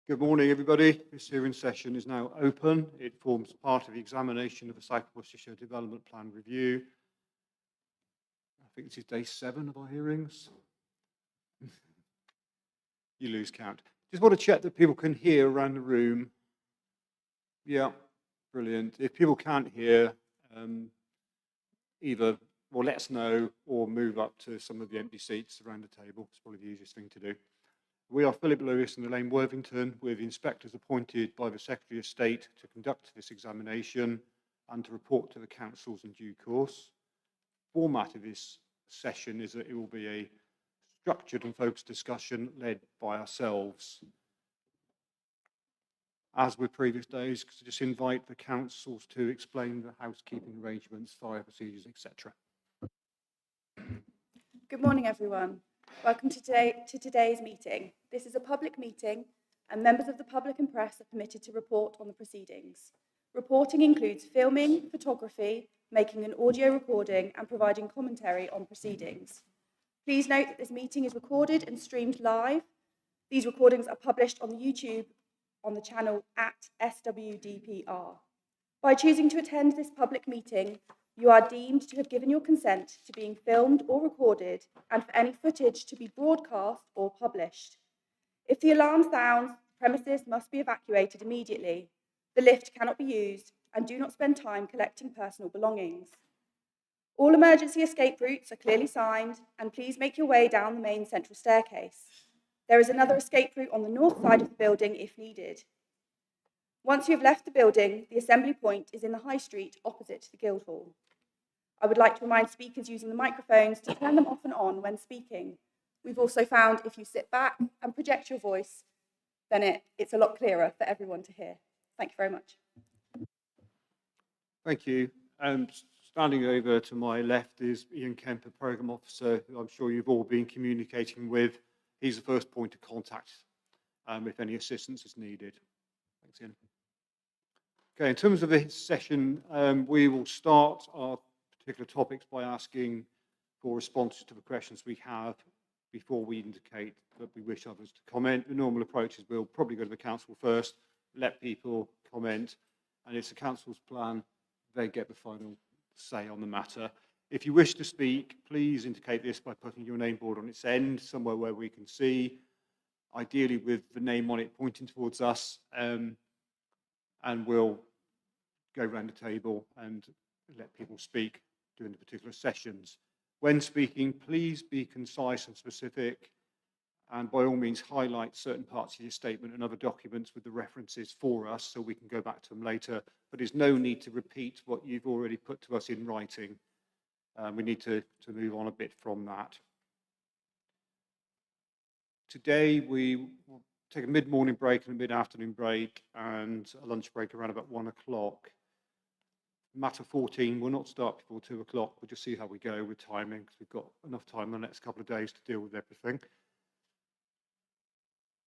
Good morning, everybody. This hearing session is now open. It forms part of the examination of the South Worcestershire Development Plan Review. I think this is day 7 of our hearings. You lose count. Just want to check that people can hear around the room. Yeah, brilliant. If people can't hear, either let us know or move up to some of the empty seats around the table. It's probably the easiest thing to do. We are Philip Lewis and Elaine Worthington. We're the inspectors appointed by the Secretary of State to conduct this examination and to report to the councils in due course. The format of this session is that it will be a structured and focused discussion led by ourselves. As with previous days, just invite the councils to explain the housekeeping arrangements, fire procedures, etc. Good morning, everyone. Welcome to today's meeting. This is a public meeting and members of the public and press are permitted to report on the proceedings. Reporting includes filming, photography, making an audio recording and providing commentary on proceedings. Please note that this meeting is recorded and streamed live. These recordings are published on YouTube on the channel @SWDPR. By choosing to attend this public meeting, you are deemed to have given your consent to being filmed or recorded and for any footage to be broadcast or published. If the alarm sounds, the premises must be evacuated immediately. The lift cannot be used and do not spend time collecting personal belongings. All emergency escape routes are clearly signed and please make your way down the main central staircase. There is another escape route on the north side of the building if needed. Once you have left the building, the assembly point is in the High Street opposite to the Guildhall. I would like to remind speakers using the microphones to turn them off and on when speaking. We've also found if you sit back and project your voice, then it's a lot clearer for everyone to hear. Thank you very much. Thank you. Standing over to my left is Ian Kemper, Programme Officer, who I'm sure you've all been communicating with. He's the first point of contact if any assistance is needed. Thanks, Ian. Okay, in terms of this session, we will start our particular topics by asking for responses to the questions we have before we indicate that we wish others to comment. The normal approach is we'll probably go to the council first, let people comment, and it's the council's plan, they get the final say on the matter. If you wish to speak, please indicate this by putting your name board on its end, somewhere where we can see, ideally with the name on it pointing towards us, and we'll go around the table and let people speak during the particular sessions. When speaking, please be concise and specific, and by all means highlight certain parts of your statement and other documents with the references for us so we can go back to them later, but there's no need to repeat what you've already put to us in writing. We need to move on a bit from that. Today we will take a mid-morning break and a mid-afternoon break and a lunch break around about 1 o'clock. Matter 14 will not start before 2 o'clock. We'll just see how we go with timing because we've got enough time in the next couple of days to deal with everything.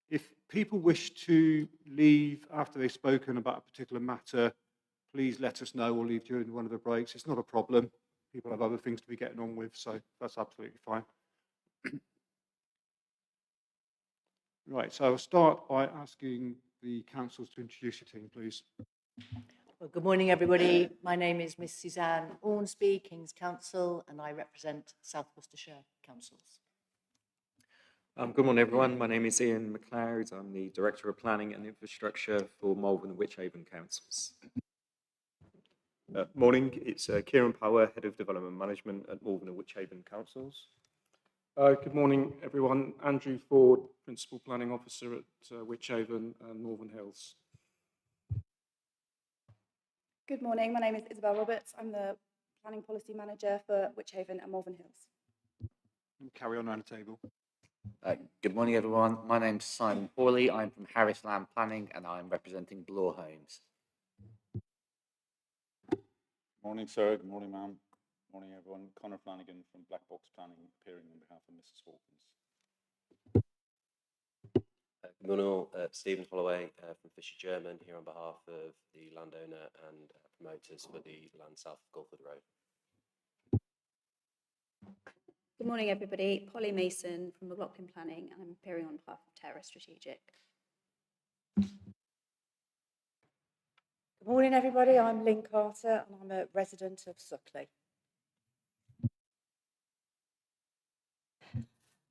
If people wish to leave after they've spoken about a particular matter, please let us know or leave during one of the breaks. It's not a problem. People have other things to be getting on with, so that's absolutely fine. Right, so I'll start by asking the councils to introduce your team, please. Well, good morning, everybody. My name is Miss Suzanne Ormsby, King's Counsel, and I represent South Worcestershire Councils. Good morning, everyone. My name is Ian McLeod. I'm the Director of Planning and Infrastructure for Malvern and Wychavon Councils. Morning, it's Kieran Power, Head of Development Management at Malvern and Wychavon Councils. Good morning, everyone. Andrew Ford, Principal Planning Officer at Wychavon and Northern Hills. Good morning, my name is Isabel Roberts. I'm the Planning Policy Manager for Wychavon and Malvern Hills. We'll carry on around the table. Good morning, everyone. My name's Simon Hawley. I'm from Harris Land Planning and I'm representing Bloor Homes. Morning, sir. Good morning, ma'am. Morning, everyone. Connor Flanagan from Black Box Planning, appearing on behalf of Mrs. Hawkins. Good morning all. Stephen Holloway from Fisher German, here on behalf of the landowner and promoters for the land south of Gulford Road. Good morning, everybody. Polly Mason from McLaughlin Planning, and I'm appearing on behalf of Terra Strategic. Morning, everybody. I'm Lynn Carter, and I'm a resident of Suckley.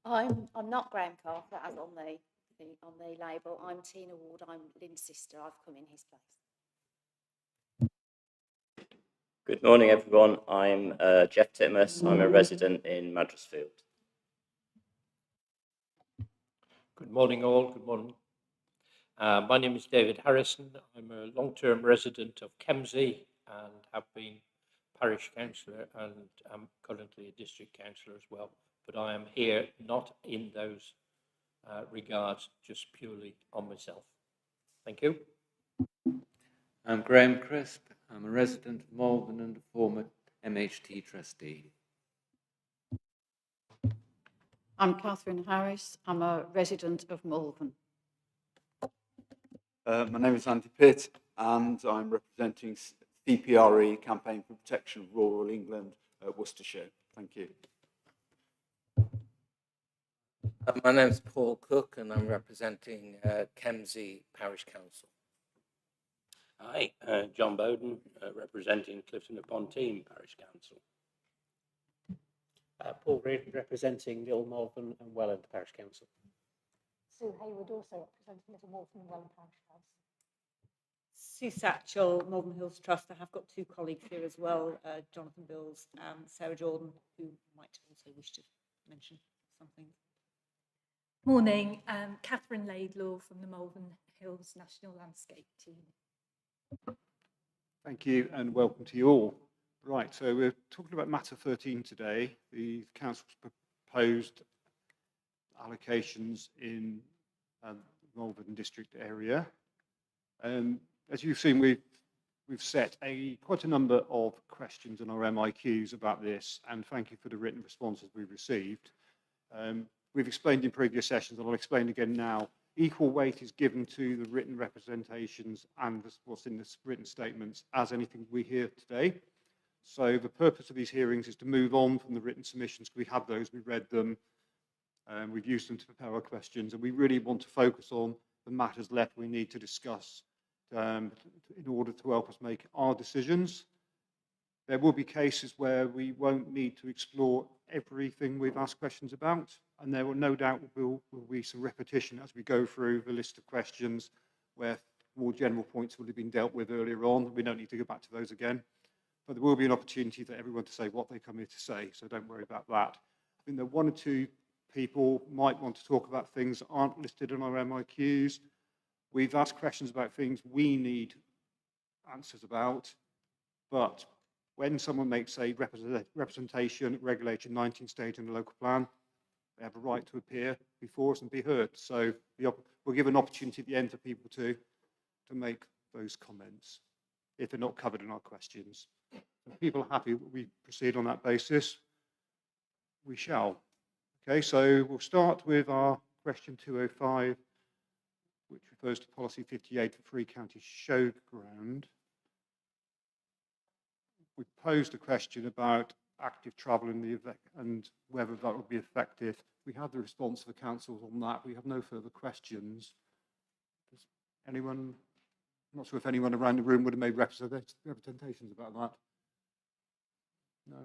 I'm not Graham Carter, as on the label. I'm Tina Ward. I'm Lynn's sister. I've come in his place. Good morning, everyone. I'm Jeff Titmus. I'm a resident in Madresfield. Good morning, all. Good morning. My name is David Harrison. I'm a long-term resident of Kemsey and have been parish councillor, and I'm currently a district councillor as well. But I am here not in those regards, just purely on myself. Thank you. I'm Graham Crisp. I'm a resident of Malvern and a former MHT trustee. I'm Catherine Harris. I'm a resident of Malvern. My name is Andy Pitt, and I'm representing CPRE, Campaign for Protection of Rural England, Worcestershire. Thank you. My name is Paul Cook, and I'm representing Kemsey Parish Council. Hi, John Bowden, representing Clifton upon Team Parish Council. Paul Reid, representing Little Malvern and Welland Parish Council. Sue Hayward, also representing Little Malvern and Welland Parish Council. Sue Satchell, Malvern Hills Trust. I have got two colleagues here as well, Jonathan Bills and Sarah Jordan, who might also wish to mention something. Morning, Catherine Laidlaw from the Malvern Hills National Landscape Team. Thank you and welcome to you all. Right, so we're talking about matter 13 today. The council's proposed allocations in Malvern district area. As you've seen, we've set quite a number of questions on our MIQs about this, and thank you for the written responses we've received. We've explained in previous sessions, and I'll explain again now, equal weight is given to the written representations and what's in the written statements as anything we hear today. So the purpose of these hearings is to move on from the written submissions. We have those, we've read them, we've used them to prepare our questions, and we really want to focus on the matters left we need to discuss in order to help us make our decisions. There will be cases where we won't need to explore everything we've asked questions about, and there will no doubt will be some repetition as we go through the list of questions where more general points would have been dealt with earlier on. We don't need to go back to those again, but there will be an opportunity for everyone to say what they come here to say, so don't worry about that. I think that one or two people might want to talk about things that aren't listed in our MIQs. We've asked questions about things we need answers about, but when someone makes a representation, regulation 19 stage in the local plan, they have a right to appear before us and be heard. So we'll give an opportunity at the end for people to make those comments if they're not covered in our questions. If people are happy that we proceed on that basis, we shall. Okay, so we'll start with our question 205, which refers to policy 58 for Free County Showground. We posed a question about active travel in the event and whether that would be effective. We have the response of the council on that. We have no further questions. Does anyone, I'm not sure if anyone around the room would have made representations about that. No.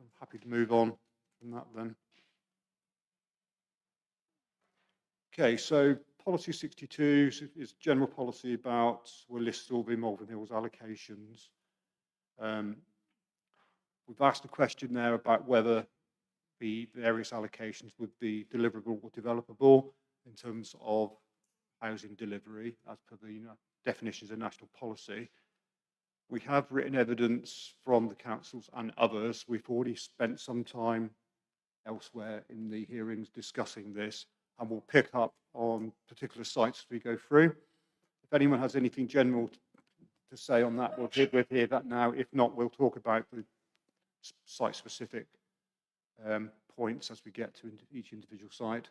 I'm happy to move on from that then. Okay, so policy 62 is general policy about, we'll list all the Malvern Hills allocations. We've asked a question there about whether the various allocations would be deliverable or developable in terms of housing delivery as per the definitions of national policy. We have written evidence from the councils and others. We've already spent some time elsewhere in the hearings discussing this, and we'll pick up on particular sites as we go through. If anyone has anything general to say on that, we'll hear that now. If not, we'll talk about the site-specific points as we get to each individual site.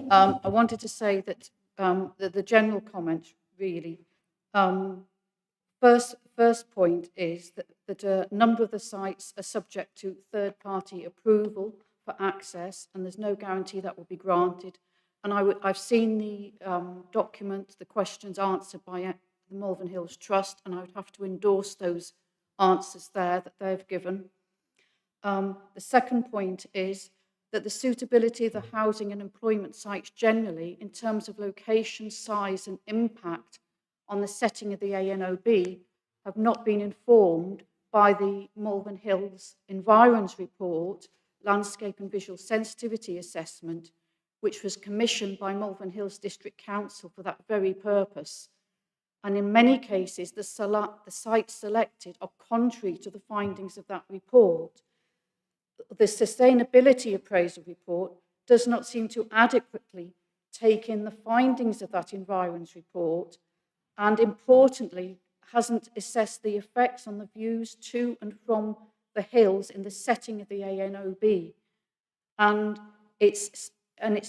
I wanted to say that the general comment really, first point is that a number of the sites are subject to third-party approval for access, and there's no guarantee that will be granted and I've seen the document, the questions answered by the Malvern Hills Trust, and I would have to endorse those answers there that they've given. The second point is that the suitability of the housing and employment sites generally, in terms of location, size and impact on the setting of the ANOB, have not been informed by the Malvern Hills Environs Report, Landscape and Visual Sensitivity Assessment, which was commissioned by Malvern Hills District Council for that very purpose. And in many cases, the sites selected are contrary to the findings of that report. The sustainability appraisal report does not seem to adequately take in the findings of that environs report, and importantly, hasn't assessed the effects on the views to and from the hills in the setting of the ANOB. And it's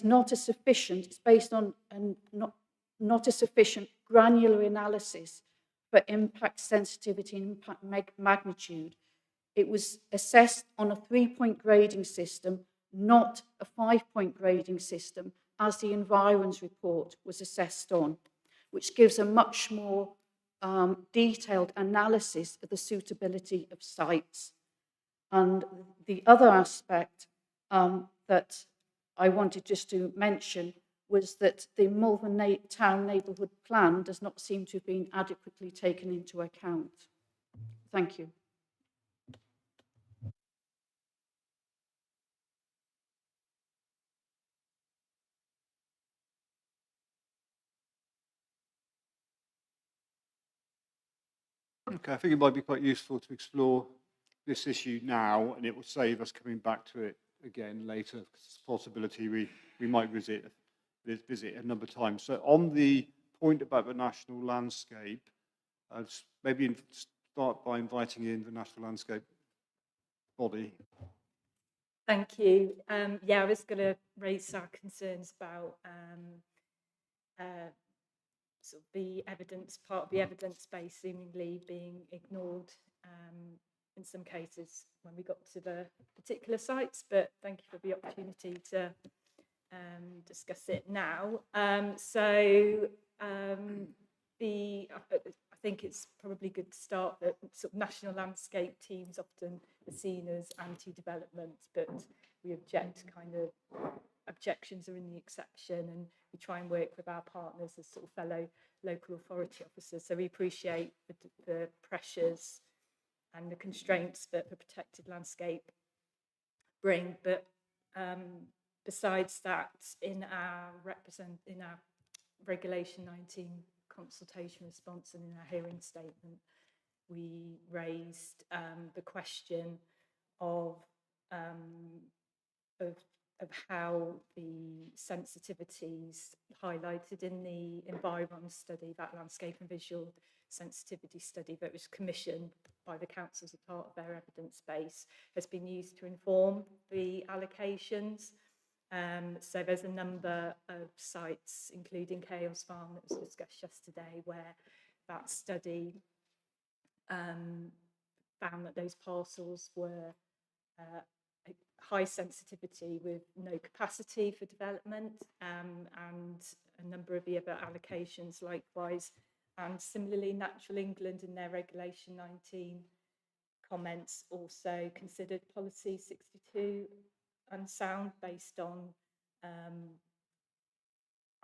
not a sufficient, it's based on not a sufficient granular analysis for impact sensitivity and impact magnitude. It was assessed on a 3-point grading system, not a 5-point grading system, as the environs report was assessed on, which gives a much more detailed analysis of the suitability of sites. And the other aspect that I wanted just to mention was that the Malvern Town Neighbourhood Plan does not seem to have been adequately taken into account. Thank you. Okay, I think it might be quite useful to explore this issue now, and it will save us coming back to it again later, because it's a possibility we might visit a number of times. So on the point about the national landscape, maybe start by inviting in the national landscape body. Thank you. Yeah, I was going to raise our concerns about sort of the evidence, part of the evidence base seemingly being ignored in some cases when we got to the particular sites, but thank you for the opportunity to discuss it now. I think it's probably good to start that sort of national landscape teams often are seen as anti-development, but we object, kind of objections are in the exception, and we try and work with our partners as sort of fellow local authority officers. So we appreciate the pressures and the constraints that the protected landscape bring, but besides that, in our Regulation 19 consultation response and in our hearing statement, we raised the question of how the sensitivities highlighted in the Environ study, that landscape and visual sensitivity study that was commissioned by the council as a part of their evidence base, has been used to inform the allocations. So there's a number of sites, including Cales Farm, that was discussed yesterday, where that study found that those parcels were high sensitivity with no capacity for development, and a number of the other allocations likewise. And similarly, Natural England in their Regulation 19 comments also considered Policy 62 unsound based on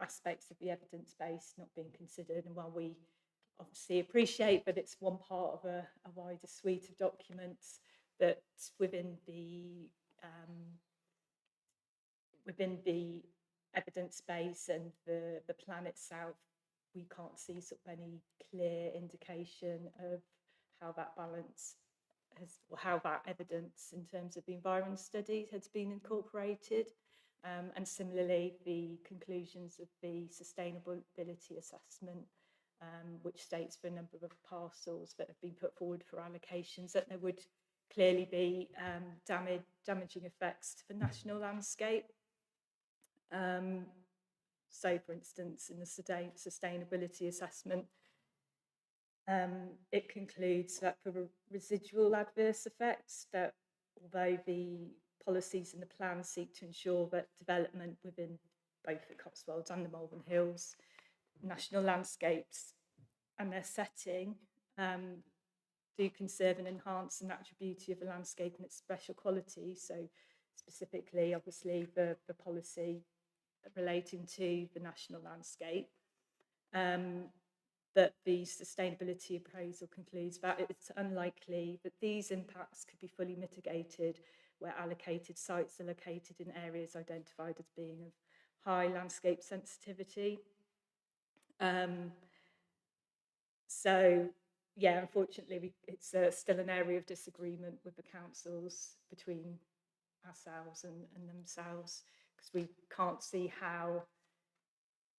aspects of the evidence base not being considered. And while we obviously appreciate that it's one part of a wider suite of documents, that within the evidence base and the plan itself, we can't see sort of any clear indication of how that balance has, or how that evidence in terms of the environment studies has been incorporated. And similarly, the conclusions of the sustainability assessment, which states for a number of parcels that have been put forward for allocations that there would clearly be damaging effects to the national landscape. So, for instance, in the sustainability assessment, it concludes that for residual adverse effects, that although the policies in the plan seek to ensure that development within both the Cotswolds and the Malvern Hills, national landscapes and their setting do conserve and enhance the natural beauty of the landscape and its special qualities. So specifically, obviously, the policy relating to the national landscape. But the sustainability appraisal concludes that it's unlikely that these impacts could be fully mitigated where allocated sites are located in areas identified as being of high landscape sensitivity. So, yeah, unfortunately, it's still an area of disagreement with the councils between ourselves and themselves, because we can't see how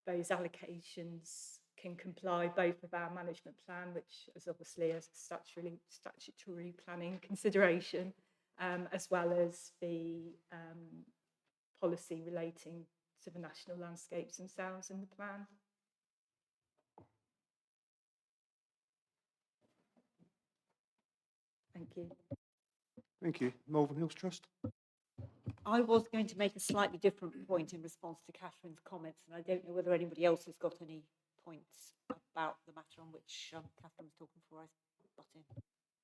those allocations can comply both with our management plan, which is obviously a statutory planning consideration, as well as the policy relating to the national landscapes themselves in the plan. Thank you. Thank you. Malvern Hills Trust. I was going to make a slightly different point in response to Catherine's comments, and I don't know whether anybody else has got any points about the matter on which Catherine was talking before I got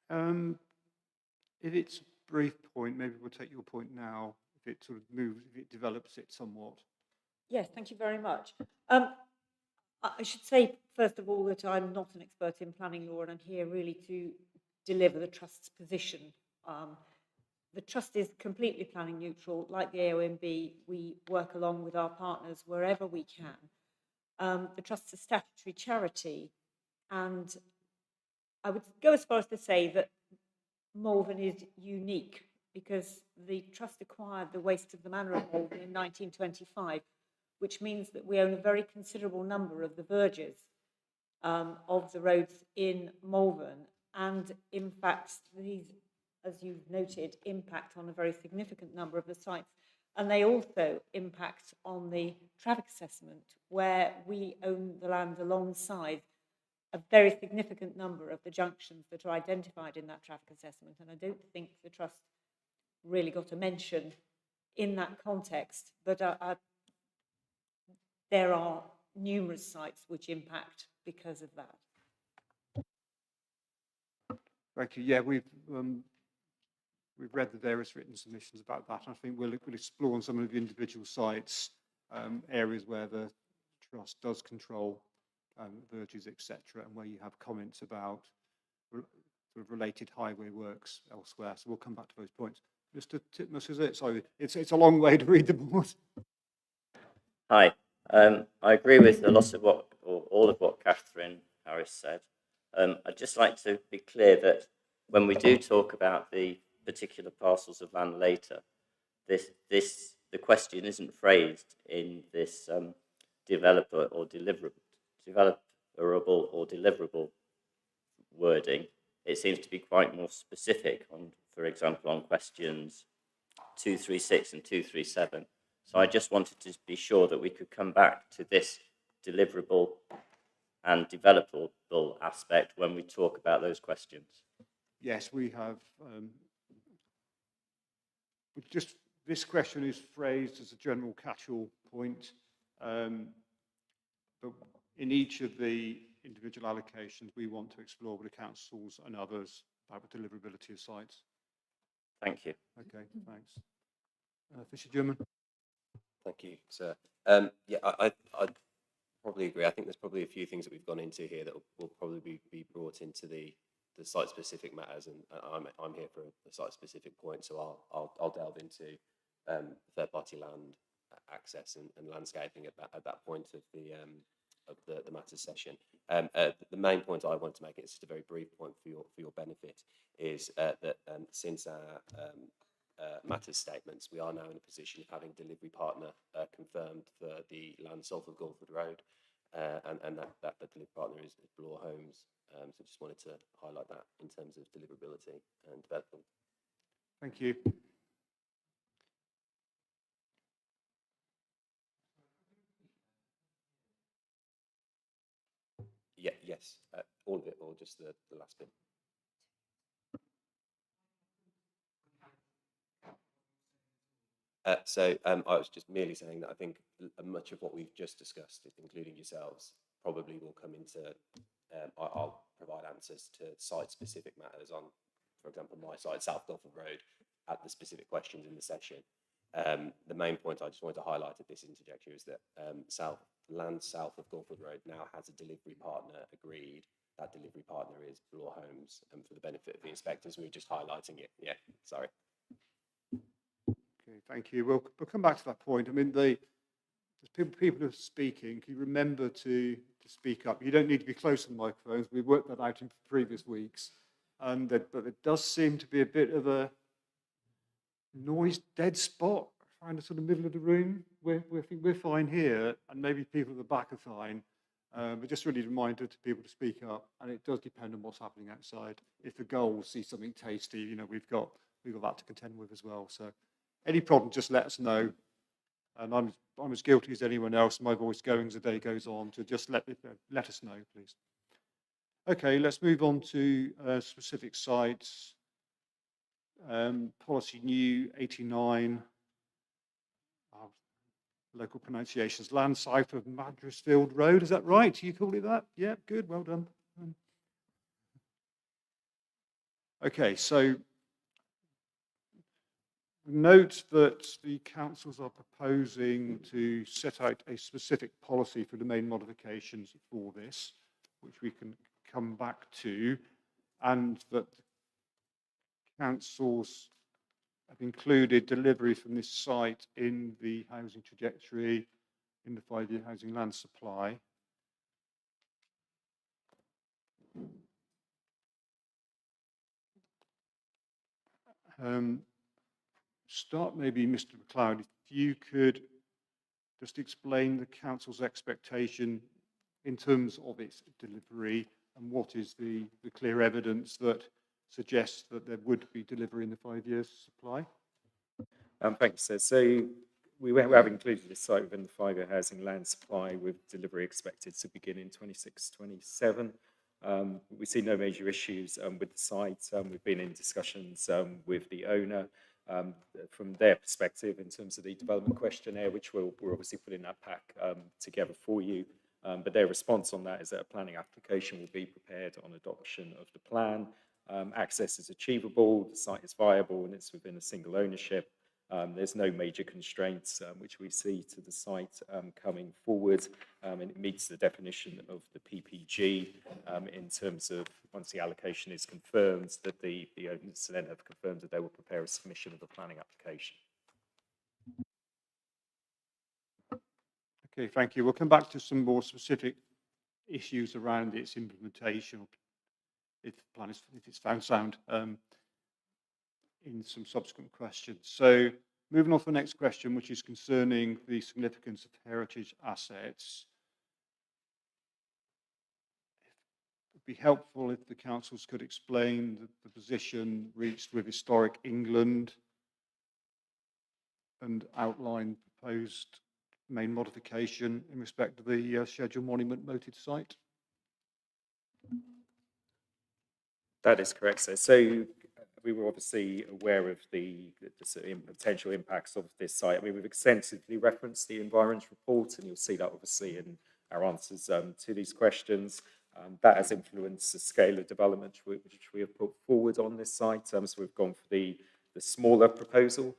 in. If it's a brief point, maybe we'll take your point now. If it sort of moves, if it develops it somewhat. Yes, thank you very much. I should say, first of all, that I'm not an expert in planning law, and I'm here really to deliver the Trust's position. The Trust is completely planning neutral. Like the AONB, we work along with our partners wherever we can. The Trust's a statutory charity, and I would go as far as to say that Malvern is unique because the Trust acquired the waste of the Manor of Malvern in 1925, which means that we own a very considerable number of the verges of the roads in Malvern. And in fact, these, as you've noted, impact on a very significant number of the sites. And they also impact on the traffic assessment, where we own the land alongside a very significant number of the junctions that are identified in that traffic assessment. And I don't think the Trust really got a mention in that context, but there are numerous sites which impact because of that. Thank you. Yeah, we've read the various written submissions about that. I think we'll explore on some of the individual sites, areas where the Trust does control verges, etc., and where you have comments about sort of related highway works elsewhere. So we'll come back to those points. Mr. Titmus, is it? Sorry, it's a long way to read the board. Hi. I agree with a lot of what, or all of what Catherine Harris said. I'd just like to be clear that when we do talk about the particular parcels of land later, the question isn't phrased in this developerable or deliverable wording. It seems to be quite more specific on, for example, on questions 236 and 237. So I just wanted to be sure that we could come back to this deliverable and developable aspect when we talk about those questions. Yes, we have. Just this question is phrased as a general catch-all point, but in each of the individual allocations, we want to explore with the councils and others about the deliverability of sites. Thank you. Okay, thanks. Fisher German. Thank you, sir. Yeah, I'd probably agree. I think there's probably a few things that we've gone into here that will probably be brought into the site-specific matters, and I'm here for a site-specific point, so I'll delve into third-party land access and landscaping at that point of the matters session. The main point I want to make, it's just a very brief point for your benefit, is that since our matters statements, we are now in a position of having delivery partner confirmed for the land south of Gulford Road, and that the delivery partner is Bloor Homes. So just wanted to highlight that in terms of deliverability and development. Thank you. Yeah, yes, all of it, or just the last bit. I was just merely saying that I think much of what we've just discussed, including yourselves, probably will come into. I'll provide answers to site-specific matters on, for example, my site, South Gulford Road, at the specific questions in the session. The main point I just wanted to highlight at this interjecture is that land south of Gulford Road now has a delivery partner agreed. That delivery partner is Bloor Homes, and for the benefit of the inspectors, we were just highlighting it. Yeah, sorry. Okay, thank you. We'll come back to that point. I mean, there's people who are speaking. Can you remember to speak up? You don't need to be close to the microphones. We've worked that out in previous weeks. But it does seem to be a bit of a noise dead spot around the sort of middle of the room. I think we're fine here, and maybe people at the back are fine. But just really a reminder to people to speak up, and it does depend on what's happening outside. If the goals see something tasty, you know, we've got that to contend with as well. So any problem, just let us know. And I'm as guilty as anyone else. My voice going as the day goes on. So just let us know, please. Okay, let's move on to specific sites. Policy new 89. Local pronunciations. Land south of Madresfield Road. Is that right? You call it that? Yeah, good. Well done. Okay, so note that the councils are proposing to set out a specific policy for domain modifications for this, which we can come back to, and that councils have included delivery from this site in the housing trajectory in the 5-year housing land supply. Start maybe, Mr. McLeod, if you could just explain the council's expectation in terms of its delivery and what is the clear evidence that suggests that there would be delivery in the 5 years supply. Thanks, sir. So we have included this site within the 5-year housing land supply with delivery expected to begin in 26-27. We see no major issues with the site. We've been in discussions with the owner from their perspective in terms of the development questionnaire, which we're obviously putting that pack together for you. But their response on that is that a planning application will be prepared on adoption of the plan. Access is achievable, the site is viable, and it's within a single ownership. There's no major constraints which we see to the site coming forward, and it meets the definition of the PPG in terms of once the allocation is confirmed, that the owners then have confirmed that they will prepare a submission of the planning application. Okay, thank you. We'll come back to some more specific issues around its implementation, if the plan is, if it's found sound, in some subsequent questions. So moving on to the next question, which is concerning the significance of heritage assets. It would be helpful if the councils could explain the position reached with Historic England and outline proposed main modification in respect of the scheduled monument noted site. That is correct, sir. So we were obviously aware of the potential impacts of this site. I mean, we've extensively referenced the environment report, and you'll see that obviously in our answers to these questions. That has influenced the scale of development which we have put forward on this site. So we've gone for the smaller proposal,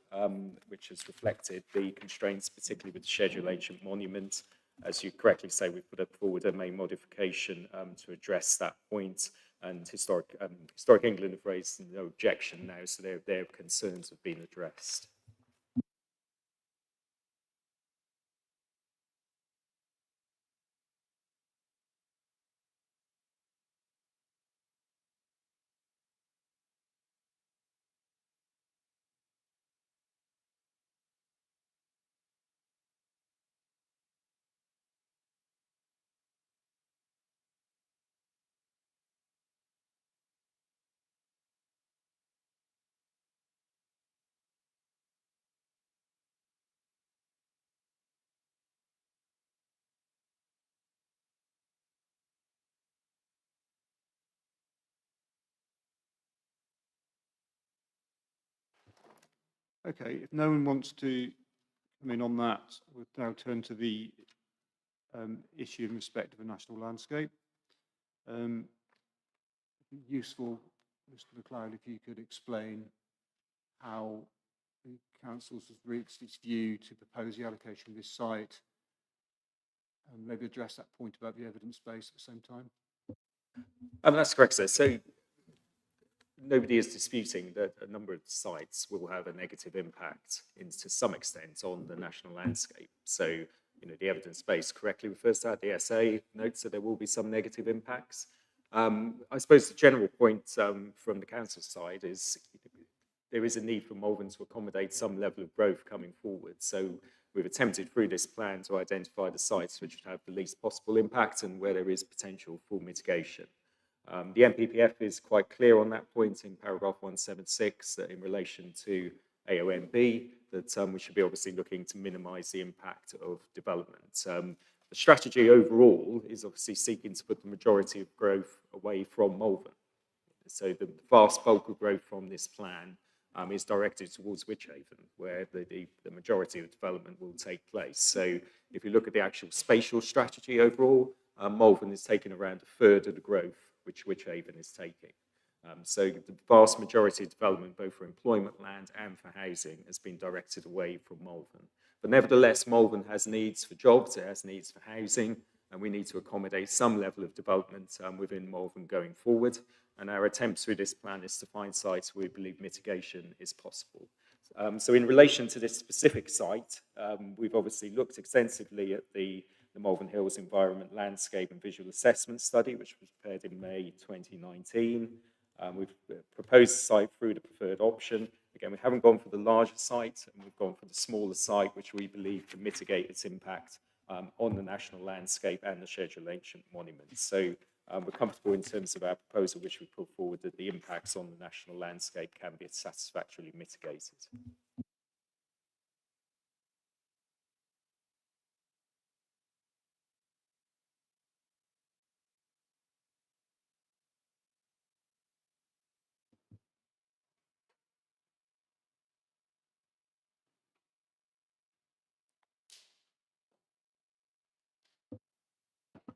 which has reflected the constraints, particularly with the scheduled ancient monument. As you correctly say, we've put forward a main modification to address that point. And Historic England have raised no objection now, so their concerns have been addressed. Okay, if no one wants to I mean, on that, we'll now turn to the issue in respect of a national landscape. Useful, Mr. McLeod, if you could explain how the council has reached its view to propose the allocation of this site, and maybe address that point about the evidence base at the same time. That's correct, sir. So nobody is disputing that a number of sites will have a negative impact to some extent on the national landscape. So, you know, the evidence base correctly refers to that. The SA notes that there will be some negative impacts. I suppose the general point from the council side is there is a need for Malvern to accommodate some level of growth coming forward. So we've attempted through this plan to identify the sites which would have the least possible impact and where there is potential for mitigation. The NPPF is quite clear on that point in paragraph 176 that in relation to AONB that we should be obviously looking to minimise the impact of development. The strategy overall is obviously seeking to put the majority of growth away from Malvern. So the vast bulk of growth from this plan is directed towards Wychavon, where the majority of development will take place. So if you look at the actual spatial strategy overall, Malvern is taking around a third of the growth which Wychavon is taking. So the vast majority of development, both for employment land and for housing, has been directed away from Malvern. But nevertheless, Malvern has needs for jobs, it has needs for housing, and we need to accommodate some level of development within Malvern going forward. And our attempt through this plan is to find sites where we believe mitigation is possible. So in relation to this specific site, we've obviously looked extensively at the Malvern Hills Environment Landscape and Visual Assessment Study, which was prepared in May 2019. We've proposed the site through the preferred option. Again, we haven't gone for the larger site, and we've gone for the smaller site, which we believe can mitigate its impact on the national landscape and the scheduled ancient monuments. So we're comfortable in terms of our proposal, which we put forward, that the impacts on the national landscape can be satisfactorily mitigated.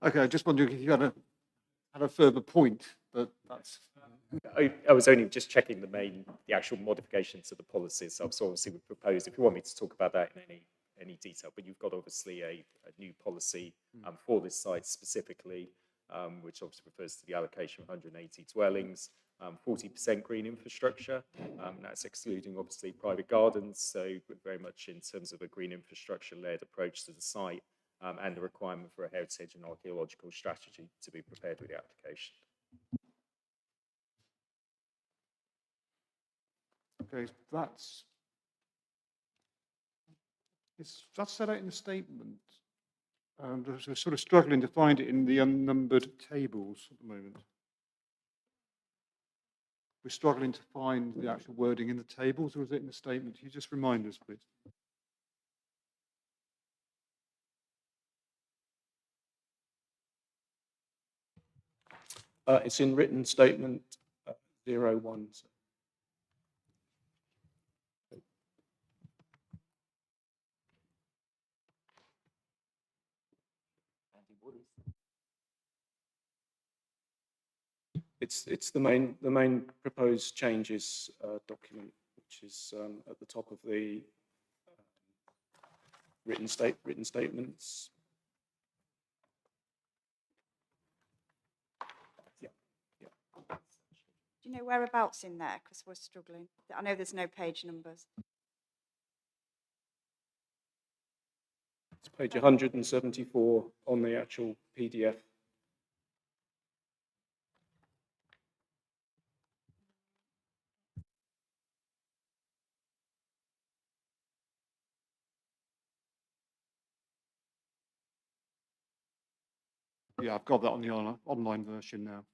Okay, I just wondering if you had a further point, but that's... I was only just checking the actual modifications to the policies. So obviously we proposed, if you want me to talk about that in any detail, but you've got obviously a new policy for this site specifically, which obviously refers to the allocation of 180 dwellings, 40% green infrastructure. That's excluding obviously private gardens, so very much in terms of a green infrastructure-led approach to the site, and the requirement for a heritage and archaeological strategy to be prepared with the application. Okay, that's set out in the statement. We're sort of struggling to find it in the unnumbered tables at the moment. We're struggling to find the actual wording in the tables, or is it in the statement? Can you just remind us, please? It's in written statement 01. It's the main proposed changes document, which is at the top of the written statements. Do you know whereabouts in there? Because we're struggling. I know there's no page numbers. It's page 174 on the actual PDF. Yeah, I've got that on the online version now.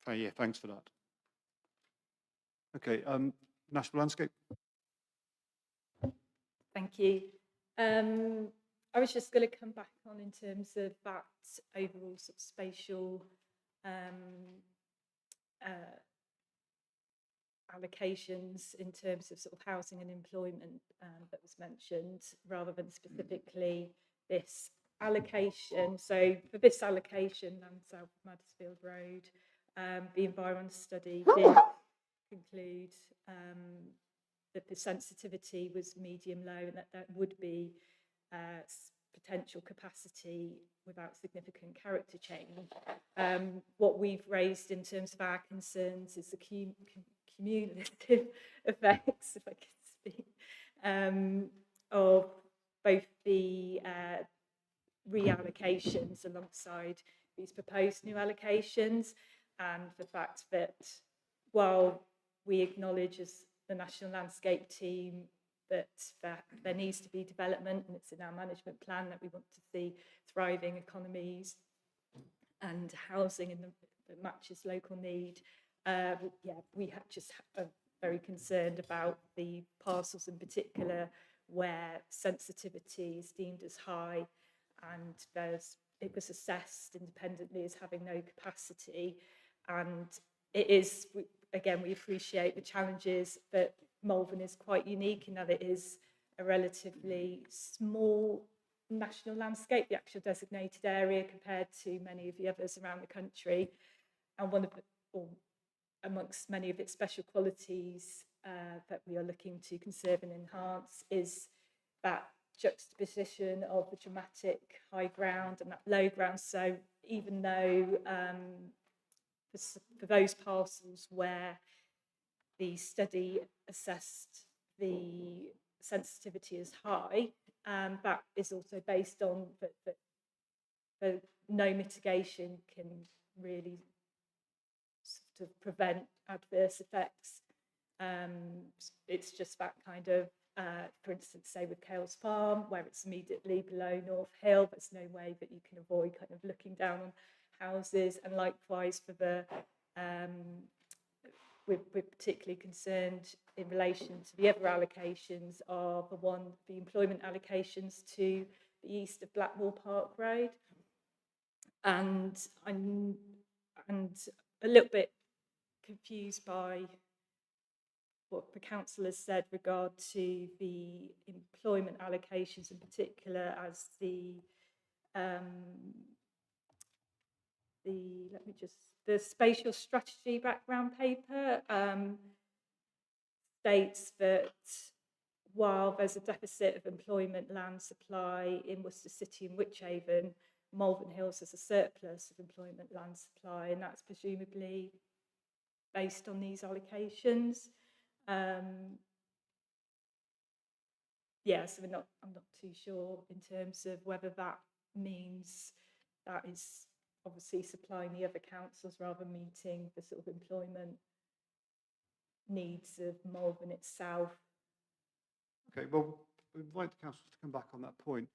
Oh, yeah, thanks for that. Okay, national landscape. Thank you. I was just going to come back on in terms of that overall sort of spatial allocations in terms of sort of housing and employment that was mentioned, rather than specifically this allocation. So for this allocation, and South Maddisfield Road, the environment study did conclude that the sensitivity was medium low, and that would be potential capacity without significant character change. What we've raised in terms of our concerns is the cumulative effects, if I can speak, of both the reallocations alongside these proposed new allocations, and the fact that while we acknowledge as the National Landscape team that there needs to be development, and it's in our management plan that we want to see thriving economies and housing that matches local need. We just are very concerned about the parcels in particular where sensitivity is deemed as high, and it was assessed independently as having no capacity. And it is, again, we appreciate the challenges, but Malvern is quite unique in that it is a relatively small national landscape, the actual designated area, compared to many of the others around the country. And one of the, or amongst many of its special qualities that we are looking to conserve and enhance is that juxtaposition of the dramatic high ground and that low ground. So even though for those parcels where the study assessed the sensitivity as high, that is also based on that no mitigation can really sort of prevent adverse effects. It's just that kind of, for instance, say with Kales Farm, where it's immediately below North Hill, there's no way that you can avoid kind of looking down on houses. And likewise for the, we're particularly concerned in relation to the other allocations are the employment allocations to the east of Blackmore Park Road. And I'm a little bit confused by what the council has said regard to the employment allocations in particular, as the spatial strategy background paper states that while there's a deficit of employment land supply in Worcester City and Wychavon, Malvern Hills has a surplus of employment land supply, and that's presumably based on these allocations. So I'm not too sure in terms of whether that means that is obviously supplying the other councils rather than meeting the sort of employment needs of Malvern itself. Okay, well, we invite the council to come back on that point.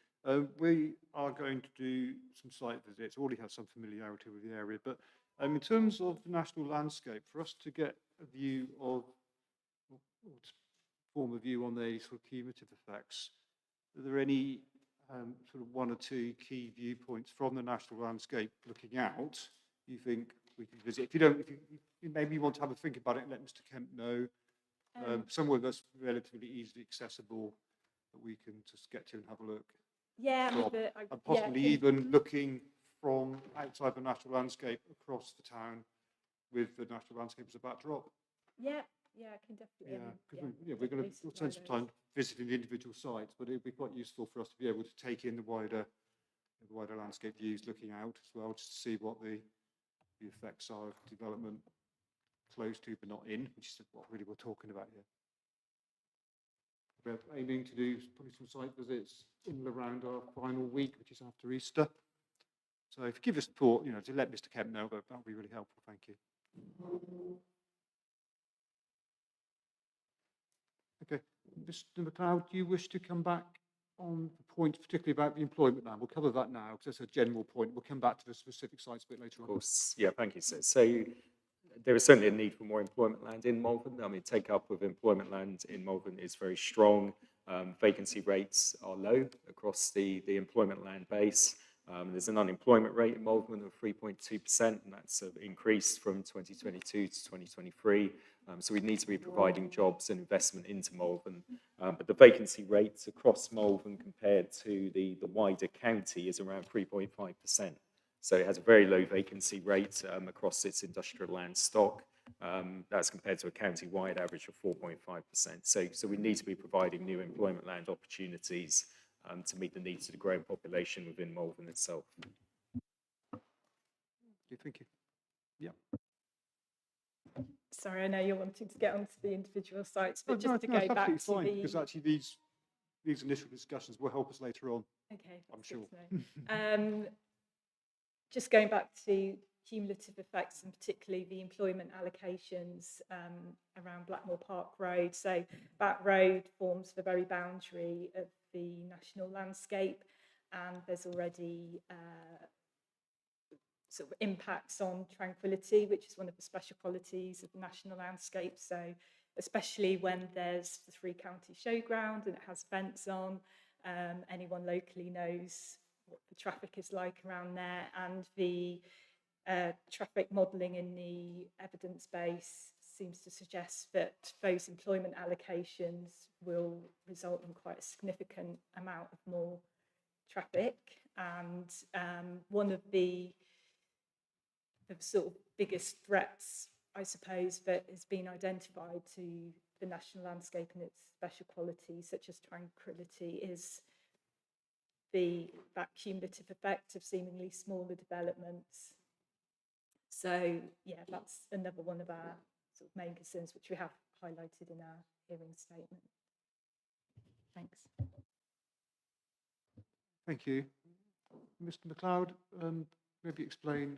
We are going to do some site visits, already have some familiarity with the area, but in terms of the national landscape, for us to get a view of, or to form a view on the sort of cumulative effects, are there any sort of one or two key viewpoints from the national landscape looking out you think we can visit? If you don't, if you maybe you want to have a think about it, let Mr. Kemp know. Somewhere that's relatively easily accessible that we can just get to and have a look. Yeah, and possibly even looking from outside the national landscape across the town with the national landscape as a backdrop. Yeah, I can definitely. We're going to spend some time visiting the individual sites, but it would be quite useful for us to be able to take in the wider landscape views looking out as well, just to see what the effects are of development close to but not in, which is what really we're talking about here. We're aiming to do probably some site visits in and around our final week, which is after Easter. So if you give us thought, to let Mr. Kemp know, that would be really helpful. Thank you. Okay, Mr. McLeod, do you wish to come back on the point, particularly about the employment land? We'll cover that now because that's a general point. We'll come back to the specific sites a bit later on. Of course, yeah, thank you, sir. So there is certainly a need for more employment land in Malvern. I mean, take up of employment land in Malvern is very strong. Vacancy rates are low across the employment land base. There's an unemployment rate in Malvern of 3.2%, and that's increased from 2022 to 2023. So we need to be providing jobs and investment into Malvern. But the vacancy rates across Malvern compared to the wider county is around 3.5%. So it has a very low vacancy rate across its industrial land stock. That's compared to a county-wide average of 4.5%. So we need to be providing new employment land opportunities to meet the needs of the growing population within Malvern itself. Okay, thank you. Yeah. Sorry, I know you're wanting to get onto the individual sites, but No, just to no, go it's back absolutely to fine, the... because actually these initial discussions will help us later on. Okay, I'm that's sure. good to know. Just going back to cumulative effects and particularly the employment allocations around Blackmore Park Road. So that road forms the very boundary of the national landscape, and there's already sort of impacts on tranquility, which is one of the special qualities of the national landscape. So especially when there's the Three County Showground and it has events on, anyone locally knows what the traffic is like around there, and the traffic modelling in the evidence base seems to suggest that those employment allocations will result in quite a significant amount of more traffic. And one of the sort of biggest threats, I suppose, that has been identified to the national landscape and its special qualities, such as tranquility, is that cumulative effect of seemingly smaller developments. So yeah, that's another one of our sort of main concerns, which we have highlighted in our hearing statement. Thanks. Thank you. Mr. MacLeod, maybe explain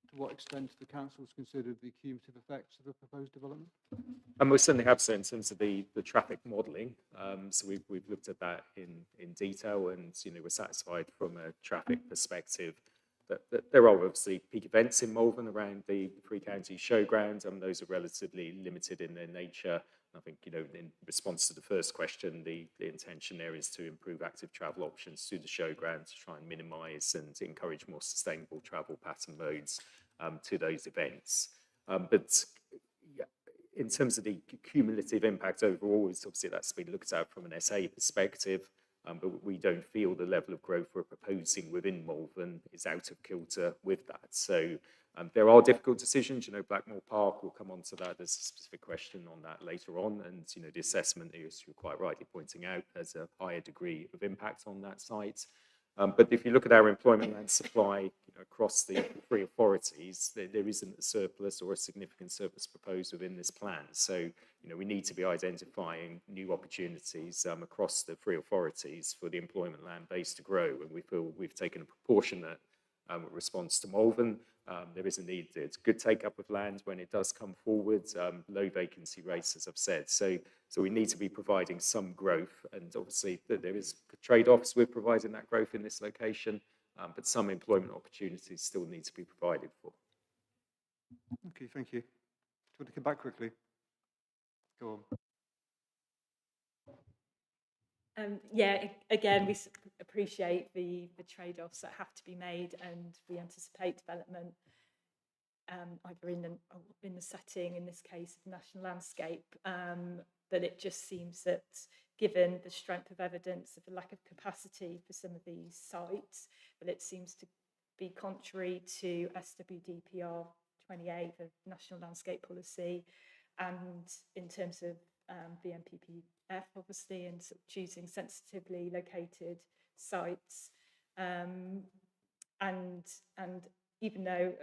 to what extent the council has considered the cumulative effects of the proposed development? And we certainly have so in terms of the traffic modelling. So we've looked at that in detail, and we're satisfied from a traffic perspective that there are obviously peak events in Malvern around the Three County Showground, and those are relatively limited in their nature. I think, in response to the first question, the intention there is to improve active travel options through the showground to try and minimise and encourage more sustainable travel pattern modes to those events. But yeah, in terms of the cumulative impact overall, obviously that's been looked at from an SA perspective, but we don't feel the level of growth we're proposing within Malvern is out of kilter with that. So there are difficult decisions. Blackmore Park, we'll come on to that. There's a specific question on that later on. And, the assessment is, you're quite rightly pointing out, there's a higher degree of impact on that site. But if you look at our employment land supply across the three authorities, there isn't a surplus or a significant surplus proposed within this plan. So, we need to be identifying new opportunities across the three authorities for the employment land base to grow. And we feel we've taken a proportionate response to Malvern. There is a need. It's good take-up of land when it does come forward, low vacancy rates, as I've said. So we need to be providing some growth, and obviously there is trade-offs with providing that growth in this location, but some employment opportunities still need to be provided for. Okay, thank you. Do you want to come back quickly? Go on. Yeah, again, we appreciate the trade-offs that have to be made, and we anticipate development either in the setting, in this case, of national landscape, but it just seems that given the strength of evidence of the lack of capacity for some of these sites, that it seems to be contrary to SWDP 28, the National Landscape Policy, and in terms of the NPPF, obviously, and sort of choosing sensitively located sites. And even though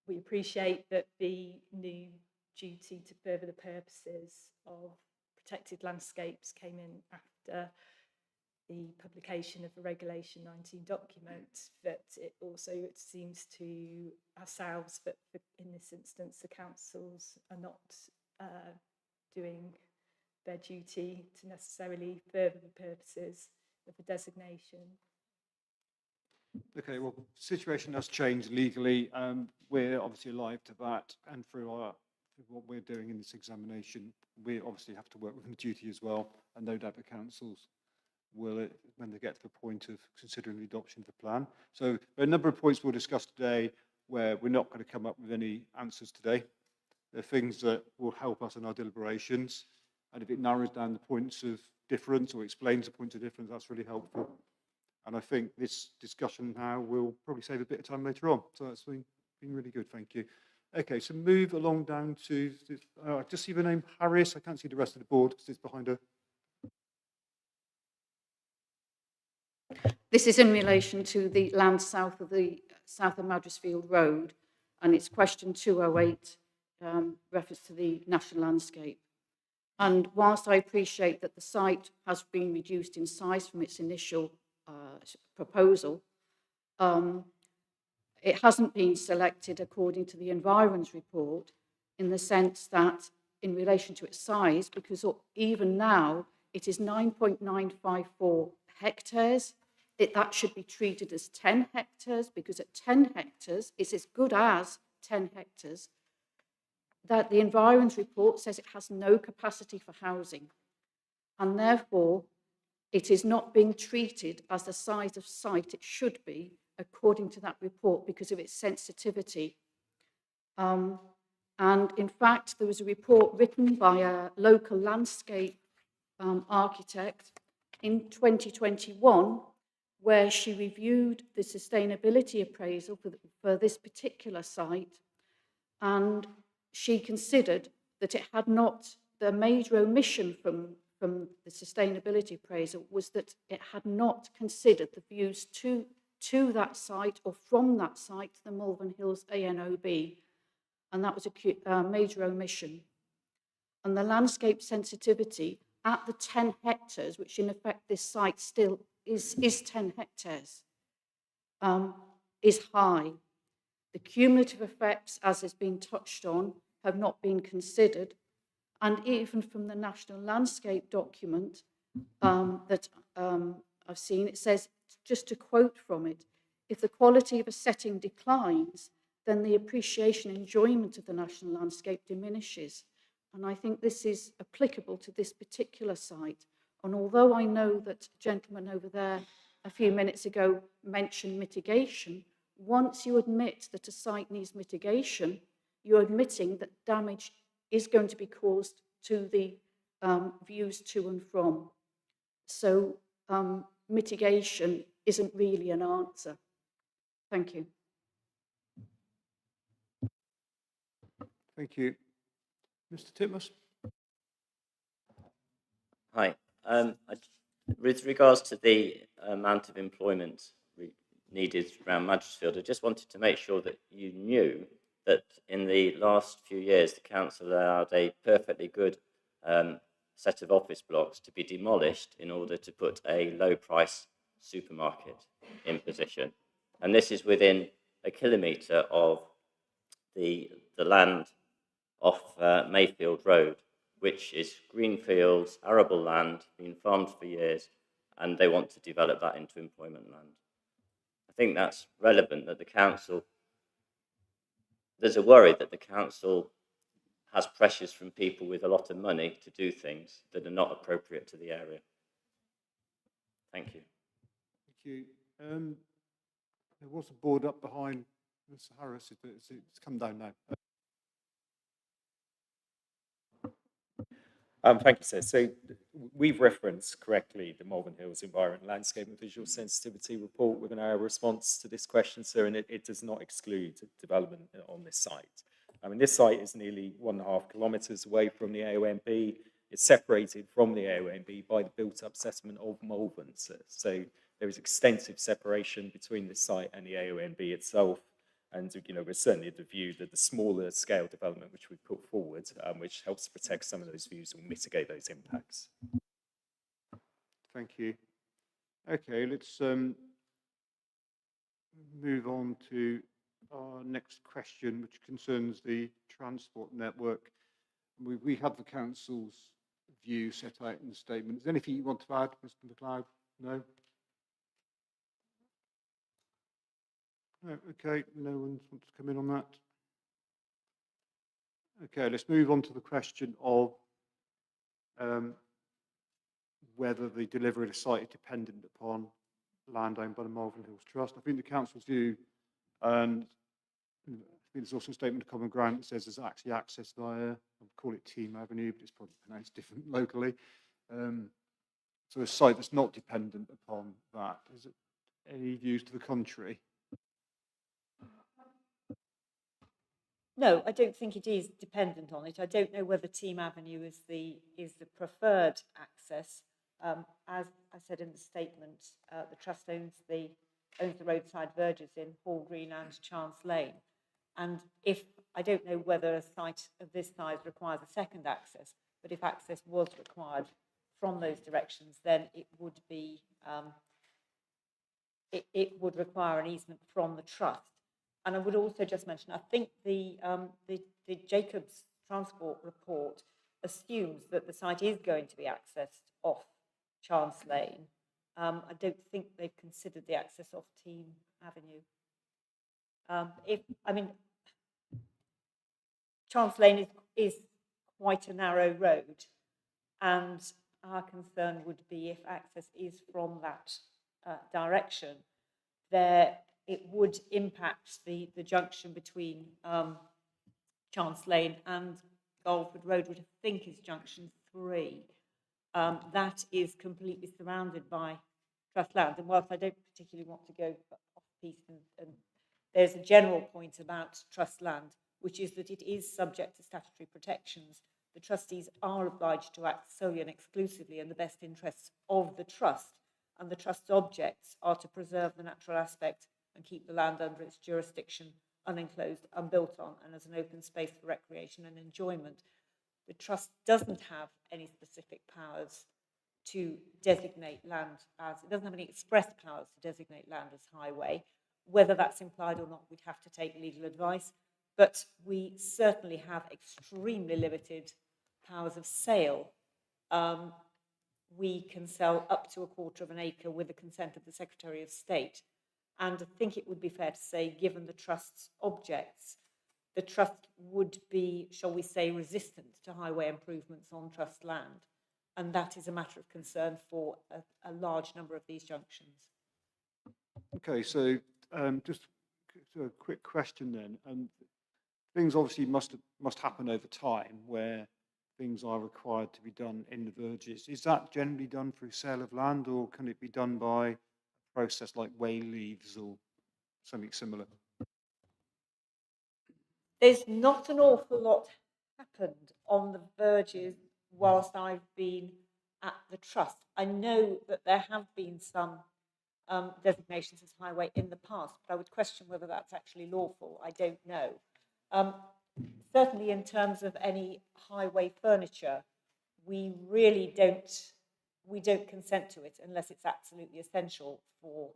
we appreciate that the new duty to further the purposes of protected landscapes came in after the publication of the Regulation 19 document, that it seems to ourselves that in this instance the councils are not doing their duty to necessarily further the purposes of the designation. Okay, well, the situation has changed legally. We're obviously alive to that, and through what we're doing in this examination, we obviously have to work within the duty as well, and no doubt the councils will, when they get to the point of considering the adoption of the plan. So there are a number of points we'll discuss today where we're not going to come up with any answers today. There are things that will help us in our deliberations, and if it narrows down the points of difference or explains the points of difference, that's really helpful. And I think this discussion now will probably save a bit of time later on. So that's been really good, thank you. Okay, so move along down to, I just see the name Harris. I can't see the rest of the board because it's behind her. This is in relation to the land south of Madresfield Road, and it's question 208, reference to the national landscape. And whilst I appreciate that the site has been reduced in size from its initial proposal, it hasn't been selected according to the Environs report, in the sense that in relation to its size, because even now it is 9.954 hectares, that should be treated as 10 hectares, because at 10 hectares, it's as good as 10 hectares, that the Environs report says it has no capacity for housing. And therefore, it is not being treated as the size of site it should be, according to that report, because of its sensitivity. And in fact, there was a report written by a local landscape architect in 2021, where she reviewed the sustainability appraisal for this particular site, and she considered that it had not, the major omission from the sustainability appraisal was that it had not considered the views to that site or from that site to the Malvern Hills ANOB, and that was a major omission. And the landscape sensitivity at the 10 hectares, which in effect this site still is 10 hectares, is high. The cumulative effects, as has been touched on, have not been considered. And even from the National Landscape document that I've seen, it says, just to quote from it, if the quality of a setting declines, then the appreciation and enjoyment of the national landscape diminishes. And I think this is applicable to this particular site. And although I know that a gentleman over there a few minutes ago mentioned mitigation, once you admit that a site needs mitigation, you're admitting that damage is going to be caused to the views to and from. So mitigation isn't really an answer. Thank you. Thank you. Mr. Titmus. Hi. With regards to the amount of employment needed around Madresfield, I just wanted to make sure that you knew that in the last few years, the council allowed a perfectly good set of office blocks to be demolished in order to put a low-price supermarket in position. And this is within a kilometre of the land off Mayfield Road, which is greenfields, arable land, been farmed for years, and they want to develop that into employment land. I think that's relevant that the council, there's a worry that the council has pressures from people with a lot of money to do things that are not appropriate to the area. Thank you. Thank you. There was a board up behind Mr. Harris. It's come down now. Thank you, sir. So we've referenced correctly the Malvern Hills Environment, Landscape and Visual Sensitivity Report within our response to this question, sir, and it does not exclude development on this site. I mean, this site is nearly 1.5 kilometres away from the AONB. It's separated from the AONB by the built-up settlement of Malvern, sir. So there is extensive separation between the site and the AONB itself. And, you know, we're certainly of the view that the smaller scale development which we put forward, which helps to protect some of those views, will mitigate those impacts. Thank you. Okay, let's move on to our next question, which concerns the transport network. We have the council's view set out in the statement. Is there anything you want to add, Mr. McLeod? No? No, okay, no one wants to come in on that. Okay, let's move on to the question of whether the delivery of the site is dependent upon land owned by the Malvern Hills Trust. I think the council's view, and I think there's also a statement of common ground that says there's actually access via, I'll call it Team Avenue, but it's probably pronounced different locally. So a site that's not dependent upon that. Is it any views to the contrary? No, I don't think it is dependent on it. I don't know whether Team Avenue is the preferred access. As I said in the statement, the trust owns the roadside verges in Hall Green and Chance Lane. And if I don't know whether a site of this size requires a second access, but if access was required from those directions, then it would be it would require an easement from the trust. And I would also just mention, I think the Jacobs Transport report assumes that the site is going to be accessed off Chance Lane. I don't think they've considered the access off Team Avenue. Chance Lane is quite a narrow road, and our concern would be if access is from that direction, it would impact the junction between Chance Lane and Goldwood Road, which I think is junction 3. That is completely surrounded by trust land. And whilst I don't particularly want to go off piece, and there's a general point about trust land, which is that it is subject to statutory protections. The trustees are obliged to act solely and exclusively in the best interests of the trust, and the trust's objects are to preserve the natural aspect and keep the land under its jurisdiction unenclosed, unbuilt on, and as an open space for recreation and enjoyment. The trust doesn't have any specific powers to designate land as, it doesn't have any express powers to designate land as highway. Whether that's implied or not, we'd have to take legal advice, but we certainly have extremely limited powers of sale. We can sell up to 1/4 of an acre with the consent of the Secretary of State. And I think it would be fair to say, given the trust's objects, the trust would be, shall we say, resistant to highway improvements on trust land. And that is a matter of concern for a large number of these junctions. Okay, so just a quick question then. Things obviously must happen over time where things are required to be done in the verges. Is that generally done through sale of land, or can it be done by a process like way leaves or something similar? There's not an awful lot happened on the verges whilst I've been at the trust. I know that there have been some designations as highway in the past, but I would question whether that's actually lawful. I don't know. Certainly in terms of any highway furniture, we really don't consent to it unless it's absolutely essential for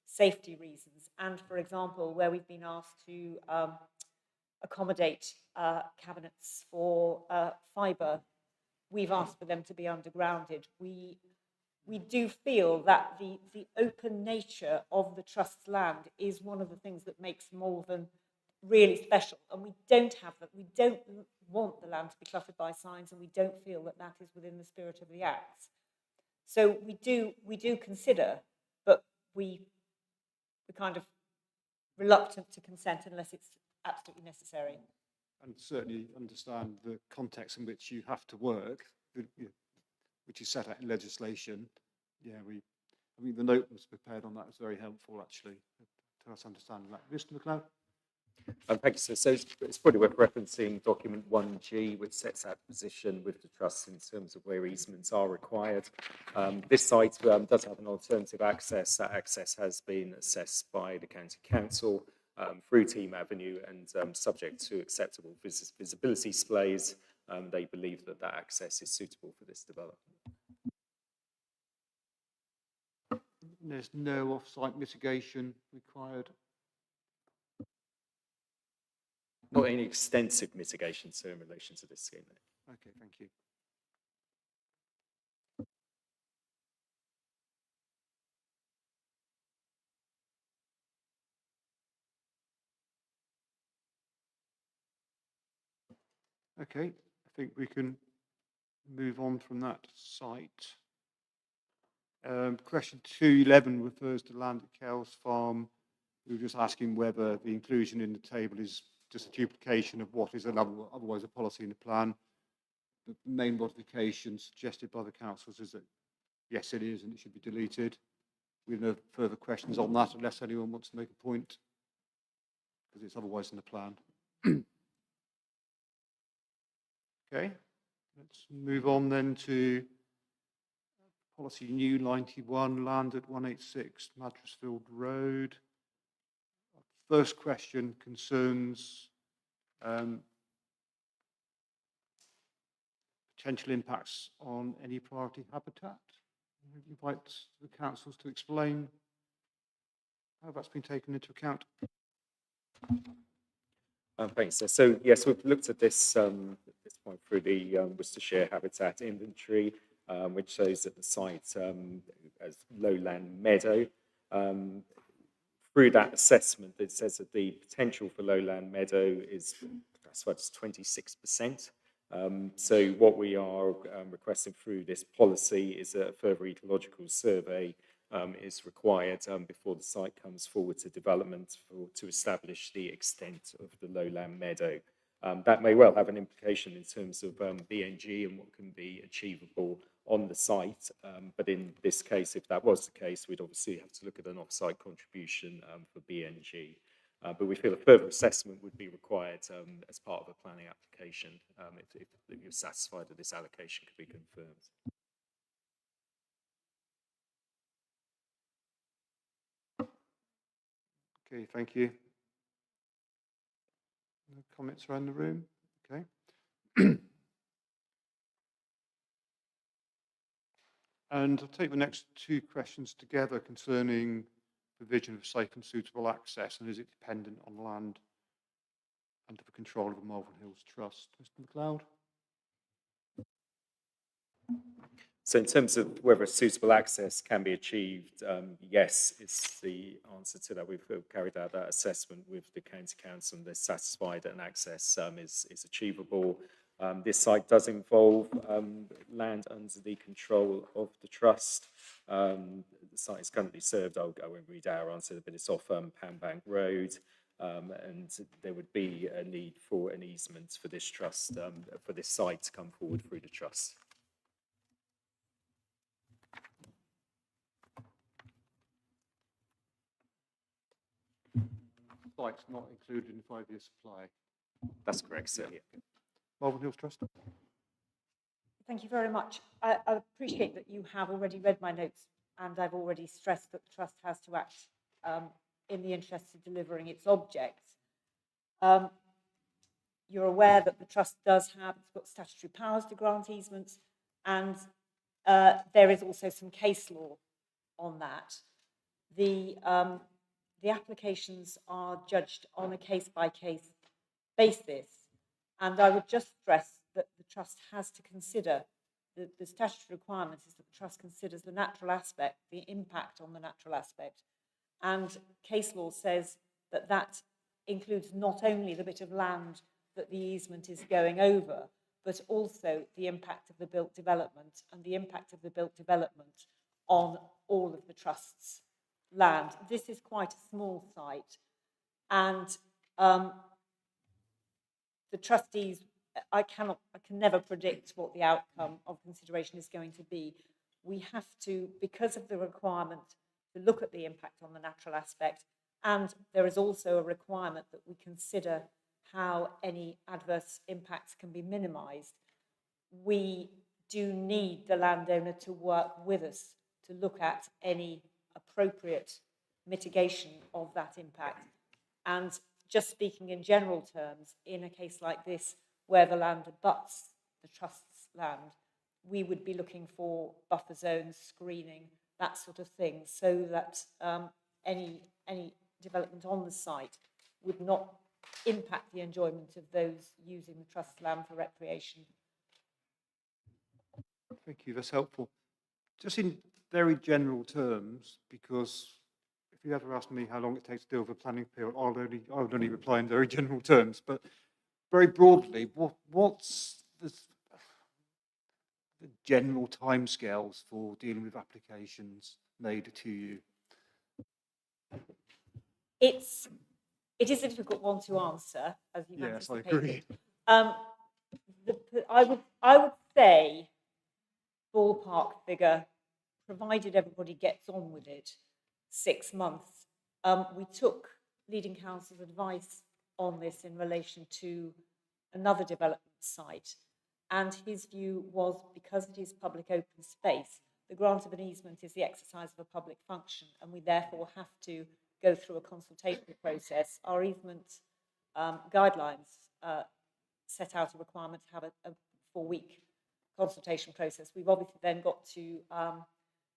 safety reasons. And for example, where we've been asked to accommodate cabinets for fibre, we've asked for them to be undergrounded. We do feel that the open nature of the trust's land is one of the things that makes Malvern really special, and we don't have that. We don't want the land to be cluttered by signs, and we don't feel that that is within the spirit of the Acts. So we do consider, but we're kind of reluctant to consent unless it's absolutely necessary. And certainly understand the context in which you have to work, which is set out in legislation. Yeah, I mean the note was prepared on that was very helpful actually to us understanding that. Mr. McLeod. Thank you, sir. So it's probably worth referencing document 1G, which sets out the position with the trust in terms of where easements are required. This site does have an alternative access. That access has been assessed by the County Council through Team Avenue, and subject to acceptable visibility displays, they believe that that access is suitable for this development. There's no off-site mitigation required. Not any extensive mitigation, sir, in relation to this scheme. Okay, thank you. Okay, I think we can move on from that site. Question 211 refers to land at Kells Farm. We were just asking whether the inclusion in the table is just a duplication of what is otherwise a policy in the plan. The main modification suggested by the councils is that yes, it is, and it should be deleted. We have no further questions on that unless anyone wants to make a point, because it's otherwise in the plan. Okay, let's move on then to policy new 91, land at 186 Madresfield Road. First question concerns potential impacts on any priority habitat. I invite the councils to explain how that's been taken into account. Thanks. So yes, we've looked at this this point through the Worcestershire Habitat Inventory, which shows that the site as lowland meadow. Through that assessment, it says that the potential for lowland meadow is classified as 26%. So what we are requesting through this policy is a further ecological survey is required before the site comes forward to development to establish the extent of the lowland meadow. That may well have an implication in terms of BNG and what can be achievable on the site. But in this case, if that was the case, we'd obviously have to look at an off-site contribution for BNG. But we feel a further assessment would be required as part of a planning application if you're satisfied that this allocation could be confirmed. Okay, thank you. No comments around the room? Okay. And I'll take the next two questions together concerning provision of safe and suitable access, and is it dependent on land under the control of the Malvern Hills Trust? Mr. McLeod? So in terms of whether suitable access can be achieved, yes, is the answer to that. We've carried out that assessment with the County Council and they're satisfied that an access is achievable. This site does involve land under the control of the Trust. The site is currently served, I won't read our answer, but it's off Panbank Road. And there would be a need for an easement for this Trust, for this site to come forward through the Trust. Site's not included in the 5-year supply. That's correct, sir. Yeah. Malvern Hills Trust. Thank you very much. I appreciate that you have already read my notes, and I've already stressed that the Trust has to act in the interest of delivering its objects. You're aware that the Trust does have, it's got statutory powers to grant easements, and there is also some case law on that. The applications are judged on a case-by-case basis, and I would just stress that the Trust has to consider, the statutory requirement is that the Trust considers the natural aspect, the impact on the natural aspect, and case law says that that includes not only the bit of land that the easement is going over, but also the impact of the built development and the impact of the built development on all of the Trust's land. This is quite a small site, and the trustees, I can never predict what the outcome of consideration is going to be. We have to, because of the requirement to look at the impact on the natural aspect, and there is also a requirement that we consider how any adverse impacts can be minimised. We do need the landowner to work with us to look at any appropriate mitigation of that impact. And just speaking in general terms, in a case like this, where the land abuts the Trust's land, we would be looking for buffer zones, screening, that sort of thing, so that any development on the site would not impact the enjoyment of those using the Trust's land for recreation. Thank you, that's helpful. Just in very general terms, because if you ever ask me how long it takes to deal with a planning appeal, I would only reply in very general terms, but very broadly, what's the general timescales for dealing with applications made to you? It is a difficult one to answer, as you've Yes, I anticipated. agree. I would say ballpark figure, provided everybody gets on with it, 6 months. We took leading council's advice on this in relation to another development site, and his view was, because it is public open space, the grant of an easement is the exercise of a public function, and we therefore have to go through a consultation process. Our easement guidelines set out a requirement to have a 4-week consultation process. We've obviously then got to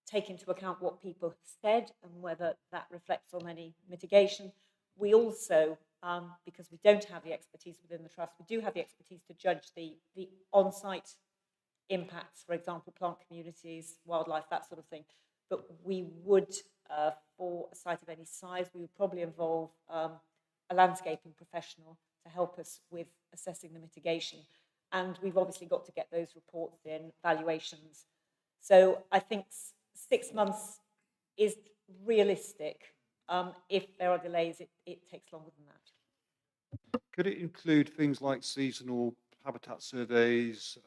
take into account what people have said and whether that reflects on any mitigation. We also, because we don't have the expertise within the trust, we do have the expertise to judge the on-site impacts, for example, plant communities, wildlife, that sort of thing. But we would, for a site of any size, we would probably involve a landscaping professional to help us with assessing the mitigation. And we've obviously got to get those reports in, valuations. So I think 6 months is realistic. If there are delays, it takes longer than that. Could it include things like seasonal habitat surveys,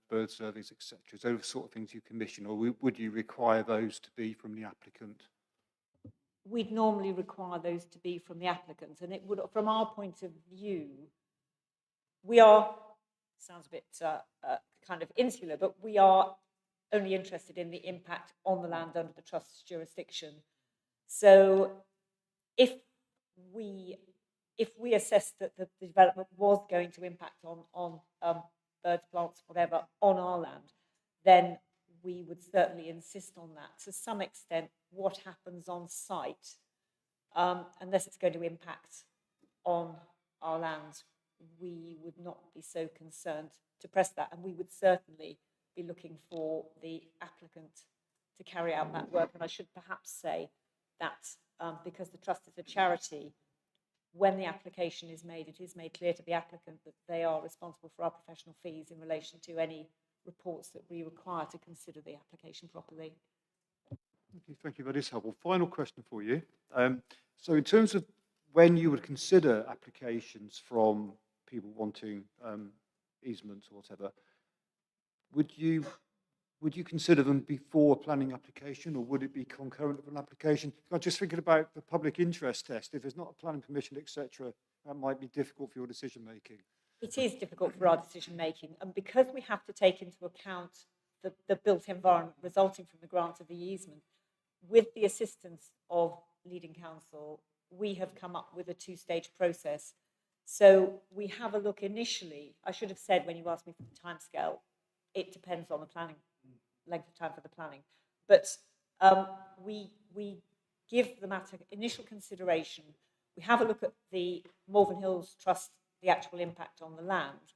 bird surveys, etc.? Those sort of things you commission, or would you require those to be from the applicant? We'd normally require those to be from the applicant, and it would, from our point of view, we are, sounds a bit kind of insular, but we are only interested in the impact on the land under the trust's jurisdiction. So if we assess that the development was going to impact on birds, plants, whatever, on our land, then we would certainly insist on that. To some extent, what happens on site, unless it's going to impact on our land, we would not be so concerned to press that. And we would certainly be looking for the applicant to carry out that work. And I should perhaps say that because the trust is a charity, when the application is made, it is made clear to the applicant that they are responsible for our professional fees in relation to any reports that we require to consider the application properly. Okay, thank you, that is helpful. Final question for you. So in terms of when you would consider applications from people wanting easements or whatever, would you consider them before a planning application, or would it be concurrent with an application? I'm just thinking about the public interest test. If there's not a planning permission, etc., that might be difficult for your decision making. It is difficult for our decision making, and because we have to take into account the built environment resulting from the grant of the easement, with the assistance of leading council, we have come up with a 2-stage process. So we have a look initially. I should have said when you asked me for the timescale, it depends on the planning, length of time for the planning. But we give the matter initial consideration. We have a look at the Malvern Hills Trust, the actual impact on the land,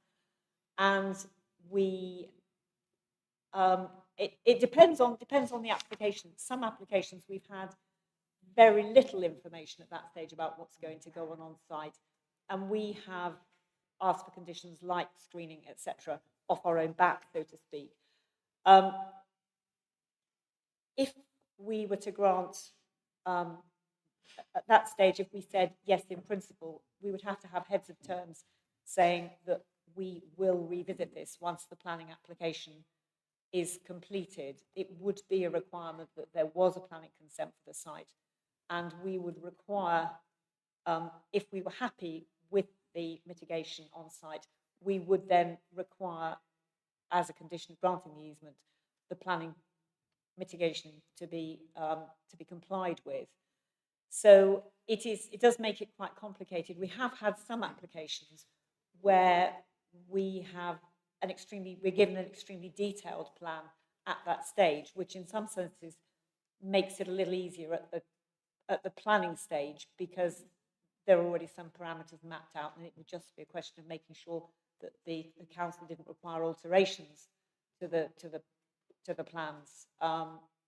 and we it depends on the application. Some applications we've had very little information at that stage about what's going to go on site, and we have asked for conditions like screening, etc., off our own back, so to speak. If we were to grant at that stage, if we said yes in principle, we would have to have heads of terms saying that we will revisit this once the planning application is completed. It would be a requirement that there was a planning consent for the site, and we would require, if we were happy with the mitigation on site, we would then require, as a condition of granting the easement, the planning mitigation to be complied with. So it does make it quite complicated. We have had some applications where we're given an extremely detailed plan at that stage, which in some senses makes it a little easier at the planning stage, because there are already some parameters mapped out, and it would just be a question of making sure that the council didn't require alterations to the plans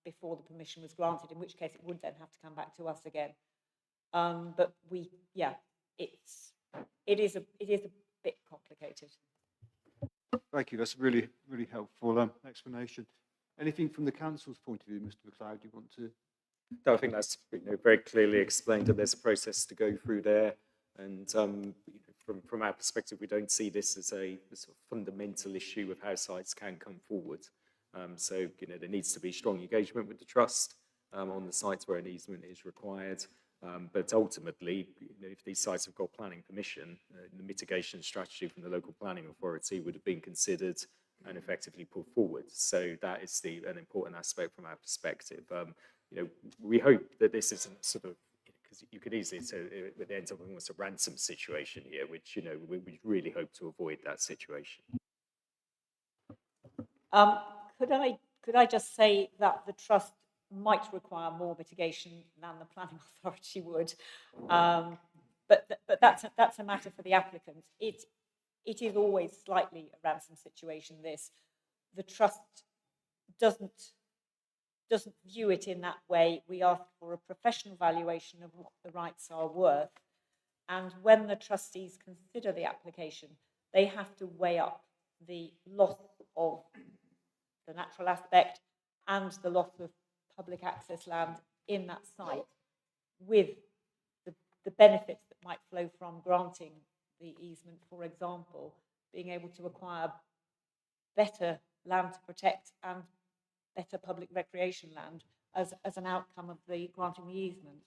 before the permission was granted, in which case it would then have to come back to us again. But it is bit complicated. Thank you. That's a really, really helpful explanation. Anything from the council's point of view, Mr. McLeod, you want to? No, I think that's very clearly explained that there's a process to go through there. And from our perspective, we don't see this as a sort of fundamental issue of how sites can come forward. So there needs to be strong engagement with the trust on the sites where an easement is required. But ultimately, if these sites have got planning permission, the mitigation strategy from the local planning authority would have been considered and effectively put forward. So that is an important aspect from our perspective. We hope that this isn't sort of, because you could easily say it ends up almost a ransom situation here, which we really hope to avoid that situation. Could I just say that the trust might require more mitigation than the planning authority would, but that's a matter for the applicant. It is always slightly a ransom situation. The trust doesn't view it in that way. We ask for a professional valuation of what the rights are worth, and when the trustees consider the application, they have to weigh up the loss of the natural aspect and the loss of public access land in that site with the benefits that might flow from granting the easement, for example, being able to acquire better land to protect and better public recreation land as an outcome of the granting the easement.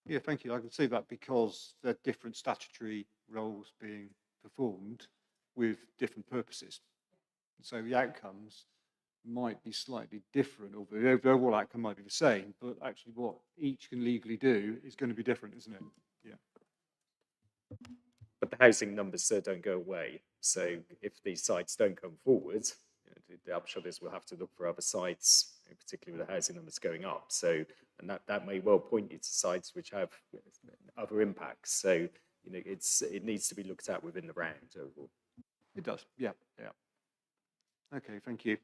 Yeah, thank you. I can see that because there are different statutory roles being performed with different purposes. So the outcomes might be slightly different, or the overall outcome might be the same, but actually what each can legally do is going to be different, isn't it? Yeah. But the housing numbers don't go away. So if these sites don't come forward, the upshot is we'll have to look for other sites, particularly with the housing numbers going up. So, and that may well point you to sites which have other impacts. So, it needs to be looked at within the round overall. It does. Yeah. Yeah. Okay. Thank you.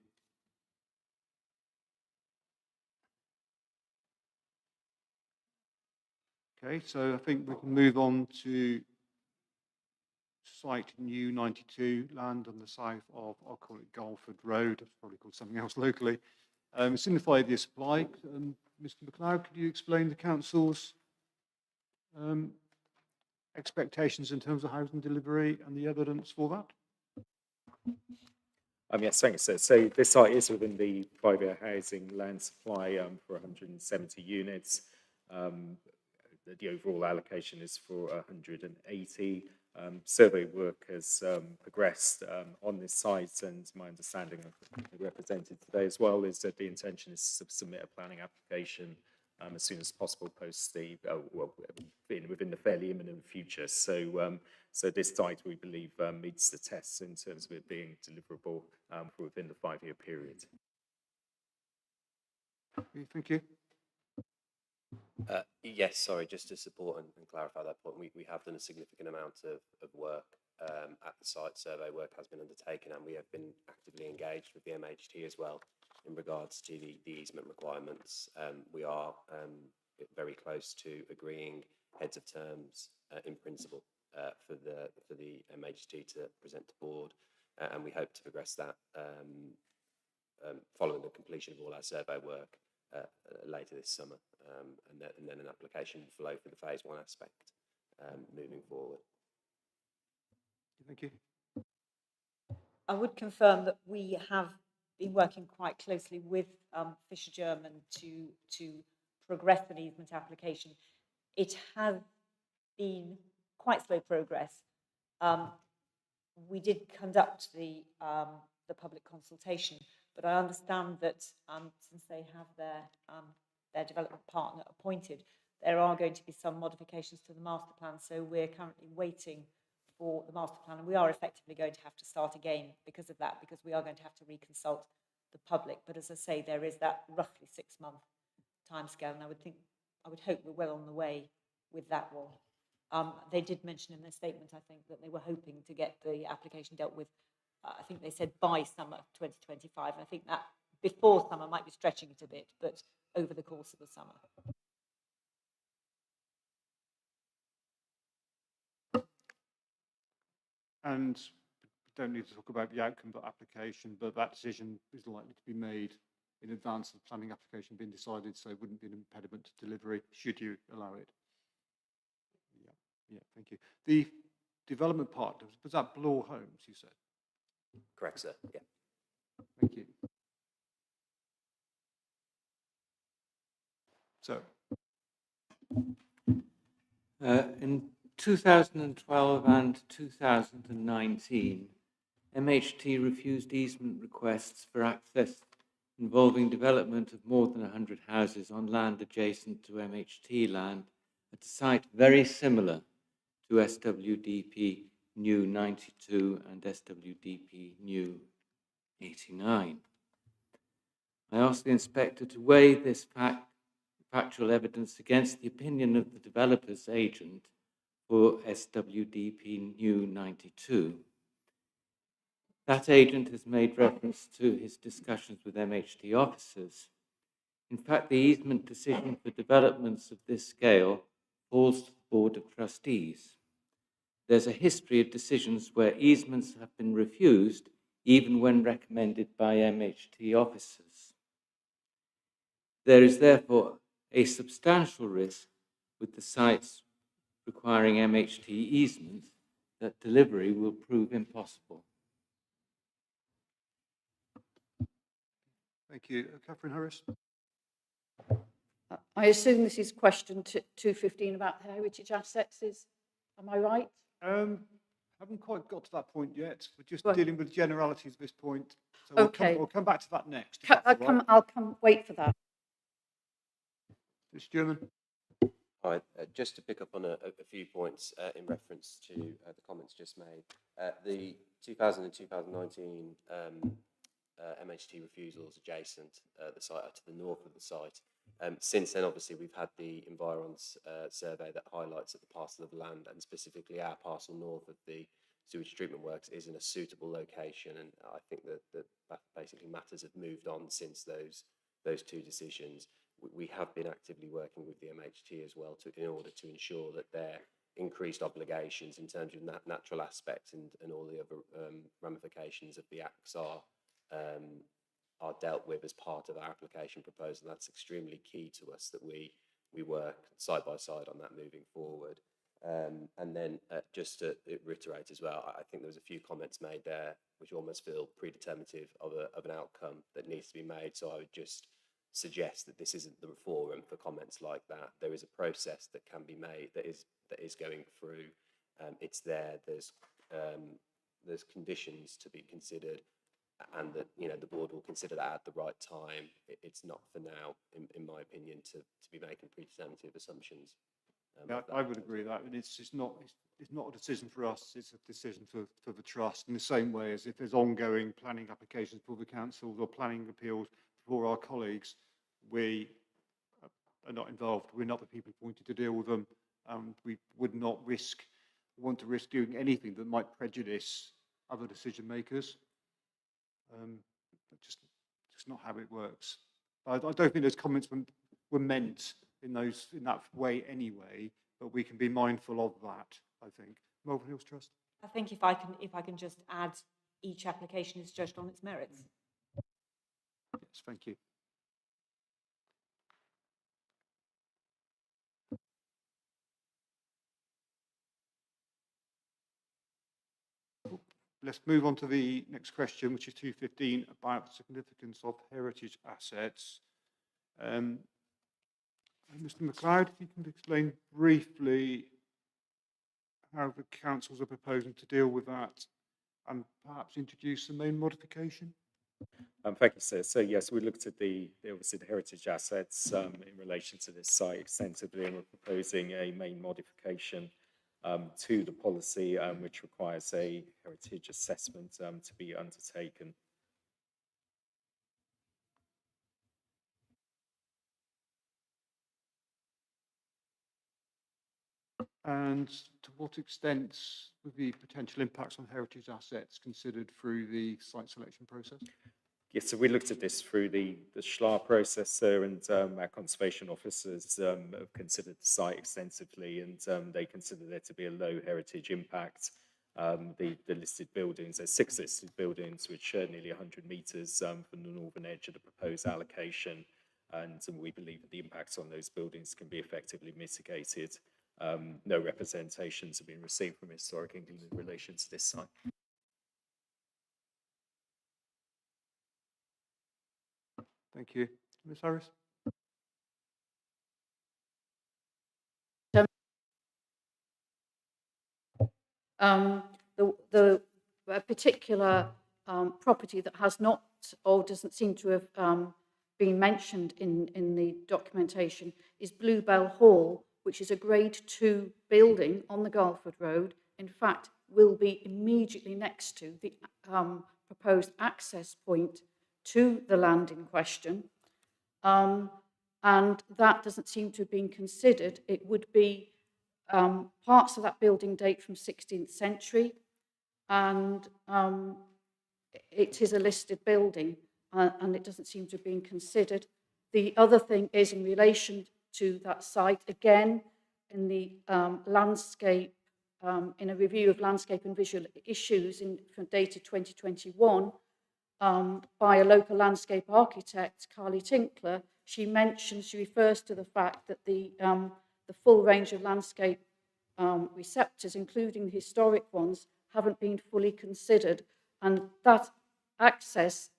Okay, so I think we can move on to site new 92 land on the south of, I'll call it Galford Road, it's probably called something else locally. It's in the 5-year supply. Mr. McLeod, could you explain the council's expectations in terms of housing delivery and the evidence for that? Yes, thanks. So this site is within the 5-year housing land supply for 170 units. The overall allocation is for 180. Survey work has progressed on this site, and my understanding of the represented today as well is that the intention is to submit a planning application as soon as possible post the within the fairly imminent future. So so this site we believe meets the tests in terms of it being deliverable for within the 5-year period. Thank you. Yes, sorry, just to support and clarify that point, we have done a significant amount of work at the site. Survey work has been undertaken, and we have been actively engaged with the MHT as well in regards to the easement requirements. We are very close to agreeing heads of terms in principle for the MHT to present to board, and we hope to progress that following the completion of all our survey work later this summer, and then an application will flow for the phase 1 aspect moving forward. Thank you. I would confirm that we have been working quite closely with Fisher German to progress an easement application. It has been quite slow progress. We did conduct the public consultation, but I understand that since they have their development partner appointed, there are going to be some modifications to the master plan. So we're currently waiting for the master plan, and we are effectively going to have to start again because of that, because we are going to have to reconsult the public. But as I say, there is that roughly 6-month timescale, and I would hope we're well on the way with that one. They did mention in their statement, I think, that they were hoping to get the application dealt with. I think they said by summer 2025. I think that before summer might be stretching it a bit, but over the course of the summer. And we don't need to talk about the outcome of the application, but that decision is likely to be made in advance of the planning application being decided, so it wouldn't be an impediment to delivery should you allow it. Yeah, thank you. The development part, was that Bloor Homes, you said? Correct, sir. Yeah. Thank you. So, in 2012 and 2019, MHT refused easement requests for access involving development of more than 100 houses on land adjacent to MHT land at a site very similar to SWDP New 92 and SWDP New 89. I asked the inspector to weigh this factual evidence against the opinion of the developer's agent for SWDP New 92. That agent has made reference to his discussions with MHT officers. In fact, the easement decision for developments of this scale falls to the Board of Trustees. There's a history of decisions where easements have been refused, even when recommended by MHT officers. There is therefore a substantial risk with the sites requiring MHT easements that delivery will prove impossible. thank you. Catherine Harris? I assume this is question 215 about the heritage assets, am I right? Haven't quite got to that point yet. We're just Well, dealing with generalities at this point. So okay. we'll come back to that next. if Ca- that's all right. I'll come wait for that. Mr. German? Hi, just to pick up on a few points in reference to the comments just made. The 2000 and 2019 MHT refusals adjacent the site to the north of the site. Since then, obviously, we've had the Environs survey that highlights that the parcel of land, and specifically our parcel north of the sewage treatment works, is in a suitable location. And I think that basically matters have moved on since those two decisions. We have been actively working with the MHT as well in order to ensure that their increased obligations in terms of natural aspects and all the other ramifications of the acts are dealt with as part of our application proposal. That's extremely key to us, that we work side by side on that moving forward. And then just to reiterate as well, I think there was a few comments made there which almost feel predeterminative of an outcome that needs to be made. So I would just suggest that this isn't the forum for comments like that. There is a process that can be made that is going through. It's there. There's conditions to be considered, and that the board will consider that at the right time. It's not for now, in my opinion, to be making predeterminative assumptions. Yeah, I would agree with that. And it's not a decision for us, it's a decision for the trust, in the same way as if there's ongoing planning applications for the council or planning appeals for our colleagues, we are not involved. We're not the people appointed to deal with them. We would not want to risk doing anything that might prejudice other decision makers. Just not how it works. I don't think those comments were meant in that way anyway, but we can be mindful of that, I think. Malvern Hills Trust? I think if I can just add, each application is judged on its merits. Yes, thank you. Let's move on to the next question, which is 215, about the significance of heritage assets. Mr. McLeod, if you can explain briefly how the councils are proposing to deal with that, and perhaps introduce the main modification. Thank you, sir. So yes, we looked at obviously the heritage assets in relation to this site extensively, and we're proposing a main modification to the policy, which requires a heritage assessment to be undertaken. And to what extent would the potential impacts on heritage assets considered through the site selection process? Yes, so we looked at this through the SHLA process, sir, and our conservation officers have considered the site extensively, and they consider there to be a low heritage impact the listed buildings. There's 6 listed buildings, which are nearly 100 metres from the northern edge of the proposed allocation. And we believe that the impacts on those buildings can be effectively mitigated. No representations have been received from Historic England in relation to this site. Thank you. Ms Harris? The particular property that has not or doesn't seem to have been mentioned in the documentation is Bluebell Hall, which is a Grade 2 building on the Garlford Road. In fact, will be immediately next to the proposed access point to the land in question. And that doesn't seem to have been considered. It would be parts of that building date from 16th century, and it is a listed building, and it doesn't seem to have been considered. The other thing is in relation to that site, again, in the landscape, in a review of landscape and visual issues dated 2021, by a local landscape architect, Carly Tinkler, she refers to the fact that the full range of landscape receptors, including the historic ones, haven't been fully considered, and that access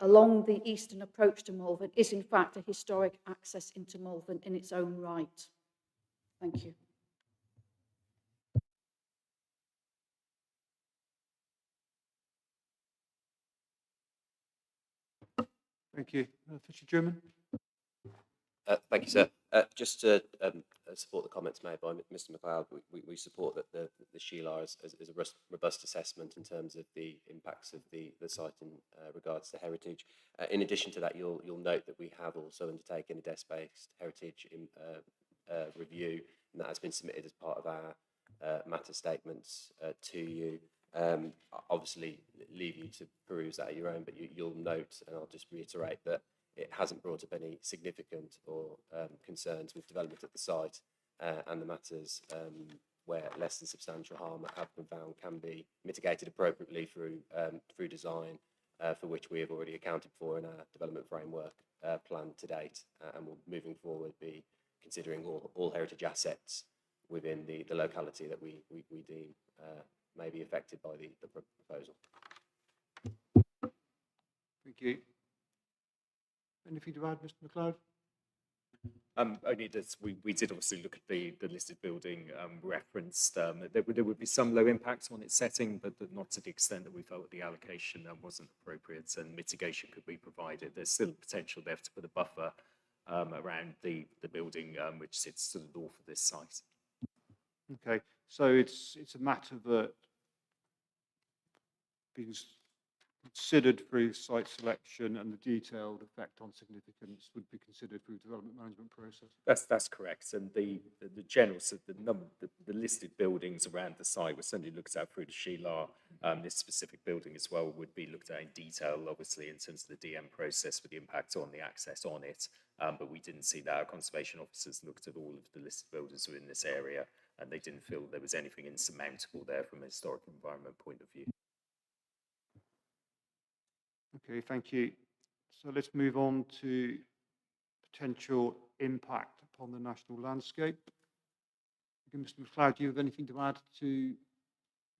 along the eastern approach to Malvern is in fact a historic access into Malvern in its own right. Thank you. Thank you. Fisher German? Thank you, sir. Just to support the comments made by Mr. MacLeod, we support that the SHELAR is a robust assessment in terms of the impacts of the site in regards to heritage. In addition to that, you'll note that we have also undertaken a desk-based heritage review, and that has been submitted as part of our matter statements to you. Obviously, leave you to peruse that at your own, but you'll note, and I'll just reiterate that it hasn't brought up any significant or concerns with development at the site, and the matters where less than substantial harm have been found can be mitigated appropriately through design, for which we have already accounted for in our development framework plan to date, and will moving forward be considering all heritage assets within the locality that we deem may be affected by the proposal. Thank you. Anything to add, Mr. MacLeod? Only that we did obviously look at the listed building referenced. There would be some low impacts on its setting, but not to the extent that we felt that the allocation wasn't appropriate and mitigation could be provided. There's still potential there to put a buffer around the building which sits to the north of this site. Okay, so it's a matter that being considered through site selection, and the detailed effect on significance would be considered through development management process. That's correct, and the general, so the listed buildings around the site were certainly looked at through the SHELAR. This specific building as well would be looked at in detail, obviously in terms of the DM process for the impact on the access on it. But we didn't see that. Our conservation officers looked at all of the listed buildings within this area, and they didn't feel there was anything insurmountable there from a historic environment point of view. Okay, thank you. So let's move on to potential impact upon the national landscape. Again, Mr. MacLeod, do you have anything to add to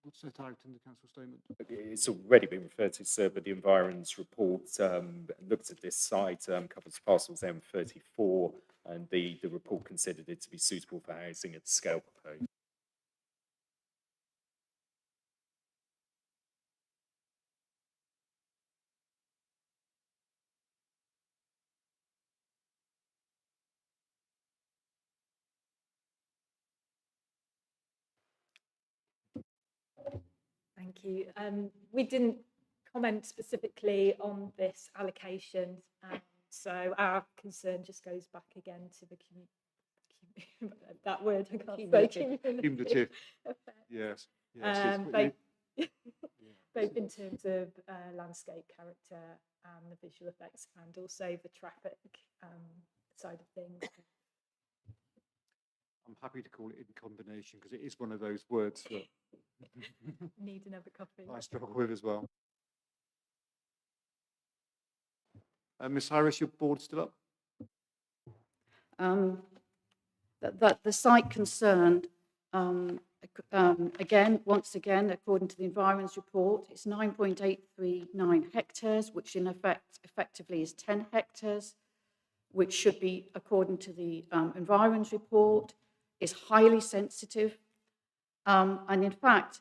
what's set out in the council statement? It's already been referred to, sir, but the Environs report looked at this site, covers parcels M34, and the report considered it to be suitable for housing at the scale proposed. Thank you. We didn't comment specifically on this allocation, so our concern just goes back again to the that word I can't say. Cumulative. Yes. Both in terms of landscape character and the visual effects, and also the traffic side of things. I'm happy to call it in combination because it is one of those words that Need another copy. I struggle with as well. Ms. Harris, your board's still up? That the site concerned, again, once again, according to the Environments Report, it's 9.839 hectares, which in effect, effectively is 10 hectares, which should be, according to the Environments Report, is highly sensitive. And in fact,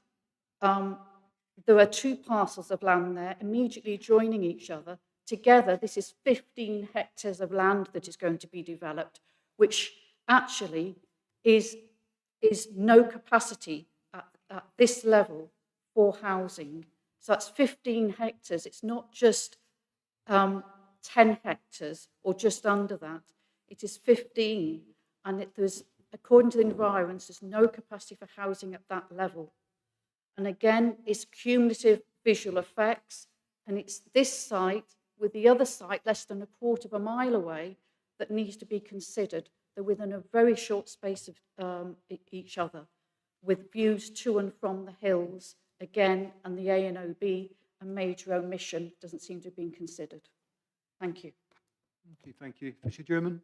there are two parcels of land there immediately joining each other. Together, this is 15 hectares of land that is going to be developed, which actually is no capacity at this level for housing. So that's 15 hectares. It's not just 10 hectares or just under that. It is 15. And there's, according to the environments, there's no capacity for housing at that level. And again, it's cumulative visual effects. And it's this site with the other site less than a quarter of a mile away that needs to be considered. They're within a very short space of each other, with views to and from the hills, again, and the A&OB, a major omission doesn't seem to have been considered. Thank you. Okay, thank you. Mr. German?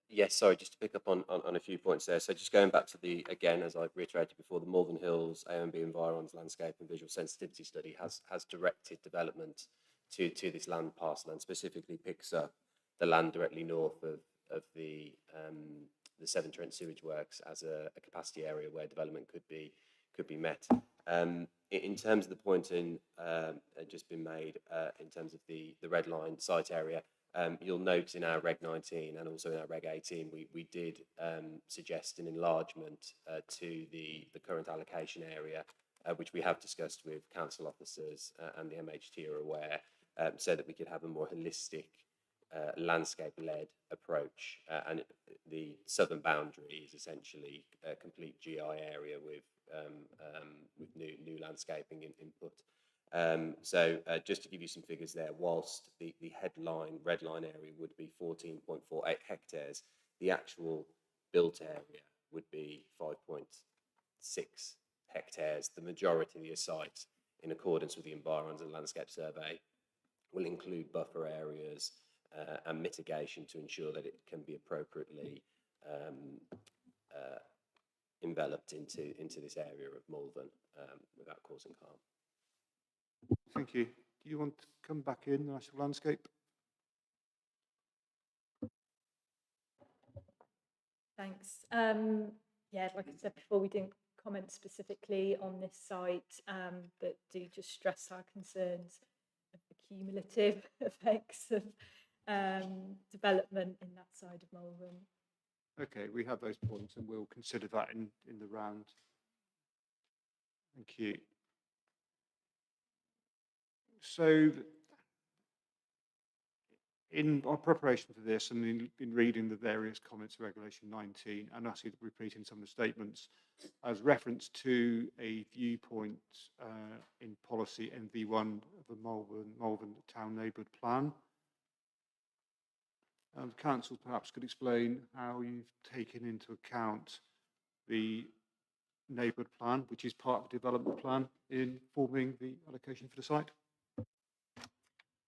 Yes, sorry, just to pick up on a few points there. So just going back to the, again, as I've reiterated before, the Malvern Hills AMB Environs Landscape and Visual Sensitivity Study has directed development to this land parcel and specifically picks up the land directly north of the Severn Trent Sewage Works as a capacity area where development could be met. In terms of the point just been made in terms of the red line site area, you'll note in our Reg 19 and also in our Reg 18, we did suggest an enlargement to the current allocation area, which we have discussed with council officers and the MHT are aware, so that we could have a more holistic landscape-led approach. And the southern boundary is essentially a complete GI area with new landscaping input. So just to give you some figures there, whilst the headline red line area would be 14.48 hectares, the actual built area would be 5.6 hectares. The majority of the sites, in accordance with the Environs and Landscape Survey, will include buffer areas and mitigation to ensure that it can be appropriately enveloped into this area of Malvern without causing harm. Thank you. Do you want to come back in, National Landscape? Thanks. Yeah, like I said before, we didn't comment specifically on this site, but do just stress our concerns of the cumulative effects of development in that side of Malvern. Okay, we have those points and we'll consider that in the round. Thank you. So in our preparation for this and in reading the various comments of Regulation 19 and actually repeating some of the statements, as reference to a viewpoint in policy NV1 of the Malvern Town Neighbourhood Plan. Council perhaps could explain how you've taken into account the neighbourhood plan, which is part of the development plan, in forming the allocation for the site.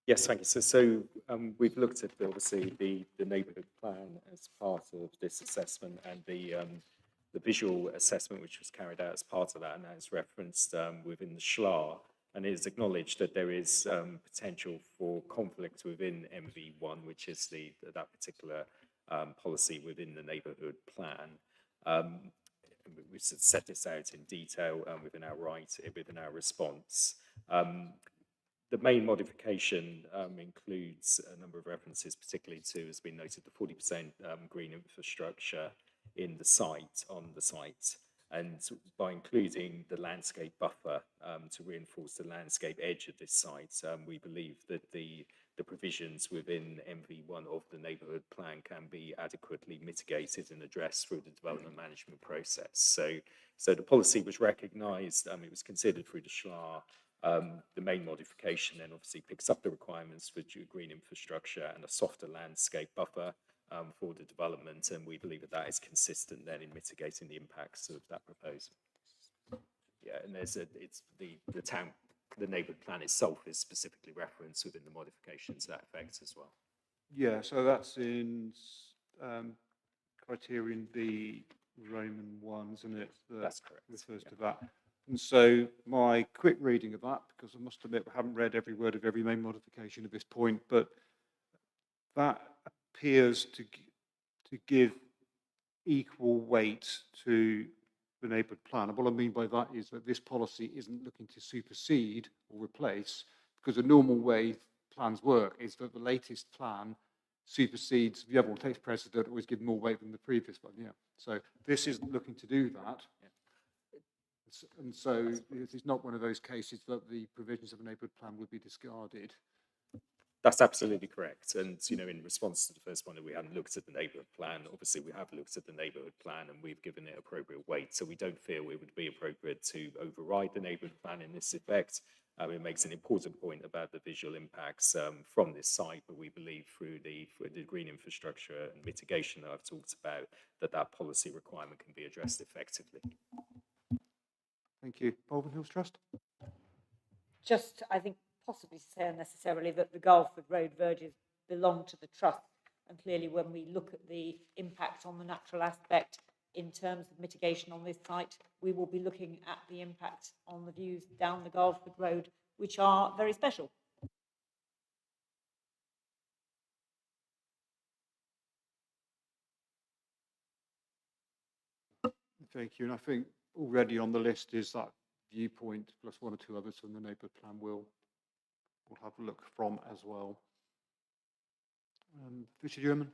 Yes, thank you. So we've looked at obviously the neighbourhood plan as part of this assessment and the visual assessment which was carried out as part of that, and that is referenced within the SHLA, and it is acknowledged that there is potential for conflict within MV1, which is that particular policy within the neighbourhood plan. We've set this out in detail within our response. The main modification includes a number of references, particularly to, as been noted, the 40% green infrastructure on the site, and by including the landscape buffer to reinforce the landscape edge of this site, we believe that the provisions within MV1 of the neighbourhood plan can be adequately mitigated and addressed through the development management process. So the policy was recognised, it was considered through the SHLA. The main modification then obviously picks up the requirements for green infrastructure and a softer landscape buffer for the development, and we believe that that is consistent then in mitigating the impacts of that proposal. Yeah, and it's the town, the neighbourhood plan itself is specifically referenced within the modifications to that effect as well. Yeah, so that's in criterion B, Roman 1, isn't it? That's correct. Refers to that. And so my quick reading of that, because I must admit I haven't read every word of every main modification at this point, but that appears to give equal weight to the neighbourhood plan. And what I mean by that is that this policy isn't looking to supersede or replace, because the normal way plans work is that the latest plan supersedes the other one, takes precedent, always give more weight than the previous one. Yeah. So this isn't looking to do that. And so it's not one of those cases that the provisions of a neighbourhood plan would be discarded. That's absolutely correct. And, you know, in response to the first one, we hadn't looked at the neighbourhood plan. Obviously, we have looked at the neighbourhood plan and we've given it appropriate weight. So we don't feel it would be appropriate to override the neighbourhood plan in this effect. It makes an important point about the visual impacts from this site, but we believe through the green infrastructure and mitigation that I've talked about, that policy requirement can be addressed effectively. Thank you. Malvern Hills Trust? Just, I think, possibly to say unnecessarily that the Garlford Road verges belong to the trust, and clearly when we look at the impact on the natural aspect in terms of mitigation on this site, we will be looking at the impact on the views down the Garlford Road, which are very special. Thank you. And I think already on the list is that viewpoint plus one or two others from the neighbourhood plan we'll have a look from as well. Fisher German?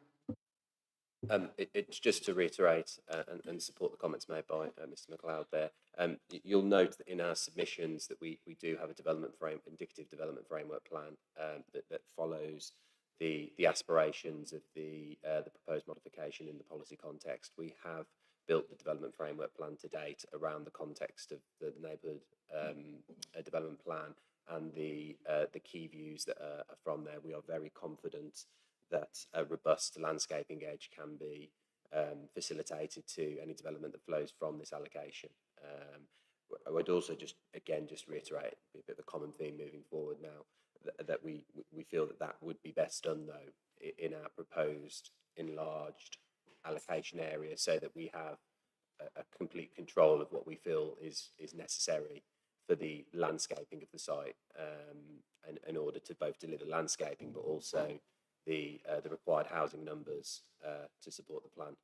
It's just to reiterate and support the comments made by Mr. McLeod there. You'll note that in our submissions that we do have a indicative development framework plan that follows the aspirations of the proposed modification in the policy context. We have built the development framework plan to date around the context of the neighbourhood development plan and the key views that are from there. We are very confident that a robust landscaping edge can be facilitated to any development that flows from this allocation. I would also just reiterate a bit of a common theme moving forward now, that we feel that would be best done though in our proposed enlarged allocation area, so that we have a complete control of what we feel is necessary for the landscaping of the site, and in order to both deliver landscaping but also the required housing numbers to support the plan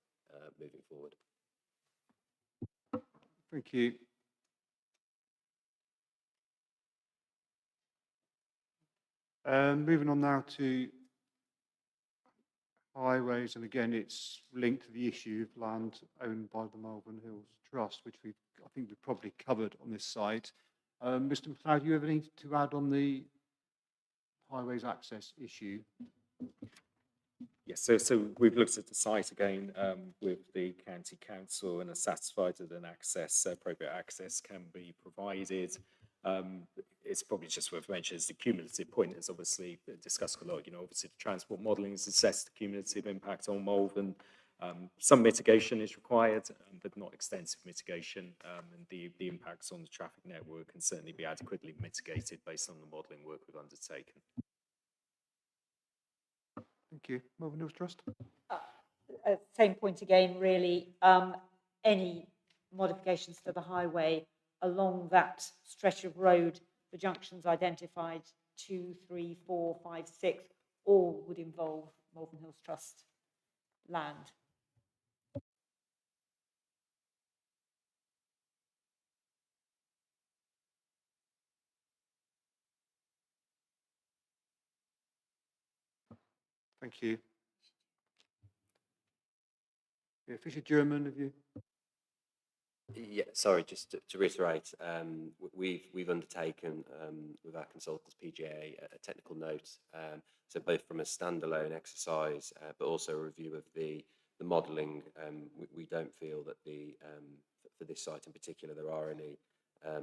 moving forward. Thank you. Moving on now to highways, and again it's linked to the issue of land owned by the Malvern Hills Trust, which I think we've probably covered on this site. Mr. McLeod, do you have anything to add on the highways access issue? Yes, so we've looked at the site again with the county council and are satisfied that appropriate access can be provided. It's probably just worth mentioning as the cumulative point is obviously discussed a lot. You know, obviously the transport modelling has assessed the cumulative impact on Malvern. Some mitigation is required, but not extensive mitigation, and the impacts on the traffic network can certainly be adequately mitigated based on the modelling work we've undertaken. Thank you. Malvern Hills Trust? Same point again, really. Any modifications to the highway along that stretch of road, the junctions identified 2, 3, 4, 5, 6, all would involve Malvern Hills Trust land. Thank you. Yeah, Fisher German, have you? Yeah, sorry, just to reiterate, we've undertaken with our consultants PGA a technical note, so both from a standalone exercise but also a review of the modelling. We don't feel that for this site in particular there are any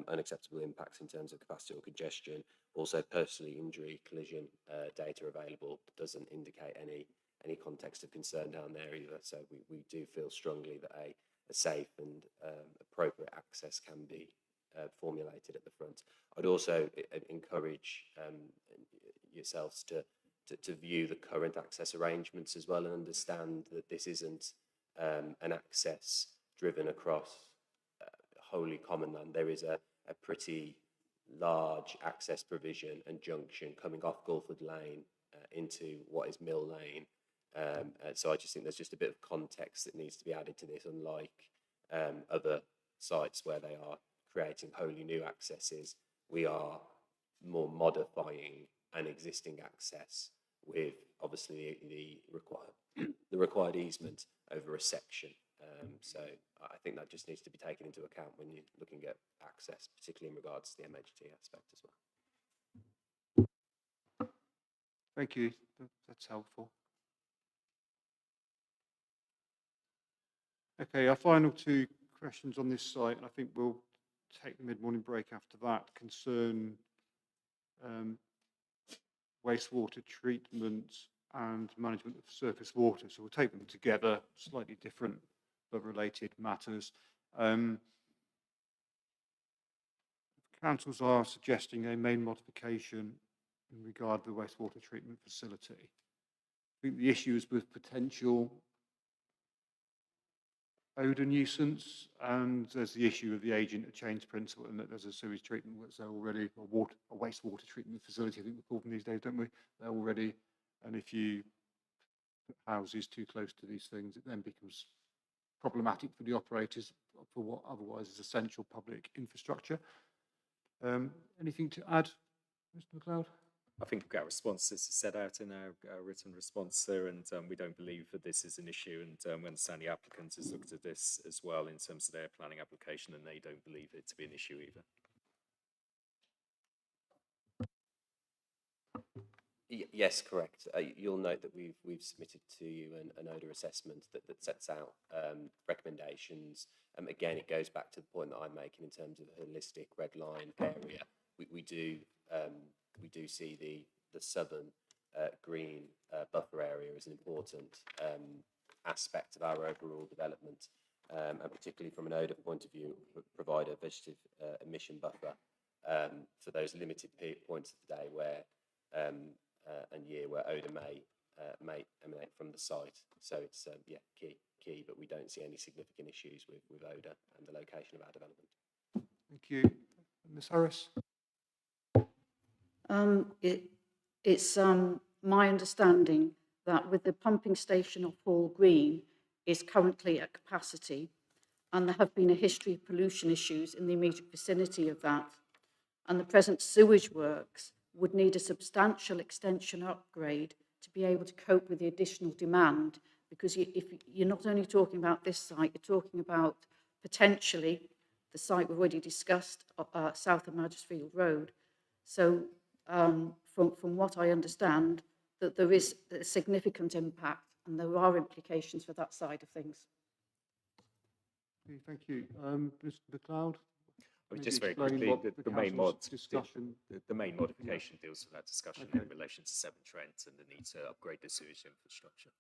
unacceptable impacts in terms of capacity or congestion. Also, personally injury collision data available doesn't indicate any any context of concern down there either. So we do feel strongly that a safe and appropriate access can be formulated at the front. I'd also encourage yourselves to view the current access arrangements as well and understand that this isn't an access driven across wholly common land. There is a pretty large access provision and junction coming off Gulford Lane into what is Mill Lane. So I just think there's just a bit of context that needs to be added to this, unlike other sites where they are creating wholly new accesses. We are more modifying an existing access with obviously the required easement over a section. So I think that just needs to be taken into account when you're looking at access, particularly in regards to the MHT aspect as well. Thank you. That's helpful. Okay, our final two questions on this site, and I think we'll take the mid-morning break after that, concern wastewater treatment and management of surface water. So we'll take them together, slightly different but related matters. Councils are suggesting a main modification in regard to the wastewater treatment facility. I think the issue is with potential odour nuisance, and there's the issue of the agent of change principle, and that there's a sewage treatment that's already a wastewater treatment facility, I think we call them these days, don't we? They're already, and if you put houses too close to these things, it then becomes problematic for the operators for what otherwise is essential public infrastructure. Anything to add, Mr. McLeod? I think our response is set out in our written response there, and we don't believe that this is an issue, and we understand the applicant has looked at this as well in terms of their planning application, and they don't believe it to be an issue either. Yes, correct. You'll note that we've submitted to you an odour assessment that sets out recommendations. Again, it goes back to the point that I'm making in terms of a holistic red line area. We do see the southern green buffer area as an important aspect of our overall development, and particularly from an odour point of view, provide a vegetative emission buffer for those limited points of the day where and year where odour may emanate from the site. So it's yeah, key, but we don't see any significant issues with odour and the location of our development. Thank you. Ms. Harris? It's my understanding that with the pumping station of Hall Green is currently at capacity, and there have been a history of pollution issues in the immediate vicinity of that, and the present sewage works would need a substantial extension upgrade to be able to cope with the additional demand, because if you're not only talking about this site, you're talking about potentially the site we've already discussed south of Majesfield Road. So from what I understand, that there is a significant impact and there are implications for that side of things. Okay, thank you. Mr. McLeod? Just very quickly, the main modification deals with that discussion in relation to Severn Trent and the need to upgrade the sewage infrastructure.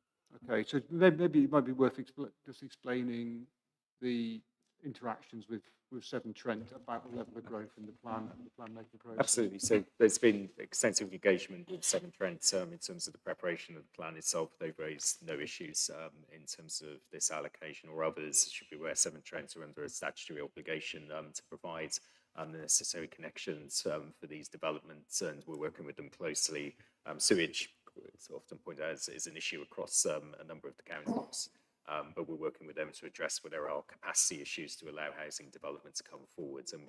Okay, so maybe it might be worth just explaining the interactions with Severn Trent about the level of growth in the plan and the plan making process. Absolutely. So there's been extensive engagement with Severn Trent in terms of the preparation of the plan itself. They've raised no issues in terms of this allocation or others. Should be aware Severn Trent are under a statutory obligation to provide the necessary connections for these developments, and we're working with them closely. Sewage, it's often pointed out, is an issue across a number of the councils. But we're working with them to address where there are capacity issues to allow housing development to come forwards. And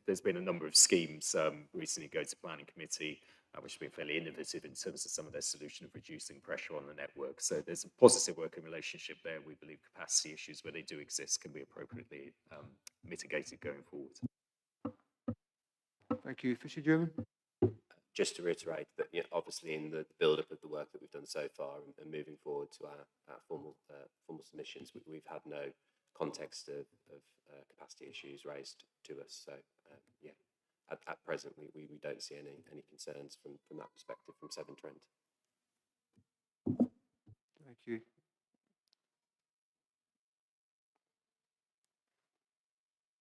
there's been a number of schemes recently go to planning committee, which have been fairly innovative in terms of some of their solution of reducing pressure on the network. So there's a positive working relationship there. We believe capacity issues where they do exist can be appropriately mitigated going forward. Thank you. Fisher German? Just to reiterate that, obviously in the build-up of the work that we've done so far and moving forward to our formal submissions, we've had no context of capacity issues raised to us. So yeah, at present we don't see any concerns from that perspective from Severn Trent. you.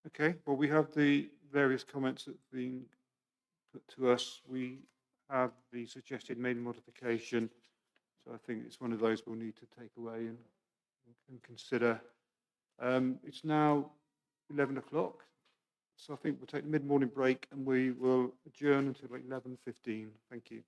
Okay, well, we have the various comments that have been put to us. We have the suggested main modification. So I think it's one of those we'll need to take away and consider. It's now 11 o'clock. So I think we'll take a mid-morning break and we will adjourn until like 11:15. Thank you.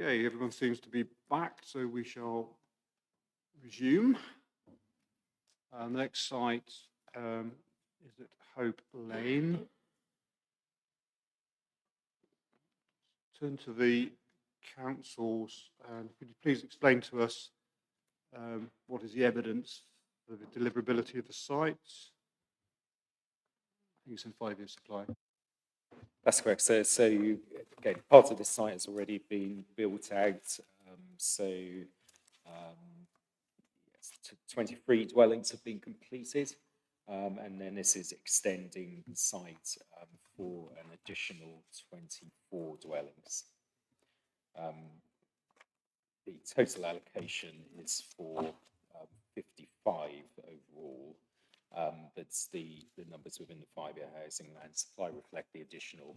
Okay, everyone seems to be back, so we shall resume. Our next site is at Hope Lane. Turn to the councils, and could you please explain to us what is the evidence for the deliverability of the site? I think it's in 5-year supply. That's correct. So again, part of this site has already been built out. Yes, 23 dwellings have been completed, and then this is extending the site for an additional 24 dwellings. The total allocation is for 55 overall. But the numbers within the 5-year housing land supply reflect the additional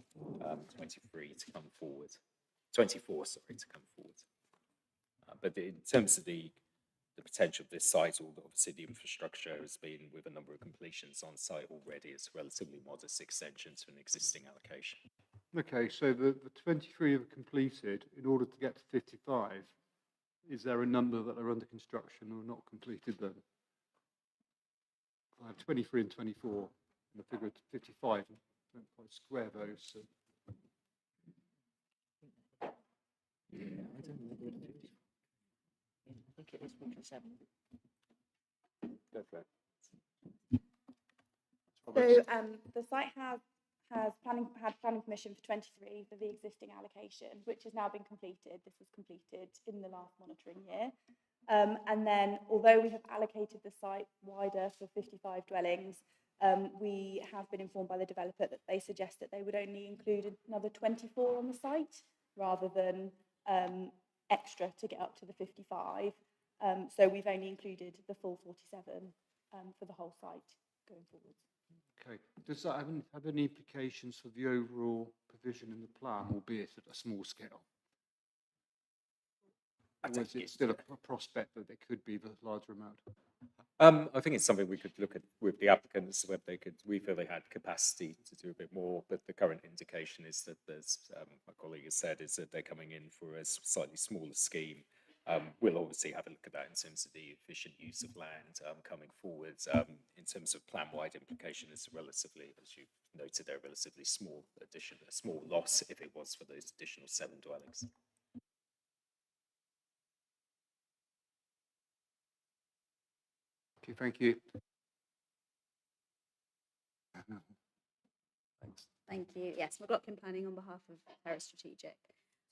23 to come forward, 24, sorry, to come forward. But in terms of the potential of this site, obviously the infrastructure has been, with a number of completions on site already, it's a relatively modest extension to an existing allocation. Okay, so the 23 have completed. In order to get to 55, is there a number that are under construction or not completed then? I have 23 and 24, and the figure 55, I don't quite square those. So. Yeah, I don't know whether it's 50. I think it is 47. Go for it. So the site had planning permission for 23 for the existing allocation, which has now been completed. This was completed in the last monitoring year. And then, although we have allocated the site wider for 55 dwellings, we have been informed by the developer that they suggest that they would only include another 24 on the site rather than extra to get up to the 55. So we've only included the full 47 for the whole site going forward. Okay. Does that have any implications for the overall provision in the plan, albeit at a small scale? Or is it still a prospect that there could be a larger amount? I think it's something we could look at with the applicants, whether they could. We feel they had capacity to do a bit more, but the current indication is that there's, my colleague has said, is that they're coming in for a slightly smaller scheme. We'll obviously have a look at that in terms of the efficient use of land coming forward. In terms of plan-wide implication, it's relatively, as you noted, a relatively small addition, a small loss if it was for those additional 7 dwellings. Okay, thank you. Thanks. Thank you. Yes, McLaughlin Planning on behalf of Paris Strategic.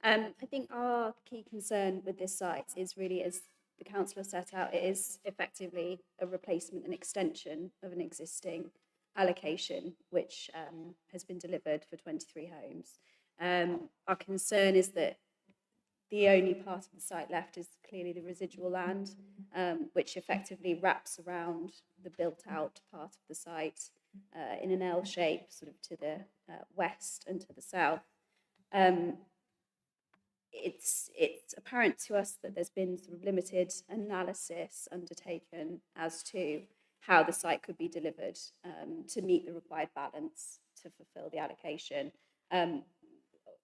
I think our key concern with this site is really, as the councillor set out, it is effectively a replacement and extension of an existing allocation which has been delivered for 23 homes. Our concern is that the only part of the site left is clearly the residual land, which effectively wraps around the built-out part of the site in an L shape, sort of to the west and to the south. It's apparent to us that there's been sort of limited analysis undertaken as to how the site could be delivered to meet the required balance to fulfil the allocation.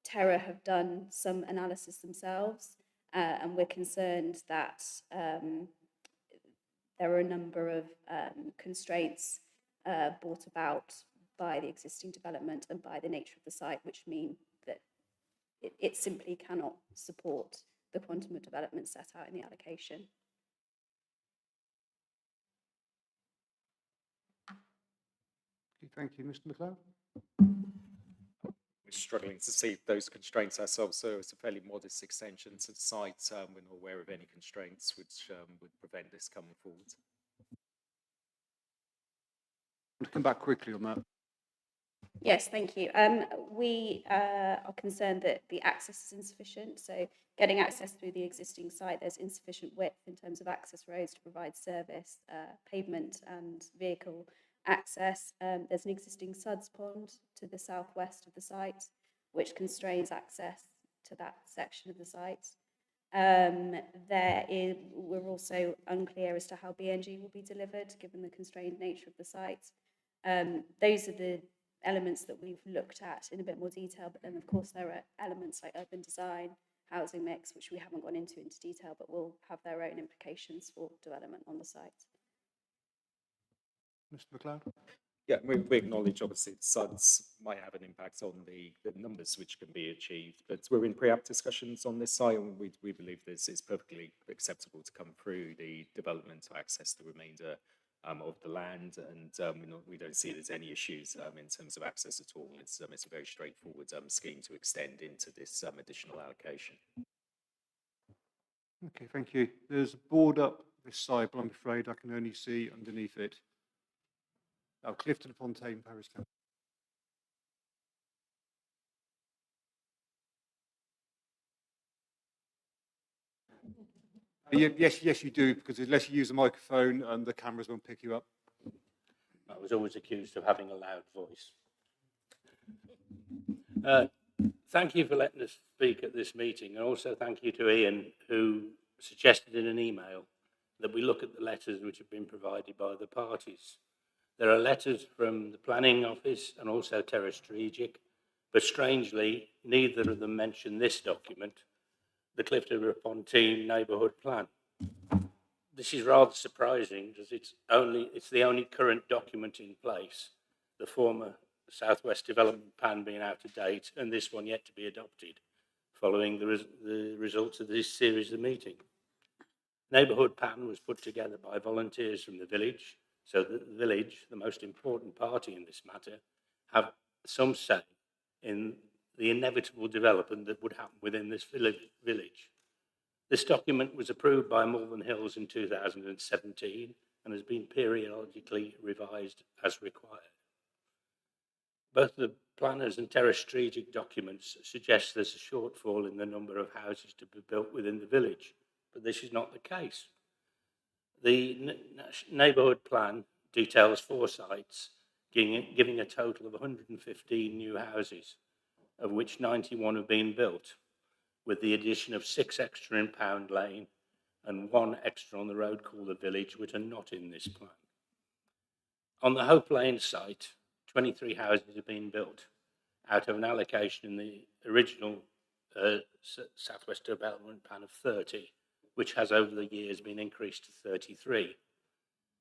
Terra have done some analysis themselves, and we're concerned that there are a number of constraints brought about by the existing development and by the nature of the site, which mean that it simply cannot support the quantum of development set out in the allocation. Okay, thank you, Mr. McLeod. We're struggling to see those constraints ourselves, so it's a fairly modest extension to the site. We're not aware of any constraints which would prevent this coming forward. I'll come back quickly on that. Yes, thank you. We are concerned that the access is insufficient. So getting access through the existing site, there's insufficient width in terms of access roads to provide service, pavement and vehicle access. There's an existing suds pond to the southwest of the site, which constrains access to that section of the site. We're also unclear as to how BNG will be delivered, given the constrained nature of the site. Those are the elements that we've looked at in a bit more detail, but then of course there are elements like urban design, housing mix, which we haven't gone into detail, but will have their own implications for development on the site. Mr. McLeod? Yeah, we acknowledge obviously the sites might have an impact on the numbers which can be achieved, but we're in pre-app discussions on this site, and we believe this is perfectly acceptable to come through the development to access the remainder of the land, and we don't see there's any issues in terms of access at all. It's a very straightforward scheme to extend into this additional allocation. Okay, thank you. There's a board up this side, but I'm afraid I can only see underneath it. Oh, Clifton upon Tame, Parish Council. Yes, you do, because unless you use a microphone, the cameras won't pick you up. I was always accused of having a loud voice. Thank you for letting us speak at this meeting, and also thank you to Ian, who suggested in an email that we look at the letters which have been provided by the parties. There are letters from the Planning Office and also Terra Strategic, but strangely, neither of them mention this document, the Clifton upon Teme Neighbourhood Plan. This is rather surprising, as it's the only current document in place, the former Southwest Development Plan being out of date, and this one yet to be adopted, following the results of this series of meetings. Neighbourhood Plan was put together by volunteers from the village, so that the village, the most important party in this matter, have some say in the inevitable development that would happen within this village. This document was approved by Malvern Hills in 2017 and has been periodically revised as required. Both the planners and Terra Strategic documents suggest there's a shortfall in the number of houses to be built within the village, but this is not the case. The neighbourhood plan details 4 sites, giving a total of 115 new houses, of which 91 have been built, with the addition of 6 extra in Pound Lane and 1 extra on the road called the Village, which are not in this plan. On the Hope Lane site, 23 houses have been built out of an allocation in the original Southwest Development Plan of 30, which has over the years been increased to 33.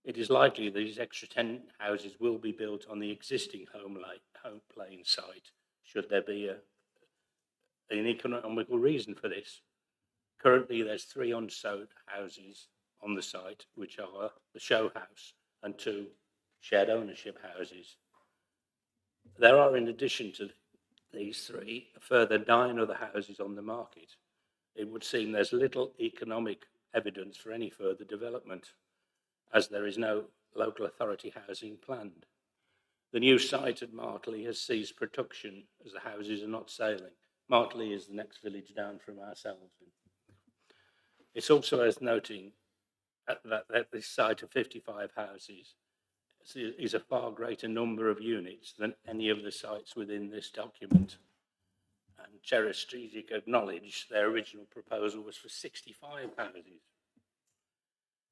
It is likely these extra 10 houses will be built on the existing Hope Lane site, should there be an economical reason for this. Currently, there's 3 unsold houses on the site, which are the show house and 2 shared ownership houses. There are, in addition to these 3, a further 9 other houses on the market. It would seem there's little economic evidence for any further development, as there is no local authority housing planned. The new site at Martley has ceased production as the houses are not selling. Martley is the next village down from ourselves. It's also worth noting that this site of 55 houses is a far greater number of units than any of the sites within this document. And Terra Strategic acknowledged their original proposal was for 65 houses.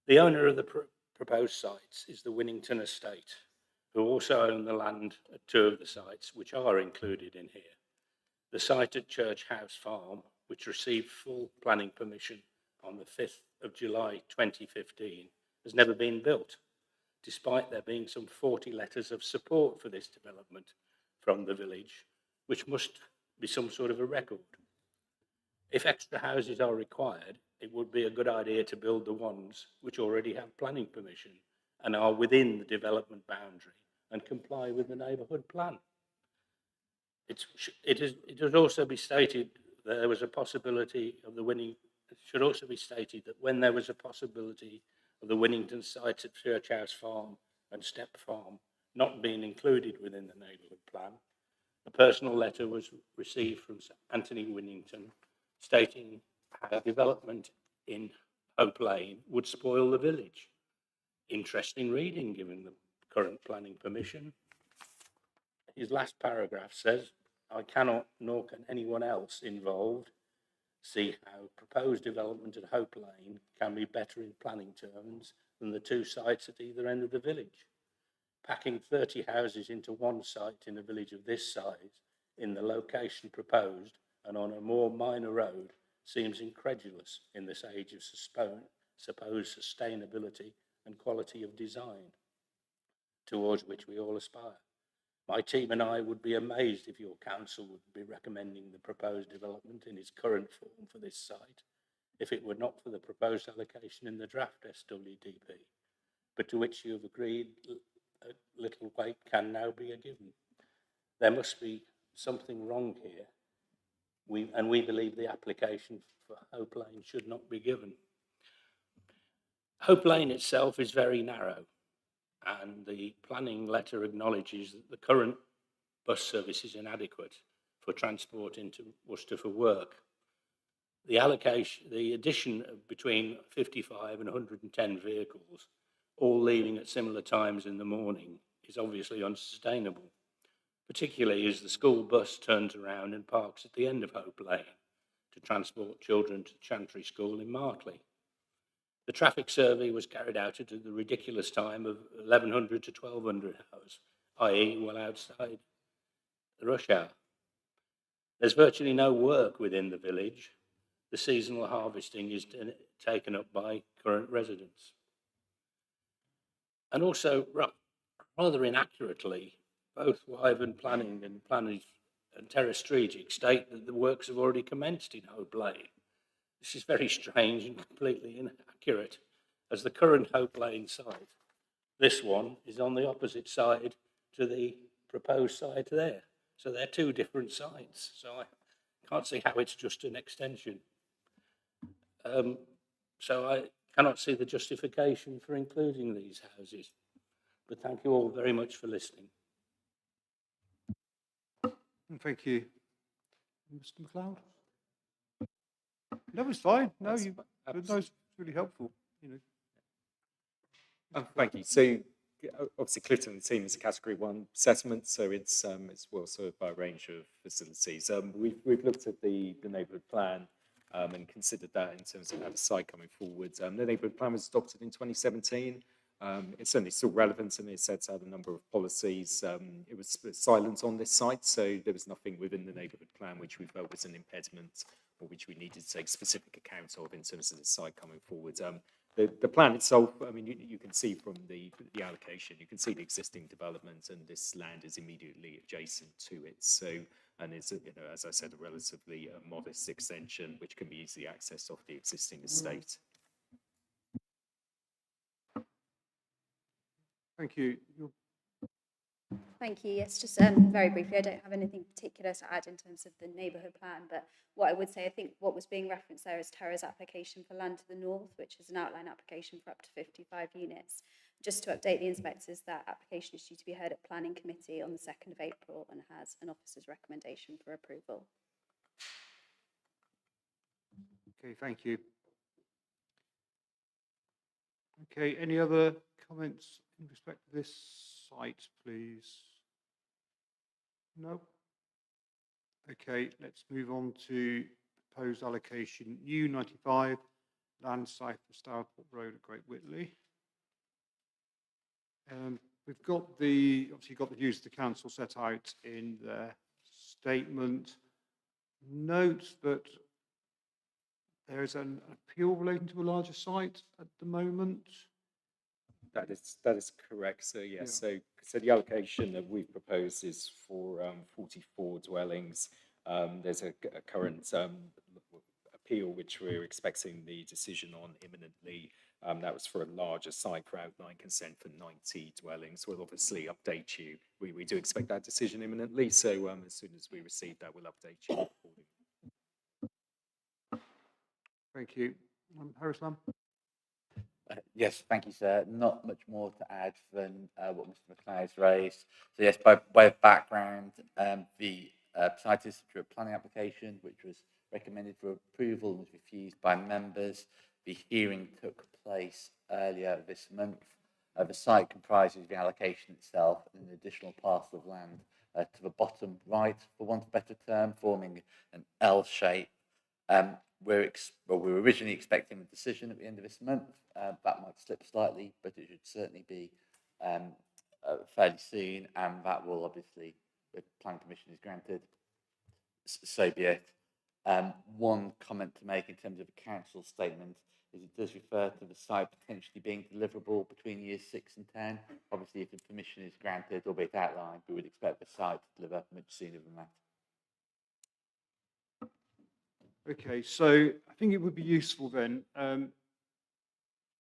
The owner of the proposed sites is the Winnington Estate, who also own the land at 2 of the sites, which are included in here. The site at Church House Farm, which received full planning permission on the 5th of July 2015, has never been built, despite there being some 40 letters of support for this development from the village, which must be some sort of a record. If extra houses are required, it would be a good idea to build the ones which already have planning permission and are within the development boundary and comply with the neighbourhood plan. It should also be stated that there was a possibility of it should also be stated that when there was a possibility of the Winnington sites at Church House Farm and Step Farm not being included within the neighbourhood plan, a personal letter was received from Anthony Winnington stating how development in Hope Lane would spoil the village. Interesting reading given the current planning permission. His last paragraph says, "I cannot, nor can anyone else involved, see how proposed development at Hope Lane can be better in planning terms than the 2 sites at either end of the village. Packing 30 houses into one site in a village of this size, in the location proposed and on a more minor road, seems incredulous in this age of supposed sustainability and quality of design, towards which we all aspire. My team and I would be amazed if your council would be recommending the proposed development in its current form for this site, if it were not for the proposed allocation in the draft SWDP, but to which you have agreed little weight can now be given. There must be something wrong here, we believe the application for Hope Lane should not be given. Hope Lane itself is very narrow, and the planning letter acknowledges that the current bus service is inadequate for transport into Worcester for work. The addition of between 55 and 110 vehicles, all leaving at similar times in the morning, is obviously unsustainable, particularly as the school bus turns around and parks at the end of Hope Lane to transport children to Chantry School in Martley. The traffic survey was carried out at the ridiculous time of 1100 to 1200 hours, i.e. well outside the rush hour. There's virtually no work within the village. The seasonal harvesting is taken up by current residents. And also, rather inaccurately, both Wyvern Planning and Planners and Terrace Strategic state that the works have already commenced in Hope Lane. This is very strange and completely inaccurate, as the current Hope Lane site, this one, is on the opposite side to the proposed site there. So they're two different sites. So I can't see how it's just an extension. So I cannot see the justification for including these houses. But thank you all very much for listening. Thank you. Mr. MacLeod? No, it's fine. No, it's really helpful. You know. Thank you. So obviously Clifton and the team is a Category 1 settlement, so it's well served by a range of facilities. We've looked at the neighbourhood plan and considered that in terms of how the site coming forward. The neighbourhood plan was adopted in 2017. It's certainly still relevant, and it sets out a number of policies. It was silent on this site, so there was nothing within the neighbourhood plan which we felt was an impediment or which we needed to take specific account of in terms of the site coming forward. The plan itself, I mean, you can see from the allocation, you can see the existing development, and this land is immediately adjacent to it. So, and it's, you know, as I said, a relatively modest extension which can be easily accessed off the existing estate. Thank you. Thank you. Yes, just very briefly, I don't have anything particular to add in terms of the neighbourhood plan, but what I would say, I think what was being referenced there is Tara's application for land to the north, which is an outline application for up to 55 units. Just to update the inspectors, that application is due to be heard at Planning Committee on the 2nd of April and has an officer's recommendation for approval. Okay, thank you. Okay, any other comments in respect to this site, please? No? Okay, let's move on to proposed allocation U95, land south of Stourport Road at Great Whitley. We've got obviously got the views of the council set out in their statement. Note that there is an appeal relating to a larger site at the moment. That is correct. So yes, yeah. So the allocation that we've proposed is for 44 dwellings. There's a current appeal which we're expecting the decision on imminently. That was for a larger site for outline consent for 90 dwellings. We'll obviously update you. We do expect that decision imminently. So as soon as we receive that, we'll update you accordingly. Thank you. Harris Lamb. Yes, thank you, sir. Not much more to add than what Mr. MacLeod's raised. So yes, by way of background, the site is through a planning application which was recommended for approval and was refused by members. The hearing took place earlier this month. The site comprises the allocation itself and an additional parcel of land to the bottom right, for want of a better term, forming an L shape. We were originally expecting a decision at the end of this month. That might slip slightly, but it should certainly be fairly soon, and that will obviously, if planning permission is granted, so be it. One comment to make in terms of a council statement is it does refer to the site potentially being deliverable between years 6 and 10. Obviously, if the permission is granted, albeit outlined, we would expect the site to deliver much sooner than that. Okay, so I think it would be useful then,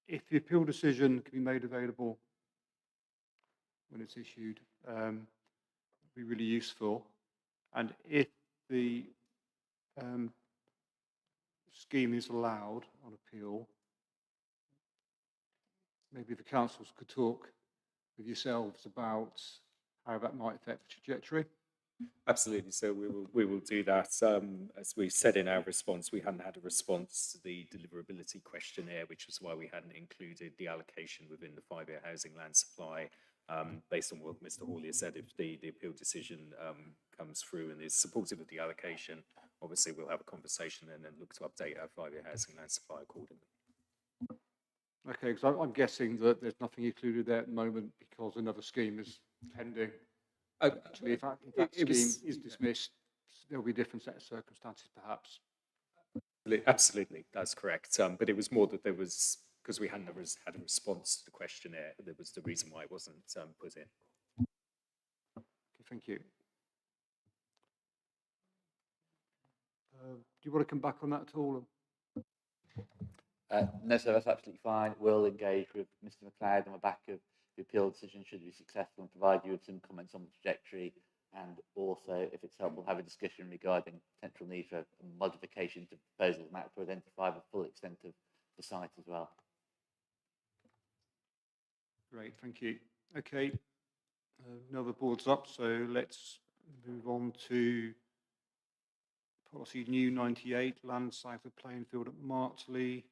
if the appeal decision can be made available when it's issued, it'd be really useful. And if the scheme is allowed on appeal, maybe the councils could talk with yourselves about how that might affect the trajectory. Absolutely. So we will do that. As we said in our response, we hadn't had a response to the deliverability questionnaire, which was why we hadn't included the allocation within the 5-year housing land supply. Based on what Mr. Hawley said, if the appeal decision comes through and is supportive of the allocation, obviously we'll have a conversation and then look to update our 5-year housing land supply accordingly. Okay, because I'm guessing that there's nothing included there at the moment because another scheme is pending. Actually, if that scheme is dismissed, there'll be a different set of circumstances, perhaps. Absolutely, that's correct. But it was more that there was, because we hadn't had a response to the questionnaire, that was the reason why it wasn't put in. Okay, thank you. Do you want to come back on that at all? No, sir, that's absolutely fine. We'll engage with Mr. McLeod on the back of the appeal decision should be successful and provide you with some comments on the trajectory, and also, if it's helpful, have a discussion regarding potential need for modification to proposals map to identify the full extent of the site as well. Great, thank you. Okay, no other boards up, so let's move on to policy new 98, land south of Plainfield at Martley.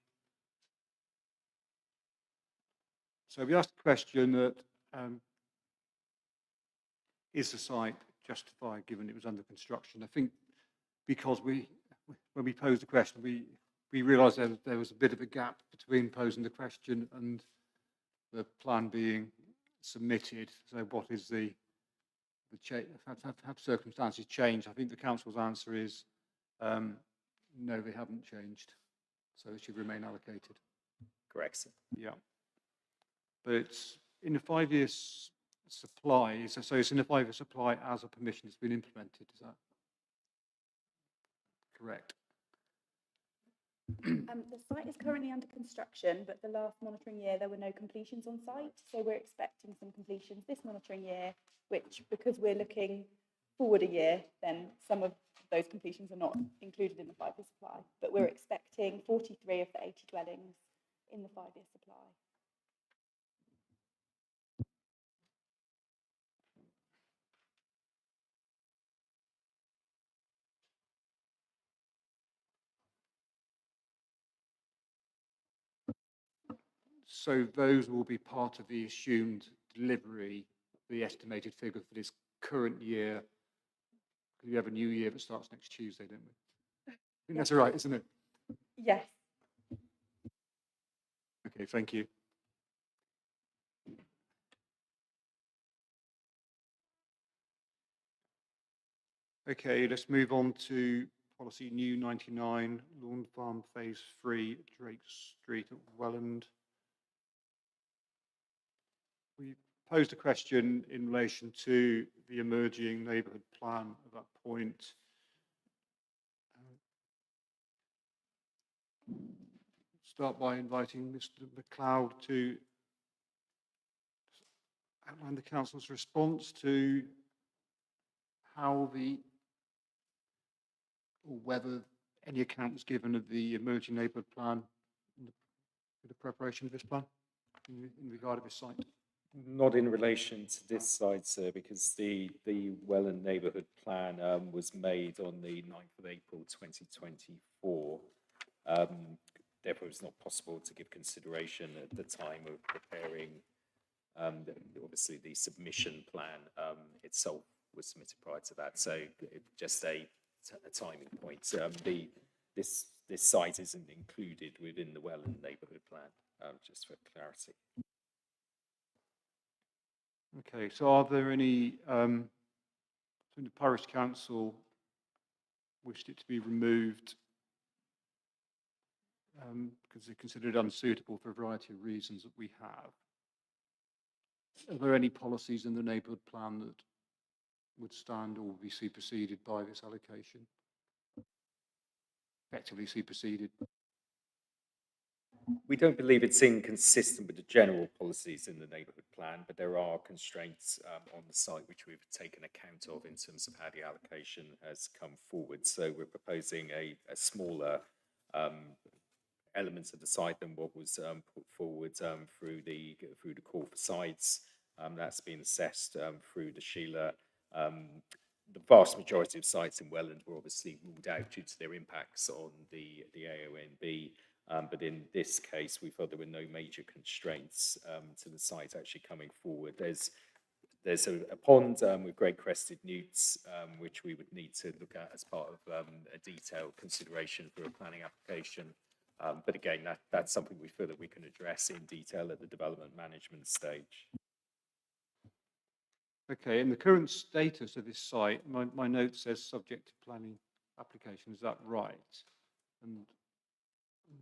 So we asked the question that is the site justified given it was under construction? I think because when we posed the question, we realised there was a bit of a gap between posing the question and the plan being submitted. So what is the change? Have circumstances changed? I think the council's answer is no, they haven't changed. So it should remain allocated. Correct, sir. Yeah. But it's in the 5-year supply, so it's in the 5-year supply as a permission has been implemented, is that correct? The site is currently under construction, but the last monitoring year there were no completions on site, so we're expecting some completions this monitoring year, which, because we're looking forward a year, then some of those completions are not included in the 5-year supply, but we're expecting 43 of the 80 dwellings in the 5-year supply. So those will be part of the assumed delivery, the estimated figure for this current year. We have a new year that starts next Tuesday, don't we? I think that's all right, isn't it? Yes. Okay, thank you. Okay, let's move on to policy new 99, Lawn Farm Phase 3, Drake Street at Welland. We posed a question in relation to the emerging neighbourhood plan at that point. Start by inviting Mr. McLeod to outline the council's response to how or whether any account was given of the emerging neighbourhood plan in the preparation of this plan in regard to this site. Not in relation to this site, sir, because the Welland neighbourhood plan was made on the 9th of April 2024. Therefore, it's not possible to give consideration at the time of preparing. Obviously, the submission plan itself was submitted prior to that, so just a timing point. This site isn't included within the Welland neighbourhood plan, just for clarity. Okay, so are there any, from the parish council, wished it to be removed because they're considered unsuitable for a variety of reasons that we have. Are there any policies in the neighbourhood plan that would stand or be superseded by this allocation? Effectively superseded. We don't believe it's inconsistent with the general policies in the neighbourhood plan, but there are constraints on the site which we've taken account of in terms of how the allocation has come forward. So we're proposing a smaller elements of the site than what was put forward through the call for sites. That's been assessed through the Sheila. The vast majority of sites in Welland were obviously ruled out due to their impacts on the AONB. But in this case, we felt there were no major constraints to the site actually coming forward. There's a pond with great crested newts, which we would need to look at as part of a detailed consideration for a planning application. But again, that's something we feel that we can address in detail at the development management stage. Okay, and the current status of this site, my note says subject to planning application, is that right? And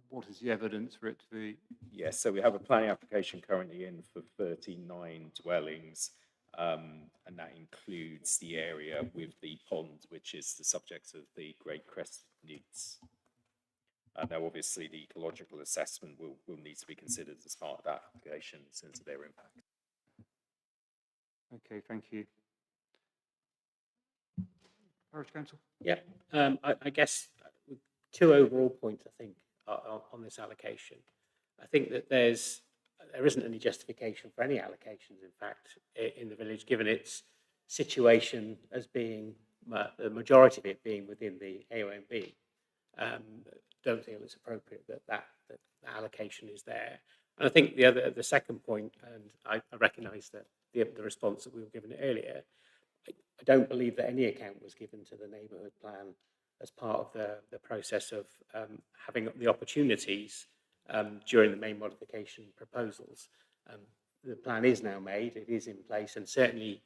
what is the evidence for it to be? Yes, so we have a planning application currently in for 39 dwellings, and that includes the area with the pond, which is the subject of the great crested newts. Now, obviously, the ecological assessment will need to be considered as part of that application in terms of their impact. Okay, thank you. Parish Council? Yeah, I guess two overall points, I think, on this allocation. I think that there isn't any justification for any allocations, in fact, in the village, given its situation as being, the majority of it being within the AONB. Don't feel it's appropriate that allocation is there. And I think the second point, and I recognise that the response that we were given earlier, I don't believe that any account was given to the neighbourhood plan as part of the process of having the opportunities during the main modification proposals. The plan is now made, it is in place, and certainly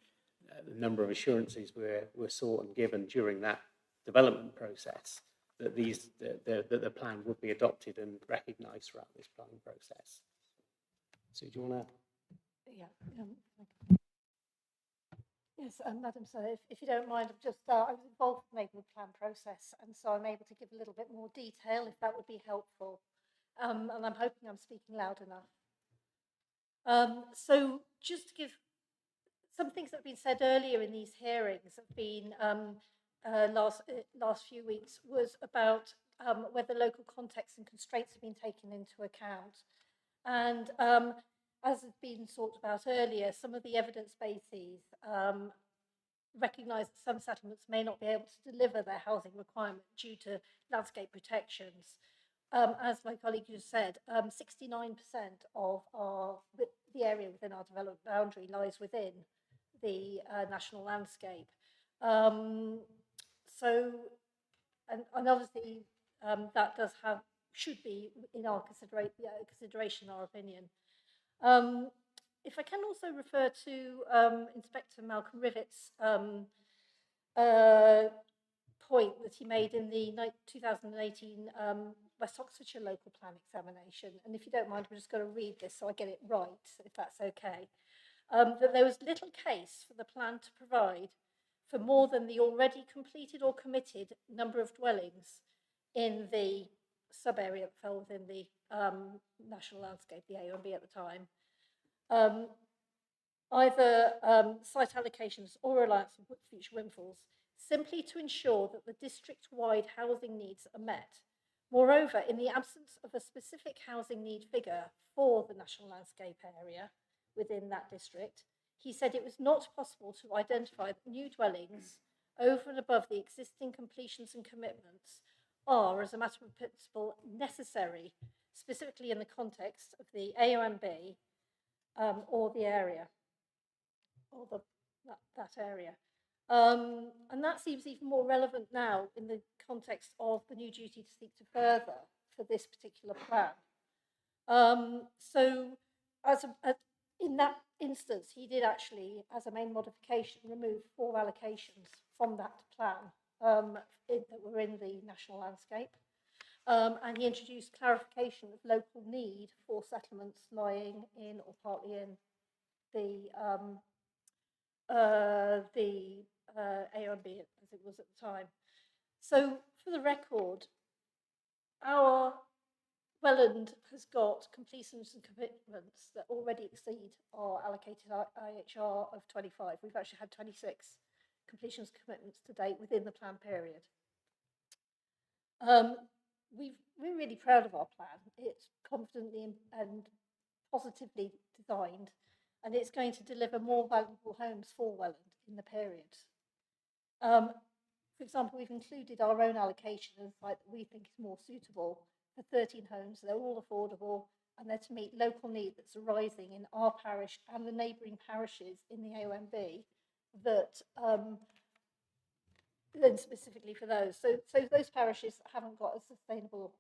the number of assurances were sought and given during that development process that the plan would be adopted and recognised throughout this planning process. So do you want to? Yeah. Yes, Madam Sir, if you don't mind, I was involved in the neighbourhood plan process, and so I'm able to give a little bit more detail if that would be helpful. And I'm hoping I'm speaking loud enough. So just to give some things that have been said earlier in these hearings have been last few weeks was about whether local context and constraints have been taken into account. And as has been talked about earlier, some of the evidence bases recognise that some settlements may not be able to deliver their housing requirement due to landscape protections. As my colleague just said, 69% of the area within our development boundary lies within the national landscape. So, and obviously that should be in our consideration, our opinion. If I can also refer to Inspector Malcolm Rivett's point that he made in the 2018 West Oxfordshire local plan examination, and if you don't mind, I'm just going to read this so I get it right, if that's okay, that there was little case for the plan to provide for more than the already completed or committed number of dwellings in the sub-area that fell within the national landscape, the AONB at the time, either site allocations or reliance on future windfalls, simply to ensure that the district-wide housing needs are met. Moreover, in the absence of a specific housing need figure for the national landscape area within that district, he said it was not possible to identify that new dwellings over and above the existing completions and commitments are, as a matter of principle, necessary, specifically in the context of the AONB or the area, or that area. And that seems even more relevant now in the context of the new duty to seek to further for this particular plan. So in that instance, he did actually, as a main modification, remove 4 allocations from that plan that were in the national landscape. And he introduced clarification of local need for settlements lying in or partly in the AONB, as it was at the time. So, for the record, our Welland has got completions and commitments that already exceed our allocated IHR of 25. We've actually had 26 completions commitments to date within the plan period. We're really proud of our plan. It's confidently and positively designed, and it's going to deliver more valuable homes for Welland in the period. For example, we've included our own allocation of a site that we think is more suitable for 13 homes. They're all affordable, and they're to meet local need that's arising in our parish and the neighbouring parishes in the AONB that then specifically for those. So those parishes that haven't got a sustainable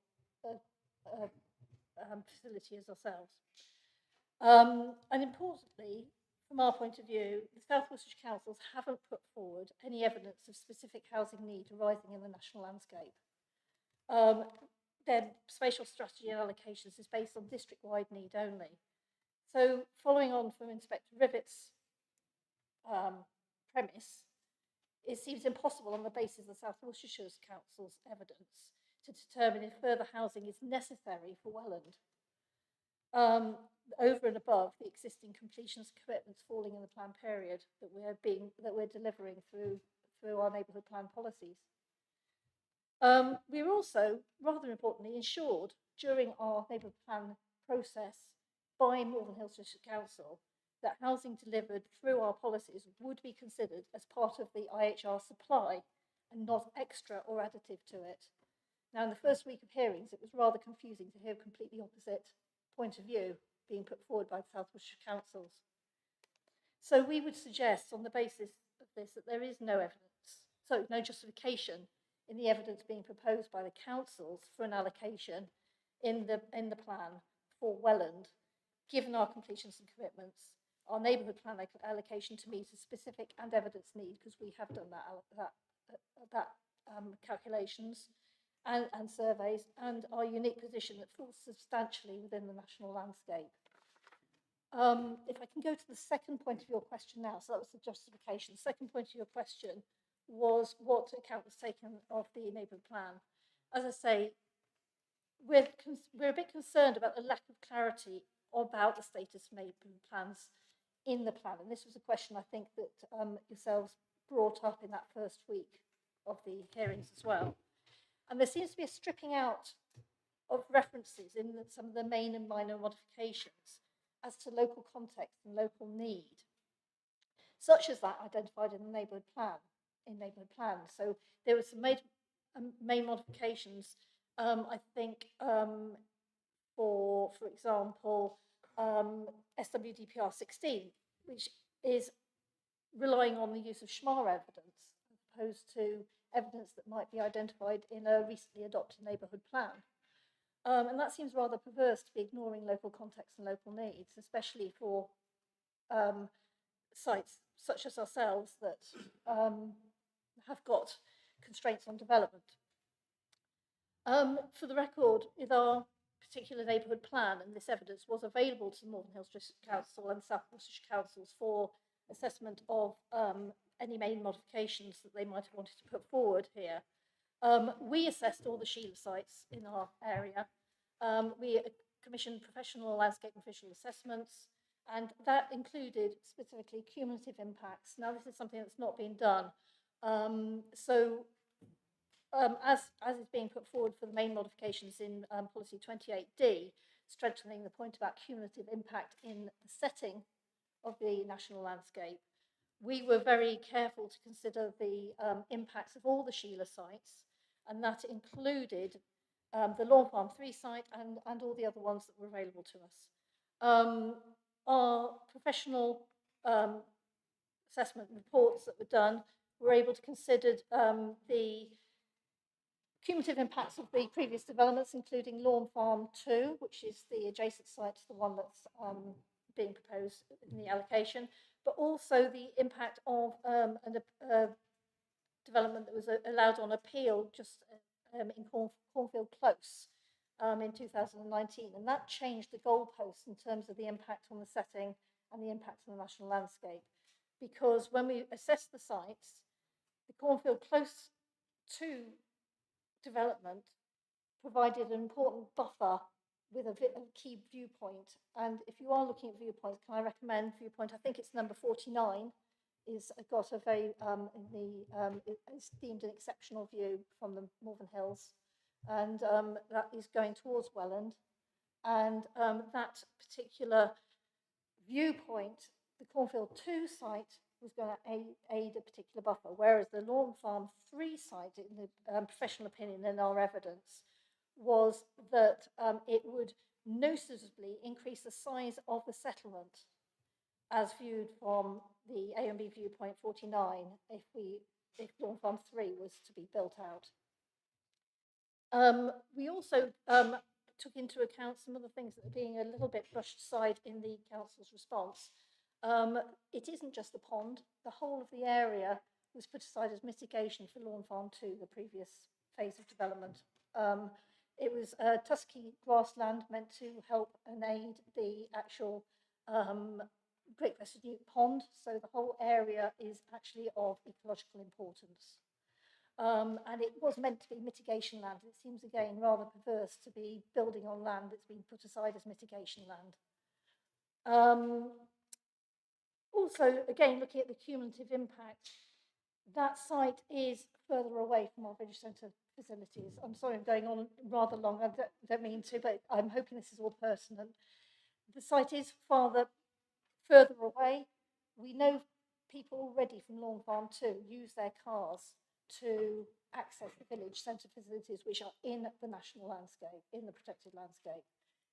facility as ourselves. And importantly, from our point of view, the South Worcestershire Councils haven't put forward any evidence of specific housing need arising in the national landscape. Their spatial strategy and allocations is based on district-wide need only. So following on from Inspector Rivett's premise, it seems impossible on the basis of the South Worcestershire Council's evidence to determine if further housing is necessary for Welland, over and above the existing completions commitments falling in the plan period that we're delivering through our neighbourhood plan policies. We were also, rather importantly, ensured during our neighbourhood plan process by Northern Hills District Council that housing delivered through our policies would be considered as part of the IHR supply and not extra or additive to it. Now, in the first week of hearings, it was rather confusing to hear a completely opposite point of view being put forward by the South Worcestershire Councils. So we would suggest on the basis of this that there is no evidence, so no justification in the evidence being proposed by the councils for an allocation in the plan for Welland, given our completions and commitments, our neighbourhood plan allocation to meet a specific and evidence need, because we have done that calculations and surveys, and our unique position that falls substantially within the national landscape. If I can go to the second point of your question now, so that was the justification. The second point of your question was what account was taken of the neighbourhood plan. As I say, we're a bit concerned about the lack of clarity about the status of neighbourhood plans in the plan, and this was a question I think that yourselves brought up in that first week of the hearings as well. And there seems to be a stripping out of references in some of the main and minor modifications as to local context and local need, such as that identified in the neighbourhood plan. So there were some main modifications, I think, for example, SWDPR 16, which is relying on the use of SHMA evidence as opposed to evidence that might be identified in a recently adopted neighbourhood plan. And that seems rather perverse to be ignoring local context and local needs, especially for sites such as ourselves that have got constraints on development. For the record, with our particular neighbourhood plan, and this evidence was available to Northern Hills District Council and South Worcestershire Councils for assessment of any main modifications that they might have wanted to put forward here. We assessed all the Sheila sites in our area. We commissioned professional landscape and visual assessments, and that included specifically cumulative impacts. Now, this is something that's not been done. As is being put forward for the main modifications in policy 28D, strengthening the point about cumulative impact in the setting of the national landscape, we were very careful to consider the impacts of all the Sheila sites, and that included the Lawn Farm 3 site and all the other ones that were available to us. Our professional assessment reports that were done were able to consider the cumulative impacts of the previous developments, including Lawn Farm 2, which is the adjacent site to the one that's being proposed in the allocation, but also the impact of development that was allowed on appeal just in Cornfield Close in 2019, and that changed the goalposts in terms of the impact on the setting and the impact on the national landscape. Because when we assessed the sites, the Cornfield Close 2 development provided an important buffer with a key viewpoint. And if you are looking at viewpoints, can I recommend viewpoint? I think it's number 49. Is got a very it's deemed an exceptional view from the Malvern Hills, and that is going towards Welland, and that particular viewpoint, the Cornfield 2 site, was going to aid a particular buffer, whereas the Lawn Farm 3 site, in the professional opinion and our evidence, was that it would noticeably increase the size of the settlement as viewed from the A and B viewpoint 49 if Lawn Farm 3 was to be built out. We also took into account some of the things that are being a little bit brushed aside in the council's response. It isn't just the pond, the whole of the area was put aside as mitigation for Lawn Farm 2, the previous phase of development. It was tusky grassland meant to help and aid the actual Great Western Pond, so the whole area is actually of ecological importance. And it was meant to be mitigation land. It seems again rather perverse to be building on land that's been put aside as mitigation land. Also, again, looking at the cumulative impact, that site is further away from our village centre facilities. I'm sorry, I'm going on rather long. I don't mean to, but I'm hoping this is all pertinent. The site is further away. We know people already from Lawn Farm 2 use their cars to access the village centre facilities, which are in the national landscape, in the protected landscape.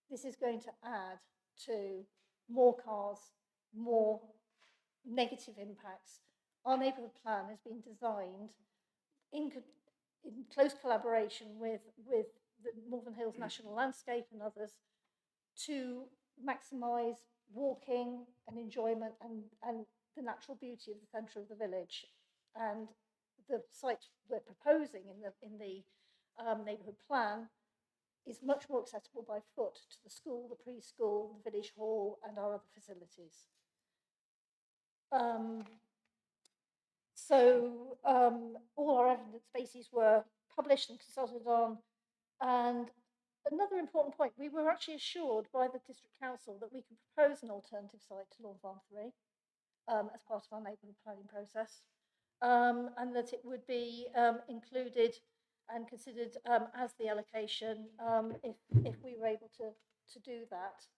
This is going to add to more cars, more negative impacts. Our neighbourhood plan has been designed in close collaboration with the Malvern Hills National Landscape and others to maximise walking and enjoyment and the natural beauty of the centre of the village. And the site we're proposing in the neighbourhood plan is much more accessible by foot to the school, the preschool, the village hall, and our other facilities. All our evidence bases were published and consulted on. And another important point, we were actually assured by the district council that we could propose an alternative site to Lawn Farm 3 as part of our neighbourhood planning process, and that it would be included and considered as the allocation if we were able to do that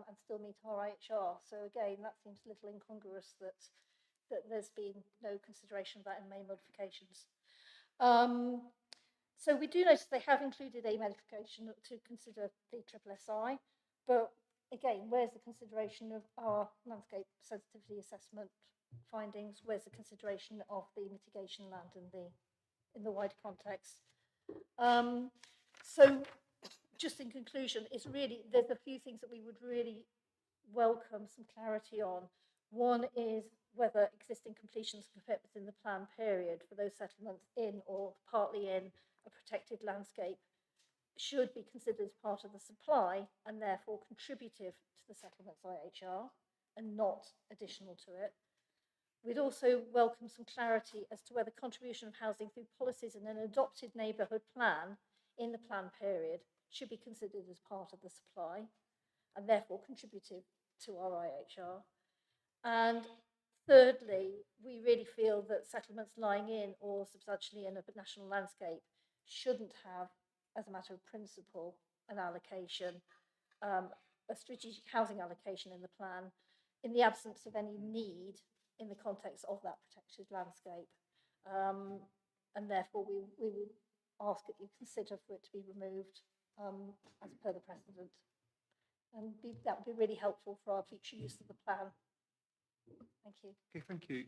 and still meet our IHR. So again, that seems a little incongruous that there's been no consideration of that in main modifications. So we do notice they have included a modification to consider the SSSI, but again, where's the consideration of our landscape sensitivity assessment findings? Where's the consideration of the mitigation land in the wider context? So just in conclusion, it's really, there's a few things that we would really welcome some clarity on. One is whether existing completions can fit within the planned period for those settlements in or partly in a protected landscape should be considered as part of the supply and therefore contributive to the settlement's IHR and not additional to it. We'd also welcome some clarity as to whether contribution of housing through policies in an adopted neighbourhood plan in the planned period should be considered as part of the supply and therefore contributive to our IHR. And thirdly, we really feel that settlements lying in or substantially in a national landscape shouldn't have, as a matter of principle, an allocation, a strategic housing allocation in the plan, in the absence of any need in the context of that protected landscape. And therefore, we would ask that you consider for it to be removed as per the precedent. And that would be really helpful for our future use of the plan. Thank you. Okay, thank you.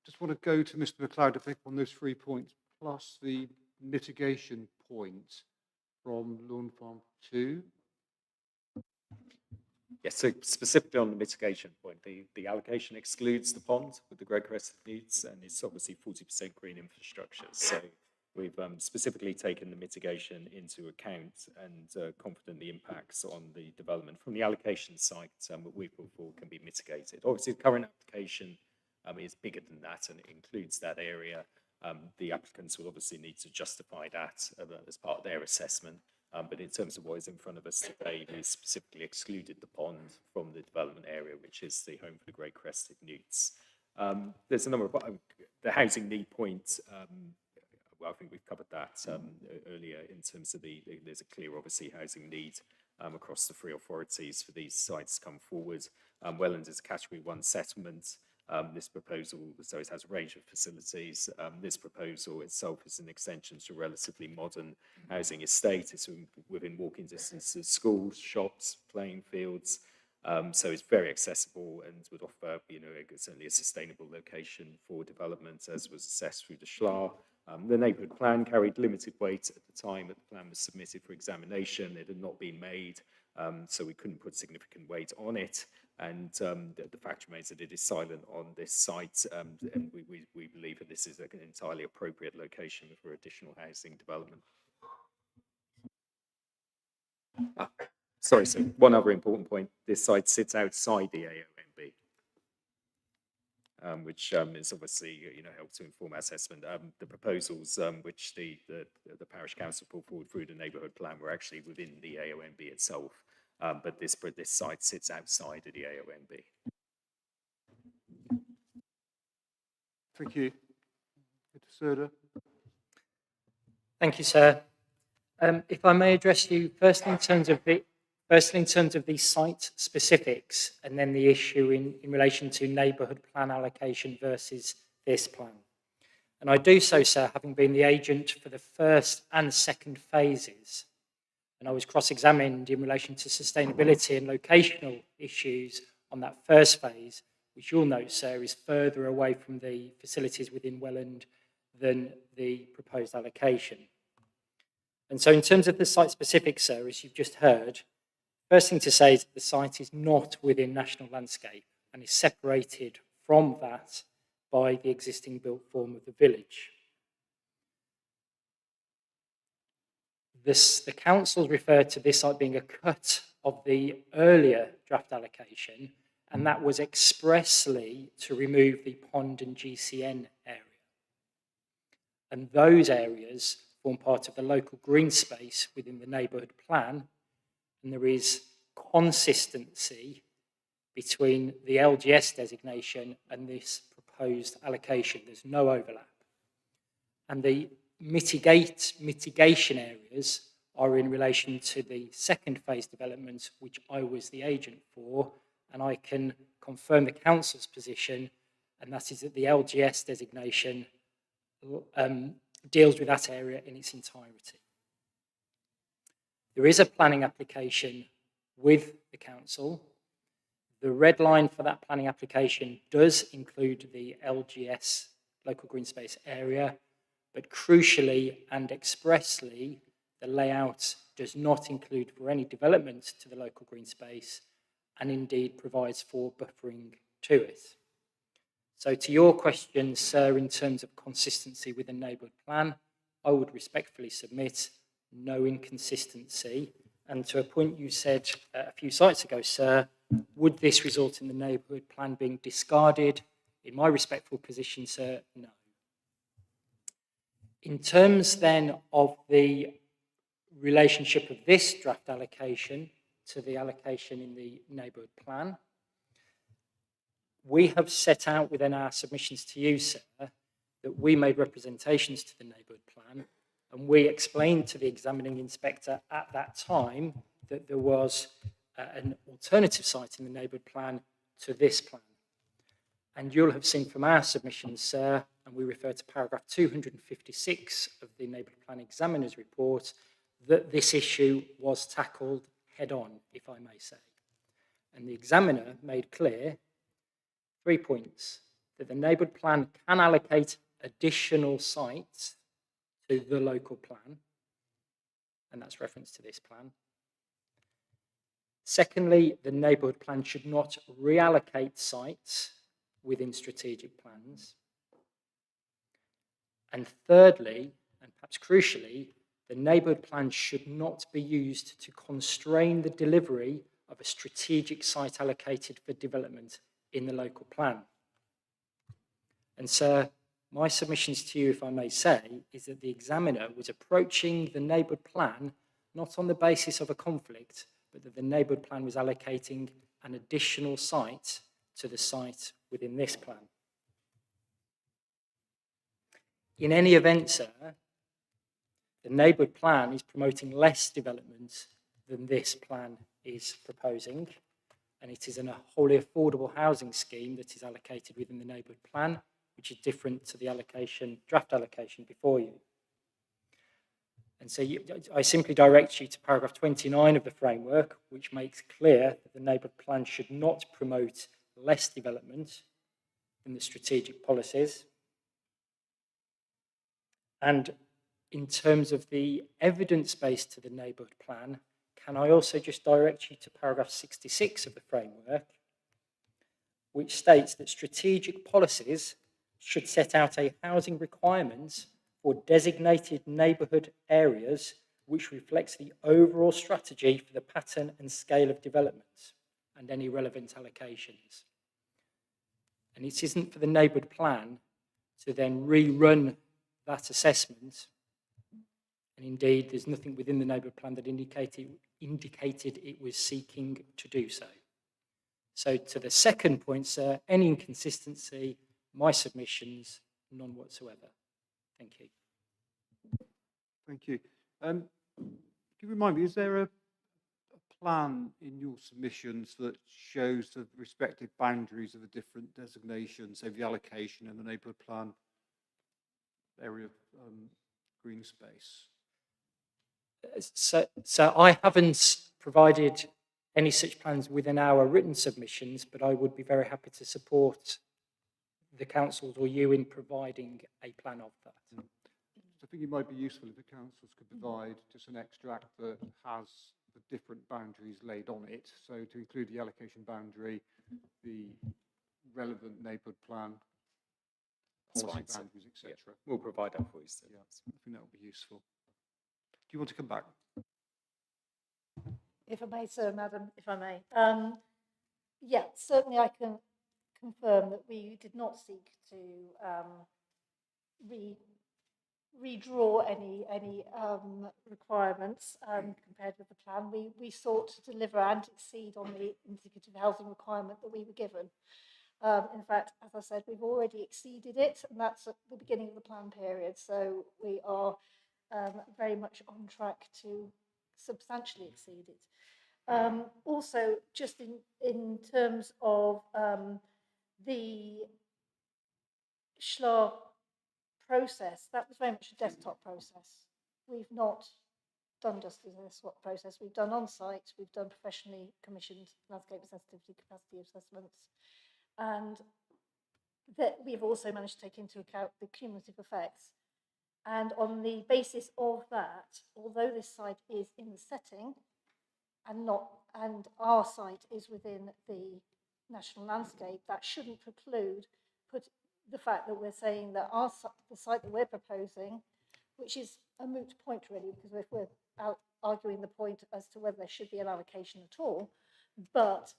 Just want to go to Mr. McLeod to pick on those 3 points, plus the mitigation point from Lawn Farm 2. Yes, so specifically on the mitigation point, the allocation excludes the pond with the great crested newts, and it's obviously 40% green infrastructure. So we've specifically taken the mitigation into account and confident the impacts on the development from the allocation site that we put forward can be mitigated. Obviously, the current application is bigger than that and it includes that area. The applicants will obviously need to justify that as part of their assessment. But in terms of what is in front of us today, we specifically excluded the pond from the development area, which is the home for the great crested newts. There's a number of the housing need point. Well, I think we've covered that earlier in terms of there's a clear, obviously, housing need across the three authorities for these sites to come forward. Welland is a Category 1 settlement. This proposal, so it has a range of facilities. This proposal itself is an extension to a relatively modern housing estate. It's within walking distance of schools, shops, playing fields. So it's very accessible and would offer, certainly a sustainable location for development, as was assessed through the SHLA. The neighbourhood plan carried limited weight at the time that the plan was submitted for examination. It had not been made, so we couldn't put significant weight on it. And the fact remains that it is silent on this site, and we believe that this is an entirely appropriate location for additional housing development. Sorry, so one other important point, this site sits outside the AONB, which is obviously helped to inform our assessment. The proposals which the parish council put forward through the neighbourhood plan were actually within the AONB itself. But this site sits outside of the AONB. Thank you. Mr. Thank you, sir. If I may address you firstly in terms of the site specifics, and then the issue in relation to neighbourhood plan allocation versus this plan. And I do so, sir, having been the agent for the first and second phases. And I was cross-examined in relation to sustainability and locational issues on that first phase, which you'll note, sir, is further away from the facilities within Welland than the proposed allocation. And so in terms of the site specifics, sir, as you've just heard, first thing to say is that the site is not within national landscape and is separated from that by the existing built form of the village. The council referred to this site being a cut of the earlier draft allocation, and that was expressly to remove the pond and GCN area. And those areas form part of the local green space within the neighbourhood plan, and there is consistency between the LGS designation and this proposed allocation. There's no overlap. And the mitigation areas are in relation to the second phase development, which I was the agent for, and I can confirm the council's position, and that is that the LGS designation deals with that area in its entirety. There is a planning application with the council. The red line for that planning application does include the LGS, local green space area, but crucially and expressly, the layout does not include for any development to the local green space, and indeed provides for buffering to it. So to your question, sir, in terms of consistency with the neighbourhood plan, I would respectfully submit no inconsistency. And to a point you said a few sites ago, sir, would this result in the neighbourhood plan being discarded? In my respectful position, sir, no. In terms then of the relationship of this draft allocation to the allocation in the neighbourhood plan, we have set out within our submissions to you, sir, that we made representations to the neighbourhood plan, and we explained to the examining inspector at that time that there was an alternative site in the neighbourhood plan to this plan. And you'll have seen from our submissions, sir, and we refer to paragraph 256 of the neighbourhood plan examiner's report, that this issue was tackled head on, if I may say. And the examiner made clear 3 points: that the neighbourhood plan can allocate additional sites to the local plan, and that's reference to this plan. Secondly, the neighbourhood plan should not reallocate sites within strategic plans. And thirdly, and perhaps crucially, the neighbourhood plan should not be used to constrain the delivery of a strategic site allocated for development in the local plan. And sir, my submissions to you, if I may say, is that the examiner was approaching the neighbourhood plan not on the basis of a conflict, but that the neighbourhood plan was allocating an additional site to the site within this plan. In any event, sir, the neighbourhood plan is promoting less development than this plan is proposing, and it is a wholly affordable housing scheme that is allocated within the neighbourhood plan, which is different to the draft allocation before you. And so I simply direct you to paragraph 29 of the framework, which makes clear that the neighbourhood plan should not promote less development than the strategic policies. And in terms of the evidence base to the neighbourhood plan, can I also just direct you to paragraph 66 of the framework, which states that strategic policies should set out a housing requirement for designated neighbourhood areas which reflects the overall strategy for the pattern and scale of development and any relevant allocations. And it isn't for the neighbourhood plan to then rerun that assessment. And indeed, there's nothing within the neighbourhood plan that indicated it was seeking to do so. So to the second point, sir, any inconsistency, my submissions, none whatsoever. Thank you. Thank you. Can you remind me, is there a plan in your submissions that shows the respective boundaries of the different designations, say the allocation and the neighbourhood plan area of green space? So I haven't provided any such plans within our written submissions, but I would be very happy to support the councils or you in providing a plan of that. I think it might be useful if the councils could provide just an extract that has the different boundaries laid on it. So to include the allocation boundary, the relevant neighbourhood plan, policy boundaries, etc. Yeah, we'll provide that for you. So. Yeah, I think that would be useful. Do you want to come back? If I may, sir, madam, if I may. Yeah, certainly I can confirm that we did not seek to redraw any requirements compared with the plan. We sought to deliver and exceed on the indicative housing requirement that we were given. In fact, as I said, we've already exceeded it, and that's at the beginning of the plan period. So we are very much on track to substantially exceed it. Also, just in terms of the SWDP process, that was very much a desktop process. We've not done just a SWOT process. We've done on-site, we've done professionally commissioned landscape sensitivity capacity assessments, and that we've also managed to take into account the cumulative effects. And on the basis of that, although this site is in the setting and our site is within the national landscape, that shouldn't preclude the fact that we're saying that the site that we're proposing, which is a moot point really, because we're out arguing the point as to whether there should be an allocation at all, but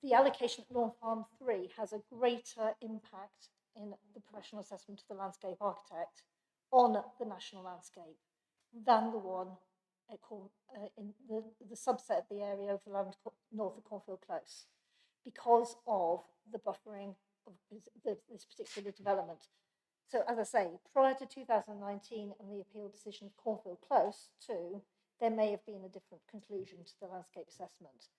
the allocation at Lawn Farm 3 has a greater impact in the professional assessment of the landscape architect on the national landscape than the one in the subset of the area of the land north of Cornfield Close, because of the buffering of this particular development. So as I say, prior to 2019 and the appeal decision of Cornfield Close too, there may have been a different conclusion to the landscape assessment.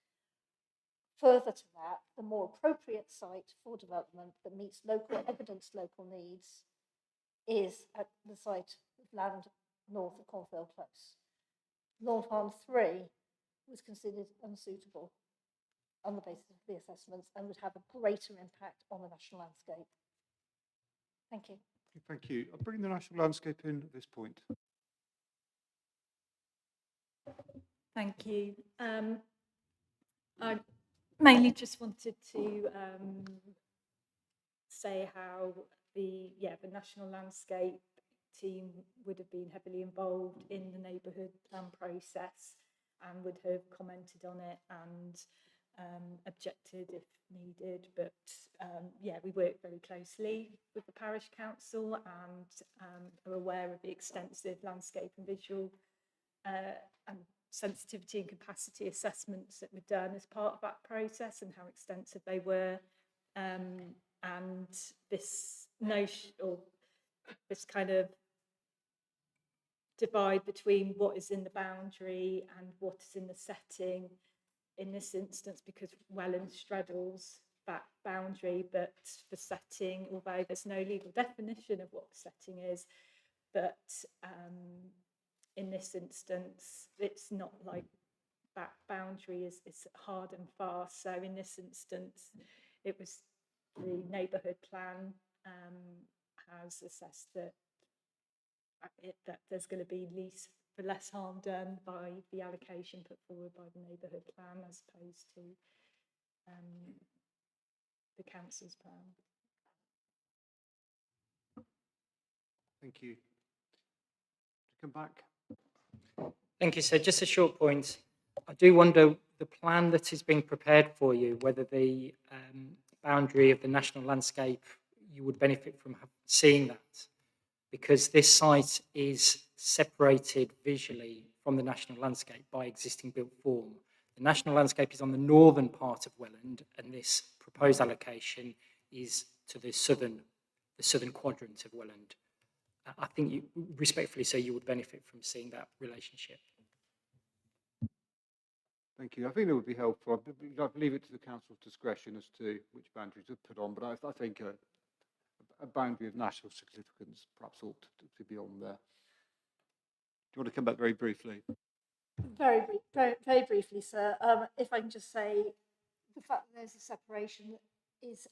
Further to that, the more appropriate site for development that meets local needs is at the site of land north of Cornfield Close. Lawn Farm 3 was considered unsuitable on the basis of the assessments and would have a greater impact on the national landscape. Thank you. Thank you. I'll bring the national landscape in at this point. Thank you. I mainly just wanted to say how the National Landscape team would have been heavily involved in the neighbourhood plan process and would have commented on it and objected if needed. But we work very closely with the parish council and are aware of the extensive landscape and visual and sensitivity and capacity assessments that were done as part of that process and how extensive they were. And this notion, or this kind of divide between what is in the boundary and what is in the setting in this instance, because Welland straddles that boundary, but the setting, although there's no legal definition of what the setting is, but in this instance, it's not like that boundary is hard and fast. So in this instance, it was the neighbourhood plan has assessed that that there's going to be less harm done by the allocation put forward by the neighbourhood plan as opposed to the council's plan. Thank you. Come back. Thank you, sir. Just a short point. I do wonder the plan that is being prepared for you, whether the boundary of the national landscape, you would benefit from seeing that, because this site is separated visually from the national landscape by existing built form. The national landscape is on the northern part of Welland, and this proposed allocation is to the southern quadrant of Welland. I think you, respectfully, so you would benefit from seeing that relationship. Thank you. I think it would be helpful. I leave it to the council's discretion as to which boundaries are put on, but I think a boundary of national significance perhaps ought to be on there. Do you want to come back very briefly? Very briefly, sir. If I can just say, the fact that there's a separation is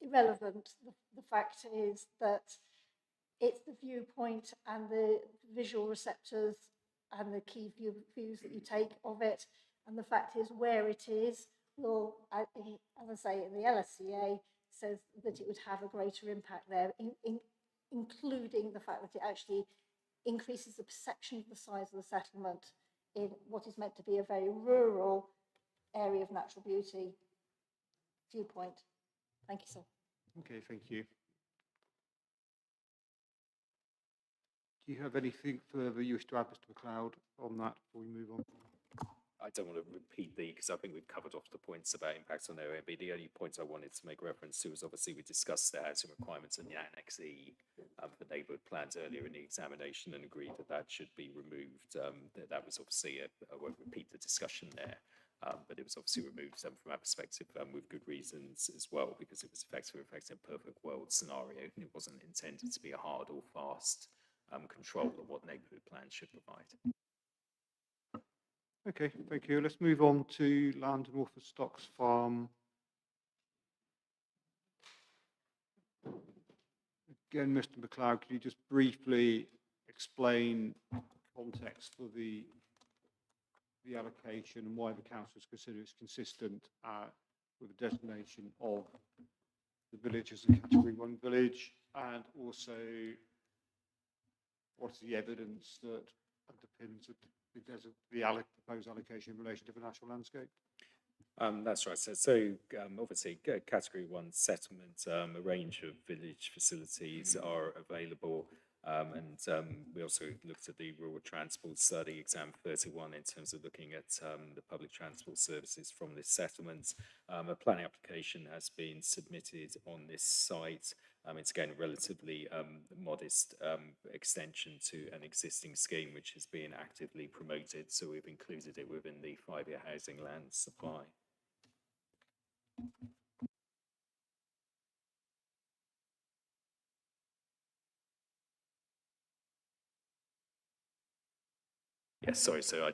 irrelevant. The fact is that it's the viewpoint and the visual receptors and the key views that you take of it. And the fact is where it is will, as I say, in the LSCA says that it would have a greater impact there, including the fact that it actually increases the perception of the size of the settlement in what is meant to be a very rural area of natural beauty viewpoint. Thank you, sir. Okay, thank you. Do you have anything further you wish to add, Mr. McLeod, on that before we move on? I don't want to repeat because I think we've covered off the points about impacts on OMB. The only point I wanted to make reference to was obviously we discussed the housing requirements in the Annex E for neighbourhood plans earlier in the examination and agreed that that should be removed. That was obviously, I won't repeat the discussion there, but it was obviously removed from our perspective with good reasons as well, because it was effectively reflecting a perfect world scenario and it wasn't intended to be a hard or fast control of what neighbourhood plans should provide. Okay, thank you. Let's move on to land north of Stocks Farm. Again, Mr. McLeod, could you just briefly explain context for the allocation and why the council consider it's consistent with the designation of the village as a Category 1 village, and also what is the evidence that underpins the proposed allocation in relation to the national landscape? That's right. So obviously, Category 1 settlement, a range of village facilities are available. And we also looked at the rural transport study, exam 31, in terms of looking at the public transport services from this settlement. A planning application has been submitted on this site. It's again a relatively modest extension to an existing scheme which is being actively promoted. So we've included it within the 5-year housing land supply. Yes, sorry, so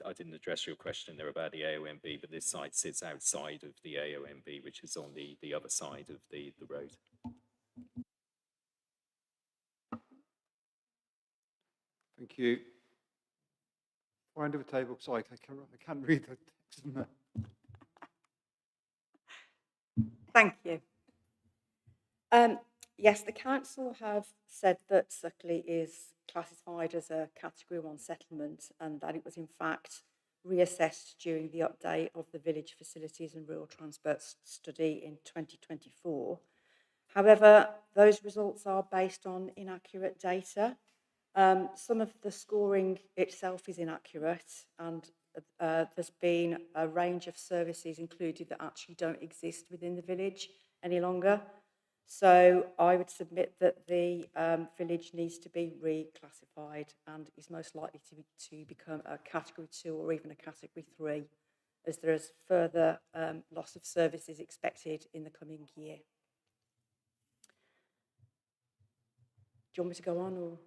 I didn't address your question there about the AOMB, but this site sits outside of the AOMB, which is on the other side of the road. Thank you. Far end of the table, sorry, I can't read the text. Thank you. Yes, the council have said that Suckley is classified as a Category 1 settlement and that it was in fact reassessed during the update of the Village Facilities and Rural Transport Study in 2024. However, those results are based on inaccurate data. Some of the scoring itself is inaccurate, and there's been a range of services included that actually don't exist within the village any longer. So I would submit that the village needs to be reclassified and is most likely to become a Category 2 or even a Category 3, as there is further loss of services expected in the coming year. Do you want me to go on? Or?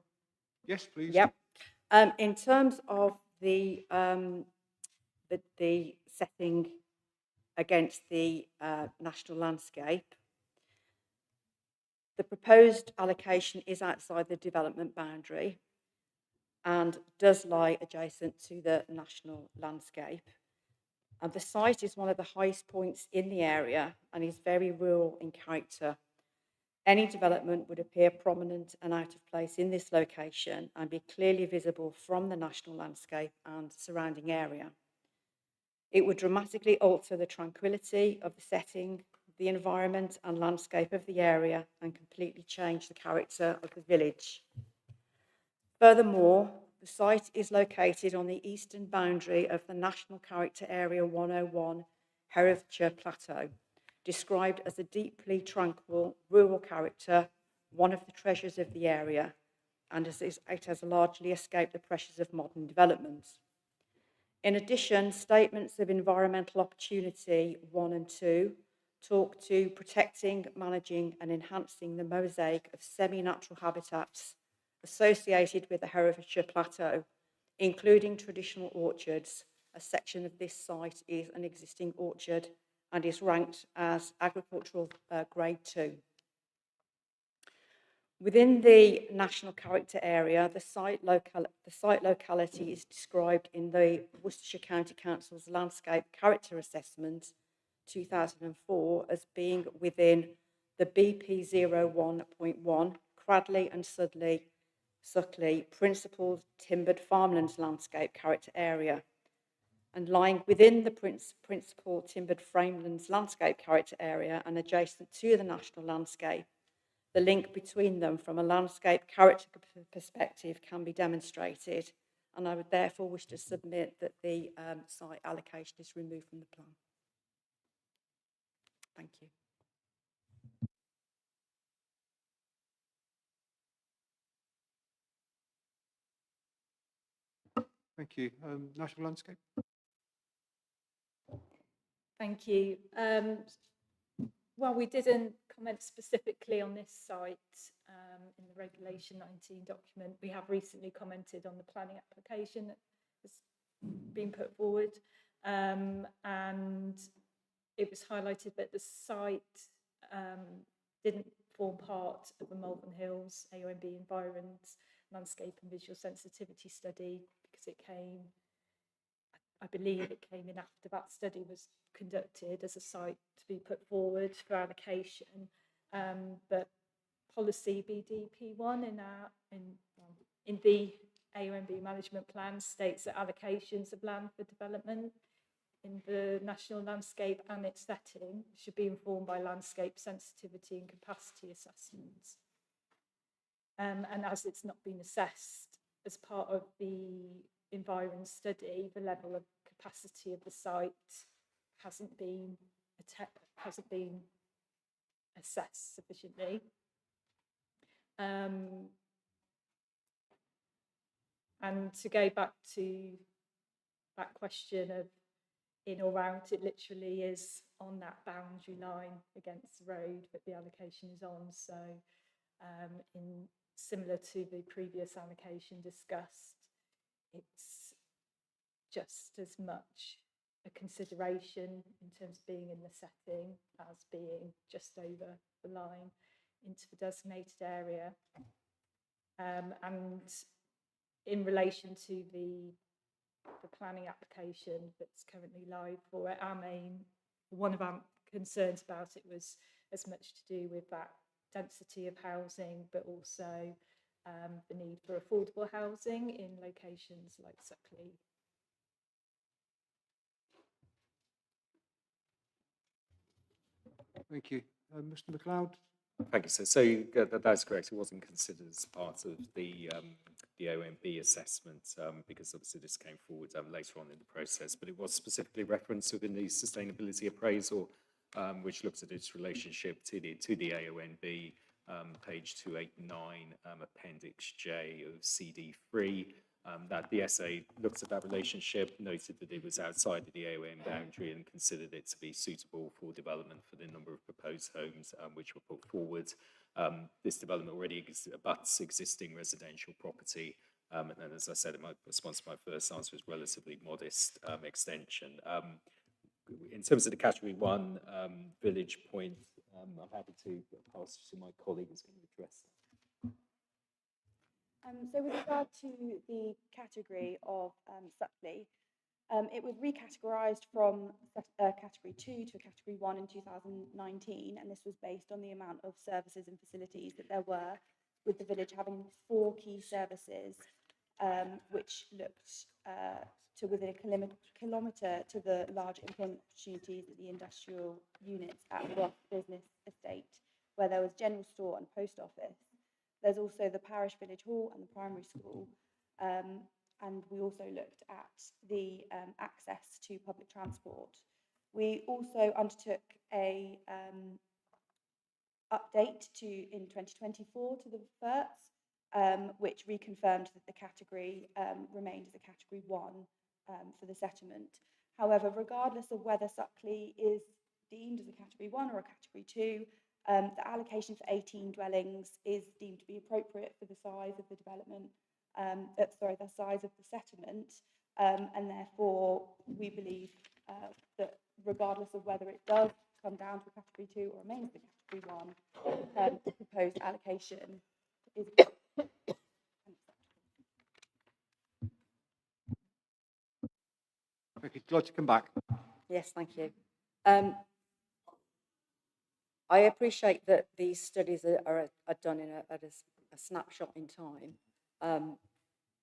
Yes, please. Yep. In terms of the setting against the national landscape, the proposed allocation is outside the development boundary and does lie adjacent to the national landscape. And the site is one of the highest points in the area and is very rural in character. Any development would appear prominent and out of place in this location and be clearly visible from the national landscape and surrounding area. It would dramatically alter the tranquility of the setting, the environment and landscape of the area, and completely change the character of the village. Furthermore, the site is located on the eastern boundary of the National Character Area 101 Herefordshire Plateau, described as a deeply tranquil rural character, one of the treasures of the area, and it has largely escaped the pressures of modern developments. In addition, statements of environmental opportunity 1 and 2 talk to protecting, managing and enhancing the mosaic of semi-natural habitats associated with the Herefordshire Plateau, including traditional orchards. A section of this site is an existing orchard and is ranked as agricultural grade 2. Within the National Character Area, the site locality is described in the Worcestershire County Council's Landscape Character Assessment 2004 as being within the BP 01.1 Cradley and Suckley Principal Timbered Farmlands Landscape Character Area, and lying within the Principal Timbered Farmlands Landscape Character Area and adjacent to the national landscape. The link between them from a landscape character perspective can be demonstrated, and I would therefore wish to submit that the site allocation is removed from the plan. Thank you. Thank you. National landscape? Thank you. Well, we didn't comment specifically on this site in the Regulation 19 document. We have recently commented on the planning application that has been put forward, and it was highlighted that the site didn't form part of the Malvern Hills AONB Environment Landscape and Visual Sensitivity Study because it came, I believe it came in after that study was conducted as a site to be put forward for allocation. But policy BDP1 in the AONB management plan states that allocations of land for development in the national landscape and its setting should be informed by landscape sensitivity and capacity assessments. And as it's not been assessed as part of the environment study, the level of capacity of the site hasn't been assessed sufficiently. And to go back to that question of in or out, it literally is on that boundary line against the road that the allocation is on. So similar to the previous allocation discussed, it's just as much a consideration in terms of being in the setting as being just over the line into the designated area. And in relation to the planning application that's currently live for it, one of our concerns about it was as much to do with that density of housing, but also the need for affordable housing in locations like Suckley. Thank you. Mr. McLeod? Thank you, sir. So that's correct. It wasn't considered as part of the OMB assessment because obviously this came forward later on in the process, but it was specifically referenced within the sustainability appraisal, which looks at its relationship to the AONB, page 289, Appendix J of CD3. That the essay looked at that relationship, noted that it was outside of the AOM boundary and considered it to be suitable for development for the number of proposed homes which were put forward. This development already abuts existing residential property, and as I said in my response to my first answer, is relatively modest extension. In terms of the Category 1 village point, I'm happy to pass to my colleague who's going to address that. So with regard to the category of Suckley, it was recategorised from Category 2 to a Category 1 in 2019, and this was based on the amount of services and facilities that there were, with the village having 4 key services, which looked to within a kilometre to the large employment opportunities at the industrial units at Roth Business Estate, where there was general store and post office. There's also the parish village hall and the primary school. And we also looked at the access to public transport. We also undertook a update in 2024 to the FERTS, which reconfirmed that the category remained as a Category 1 for the settlement. However, regardless of whether Suckley is deemed as a Category 1 or a Category 2, the allocation for 18 dwellings is deemed to be appropriate for the size of the development, the size of the settlement, and therefore we believe that regardless of whether it does come down to a Category 2 or remains the Category 1, the proposed allocation is Okay, would you like to come back? Yes, thank you. I appreciate that these studies are done at a snapshot in time.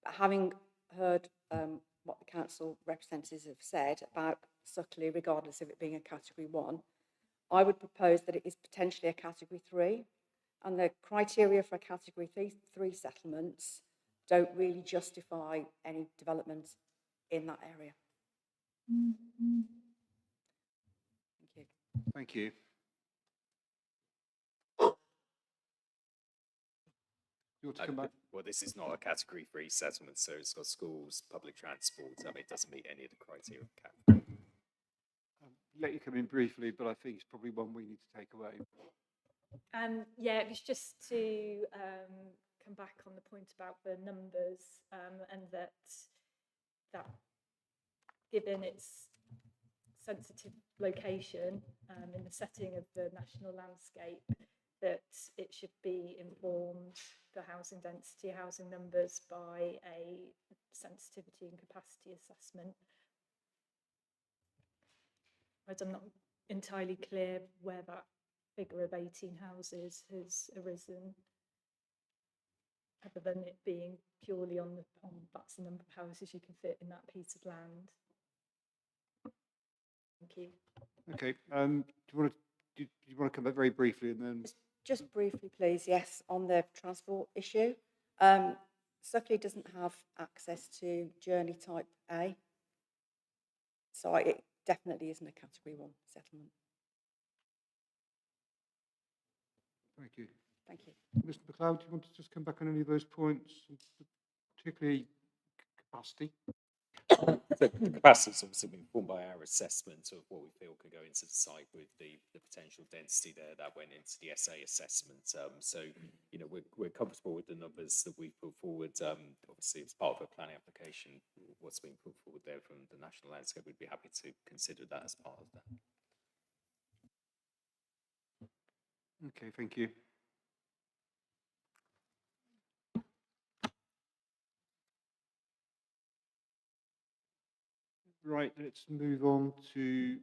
Having heard what the council representatives have said about Suckley, regardless of it being a Category 1, I would propose that it is potentially a Category 3, and the criteria for a Category 3 settlements don't really justify any development in that area. Thank you. Thank you. You want to come back? Well, this is not a Category 3 settlement, so it's got schools, public transport. It doesn't meet any of the criteria of Category. Let you come in briefly, but I think it's probably one we need to take away. Yeah, it was just to come back on the point about the numbers, and that given its sensitive location in the setting of the national landscape, that it should be informed, the housing density, housing numbers, by a sensitivity and capacity assessment. But I'm not entirely clear where that figure of 18 houses has arisen, other than it being purely on that's the number of houses you can fit in that piece of land. Thank you. Okay. Do you want to come back very briefly and then? Just briefly, please. Yes, on the transport issue, Suckley doesn't have access to journey type A, so it definitely isn't a Category 1 settlement. Thank you. Thank you. Mr. McLeod, do you want to just come back on any of those points, particularly capacity? The capacity has obviously been formed by our assessment of what we feel could go into the site with the potential density there that went into the SA assessment. So, you know, we're comfortable with the numbers that we've put forward. Obviously, it's part of a planning application. What's being put forward there from the national landscape, we'd be happy to consider that as part of that. Okay, thank you. Right, let's move on to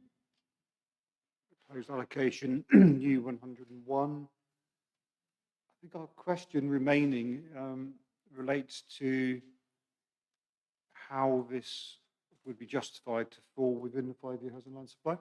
proposed allocation, U101. I think our question remaining relates to how this would be justified to fall within the 5-year housing land supply.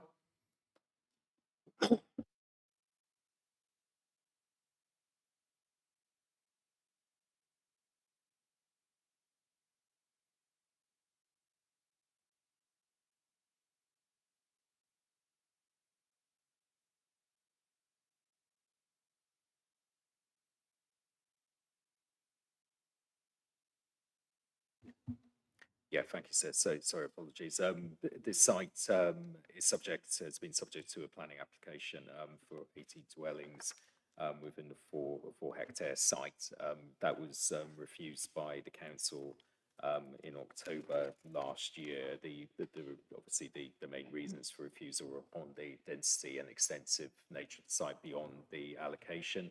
Yeah, thank you, sir. So, sorry, apologies. This site has been subject to a planning application for 80 dwellings within the four hectare site. That was refused by the council in October last year. Obviously the main reasons for refusal were on the density and extensive nature of the site beyond the allocation.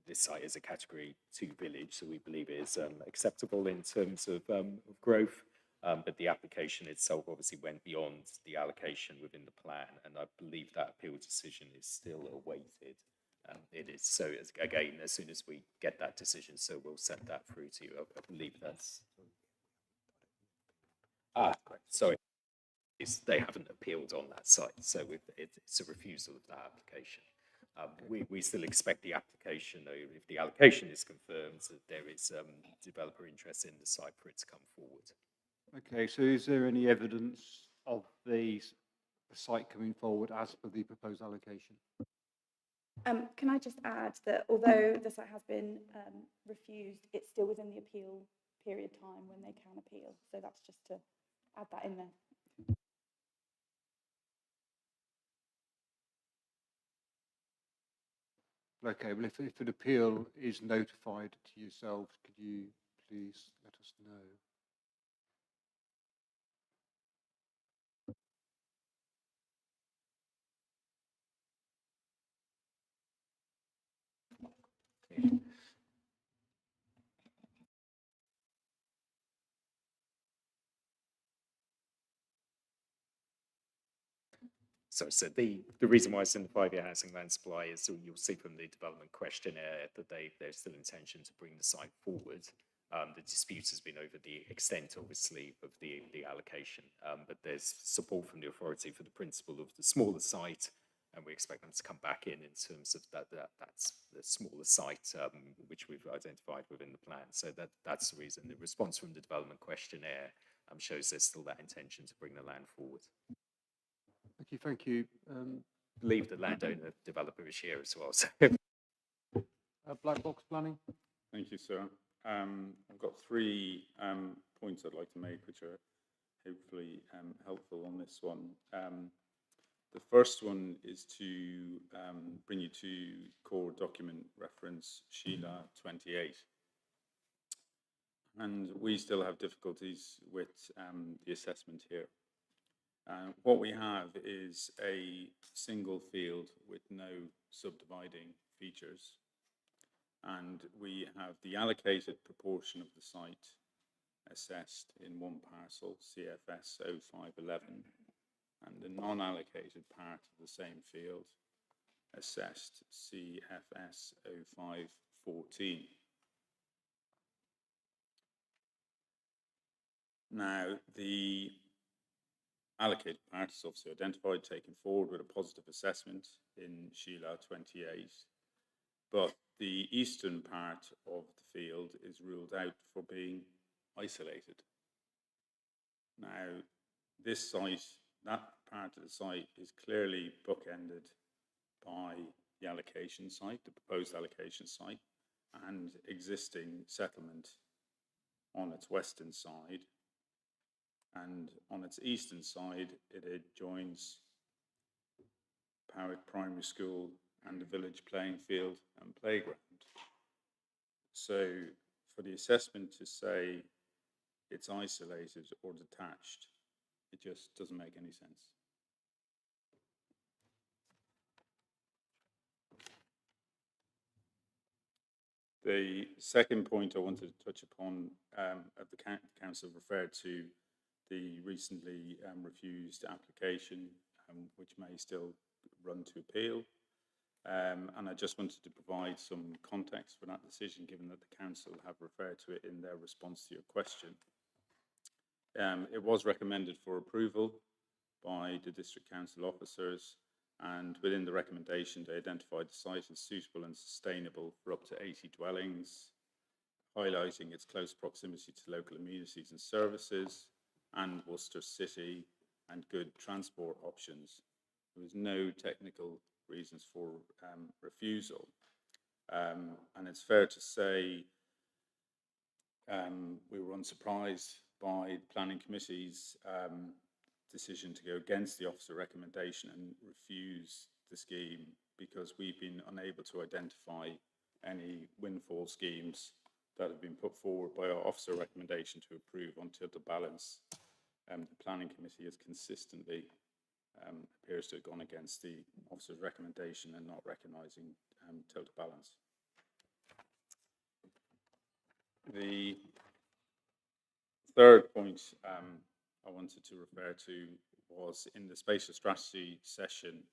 This site is a Category 2 village, so we believe it is acceptable in terms of growth, but the application itself obviously went beyond the allocation within the plan, and I believe that appeal decision is still awaited. It is, so again, as soon as we get that decision, so we'll send that through to you. I believe that's... sorry. They haven't appealed on that site, so it's a refusal of that application. We still expect the application, though, if the allocation is confirmed, that there is developer interest in the site for it to come forward. Okay, so is there any evidence of the site coming forward as per the proposed allocation? Can I just add that although the site has been refused, it's still within the appeal period time when they can appeal. So that's just to add that in there. Okay, well, if an appeal is notified to yourselves, could you please let us know? So the reason why it's in the 5-year housing land supply is you'll see from the development questionnaire that there's still intention to bring the site forward. The dispute has been over the extent, obviously, of the allocation, but there's support from the authority for the principle of the smaller site, and we expect them to come back in terms of that's the smaller site, which we've identified within the plan. So that's the reason. The response from the development questionnaire shows there's still that intention to bring the land forward. Thank you. Believe the landowner developer is here as well. So. Black box planning. Thank you, sir. I've got 3 points I'd like to make, which are hopefully helpful on this one. The first one is to bring you to core document reference Sheila 28. And we still have difficulties with the assessment here. What we have is a single field with no subdividing features. And we have the allocated proportion of the site assessed in one parcel, CFS 0511, and the non-allocated part of the same field assessed CFS 0514. Now, the allocated part is obviously identified, taken forward with a positive assessment in Sheila 28, but the eastern part of the field is ruled out for being isolated. Now, this site, that part of the site is clearly bookended by the allocation site, the proposed allocation site, and existing settlement on its western side. And on its eastern side, it adjoins Powick Primary School and the village playing field and playground. So for the assessment to say it's isolated or detached, it just doesn't make any sense. The second point I wanted to touch upon, the council referred to the recently refused application which may still run to appeal. And I just wanted to provide some context for that decision, given that the council have referred to it in their response to your question. It was recommended for approval by the district council officers, and within the recommendation they identified the site as suitable and sustainable for up to 80 dwellings, highlighting its close proximity to local amenities and services and Worcester City and good transport options. There was no technical reasons for refusal. And it's fair to say we were unsurprised by the planning committee's decision to go against the officer recommendation and refuse the scheme, because we've been unable to identify any windfall schemes that have been put forward by our officer recommendation to approve on tilted balance. The planning committee has consistently appears to have gone against the officer's recommendation and not recognising tilted balance. The third point I wanted to refer to was in the spatial strategy session.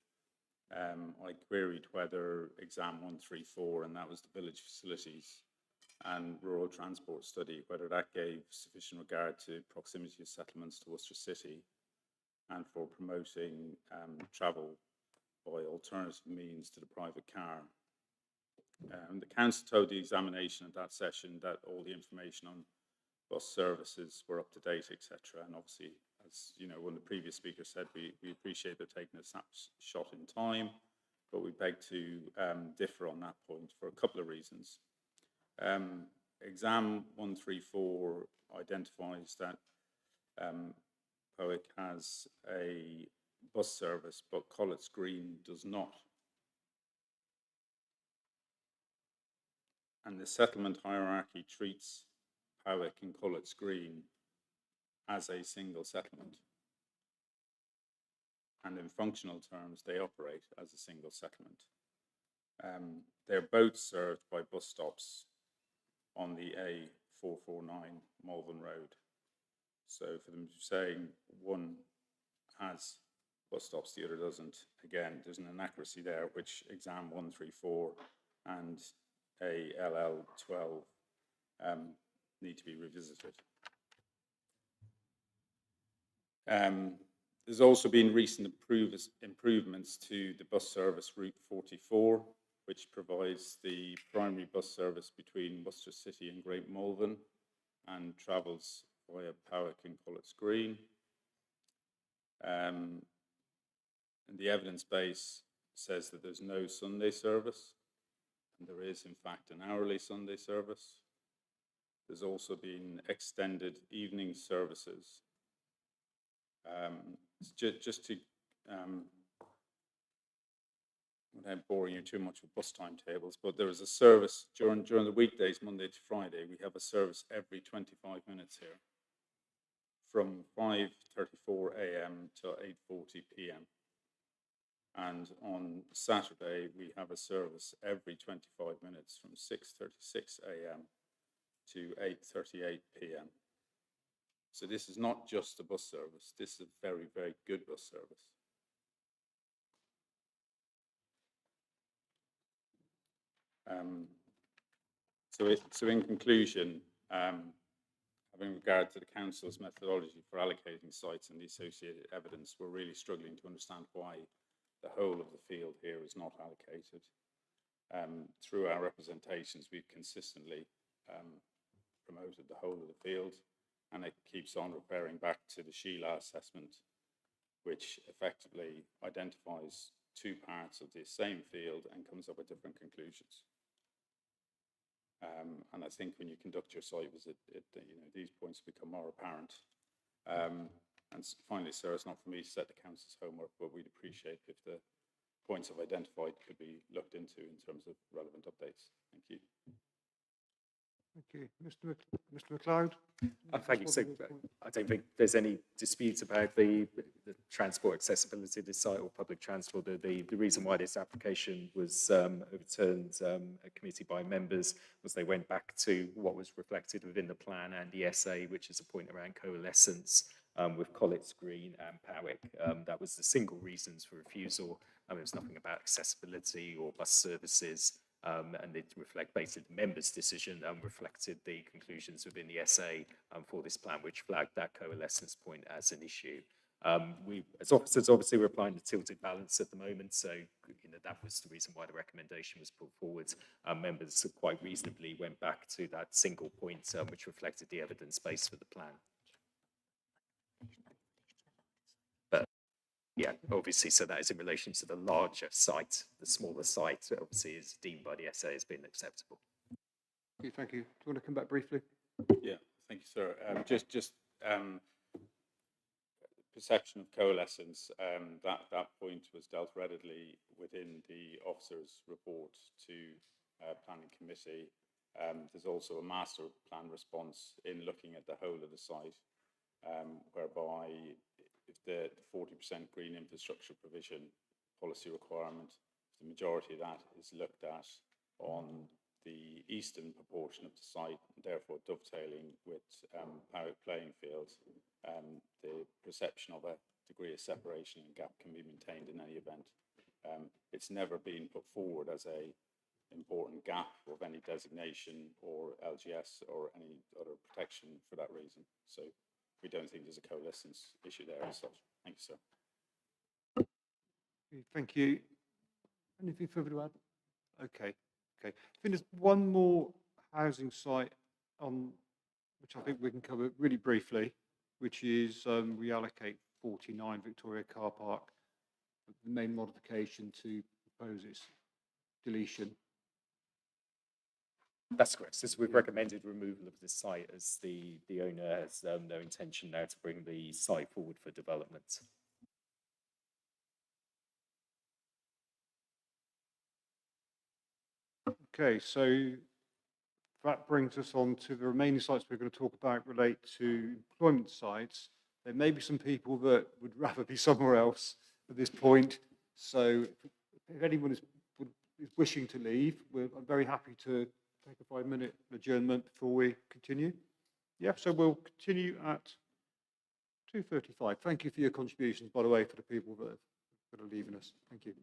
I queried whether exam 134, and that was the village facilities and rural transport study, whether that gave sufficient regard to proximity of settlements to Worcester City and for promoting travel by alternative means to the private car. The council told the examination at that session that all the information on bus services were up to date, etc. And obviously, as you know, one of the previous speakers said, we appreciate they're taking a snapshot in time, but we beg to differ on that point for a couple of reasons. Exam 134 identifies that Powick has a bus service, but Collett's Green does not. And the settlement hierarchy treats Powick and Collett's Green as a single settlement. And in functional terms, they operate as a single settlement. They're both served by bus stops on the A449 Malvern Road. So for them saying one has bus stops, the other doesn't, again, there's an inaccuracy there, which exam 134 and ALL12 need to be revisited. There's also been recent improvements to the bus service Route 44, which provides the primary bus service between Worcester City and Great Malvern and travels via Powick and Collett's Green. And the evidence base says that there's no Sunday service, and there is in fact an hourly Sunday service. There's also been extended evening services. Just to, without boring you too much with bus timetables, but there is a service during the weekdays, Monday to Friday. We have a service every 25 minutes here, from 5:34 a.m. to 8:40 p.m. And on Saturday, we have a service every 25 minutes from 6:36 a.m. to 8:38 p.m. So this is not just a bus service. This is a very, very good bus service. So in conclusion, having regard to the council's methodology for allocating sites and the associated evidence, we're really struggling to understand why the whole of the field here is not allocated. Through our representations, we've consistently promoted the whole of the field, and it keeps on referring back to the Sheila assessment, which effectively identifies two parts of the same field and comes up with different conclusions. And I think when you conduct your site visit, these points become more apparent. And finally, sir, it's not for me to set the council's homework, but we'd appreciate if the points I've identified could be looked into in terms of relevant updates. Thank you. Thank you. Mr. MacLeod? Thank you. So I don't think there's any dispute about the transport accessibility of the site or public transport. The reason why this application was overturned at committee by members was they went back to what was reflected within the plan and the essay, which is a point around coalescence with Collets Green and Powick. That was the single reasons for refusal. There was nothing about accessibility or bus services, and it reflected basically the members' decision and reflected the conclusions within the SA for this plan, which flagged that coalescence point as an issue. We, as officers, obviously we're applying the tilted balance at the moment, so that was the reason why the recommendation was put forward. Members quite reasonably went back to that single point, which reflected the evidence base for the plan. But yeah, obviously, so that is in relation to the larger site. The smaller site, obviously, is deemed by the SA as being acceptable. Thank you. Do you want to come back briefly? Yeah, thank you, sir. Just perception of coalescence, that point was dealt readily within the officer's report to planning committee. There's also a master plan response in looking at the whole of the site, whereby if the 40% green infrastructure provision policy requirement, the majority of that is looked at on the eastern proportion of the site, therefore dovetailing with Powick playing fields, the perception of a degree of separation and gap can be maintained in any event. It's never been put forward as a important gap of any designation or LGS or any other protection for that reason. So we don't think there's a coalescence issue there as such. Thank you, sir. Thank you. Anything further to add? Okay. I think there's one more housing site which I think we can cover really briefly, which is reallocate 49 Victoria Car Park. The main modification to propose its deletion. That's correct. As we've recommended removal of this site, as the owner has no intention now to bring the site forward for development. Okay, so that brings us on to the remaining sites we're going to talk about relate to employment sites. There may be some people that would rather be somewhere else at this point. So if anyone is wishing to leave, I'm very happy to take a 5-minute adjournment before we continue. Yeah, so we'll continue at 2:35. Thank you for your contributions, by the way, for the people that are leaving us. Thank you.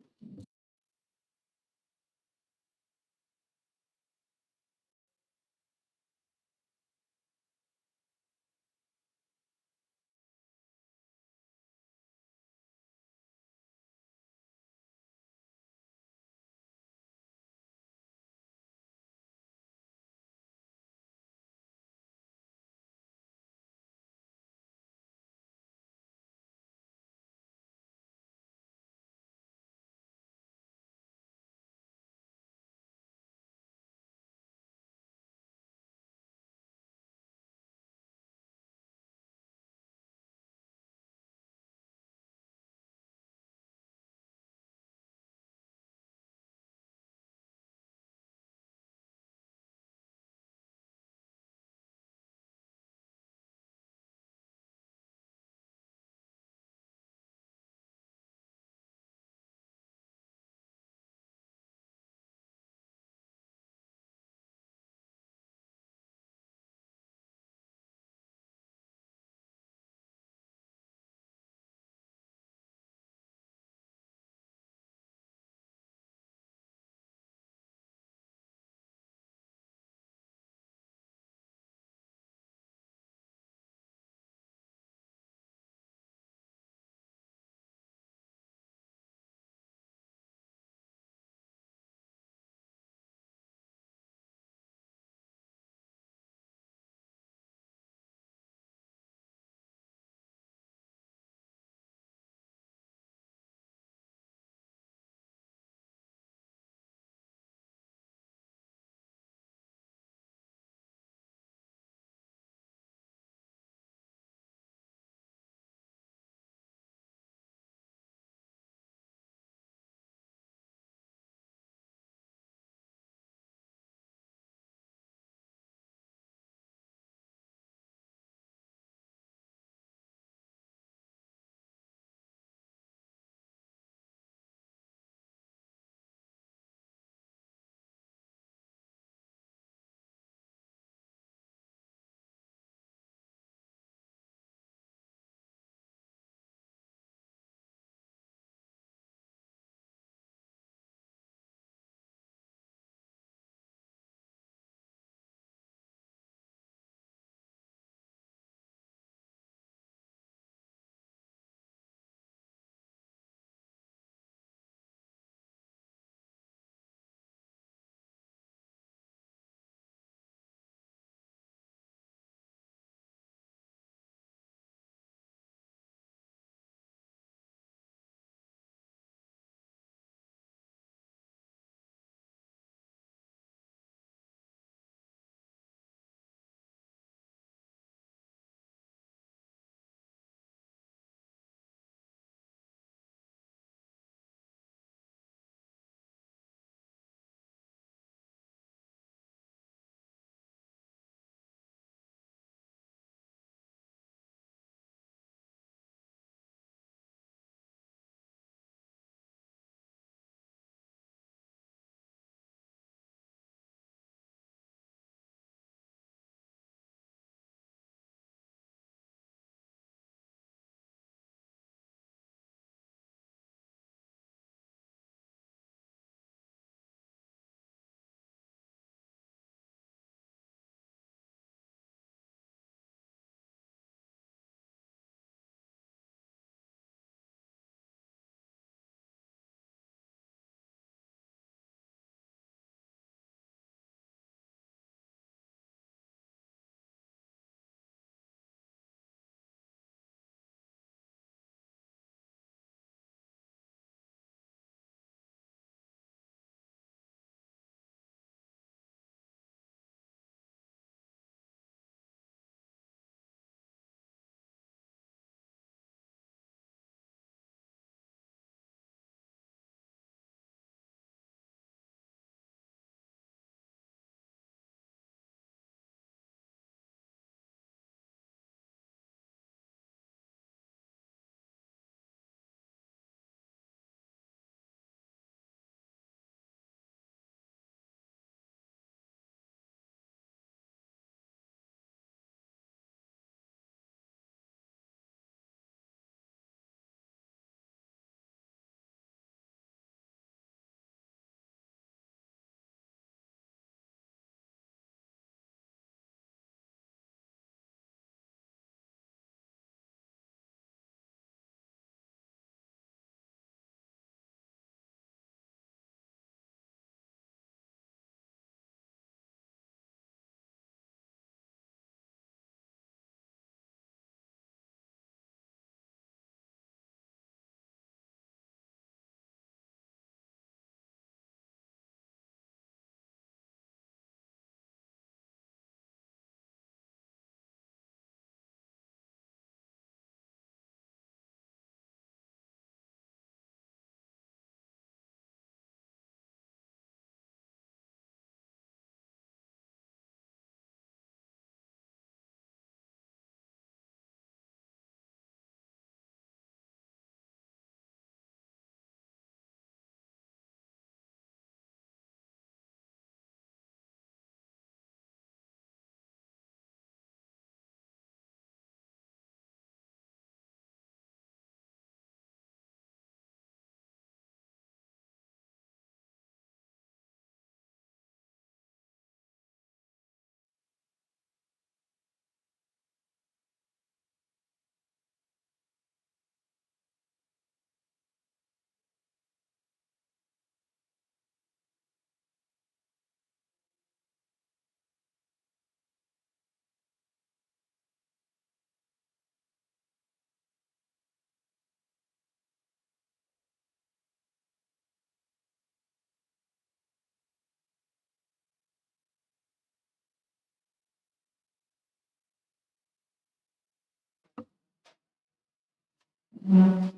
Right,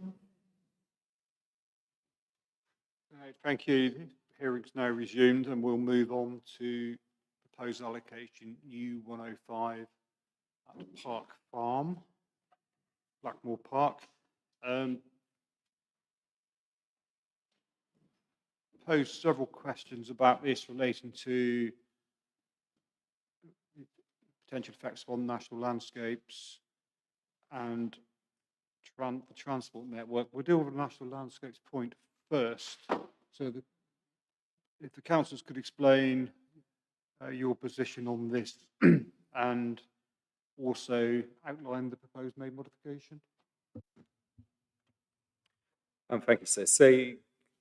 thank you. The hearing's now resumed and we'll move on to proposed allocation U105 at Park Farm, Blackmore Park. Posed several questions about this relating to potential effects on national landscapes and the transport network. We'll deal with the national landscapes point first. So if the councillors could explain your position on this and also outline the proposed main modification. Thank you, sir. So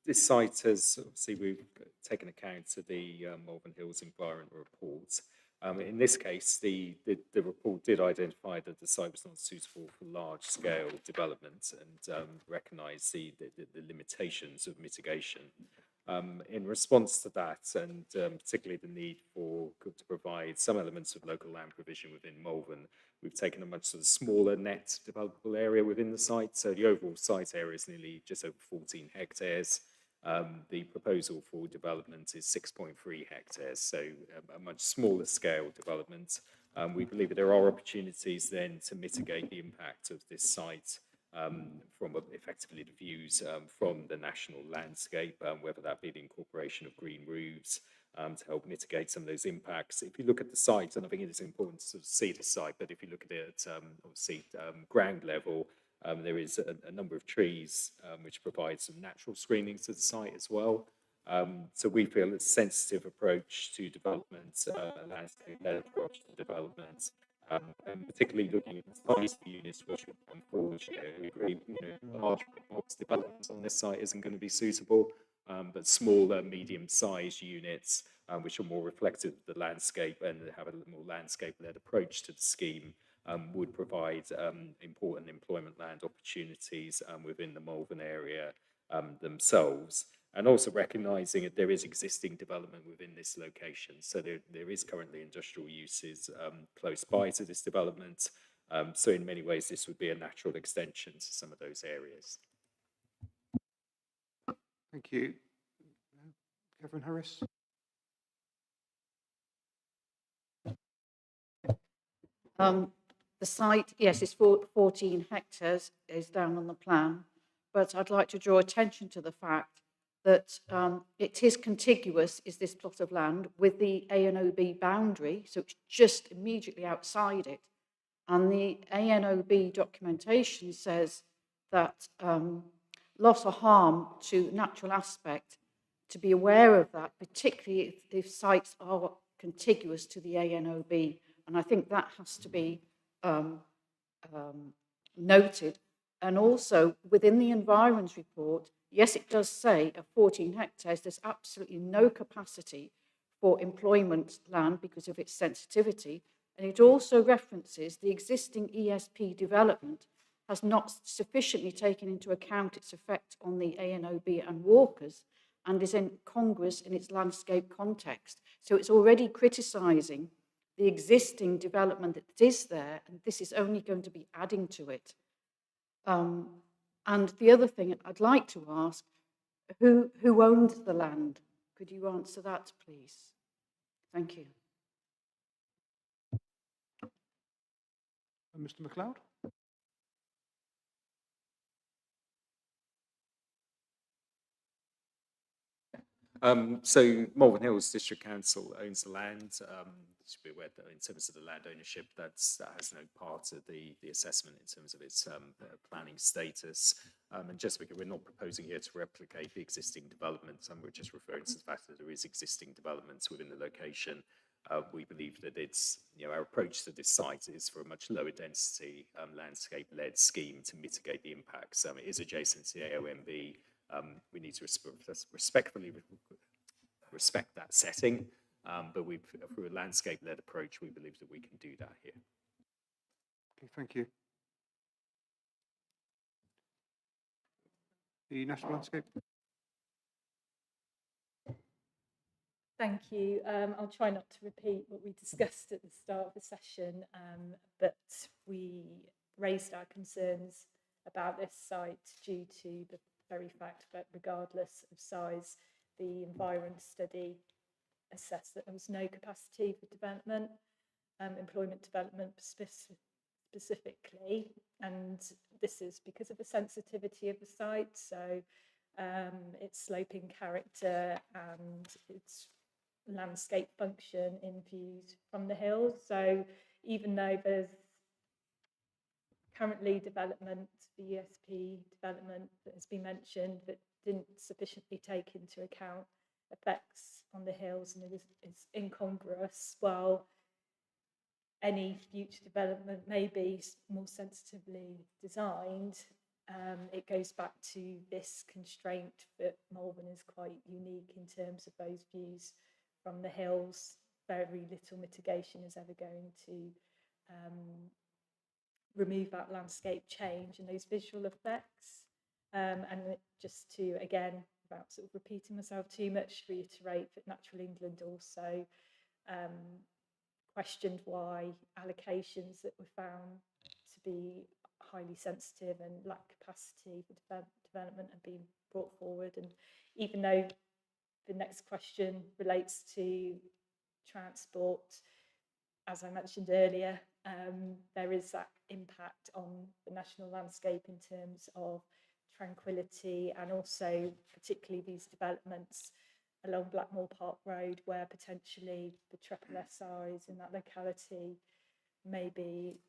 this site has, obviously, we've taken account of the Malvern Hills Environment Report. In this case, the report did identify that the site was not suitable for large-scale development and recognise the limitations of mitigation. In response to that, and particularly the need to provide some elements of local land provision within Malvern, we've taken a much sort of smaller net developable area within the site. So the overall site area is nearly just over 14 hectares. The proposal for development is 6.3 hectares, so a much smaller scale development. We believe that there are opportunities then to mitigate the impact of this site from effectively the views from the national landscape, whether that be the incorporation of green roofs to help mitigate some of those impacts. If you look at the site, and I think it is important to sort of see the site, but if you look at it obviously ground level, there is a number of trees which provide some natural screening to the site as well. So we feel a sensitive approach to development, a landscape-led approach to development, and particularly looking at the size of the units which would come forward here. We agree, large box developments on this site isn't going to be suitable, but smaller, medium-sized units which are more reflective of the landscape and have a more landscape-led approach to the scheme would provide important employment land opportunities within the Malvern area themselves. And also recognising that there is existing development within this location. So there is currently industrial uses close by to this development. So in many ways, this would be a natural extension to some of those areas. Thank you. Kevin Harris. The site, yes, is 14 hectares, is down on the plan, but I'd like to draw attention to the fact that it is contiguous, is this plot of land, with the A&OB boundary, so it's just immediately outside it. And the A&OB documentation says that loss or harm to natural aspect, to be aware of that, particularly if sites are contiguous to the A&OB. And I think that has to be noted. And also, within the environs report, yes, it does say at 14 hectares, there's absolutely no capacity for employment land because of its sensitivity. And it also references the existing ESP development has not sufficiently taken into account its effect on the A&OB and walkers and is incongruous in its landscape context. So it's already criticising the existing development that is there, and this is only going to be adding to it. And the other thing I'd like to ask, who owned the land? Could you answer that, please? Thank you. Mr. MacLeod? So Malvern Hills District Council owns the land. You should be aware that in terms of the land ownership, that has no part of the assessment in terms of its planning status. And just because we're not proposing here to replicate the existing developments, and we're just referring to the fact that there is existing developments within the location. We believe that it's, our approach to this site is for a much lower density landscape-led scheme to mitigate the impacts. It is adjacent to the AOMB. We need to respectfully respect that setting, but through a landscape-led approach, we believe that we can do that here. Okay, thank you. The National Landscape. Thank you. I'll try not to repeat what we discussed at the start of the session, but we raised our concerns about this site due to the very fact that regardless of size, the environment study assessed that there was no capacity for development, employment development specifically, and this is because of the sensitivity of the site, so its sloping character and its landscape function in views from the hills. So even though there's currently development, the ESP development that has been mentioned that didn't sufficiently take into account effects on the hills and it is incongruous, while any future development may be more sensitively designed, it goes back to this constraint that Malvern is quite unique in terms of those views from the hills. Very little mitigation is ever going to remove that landscape change and those visual effects. And just to, again, without sort of repeating myself too much, reiterate that Natural England also questioned why allocations that were found to be highly sensitive and lack capacity for development have been brought forward. And even though the next question relates to transport, as I mentioned earlier, there is that impact on the national landscape in terms of tranquility, and also particularly these developments along Blackmore Park Road, where potentially the triple SIs in that locality may be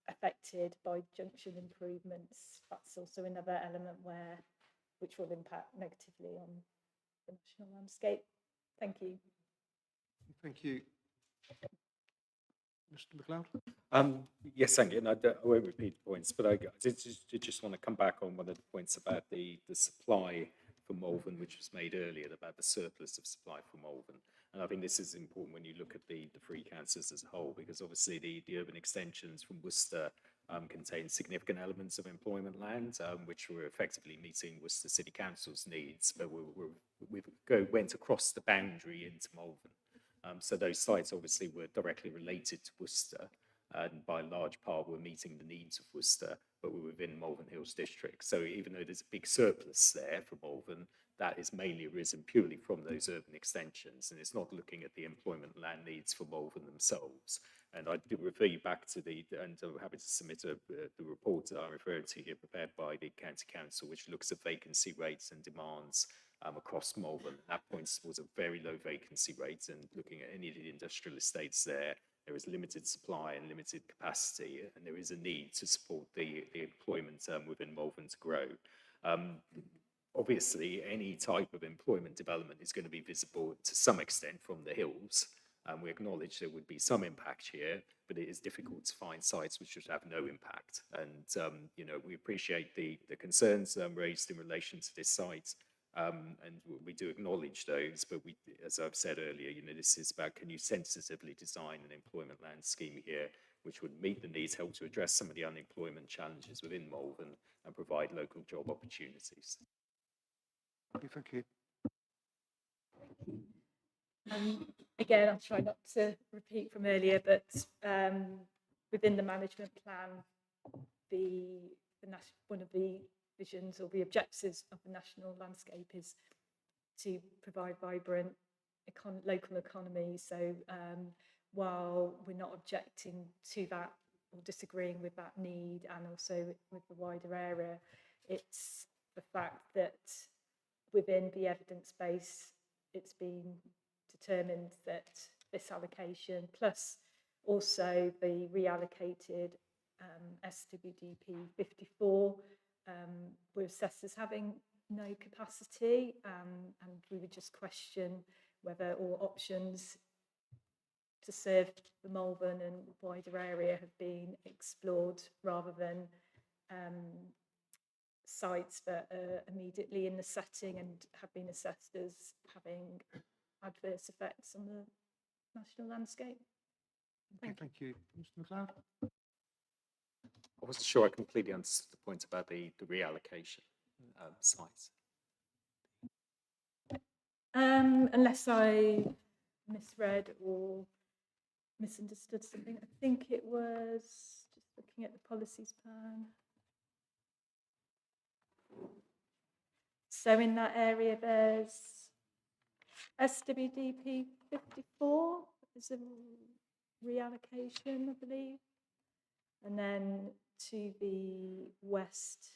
affected by junction improvements. That's also another element which will impact negatively on the national landscape. Thank you. Thank you. Mr. McLeod? Yes, thank you. And I won't repeat the points, but I just want to come back on one of the points about the supply for Malvern, which was made earlier, about the surplus of supply for Malvern. And I think this is important when you look at the three councils as a whole, because obviously the urban extensions from Worcester contain significant elements of employment land, which were effectively meeting Worcester City Council's needs, but we went across the boundary into Malvern. So those sites obviously were directly related to Worcester, and by large part were meeting the needs of Worcester, but were within Malvern Hills district. So even though there's a big surplus there for Malvern, that is mainly arisen purely from those urban extensions, and it's not looking at the employment land needs for Malvern themselves. And I do refer you back to and I'm happy to submit the report that I referred to here, prepared by the County Council, which looks at vacancy rates and demands across Malvern. That points towards a very low vacancy rate, and looking at any of the industrial estates there is limited supply and limited capacity, and there is a need to support the employment within Malvern to grow. Obviously, any type of employment development is going to be visible to some extent from the hills. We acknowledge there would be some impact here, but it is difficult to find sites which would have no impact. And we appreciate the concerns raised in relation to this site, and we do acknowledge those. But we, as I've said earlier, this is about, can you sensitively design an employment land scheme here which would meet the needs, help to address some of the unemployment challenges within Malvern, and provide local job opportunities. Thank you. Again, I'll try not to repeat from earlier, but within the management plan, one of the visions or the objectives of the national landscape is to provide vibrant local economy. So while we're not objecting to that or disagreeing with that need, and also with the wider area, it's the fact that within the evidence base, it's been determined that this allocation, plus also the reallocated SWDP 54, were assessed as having no capacity, and we would just question whether all options to serve the Malvern and wider area have been explored, rather than sites that are immediately in the setting and have been assessed as having adverse effects on the national landscape. Thank you. Mr. McLeod? I wasn't sure I completely understood the point about the reallocation sites. Unless I misread or misunderstood something, I think it was just looking at the policies plan. So in that area, there's SWDP 54 is a reallocation, I believe. And then to the west,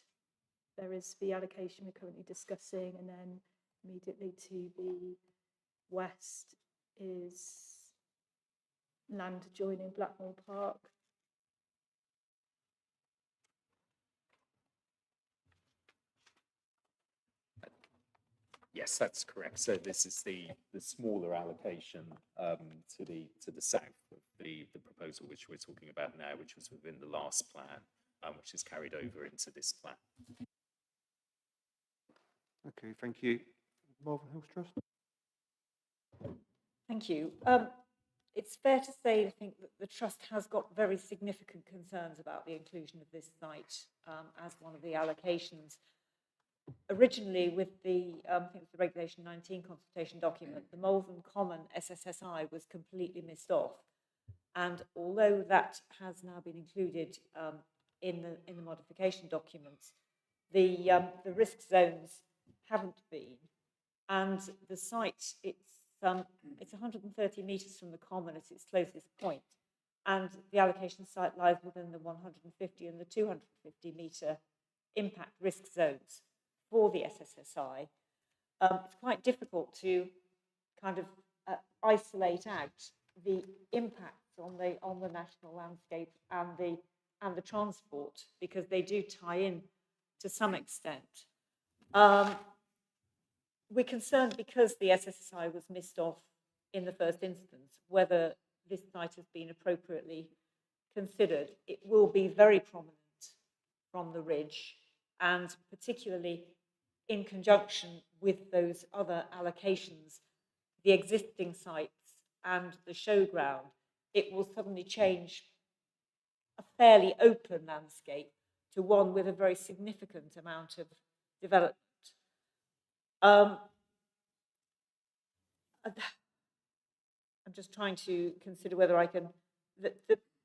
there is the allocation we're currently discussing, and then immediately to the west is land adjoining Blackmore Park. Yes, that's correct. So this is the smaller allocation to the south of the proposal which we're talking about now, which was within the last plan, which is carried over into this plan. Okay, thank you. Malvern Hills Trust. Thank you. It's fair to say, I think, that the Trust has got very significant concerns about the inclusion of this site as one of the allocations. Originally, with the, I think it was the Regulation 19 consultation document, the Malvern Common SSSI was completely missed off. And although that has now been included in the modification documents, the risk zones haven't been. And the site, it's 130 metres from the common at its closest point, and the allocation site lies within the 150 and the 250 metre impact risk zones for the SSSI. It's quite difficult to kind of isolate out the impacts on the national landscape and the transport, because they do tie in to some extent. We're concerned because the SSSI was missed off in the first instance, whether this site has been appropriately considered. It will be very prominent from the ridge, and particularly in conjunction with those other allocations, the existing sites and the showground, it will suddenly change a fairly open landscape to one with a very significant amount of development. I'm just trying to consider whether I can.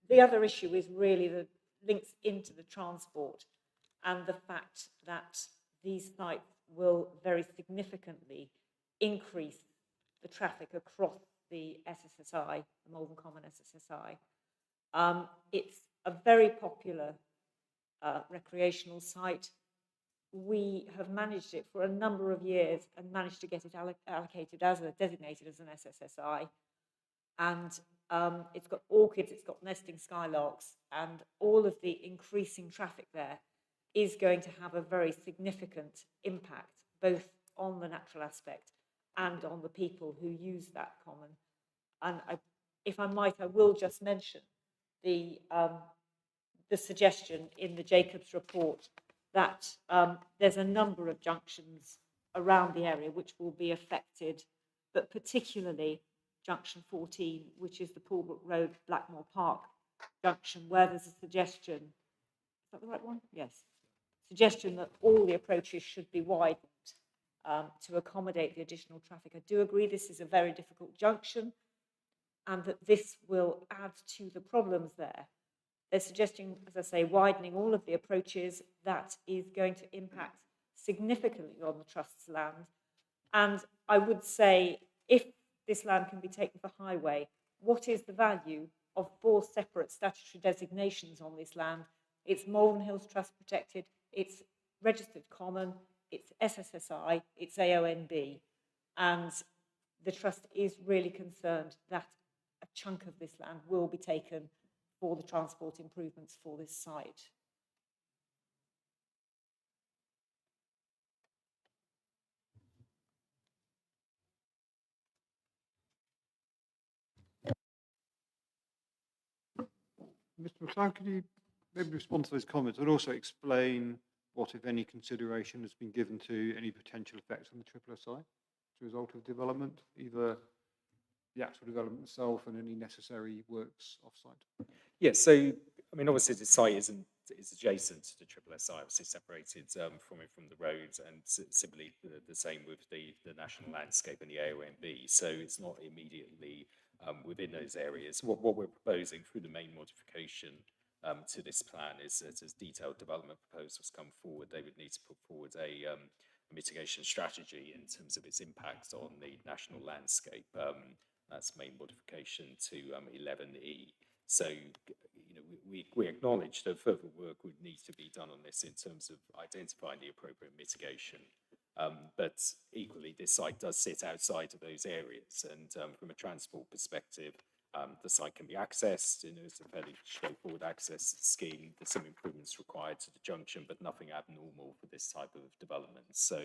The other issue is really the links into the transport and the fact that these sites will very significantly increase the traffic across the SSSI, the Malvern Common SSSI. It's a very popular recreational site. We have managed it for a number of years and managed to get it allocated designated as an SSSI. And it's got orchids, it's got nesting skylarks, and all of the increasing traffic there is going to have a very significant impact, both on the natural aspect and on the people who use that common. And if I might, I will just mention the suggestion in the Jacobs report that there's a number of junctions around the area which will be affected, but particularly junction 14, which is the Poolbrook Road, Blackmore Park junction, where there's a suggestion, is that the right one? Yes. Suggestion that all the approaches should be widened to accommodate the additional traffic. I do agree this is a very difficult junction and that this will add to the problems there. They're suggesting, as I say, widening all of the approaches. That is going to impact significantly on the Trust's land. And I would say, if this land can be taken for highway, what is the value of 4 separate statutory designations on this land? It's Malvern Hills Trust protected, it's registered common, it's SSSI, it's AONB. And the Trust is really concerned that a chunk of this land will be taken for the transport improvements for this site. Mr. McLeod, could you maybe respond to those comments and also explain what, if any, consideration has been given to any potential effects on the SSSI as a result of development, either the actual development itself and any necessary works off-site? Yes, so, I mean, obviously the site is adjacent to the SSSI, obviously separated from the roads, and similarly the same with the national landscape and the AONB, so it's not immediately within those areas. What we're proposing through the main modification to this plan is, as detailed development proposals come forward, they would need to put forward a mitigation strategy in terms of its impact on the national landscape. That's main modification to 11E. So, you know, we acknowledge that further work would need to be done on this in terms of identifying the appropriate mitigation. But equally, this site does sit outside of those areas, and from a transport perspective, the site can be accessed. You know, it's a fairly straightforward access scheme. There's some improvements required to the junction, but nothing abnormal for this type of development. So,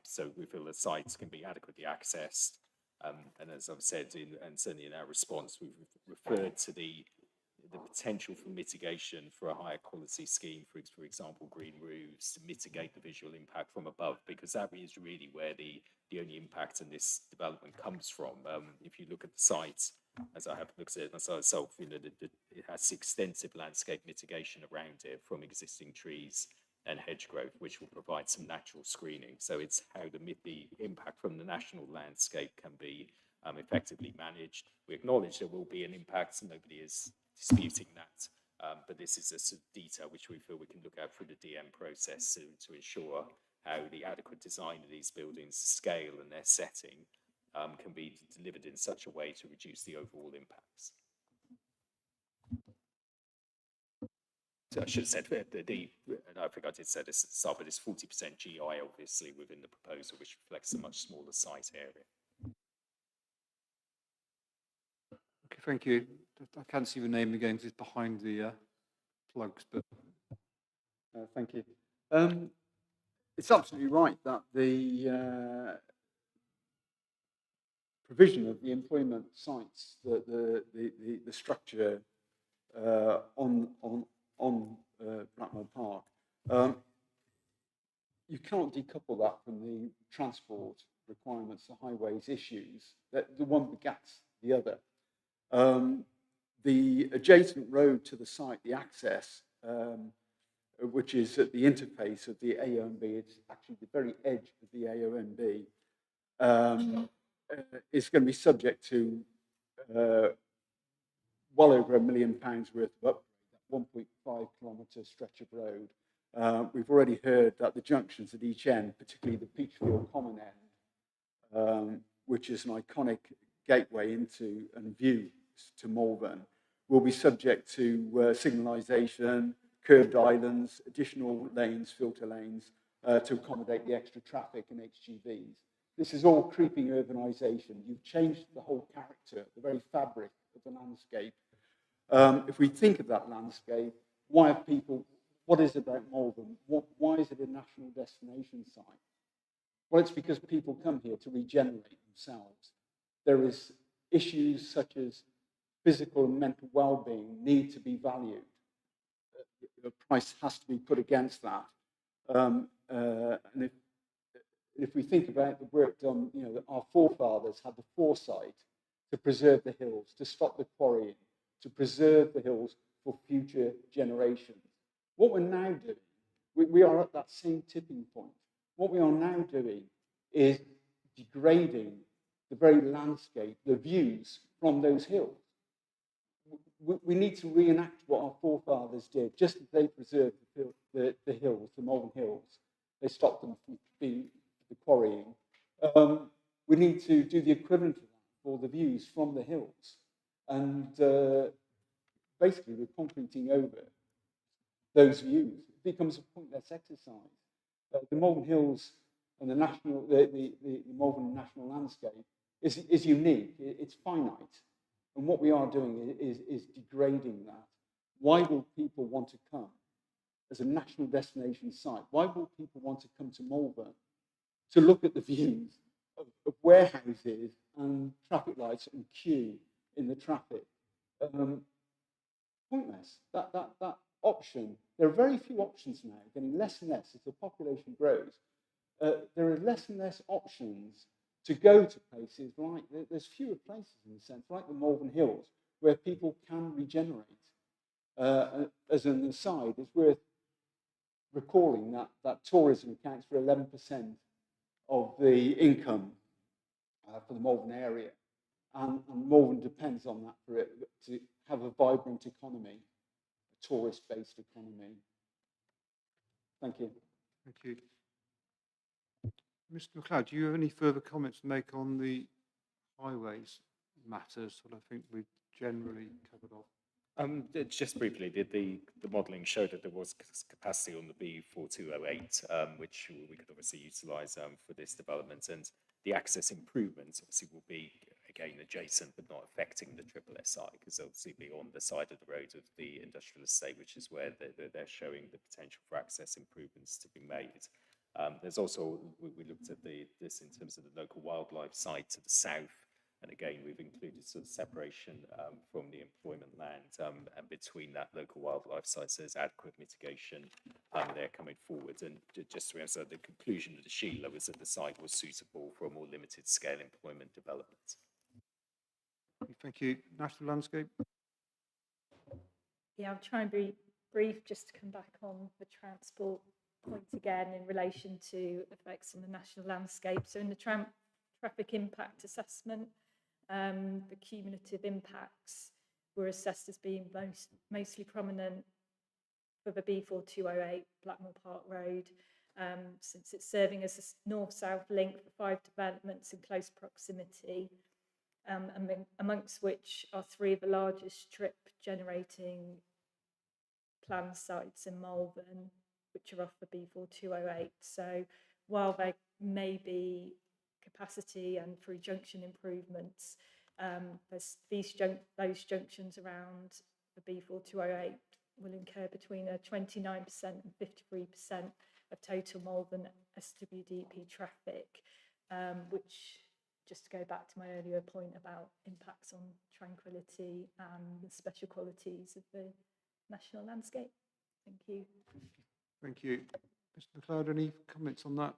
so we feel the sites can be adequately accessed. And as I've said, and certainly in our response, we've referred to the potential for mitigation for a higher quality scheme, for example, green roofs, to mitigate the visual impact from above, because that is really where the only impact in this development comes from. If you look at the site, as I have looked at it myself, you know, it has extensive landscape mitigation around it from existing trees and hedge growth, which will provide some natural screening. So it's how the impact from the national landscape can be effectively managed. We acknowledge there will be an impact, and nobody is disputing that, but this is a sort of detail which we feel we can look at through the DM process to ensure how the adequate design of these buildings, scale and their setting can be delivered in such a way to reduce the overall impacts. So I should have said and I think I did say this at the start, but it's 40% GI obviously within the proposal, which reflects a much smaller site area. Okay, thank you. I can't see the name again because it's behind the plugs, but thank you. It's absolutely right that the provision of the employment sites, the structure on Blackmore Park, you can't decouple that from the transport requirements, the highways issues. That the one begets the other. The adjacent road to the site, the access, which is at the interface of the AONB, it's actually the very edge of the AONB, is going to be subject to well over £1 million worth of upgrade, that 1.5 kilometre stretch of road. We've already heard that the junctions at each end, particularly the Peachfield Common end, which is an iconic gateway into and view to Malvern, will be subject to signalisation, curved islands, additional lanes, filter lanes, to accommodate the extra traffic and HGVs. This is all creeping urbanisation. You've changed the whole character, the very fabric of the landscape. If we think of that landscape, why have people, what is it about Malvern? Why is it a national destination site? Well, it's because people come here to regenerate themselves. There is issues such as physical and mental well-being need to be valued. A price has to be put against that. And if we think about the work done, you know, our forefathers had the foresight to preserve the hills, to stop the quarrying, to preserve the hills for future generations. What we're now doing, we are at that same tipping point. What we are now doing is degrading the very landscape, the views from those hills. We need to reenact what our forefathers did, just as they preserved the hills, the Malvern Hills. They stopped them from being the quarrying. We need to do the equivalent of that for the views from the hills. And basically, we're concreting over those views. It becomes a pointless exercise. The Malvern Hills and the Malvern national landscape is unique. It's finite. And what we are doing is degrading that. Why will people want to come as a national destination site? Why will people want to come to Malvern to look at the views of warehouses and traffic lights and queue in the traffic? Pointless. That option. There are very few options now, getting less and less as the population grows. There are less and less options to go to places like, there's fewer places in a sense, like the Malvern Hills, where people can regenerate. As an aside, it's worth recalling that tourism accounts for 11% of the income for the Malvern area. And Malvern depends on that for it to have a vibrant economy, a tourist-based economy. Thank you. Thank you. Mr. McLeod, do you have any further comments to make on the highways matters that I think we've generally covered off? Just briefly, the modelling showed that there was capacity on the B4208, which we could obviously utilise for this development, and the access improvements obviously will be again adjacent but not affecting the triple SI, because they'll obviously be on the side of the road of the industrial estate, which is where they're showing the potential for access improvements to be made. There's also, we looked at this in terms of the local wildlife site to the south. And again, we've included sort of separation from the employment land and between that local wildlife site. So there's adequate mitigation there coming forward. And just to answer, the conclusion of the Sheila was that the site was suitable for a more limited scale employment development. Thank you. National Landscape? Yeah, I'll try and be brief just to come back on the transport point again in relation to effects on the national landscape. So in the traffic impact assessment, the cumulative impacts were assessed as being mostly prominent for the B4208 Blackmore Park Road, since it's serving as a north-south link for 5 developments in close proximity, amongst which are 3 of the largest trip generating planned sites in Malvern, which are off the B4208. So while there may be capacity and through junction improvements, those junctions around the B4208 will incur between 29% and 53% of total Malvern SWDP traffic, which, just to go back to my earlier point about impacts on tranquility and the special qualities of the national landscape. Thank you. Thank you. Mr. McLeod, any comments on that?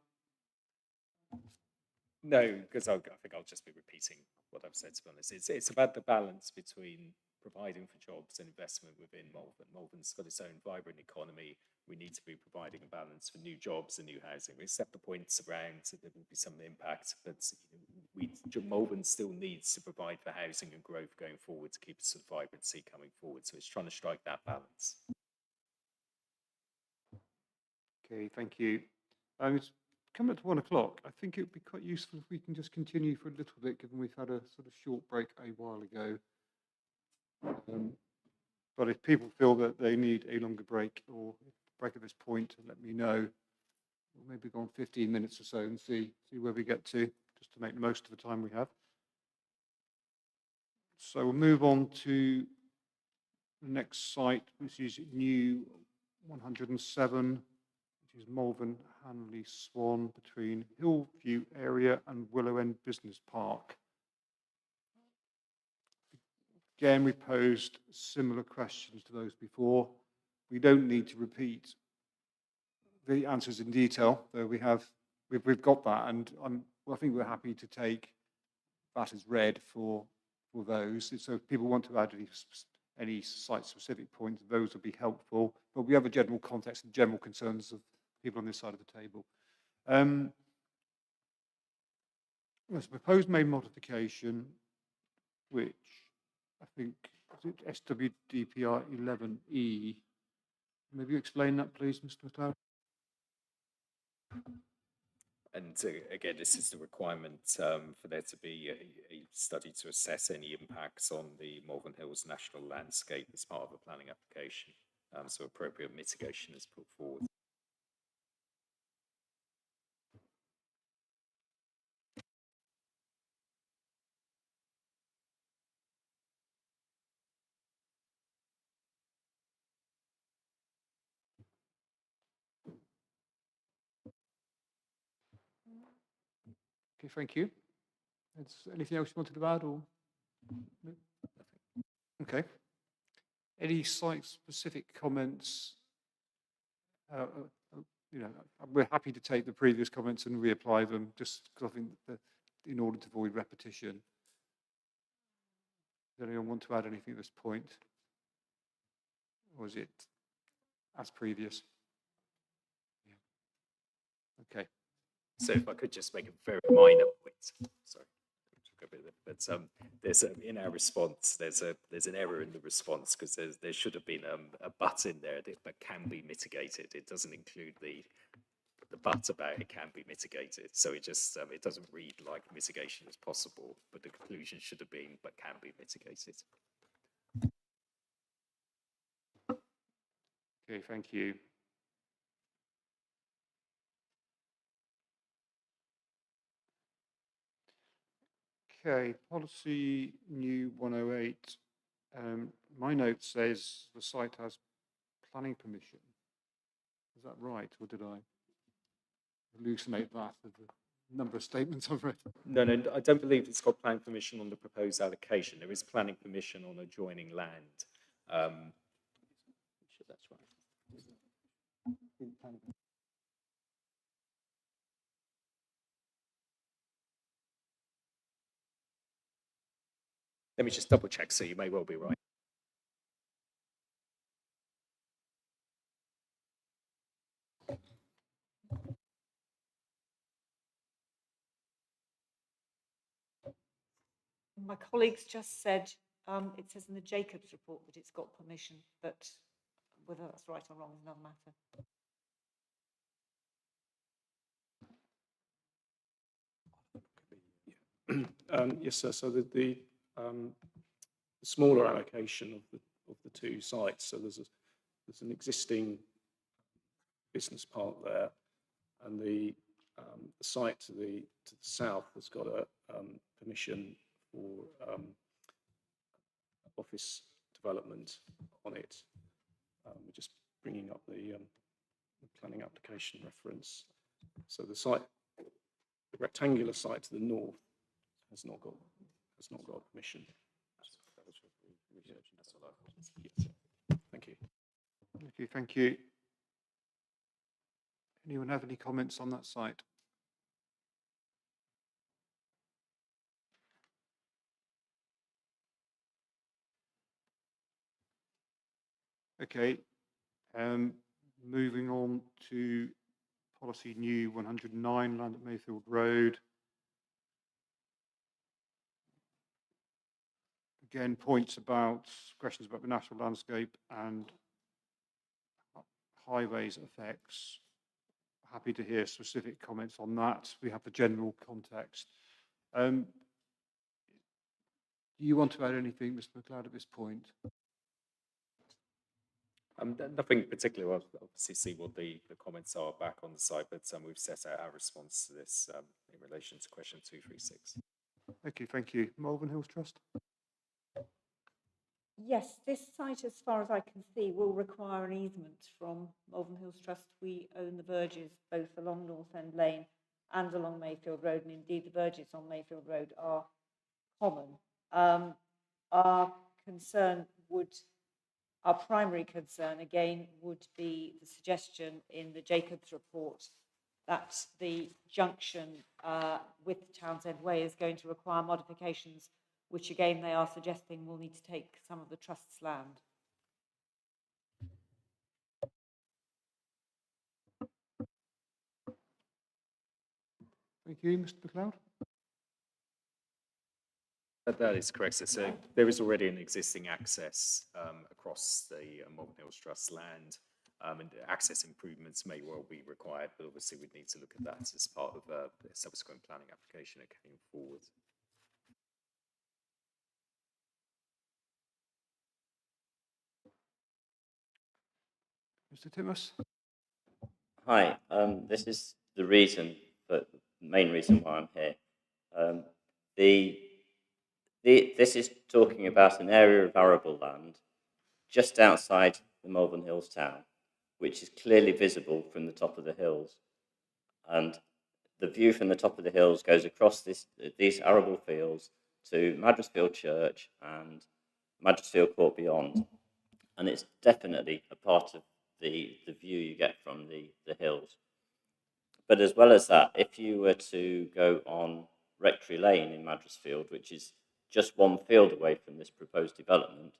No, because I think I'll just be repeating what I've said, to be honest. It's about the balance between providing for jobs and investment within Malvern. Malvern's got its own vibrant economy. We need to be providing a balance for new jobs and new housing. We set the points around, so there will be some impact, but Malvern still needs to provide for housing and growth going forward to keep the sort of vibrancy coming forward. So it's trying to strike that balance. Okay, thank you. It's coming up to 1 o'clock. I think it would be quite useful if we can just continue for a little bit, given we've had a sort of short break a while ago. But if people feel that they need a longer break or break at this point, let me know. We'll maybe go on 15 minutes or so and see where we get to, just to make the most of the time we have. So we'll move on to the next site, which is new 107, which is Malvern Hanley Swan between Hillview area and Willow End Business Park. Again, we posed similar questions to those before. We don't need to repeat the answers in detail, though we've got that, and I think we're happy to take that as read for those. So if people want to add any site-specific points, those would be helpful. But we have a general context and general concerns of people on this side of the table. There's a proposed main modification, which I think is it SWDPR 11E. Maybe you explain that, please, Mr. McLeod. And again, this is the requirement for there to be a study to assess any impacts on the Malvern Hills national landscape as part of a planning application. So appropriate mitigation is put forward. Okay, thank you. Anything else you wanted to add, or? No? Okay. Any site-specific comments? We're happy to take the previous comments and reapply them, just because I think that in order to avoid repetition. Does anyone want to add anything at this point? Or is it as previous? Yeah. Okay. So if I could just make a very minor point, sorry, but there's in our response, there's an error in the response, because there should have been a but in there that can be mitigated. It doesn't include the the but about it can be mitigated. So it just it doesn't read like mitigation is possible, but the conclusion should have been but can be mitigated. Okay, thank you. Okay, policy new 108. My note says the site has planning permission. Is that right, or did I hallucinate that with the number of statements I've read? No, I don't believe it's got planning permission on the proposed allocation. There is planning permission on adjoining land. Sure, that's right. Let me just double check, so you may well be right. My colleagues just said it says in the Jacobs report that it's got permission, but whether that's right or wrong is another matter. Yes, sir. So the smaller allocation of the two sites. So there's an existing business park there, and the site to the south has got a permission for office development on it. We're just bringing up the planning application reference. So the site, the rectangular site to the north, has not got permission. Thank you. Okay, thank you. Anyone have any comments on that site? Okay, moving on to policy new 109, land at Mayfield Road. Again, questions about the natural landscape and highways effects. Happy to hear specific comments on that. We have the general context. Do you want to add anything, Mr. McLeod, at this point? Nothing particular. We'll obviously see what the comments are back on the site, but we've set out our response to this in relation to question 236. Okay, thank you. Malvern Hills Trust? Yes, this site, as far as I can see, will require an easement from Malvern Hills Trust. We own the verges both along North End Lane and along Mayfield Road, and indeed the verges on Mayfield Road are common. Our primary concern, again, would be the suggestion in the Jacobs report that the junction with Townsend Way is going to require modifications, which again they are suggesting will need to take some of the Trust's land. Thank you, Mr. McLeod. That is correct. So there is already an existing access across the Malvern Hills Trust land, and access improvements may well be required, but obviously we'd need to look at that as part of a subsequent planning application that came forward. Mr. Timmis? Hi, this is the main reason why I'm here. This is talking about an area of arable land just outside the Malvern Hills town, which is clearly visible from the top of the hills. And the view from the top of the hills goes across these arable fields to Madresfield Church and Madresfield Court beyond. And it's definitely a part of the view you get from the hills. But as well as that, if you were to go on Rectory Lane in Madresfield, which is just one field away from this proposed development,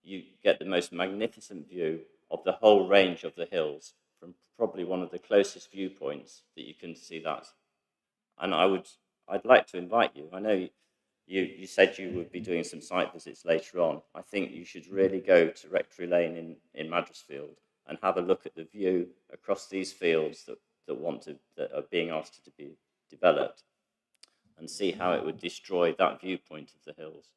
you get the most magnificent view of the whole range of the hills from probably one of the closest viewpoints that you can see that. And I'd like to invite you. I know you said you would be doing some site visits later on. I think you should really go to Rectory Lane in Madresfield and have a look at the view across these fields that are being asked to be developed, and see how it would destroy that viewpoint of the hills.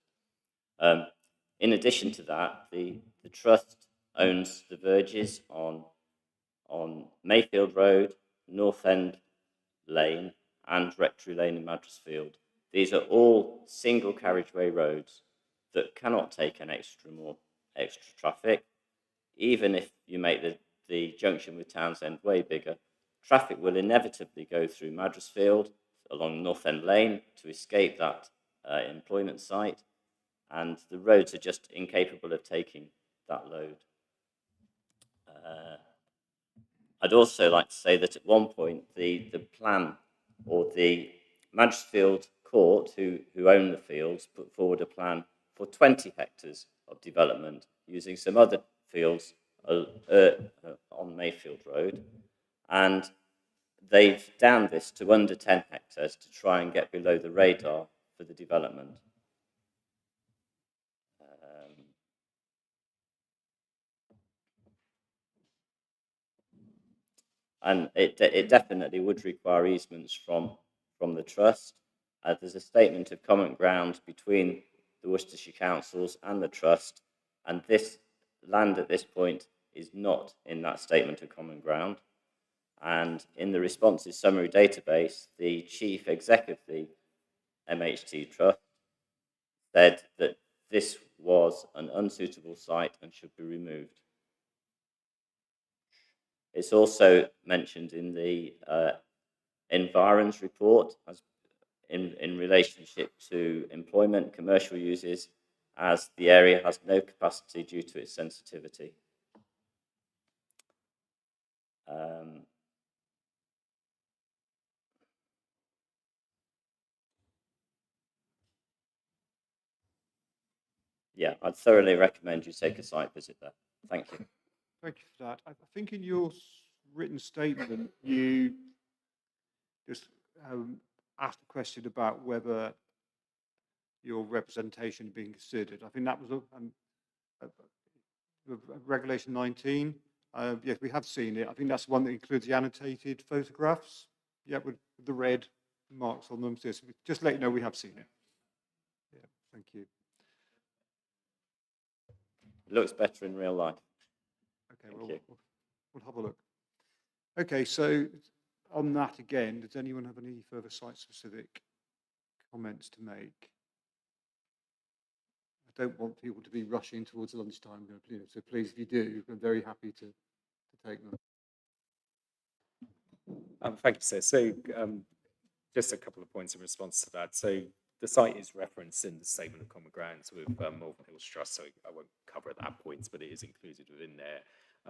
In addition to that, the trust owns the verges on Mayfield Road, North End Lane, and Rectory Lane in Madresfield. These are all single carriageway roads that cannot take an extra traffic. Even if you make the junction with Townsend way bigger, traffic will inevitably go through Madresfield along North End Lane to escape that employment site, and the roads are just incapable of taking that load. I'd also like to say that at one point the plan, or the Madresfield Court, who own the fields, put forward a plan for 20 hectares of development using some other fields on Mayfield Road, and they've downed this to under 10 hectares to try and get below the radar for the development. And it definitely would require easements from the trust. There's a statement of common ground between the Worcestershire councils and the trust, and this land at this point is not in that statement of common ground. And in the responses summary database, the chief exec of the MHT trust said that this was an unsuitable site and should be removed. It's also mentioned in the Environs report as in relationship to employment, commercial uses, as the area has no capacity due to its sensitivity. Yeah, I'd thoroughly recommend you take a site visit there. Thank you. Thank you for that. I think in your written statement, you just asked a question about whether your representation had been considered. I think that was Regulation 19. Yes, we have seen it. I think that's the one that includes the annotated photographs. Yeah, with the red marks on them. So just let you know we have seen it. Yeah, thank you. It looks better in real life. Okay, we'll have a look. Okay, so on that again, does anyone have any further site-specific comments to make? I don't want people to be rushing towards lunchtime, so please, if you do, I'm very happy to take them. Thank you, sir. So just a couple of points in response to that. So the site is referenced in the Statement of Common Grounds with Malvern Hills Trust, so I won't cover that point, but it is included within there.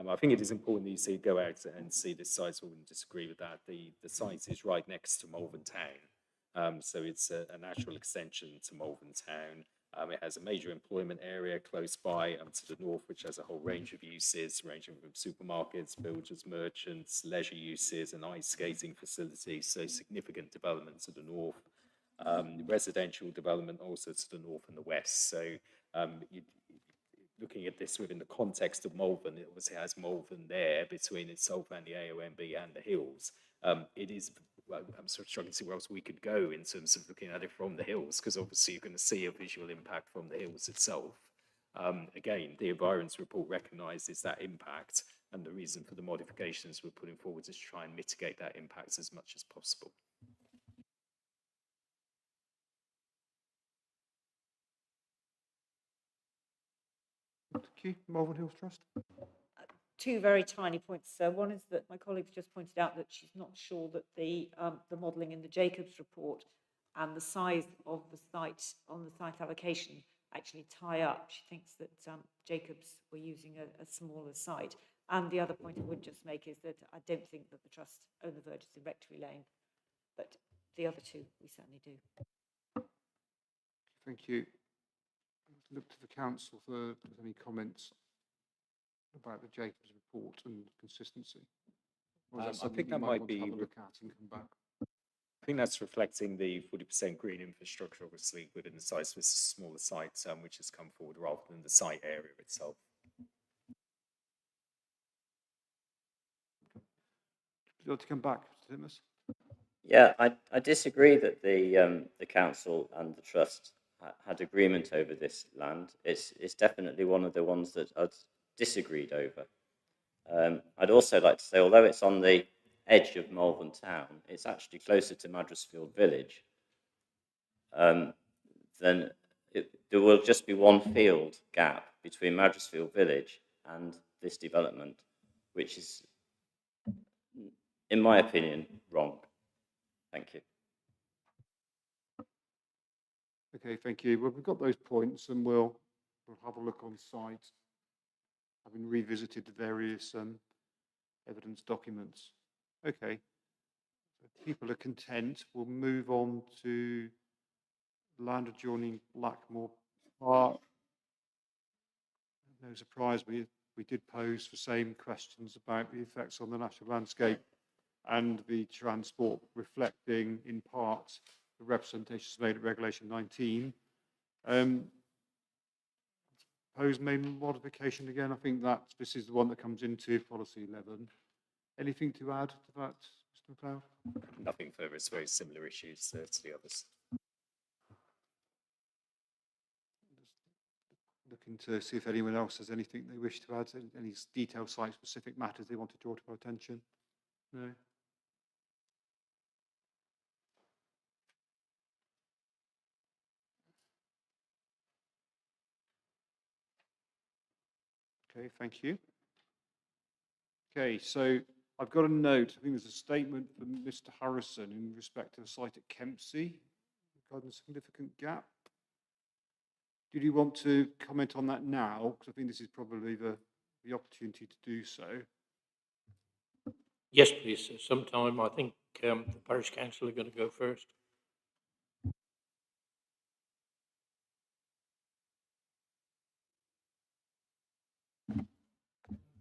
I think it is important that you go out and see this site, so I wouldn't disagree with that. The site is right next to Malvern Town, so it's a natural extension to Malvern Town. It has a major employment area close by to the north, which has a whole range of uses, ranging from supermarkets, builders, merchants, leisure uses, and ice skating facilities, so significant development to the north. Residential development also to the north and the west. So looking at this within the context of Malvern, it obviously has Malvern there between itself and the AONB and the hills. It is, well, I'm sort of struggling to see where else we could go in terms of looking at it from the hills, because obviously you're going to see a visual impact from the hills itself. Again, the Environs report recognises that impact, and the reason for the modifications we're putting forward is to try and mitigate that impact as much as possible. Thank you. Malvern Hills Trust. Two very tiny points, sir. One is that my colleague's just pointed out that she's not sure that the modelling in the Jacobs report and the size of the site on the site allocation actually tie up. She thinks that Jacobs were using a smaller site. And the other point I would just make is that I don't think that the trust own the verges in Rectory Lane, but the other two we certainly do. Thank you. Look to the council for any comments about the Jacobs report and consistency. I think that might be. Have a look at and come back. I think that's reflecting the 40% green infrastructure, obviously, within the sites with smaller sites, which has come forward rather than the site area itself. you like to come back, Mr. Titmus? Yeah, I disagree that the council and the trust had agreement over this land. It's definitely one of the ones that I'd disagreed over. I'd also like to say, although it's on the edge of Malvern Town, it's actually closer to Madresfield Village. Then there will just be one field gap between Madresfield Village and this development, which is, in my opinion, wrong. Thank you. Okay, thank you. Well, we've got those points, and we'll have a look on site, having revisited the various evidence documents. Okay, if people are content, we'll move on to land adjoining Blackmore Park. No surprise, we did pose the same questions about the effects on the natural landscape and the transport, reflecting in part the representations made at Regulation 19. Proposed main modification again, I think that this is the one that comes into policy 11. Anything to add to that, Mr. McLeod? Nothing further. It's very similar issues to the others. Looking to see if anyone else has anything they wish to add, any detailed site-specific matters they want to draw to our attention. No. Okay, thank you. Okay, so I've got a note. I think there's a statement from Mr. Harrison in respect to the site at Kempsey regarding a significant gap. Did you want to comment on that now? Because I think this is probably the opportunity to do so. Yes, please. Sometime, I think the parish council are going to go first.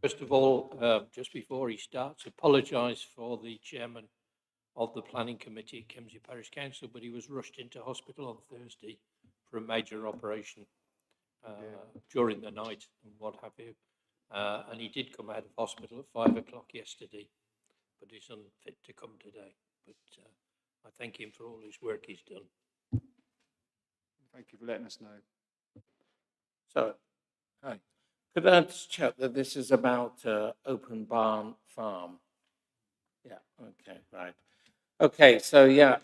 First of all, just before he starts, apologise for the chairman of the planning committee at Kempsey Parish Council, but he was rushed into hospital on Thursday for a major operation during the night and what have you. And he did come out of hospital at 5 o'clock yesterday, but he's unfit to come today. But I thank him for all his work he's done. Thank you for letting us know. So, hi. Could I just check that this is about Open Barn Farm? Yeah, okay, right. Okay, so yeah,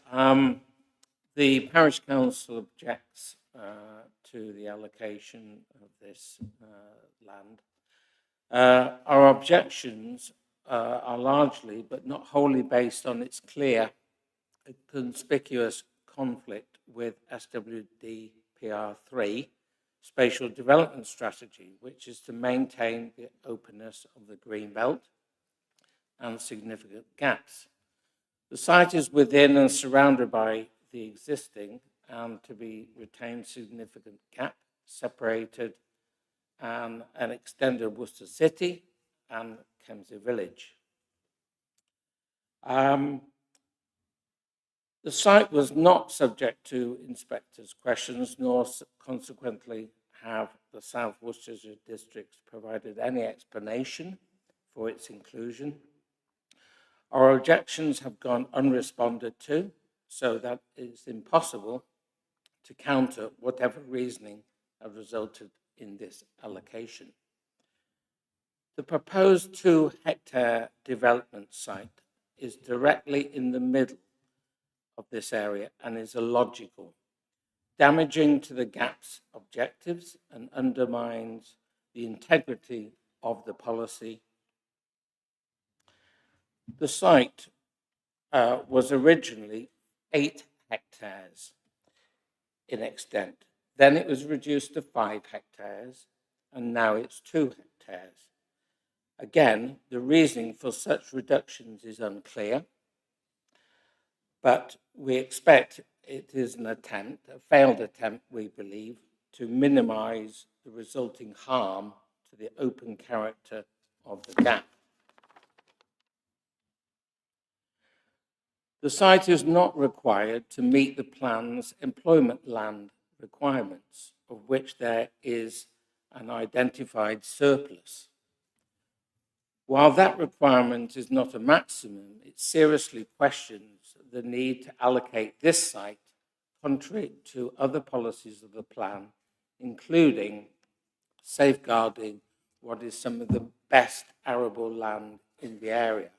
the parish council objects to the allocation of this land. Our objections are largely, but not wholly, based on its clear and conspicuous conflict with SWDP PR3, Spatial Development Strategy, which is to maintain the openness of the green belt and significant gaps. The site is within and surrounded by the existing and to be retained significant gap, separated and an extended Worcester City and Kempsey Village. The site was not subject to inspectors' questions, nor consequently have the South Worcestershire districts provided any explanation for its inclusion. Our objections have gone unresponded to, so that it's impossible to counter whatever reasoning have resulted in this allocation. The proposed 2-hectare development site is directly in the middle of this area and is illogical, damaging to the GAP's objectives and undermines the integrity of the policy. The site was originally 8 hectares in extent. Then it was reduced to 5 hectares, and now it's 2 hectares. Again, the reasoning for such reductions is unclear, but we expect it is an attempt, a failed attempt, we believe, to minimize the resulting harm to the open character of the gap. The site is not required to meet the plan's employment land requirements, of which there is an identified surplus. While that requirement is not a maximum, it seriously questions the need to allocate this site contrary to other policies of the plan, including safeguarding what is some of the best arable land in the area.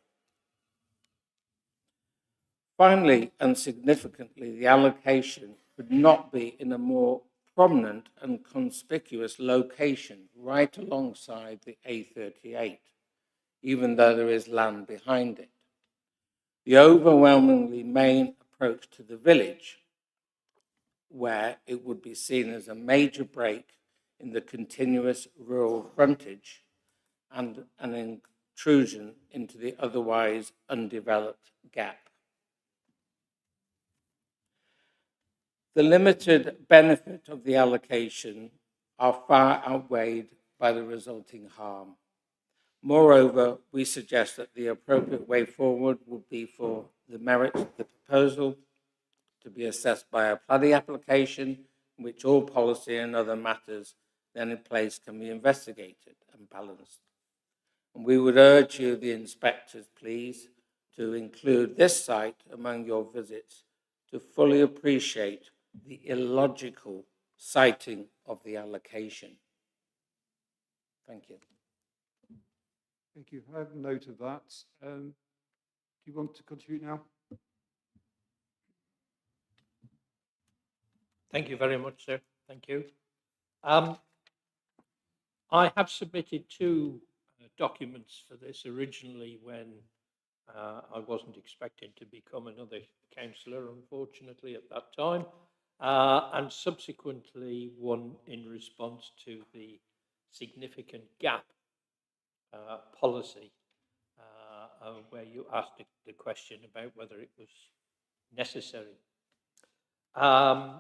Finally, and significantly, the allocation could not be in a more prominent and conspicuous location right alongside the A38, even though there is land behind it. The overwhelmingly main approach to the village, where it would be seen as a major break in the continuous rural frontage and an intrusion into the otherwise undeveloped gap. The limited benefit of the allocation are far outweighed by the resulting harm. Moreover, we suggest that the appropriate way forward would be for the merits of the proposal to be assessed by a planning application in which all policy and other matters then in place can be investigated and balanced. And we would urge you, the inspectors, please, to include this site among your visits to fully appreciate the illogical citing of the allocation. Thank you. Thank you. I have note of that. Do you want to contribute now? Thank you very much, sir. Thank you. I have submitted two documents for this originally when I wasn't expecting to become another councillor, unfortunately, at that time, and subsequently one in response to the significant gap policy, where you asked the question about whether it was necessary. I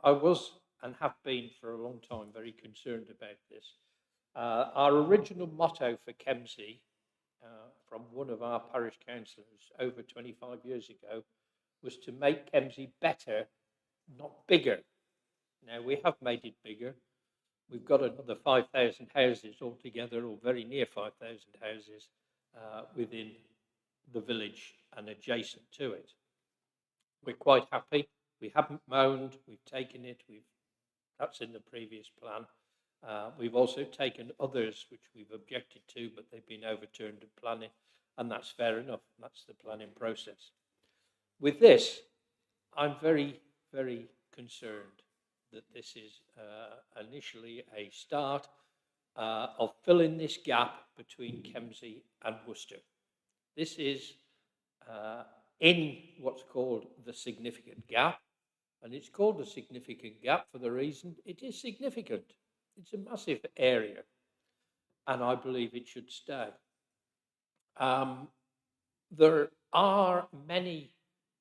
was and have been for a long time very concerned about this. Our original motto for Kemsey, from one of our parish councillors over 25 years ago, was to make Kemsey better, not bigger. Now, we have made it bigger. We've got another 5,000 houses altogether, or very near 5,000 houses within the village and adjacent to it. We're quite happy. We haven't moaned. We've taken it. That's in the previous plan. We've also taken others which we've objected to, but they've been overturned in planning, and that's fair enough. That's the planning process. With this, I'm very, very concerned that this is initially a start of filling this gap between Kemsey and Worcester. This is in what's called the significant gap, and it's called a significant gap for the reason it is significant. It's a massive area, and I believe it should stay. There are many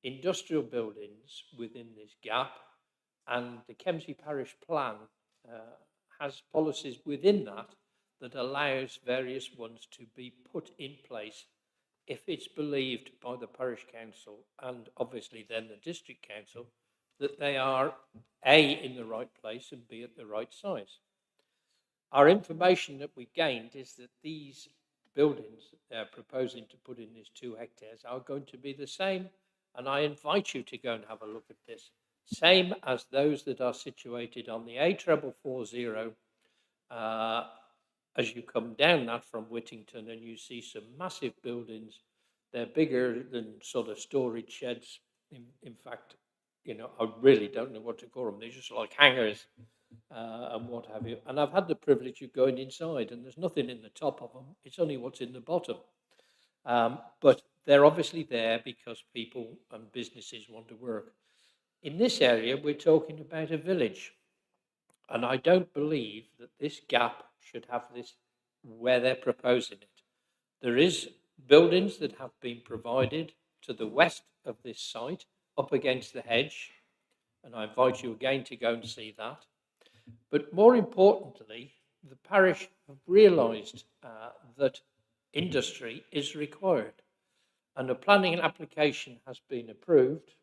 industrial buildings within this gap, and the Kemsey Parish Plan has policies within that allows various ones to be put in place if it's believed by the parish council and obviously then the district council that they are A, in the right place, and B, at the right size. Our information that we gained is that these buildings that they're proposing to put in these 2 hectares are going to be the same, and I invite you to go and have a look at this, same as those that are situated on the A440 as you come down that from Whittington, and you see some massive buildings. They're bigger than sort of storage sheds. In fact, you know, I really don't know what to call them. They're just like hangars and what have you. And I've had the privilege of going inside, and there's nothing in the top of them. It's only what's in the bottom. But they're obviously there because people and businesses want to work. In this area, we're talking about a village. And I don't believe that this gap should have this where they're proposing it. There is buildings that have been provided to the west of this site, up against the hedge, and I invite you again to go and see that. But more importantly, the parish have realised that industry is required, and a planning application has been approved,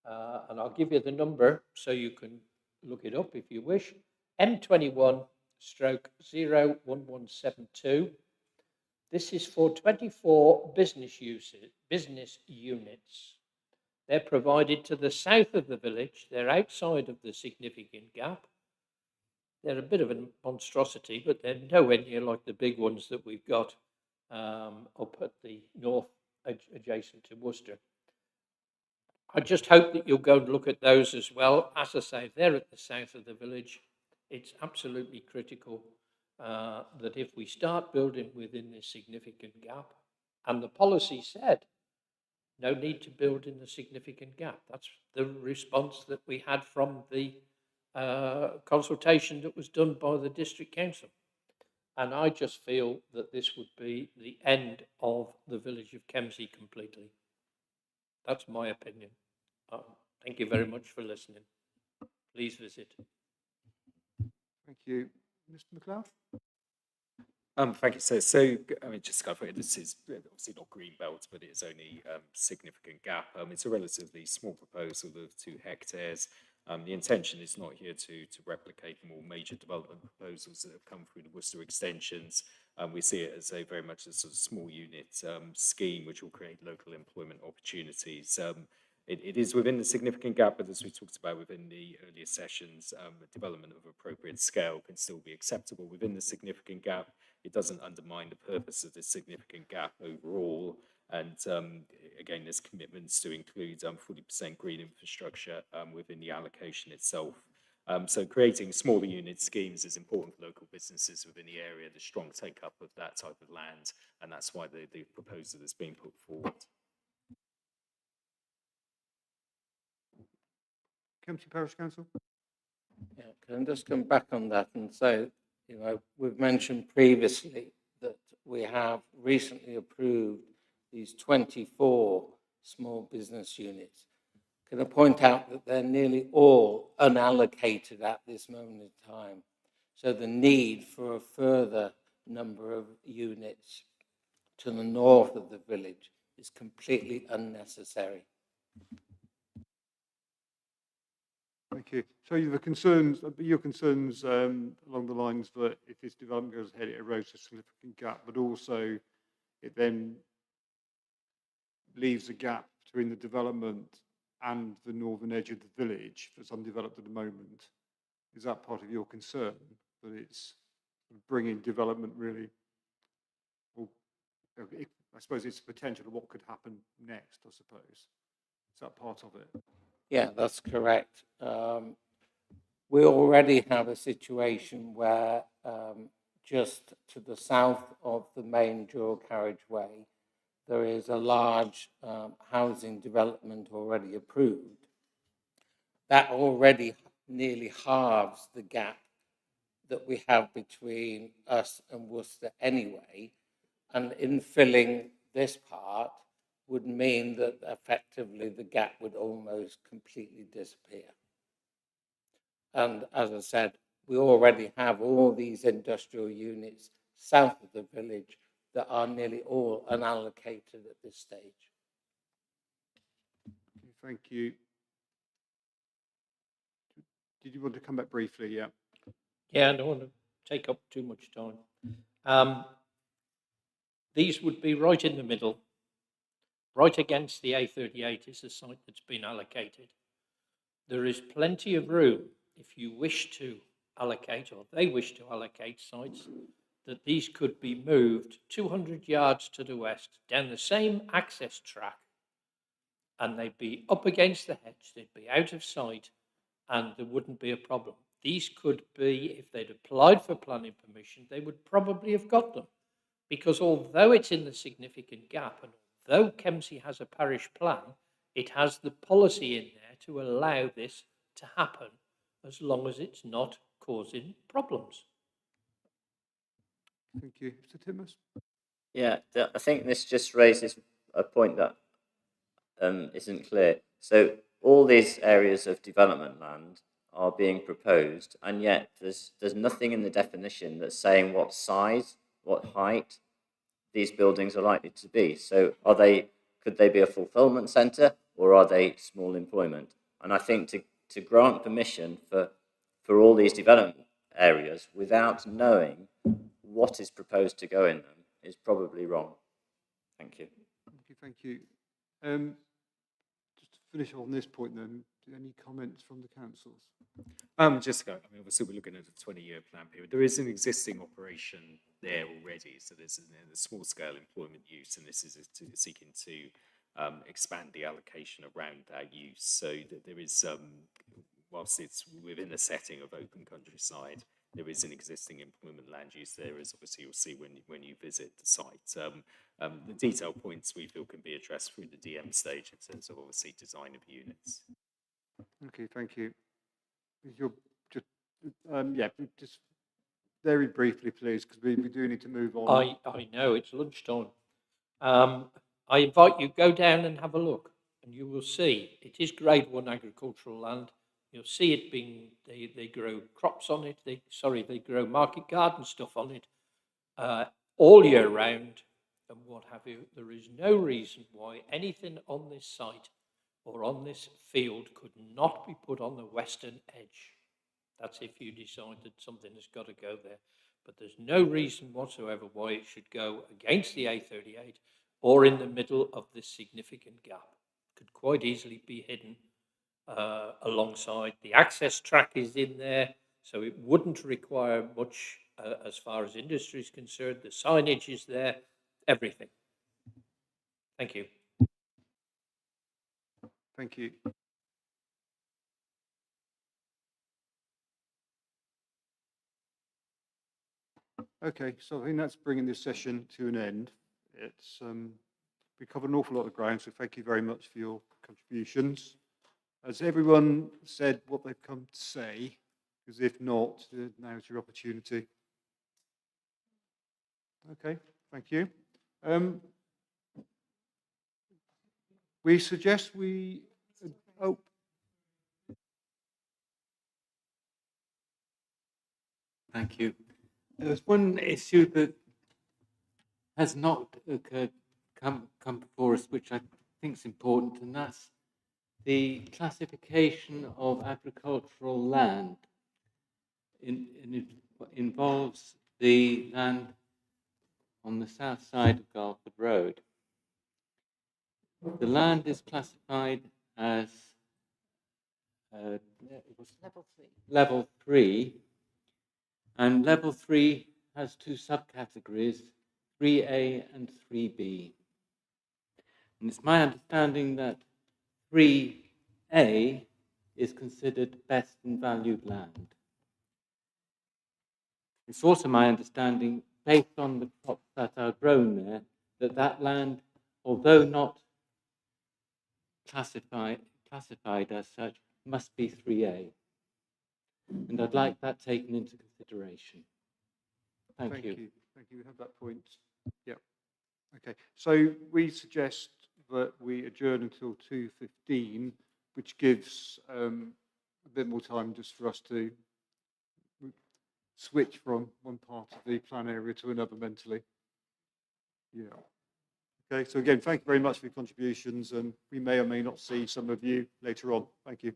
and I'll give you the number so you can look it up if you wish, M21 2021/01172. This is for 24 business units. They're provided to the south of the village. They're outside of the significant gap. They're a bit of a monstrosity, but they're nowhere near like the big ones that we've got up at the north adjacent to Worcester. I just hope that you'll go and look at those as well. As I say, they're at the south of the village. It's absolutely critical that if we start building within this significant gap, and the policy said, no need to build in the significant gap. That's the response that we had from the consultation that was done by the district council. And I just feel that this would be the end of the village of Kemsey completely. That's my opinion. Thank you very much for listening. Please visit. Thank you. Mr. McLeod? Thank you, sir. So, I mean, just to clarify, this is obviously not green belt, but it's only significant gap. It's a relatively small proposal of 2 hectares. The intention is not here to replicate more major development proposals that have come through the Worcester extensions. We see it as a very much a sort of small unit scheme which will create local employment opportunities. It is within the significant gap, but as we talked about within the earlier sessions, development of appropriate scale can still be acceptable within the significant gap. It doesn't undermine the purpose of the significant gap overall. And again, there's commitments to include 40% green infrastructure within the allocation itself. So creating smaller unit schemes is important for local businesses within the area, the strong take-up of that type of land, and that's why the proposal is being put forward. Kempsey Parish Council? Yeah, can I just come back on that and say, you know, we've mentioned previously that we have recently approved these 24 small business units. Can I point out that they're nearly all unallocated at this moment in time? So the need for a further number of units to the north of the village is completely unnecessary. Thank you. So your concerns along the lines that if this development goes ahead, it erodes a significant gap, but also it then leaves a gap between the development and the northern edge of the village that's undeveloped at the moment. Is that part of your concern, that it's bringing development really? Well, I suppose it's potential of what could happen next, I suppose. Is that part of it? Yeah, that's correct. We already have a situation where just to the south of the main dual carriageway, there is a large housing development already approved. That already nearly halves the gap that we have between us and Worcester anyway, and infilling this part would mean that effectively the gap would almost completely disappear. And as I said, we already have all these industrial units south of the village that are nearly all unallocated at this stage. Thank you. Did you want to come back briefly? Yeah. Yeah, I don't want to take up too much time. These would be right in the middle. Right against the A38 is the site that's been allocated. There is plenty of room if you wish to allocate, or they wish to allocate sites, that these could be moved 200 yards to the west down the same access track, and they'd be up against the hedge, they'd be out of sight, and there wouldn't be a problem. These could be, if they'd applied for planning permission, they would probably have got them, because although it's in the significant gap, and although Kemsey has a parish plan, it has the policy in there to allow this to happen as long as it's not causing problems. Thank you. Mr. Timmers? Yeah, I think this just raises a point that isn't clear. So all these areas of development land are being proposed, and yet there's nothing in the definition that's saying what size, what height these buildings are likely to be. So could they be a fulfillment centre, or are they small employment? And I think to grant permission for all these development areas without knowing what is proposed to go in them is probably wrong. Thank you. Thank you. Just to finish on this point then, any comments from the councils? Just to go, I mean, obviously we're looking at a 20-year plan period. There is an existing operation there already, so there's a small-scale employment use, and this is seeking to expand the allocation around that use. So that there is, whilst it's within a setting of open countryside, there is an existing employment land use there, as obviously you'll see when you visit the site. The detailed points we feel can be addressed through the DM stage in terms of obviously design of units. Okay, thank you. You're just, just very briefly, please, because we do need to move on. I know, it's lunchtime. I invite you, go down and have a look, and you will see it is grade 1 agricultural land. You'll see it being, they grow crops on it, they grow market garden stuff on it all year round and what have you. There is no reason why anything on this site or on this field could not be put on the western edge. That's if you decide that something has got to go there. But there's no reason whatsoever why it should go against the A38 or in the middle of this significant gap. It could quite easily be hidden alongside. The access track is in there, so it wouldn't require much as far as industry is concerned. The signage is there, everything. Thank you. Thank you. Okay, so I think that's bringing this session to an end. It's we covered an awful lot of ground, so thank you very much for your contributions. Has everyone said what they've come to say? Because if not, now's your opportunity. Okay, thank you. We suggest we... Oh. Thank you. There's one issue that has not come before us, which I think is important, and that's the classification of agricultural land. It involves the land on the south side of Garford Road. The land is classified as level 3, and level 3 has two subcategories, 3A and 3B. And it's my understanding that 3A is considered best and valued land. It's also my understanding, based on the crops that are grown there, that that land, although not classified as such, must be 3A. And I'd like that taken into consideration. Thank you. Thank you. We have that point. Yeah. Okay. So we suggest that we adjourn until 2:15, which gives a bit more time just for us to switch from one part of the plan area to another mentally. Yeah. Okay. So again, thank you very much for your contributions, and we may or may not see some of you later on. Thank you.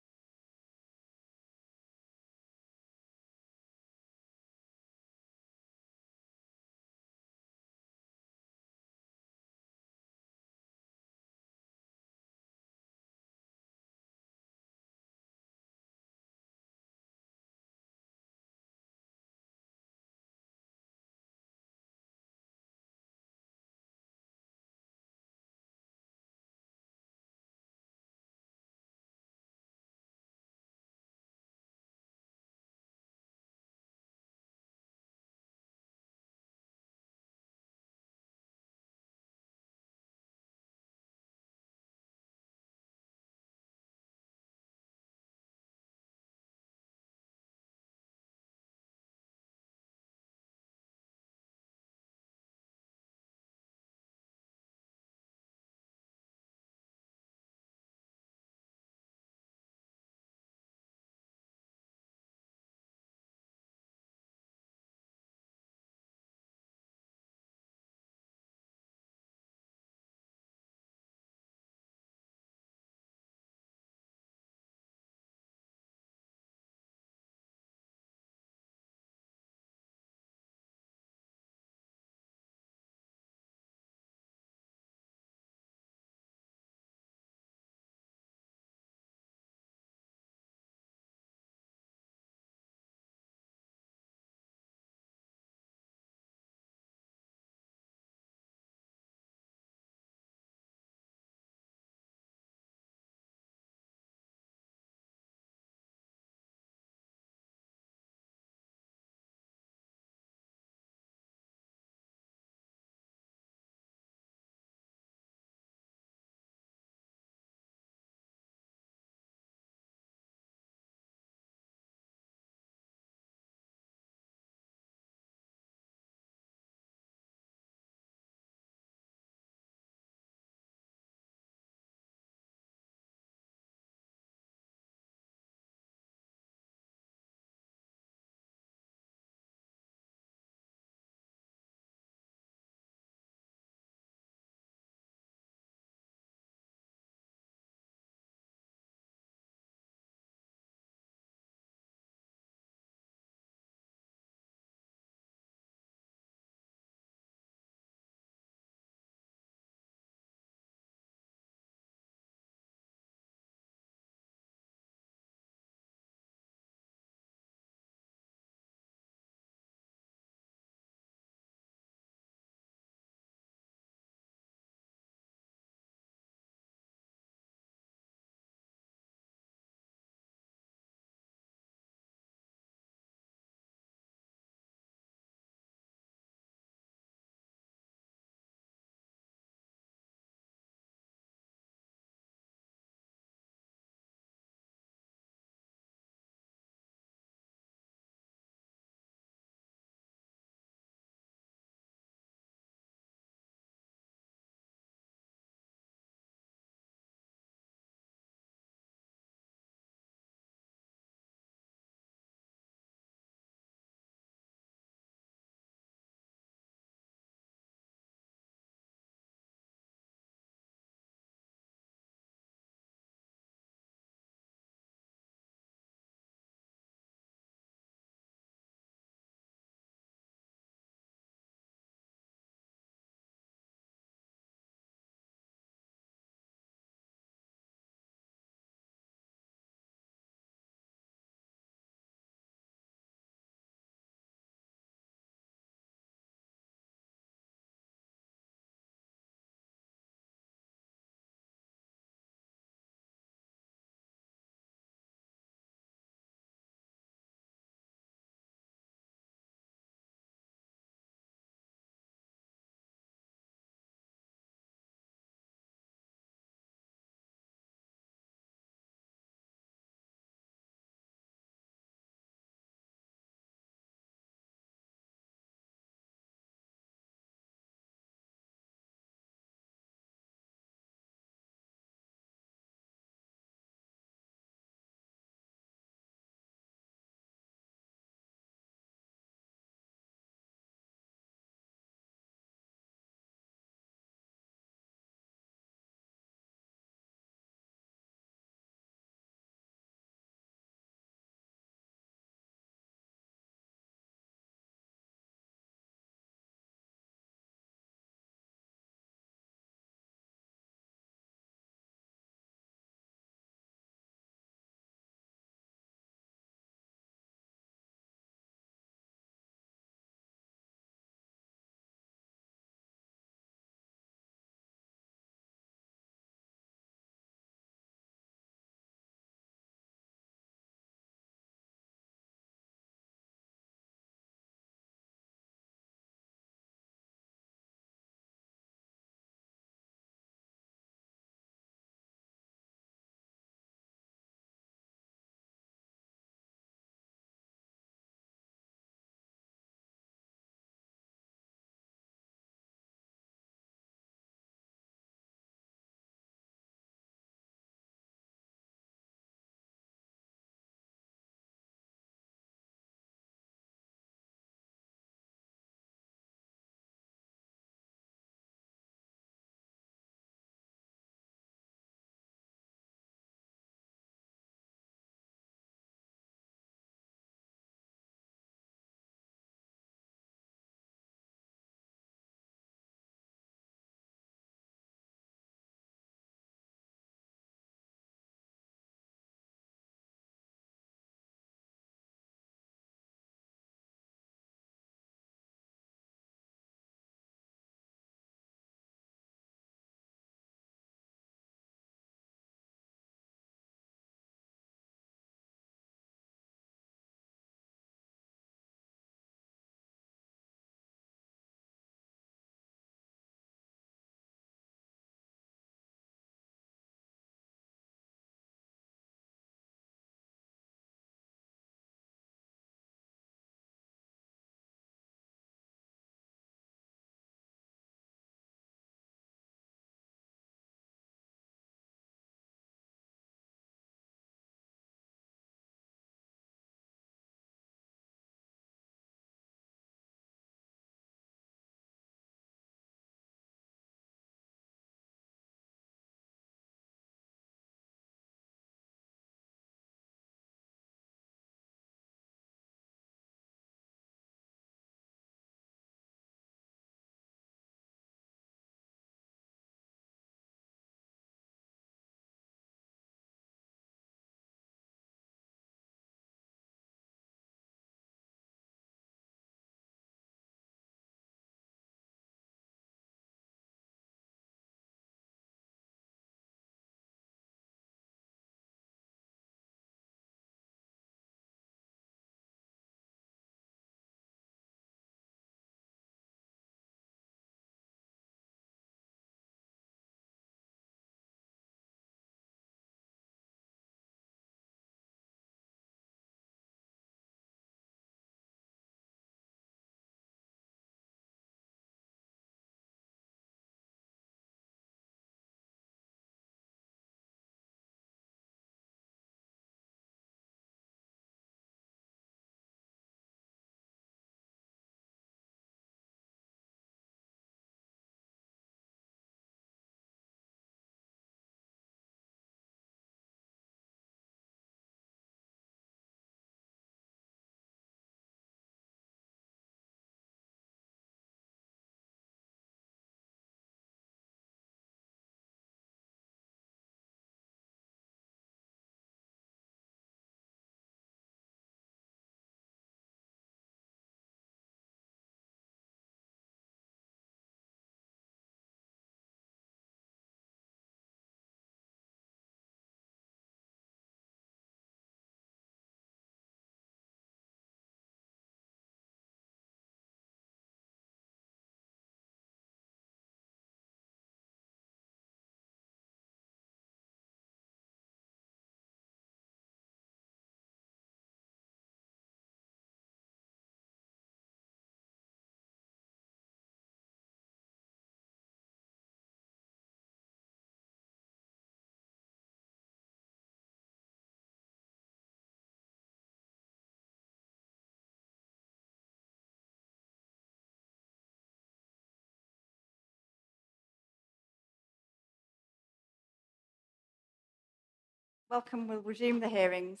Welcome. We'll resume the hearings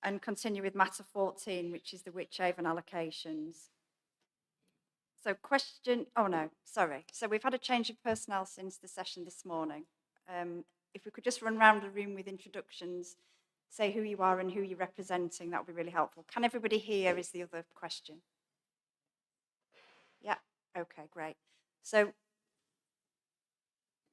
and continue with matter 14, which is the Wychavon allocations. So So we've had a change of personnel since the session this morning. If we could just run around the room with introductions, say who you are and who you're representing, that would be really helpful. Can everybody hear is the other question? Yeah, okay, great. So,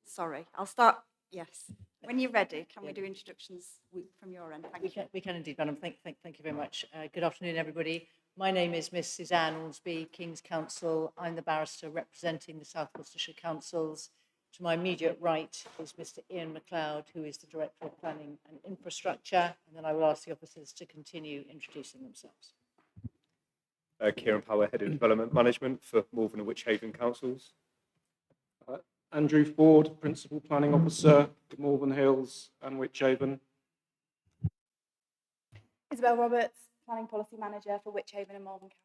sorry, I'll start, yes. When you're ready, can we do introductions from your end? Thank you. We can indeed, Madam. Thank you very much. Good afternoon, everybody. My name is Miss Suzanne Ormsby, King's Counsel. I'm the barrister representing the South Worcestershire Councils. To my immediate right is Mr. Ian MacLeod, who is the Director of Planning and Infrastructure. And then I will ask the officers to continue introducing themselves. Kieran Power, Head of Development Management for Malvern and Wychavon Councils. Andrew Ford, Principal Planning Officer for Malvern Hills and Wychavon. Isabel Roberts, Planning Policy Manager for Wychavon and Malvern Councils.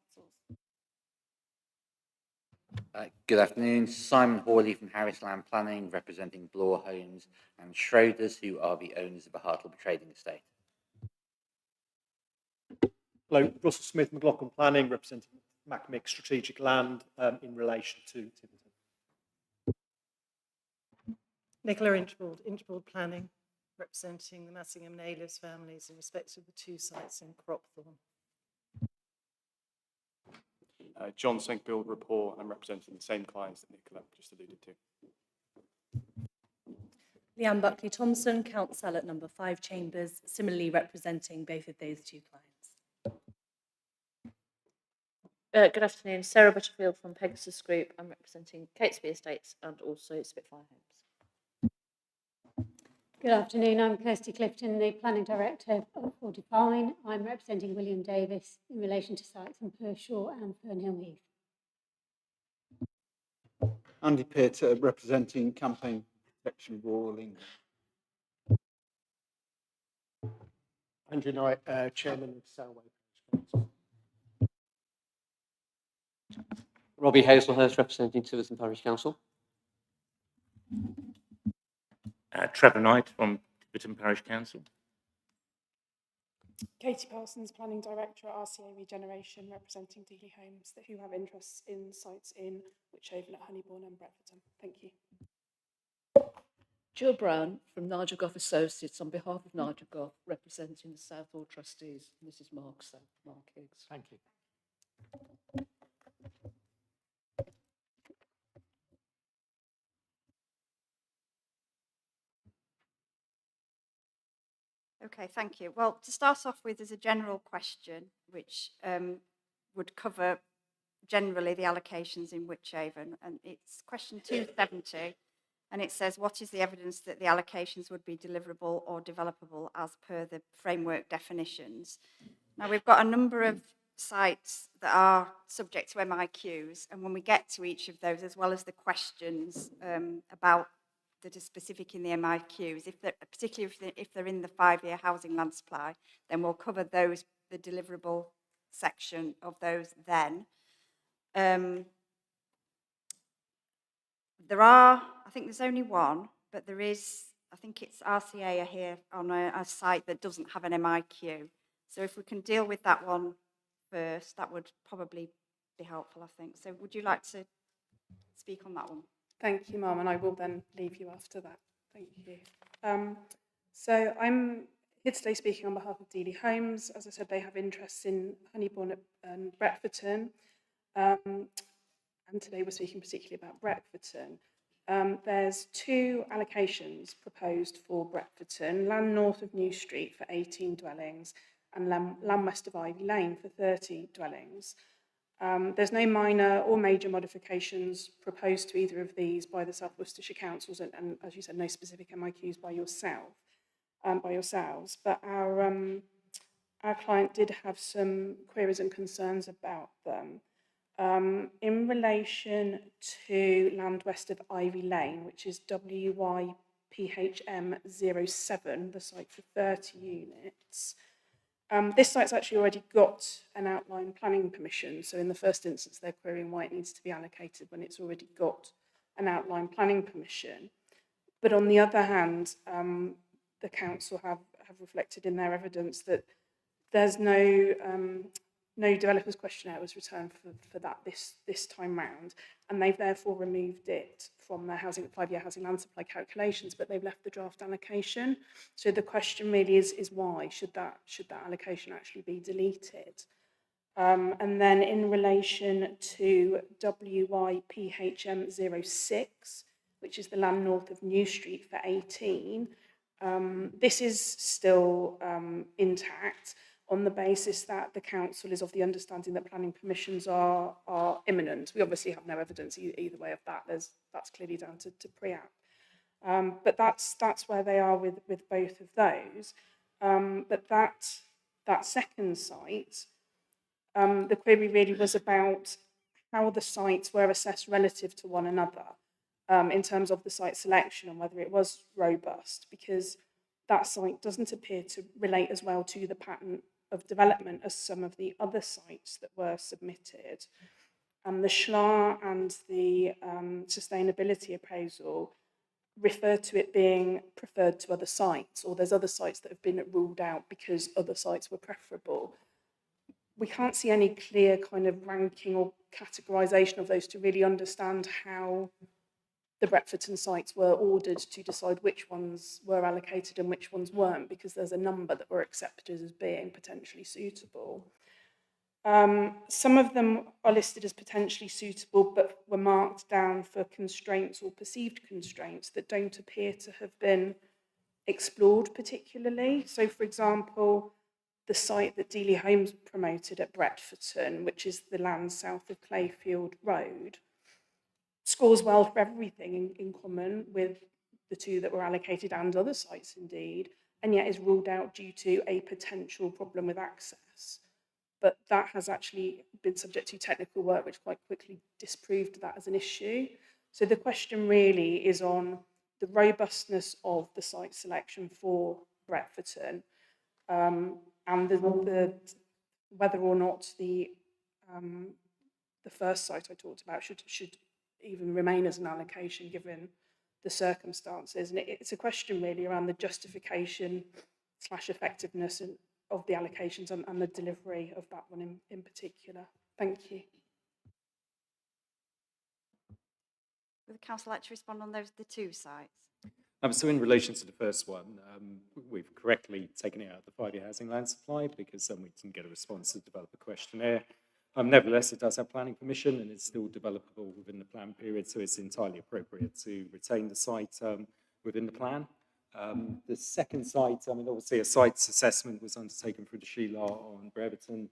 Good afternoon. Simon Hawley from Harris Land Planning, representing Bloor Homes and Schroders, who are the owners of the Hartleby Trading Estate. Hello, Russell Smith, McLaughlin Planning, representing MacMick Strategic Land in relation to Tiverton. Nicola Inchbald Planning, representing the Massingham Naylors families in respect of the 2 sites in Cropthorne. John Senkfield Report, and I'm representing the same clients that Nicola just alluded to. Leanne Buckley Thompson, Counsel at number 5 Chambers, similarly representing both of those 2 clients. Good afternoon, Sarah Butterfield from Pegasus Group. I'm representing Catesby Estates and also Spitfire Homes. Good afternoon, I'm Kirsty Clifton, the Planning Director of Fortifine. I'm representing William Davis in relation to sites in Pershore and Fernhill Heath. Andy Pitt, representing Campaign Protection Rural England. Andrew Knight, Chairman of Salway. Robbie Hazelhurst, representing Tiverton Parish Council. Trevor Knight from Tiverton Parish Council. Katie Parsons, Planning Director at RCA Regeneration, representing Dealey Homes, who have interests in sites in Wychavon at Honeybourne and Bretfordton. Thank you. Jill Brown from Nigel Goff Associates on behalf of Nigel Goff, representing the Southall trustees. This is Mark Higgs. Thank you. Okay, thank you. Well, to start off with, there's a general question which would cover generally the allocations in Wychavon, and it's question 270, and it says, what is the evidence that the allocations would be deliverable or developable as per the framework definitions? Now, we've got a number of sites that are subject to MIQs, and when we get to each of those, as well as the questions about that are specific in the MIQs, particularly if they're in the 5-year housing land supply, then we'll cover those, the deliverable section of those then. There are, I think there's only one, but there is, I think it's RCA here on a site that doesn't have an MIQ. So if we can deal with that one first, that would probably be helpful, I think. So would you like to speak on that one? Thank you, Mum, and I will then leave you after that. Thank you. So I'm here today speaking on behalf of Dealey Homes. As I said, they have interests in Honeybourne and Bretfordton. And today we're speaking particularly about Bretfordton. There's 2 allocations proposed for Bretfordton, land north of New Street for 18 dwellings and land west of Ivy Lane for 30 dwellings. There's no minor or major modifications proposed to either of these by the South Worcestershire Councils, and as you said, no specific MIQs by yourselves. But our client did have some queries and concerns about them. In relation to land west of Ivy Lane, which is WYPHM 07, the site for 30 units. This site's actually already got an outline planning permission, so in the first instance they're querying why it needs to be allocated when it's already got an outline planning permission. But on the other hand, the council have reflected in their evidence that there's no developer's questionnaire was returned for that this time round, and they've therefore removed it from their five-year housing land supply calculations, but they've left the draft allocation. So the question really is why should that allocation actually be deleted? And then in relation to WYPHM 06, which is the land north of New Street for 18, this is still intact on the basis that the council is of the understanding that planning permissions are imminent. We obviously have no evidence either way of that. That's clearly down to pre-app. But that's where they are with both of those. But that second site, the query really was about how the sites were assessed relative to one another in terms of the site selection and whether it was robust, because that site doesn't appear to relate as well to the pattern of development as some of the other sites that were submitted. And the SHLA and the sustainability appraisal refer to it being preferred to other sites, or there's other sites that have been ruled out because other sites were preferable. We can't see any clear kind of ranking or categorisation of those to really understand how the Brentfordton sites were ordered to decide which ones were allocated and which ones weren't, because there's a number that were accepted as being potentially suitable. Some of them are listed as potentially suitable, but were marked down for constraints or perceived constraints that don't appear to have been explored particularly. So, for example, the site that Dealey Homes promoted at Brentfordton, which is the land south of Clayfield Road, scores well for everything in common with the two that were allocated and other sites indeed, and yet is ruled out due to a potential problem with access. But that has actually been subject to technical work, which quite quickly disproved that as an issue. So the question really is on the robustness of the site selection for Brentfordton, and the whether or not the first site I talked about should even remain as an allocation given the circumstances. And it's a question really around the justification / effectiveness of the allocations and the delivery of that one in particular. Thank you. Would the council like to respond on the two sites? So in relation to the first one, we've correctly taken it out of the five-year housing land supply because we didn't get a response to develop a questionnaire. Nevertheless, it does have planning permission and it's still developable within the plan period, so it's entirely appropriate to retain the site within the plan. The second site, obviously a site's assessment was undertaken through the SHLA on Brereton.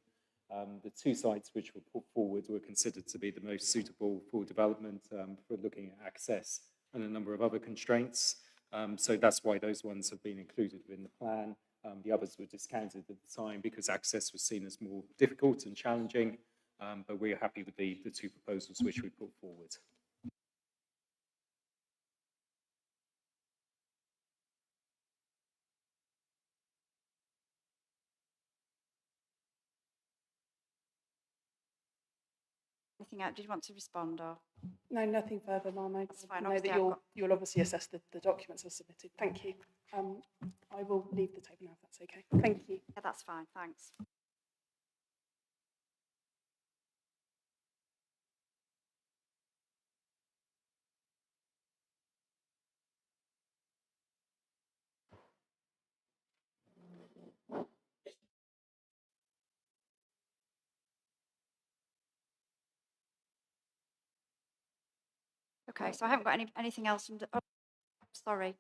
The two sites which were put forward were considered to be the most suitable for development for looking at access and a number of other constraints. So that's why those ones have been included within the plan. The others were discounted at the time because access was seen as more difficult and challenging, but we're happy with the two proposals which we put forward. Anything else? Did you want to respond or? No, nothing further, Ma'am. I fine. know Obviously, that you'll obviously assess the documents as submitted. Thank you. I will leave the table now if that's okay. Thank you. Yeah, that's fine. Thanks. Okay, so I haven't got anything else. Oh, sorry.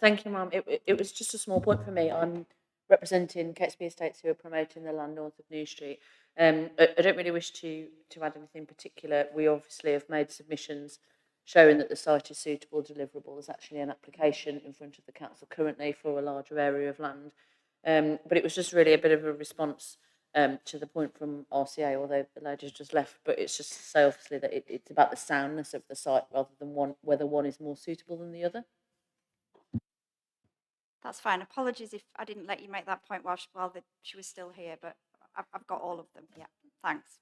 Thank you, Ma'am. It was just a small point for me. I'm representing Catesby Estates who are promoting the land north of New Street. I don't really wish to add anything particular. We obviously have made submissions showing that the site is suitable, deliverable. There's actually an application in front of the council currently for a larger area of land. But it was just really a bit of a response to the point from RCA, although the lady's just left. But it's just to say obviously that it's about the soundness of the site rather than whether one is more suitable than the other. That's fine. Apologies if I didn't let you make that point while she was still here, but I've got all of them. Yeah, thanks.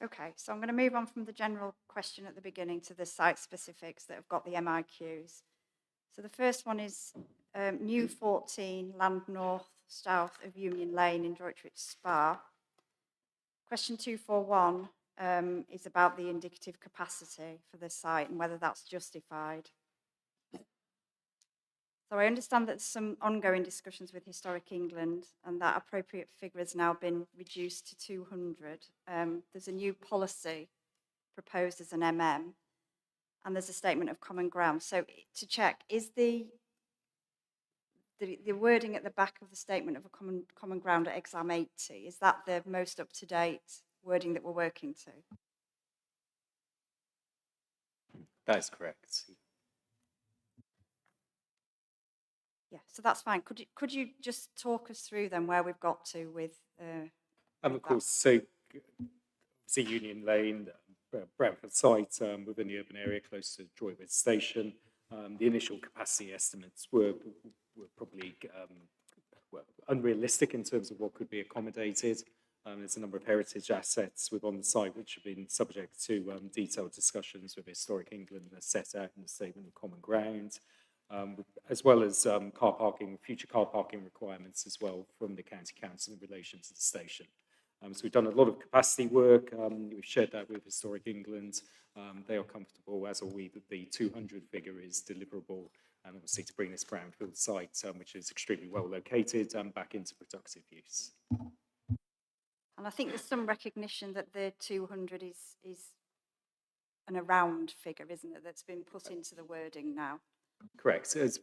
Okay, so I'm going to move on from the general question at the beginning to the site specifics that have got the MIQs. So the first one is new 14, land north, south of Union Lane in Droitwich Spa. Question 241 is about the indicative capacity for the site and whether that's justified. So I understand that there's some ongoing discussions with Historic England and that appropriate figure has now been reduced to 200. There's a new policy proposed as an MM and there's a statement of common ground. So to check, is the wording at the back of the statement of a common ground at exam 80, is that the most up-to-date wording that we're working to? That is correct. Yeah, so that's fine. Could you just talk us through then where we've got to with Of course, so Union Lane, Brentford site within the urban area close to Droitwich Station. The initial capacity estimates were probably unrealistic in terms of what could be accommodated. There's a number of heritage assets within the site which have been subject to detailed discussions with Historic England as set out in the statement of common ground. As well as future car parking requirements as well from the County Council in relation to the station. So we've done a lot of capacity work. We've shared that with Historic England. They are comfortable, as are we, that the 200 figure is deliverable, and obviously to bring this brownfield site, which is extremely well located, back into productive use. And I think there's some recognition that the 200 is an around figure, isn't it, that's been put into the wording now? Correct. It's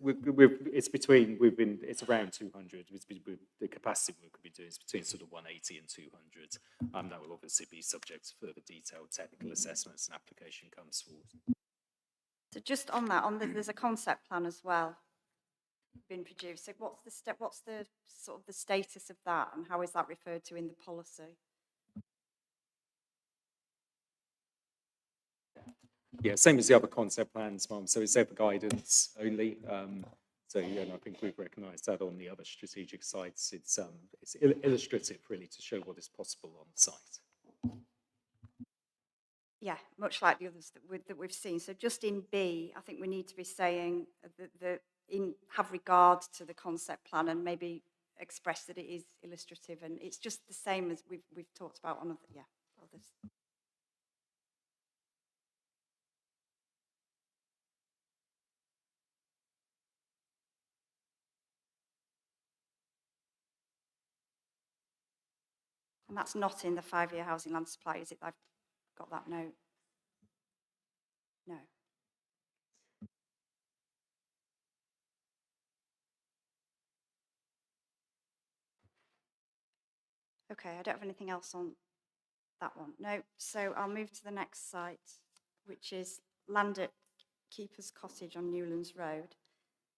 around 200. The capacity work we'll be doing is between sort of 180 and 200. That will obviously be subject to further detailed technical assessments and application comes forward. So just on that, there's a concept plan as well been produced. So what's the sort of the status of that, and how is that referred to in the policy? Yeah, same as the other concept plans, Mum. So it's there for guidance only. And I think we've recognised that on the other strategic sites. It's illustrative, really, to show what is possible on the site. Yeah, much like the others that we've seen. So just in B, I think we need to be saying that have regard to the concept plan and maybe express that it is illustrative, and it's just the same as we've talked about on others. And that's not in the 5-year housing land supply, is it? I've got that note. No. Okay, I don't have anything else on that one. No, so I'll move to the next site, which is land at Keeper's Cottage on Newlands Road.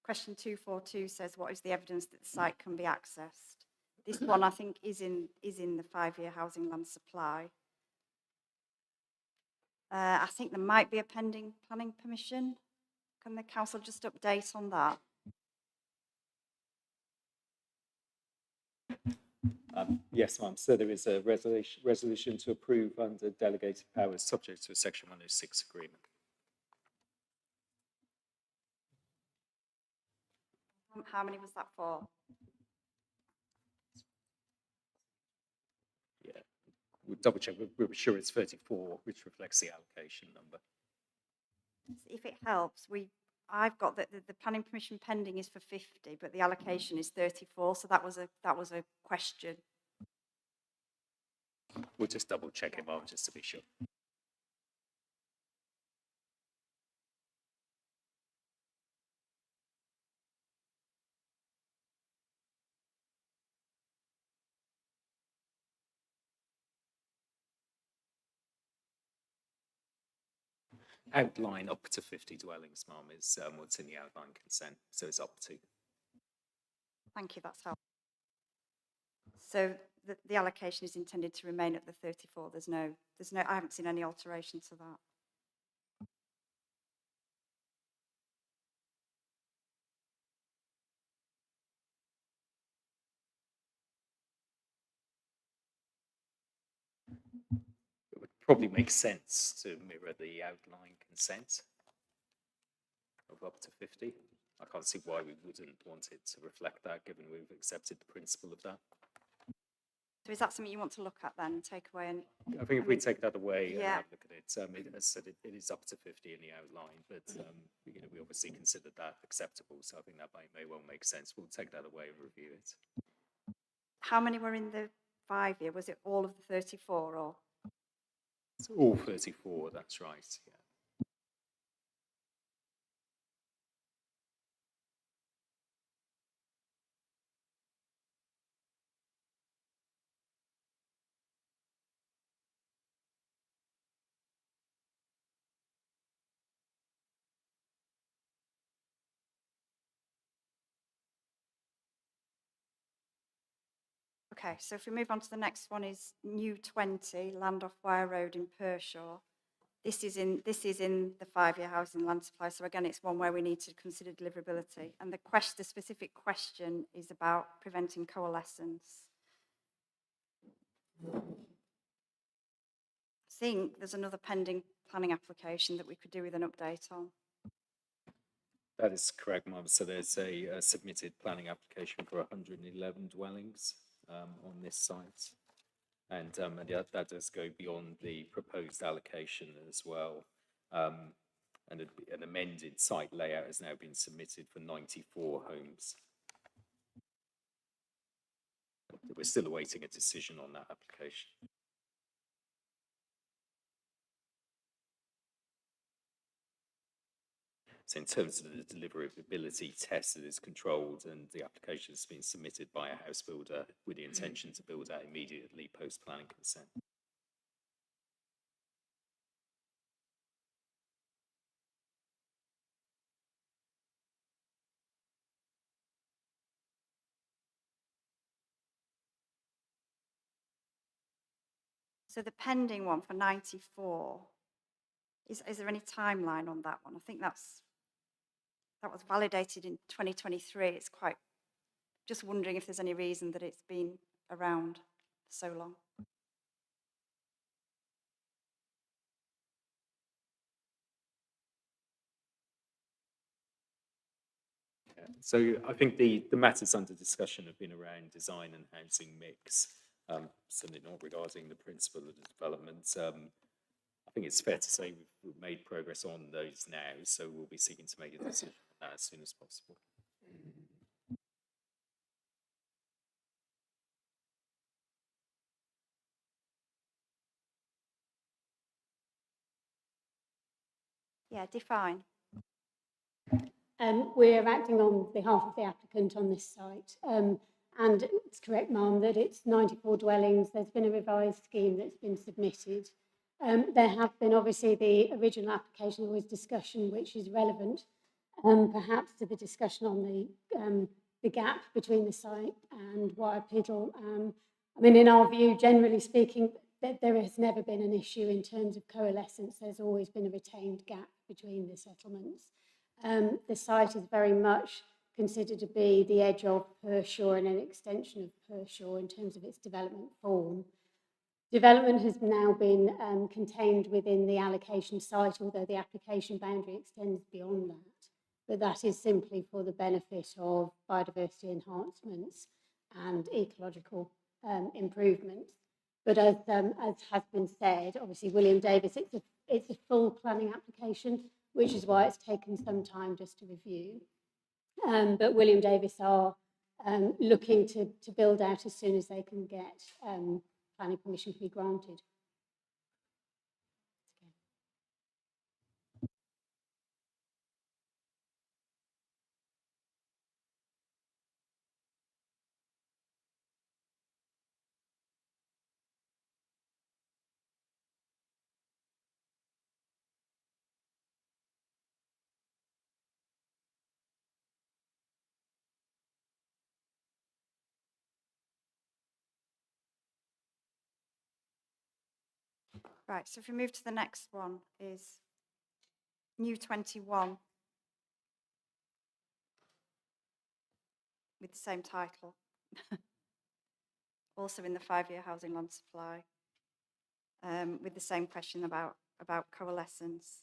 Question 242 says, what is the evidence that the site can be accessed? This one, I think, is in the 5-year housing land supply. I think there might be a pending planning permission. Can the council just update on that? Yes, ma'am. So there is a resolution to approve under delegated powers subject to a Section 106 agreement. How many was that for? Yeah, we'll double check. We're sure it's 34, which reflects the allocation number. If it helps, I've got that the planning permission pending is for 50, but the allocation is 34. So that was a question. We'll just double check it, Mom, just to be sure. Outline up to 50 dwellings, Mom, is what's in the outline consent. So it's up to. Thank you, that's helpful. So the allocation is intended to remain at the 34. I haven't seen any alteration to that. probably makes sense to mirror the outline consent of up to 50. I can't see why we wouldn't want it to reflect that, given we've accepted the principle of that. So is that something you want to look at then, take away? And I think if we take that away and yeah. have a look at it, as I said, it is up to 50 in the outline, but you know, we obviously considered that acceptable, so I think that may well make sense. We'll take that away and review it. How many were in the 5-year? Was it all of the 34 or? It's all 34, that's right, yeah. Okay, so if we move on to the next one is New 20, Land off Wire Road in Pershore. This is in the 5-year housing land supply. So again, it's one where we need to consider deliverability. And the specific question is about preventing coalescence. I think there's another pending planning application that we could do with an update on. That is correct, Mum. So there's a submitted planning application for 111 dwellings on this site. And that does go beyond the proposed allocation as well. And an amended site layout has now been submitted for 94 homes. We're still awaiting a decision on that application. So in terms of the deliverability test, it is controlled and the application has been submitted by a house builder with the intention to build out immediately post-planning consent. So the pending one for 94, is there any timeline on that one? I think that was validated in 2023. It's quite, just wondering if there's any reason that it's been around for so long. So I think the matters under discussion have been around design and housing mix, certainly not regarding the principle of the development. I think it's fair to say we've made progress on those now, so we'll be seeking to make a decision on that as soon as possible. Yeah, define. We're acting on behalf of the applicant on this site. And it's correct, Ma'am, that it's 94 dwellings. There's been a revised scheme that's been submitted. There have been, obviously, the original application, there was discussion which is relevant, perhaps to the discussion on the gap between the site and Wire Piddle. I mean, in our view, generally speaking, there has never been an issue in terms of coalescence. There's always been a retained gap between the settlements. The site is very much considered to be the edge of Pershore and an extension of Pershore in terms of its development form. Development has now been contained within the allocation site, although the application boundary extends beyond that. But that is simply for the benefit of biodiversity enhancements and ecological improvements. But as has been said, obviously William Davis, it's a full planning application, which is why it's taken some time just to review. But William Davis are looking to build out as soon as they can get planning permission to be granted. Right, so if we move to the next one is New 21 with the same title. Also in the 5-year housing land supply. with the same question about coalescence.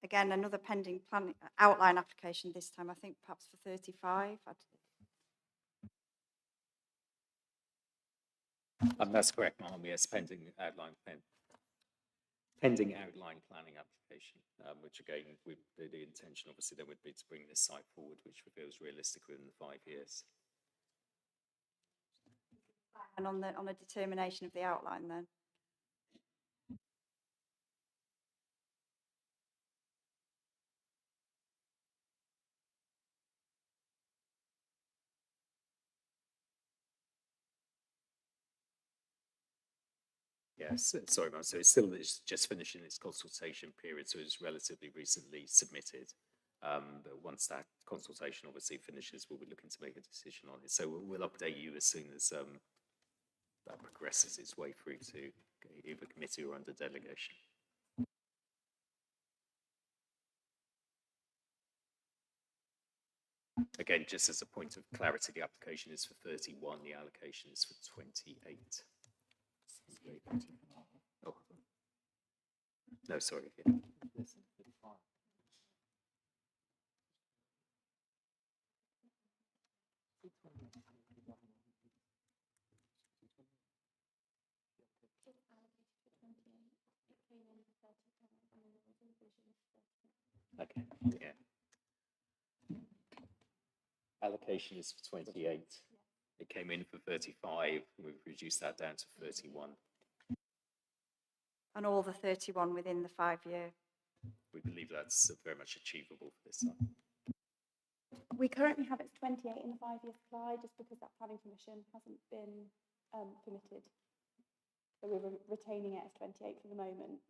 Again, another pending plan outline application this time, I think perhaps for 35. That's correct, Marm. Yes, pending outline planning application, which again, with the intention obviously then would be to bring this site forward, which feels realistic within the 5 years. And on a determination of the outline then. Yes, sorry, Marm. So it's just finishing its consultation period, so it's relatively recently submitted. But once that consultation obviously finishes, we'll be looking to make a decision on it. So we'll update you as soon as that progresses its way through to either committee or under delegation. Again, just as a point of clarity, the application is for 31, the allocation is for 28. Oh. No, sorry. Yeah. Okay, yeah. Allocation is for 28. It came in for 35. We've reduced that down to 31. And all the 31 within the 5-year. We believe that's very much achievable for this site. We currently have it 28 in the 5-year supply, just because that planning permission hasn't been permitted. So we're retaining it as 28 for the moment.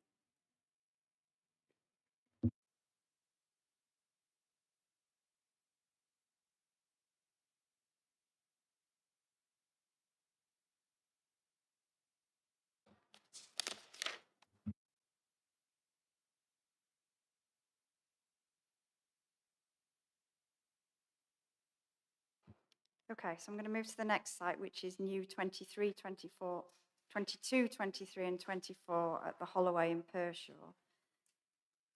Okay, so I'm going to move to the next site, which is new 23, 24, 22, 23 and 24 at the Holloway in Pershore.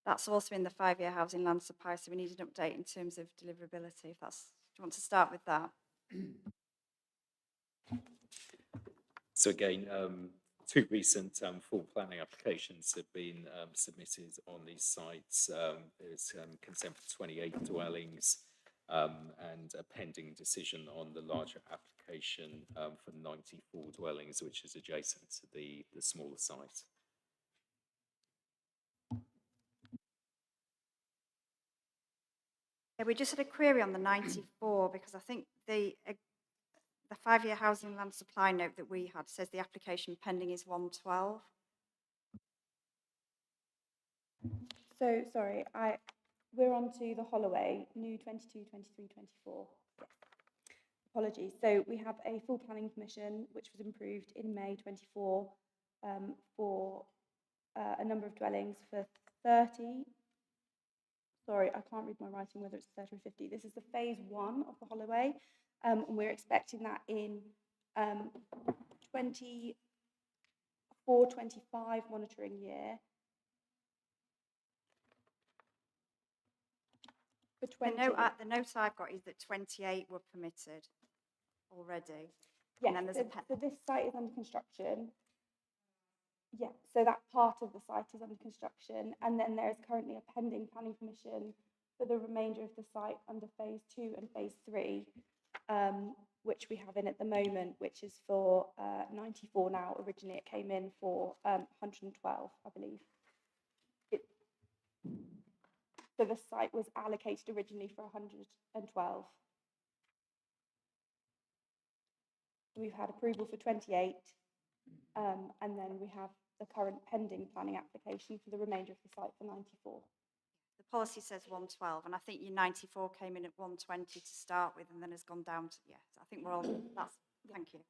That's also in the 5-year housing land supply, so we need an update in terms of deliverability. If that's, do you want to start with that? So again, 2 recent full planning applications have been submitted on these sites. There's consent for 28 dwellings and a pending decision on the larger application for 94 dwellings, which is adjacent to the smaller site. Yeah, we just had a query on the 94 because I think the 5-year housing land supply note that we had says the application pending is 112. So, sorry, we're on to the Holloway, new 22, 23, 24. Yes. Apologies. So we have a full planning permission, which was improved in May 24 for a number of dwellings for 30. Sorry, I can't read my writing, whether it's 30 or 50. This is the phase 1 of the Holloway. And we're expecting that in 24-25 monitoring year. For 20. The note I've got is that 28 were permitted already. Yes, and then so this site is under construction. Yeah, so that part of the site is under construction, and then there is currently a pending planning permission for the remainder of the site under phase 2 and phase 3, which we have in at the moment, which is for 94 now. Originally it came in for 112, I believe. So the site was allocated originally for 112. We've had approval for 28, and then we have the current pending planning application for the remainder of the site for 94. The policy says 112, and I think your 94 came in at 120 to start with, and then has gone down to, yeah, I think we're all, thank you.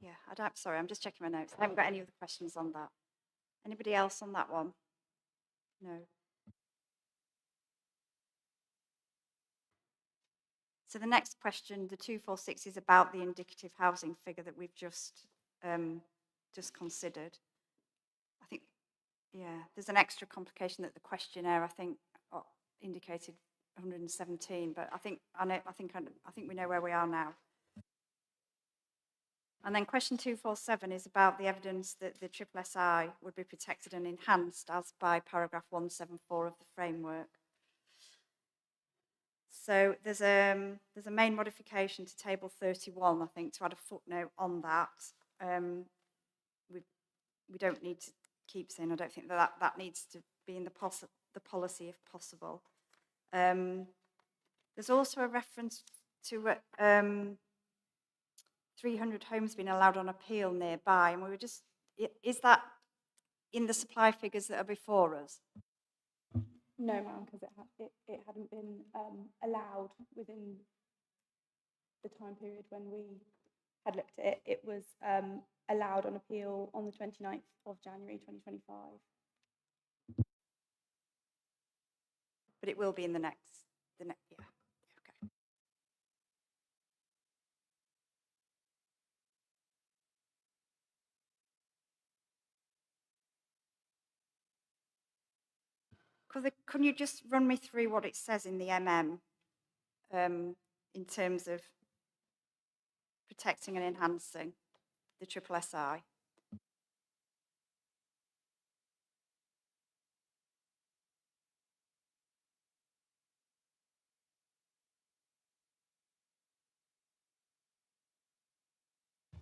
Yeah, sorry, I'm just checking my notes. I haven't got any other questions on that. Anybody else on that one? No. So the next question, the 246, is about the indicative housing figure that we've just considered. I think, yeah, there's an extra complication that the questionnaire, I think, indicated 117, but I think we know where we are now. And then question 247 is about the evidence that the SSSI would be protected and enhanced as by paragraph 174 of the framework. So there's a main modification to table 31, I think, to add a footnote on that. We don't need to keep saying, I don't think that needs to be in the policy if possible. There's also a reference to 300 homes being allowed on appeal nearby, and we were just, is that in the supply figures that are before us? No, ma'am, because it hadn't been allowed within the time period when we had looked at it. It was allowed on appeal on the 29th of January 2025. But it will be in the next, yeah. Okay. Can you just run me through what it says in the MM in terms of protecting and enhancing the SSSI?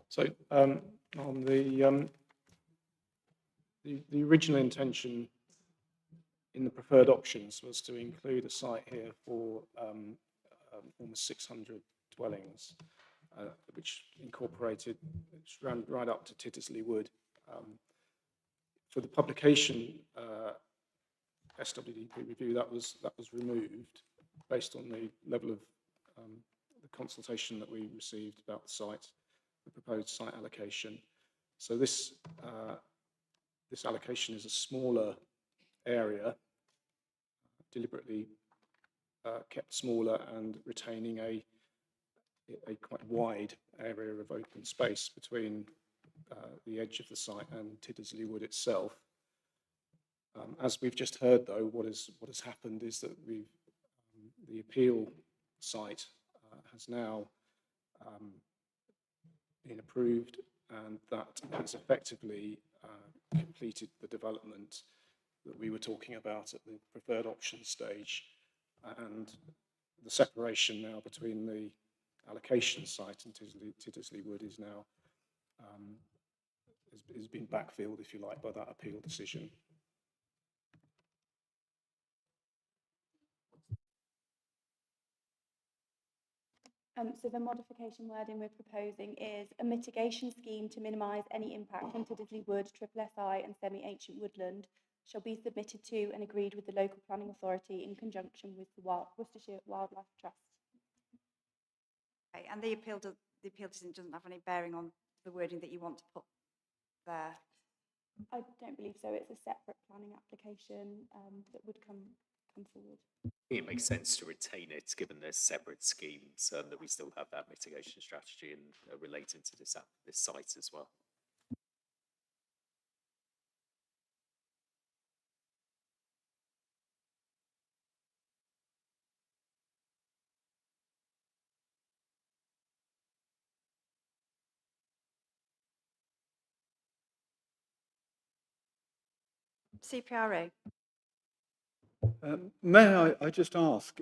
So on the original intention in the preferred options was to include a site here for almost 600 dwellings, which incorporated, which ran right up to Tiddesley Wood. For the publication SWDP review, that was removed based on the level of the consultation that we received about the site, the proposed site allocation. So this this allocation is a smaller area, deliberately kept smaller and retaining a quite wide area of open space between the edge of the site and Tiddesley Wood itself. As we've just heard, though, what has happened is that the appeal site has now been approved, and that has effectively completed the development that we were talking about at the preferred option stage, and the separation now between the allocation site and Tiddesley Wood is now has been backfilled, if you like, by that appeal decision. So the modification wording we're proposing is a mitigation scheme to minimise any impact on Tiddesley Wood, SSSI and semi-ancient woodland shall be submitted to and agreed with the local planning authority in conjunction with the Worcestershire Wildlife Trust. Okay, and the appeal decision doesn't have any bearing on the wording that you want to put there? I don't believe so. It's a separate planning application that would come forward. I think it makes sense to retain it, given there's separate schemes, that we still have that mitigation strategy and relating to this site as well. CPRA. May I just ask,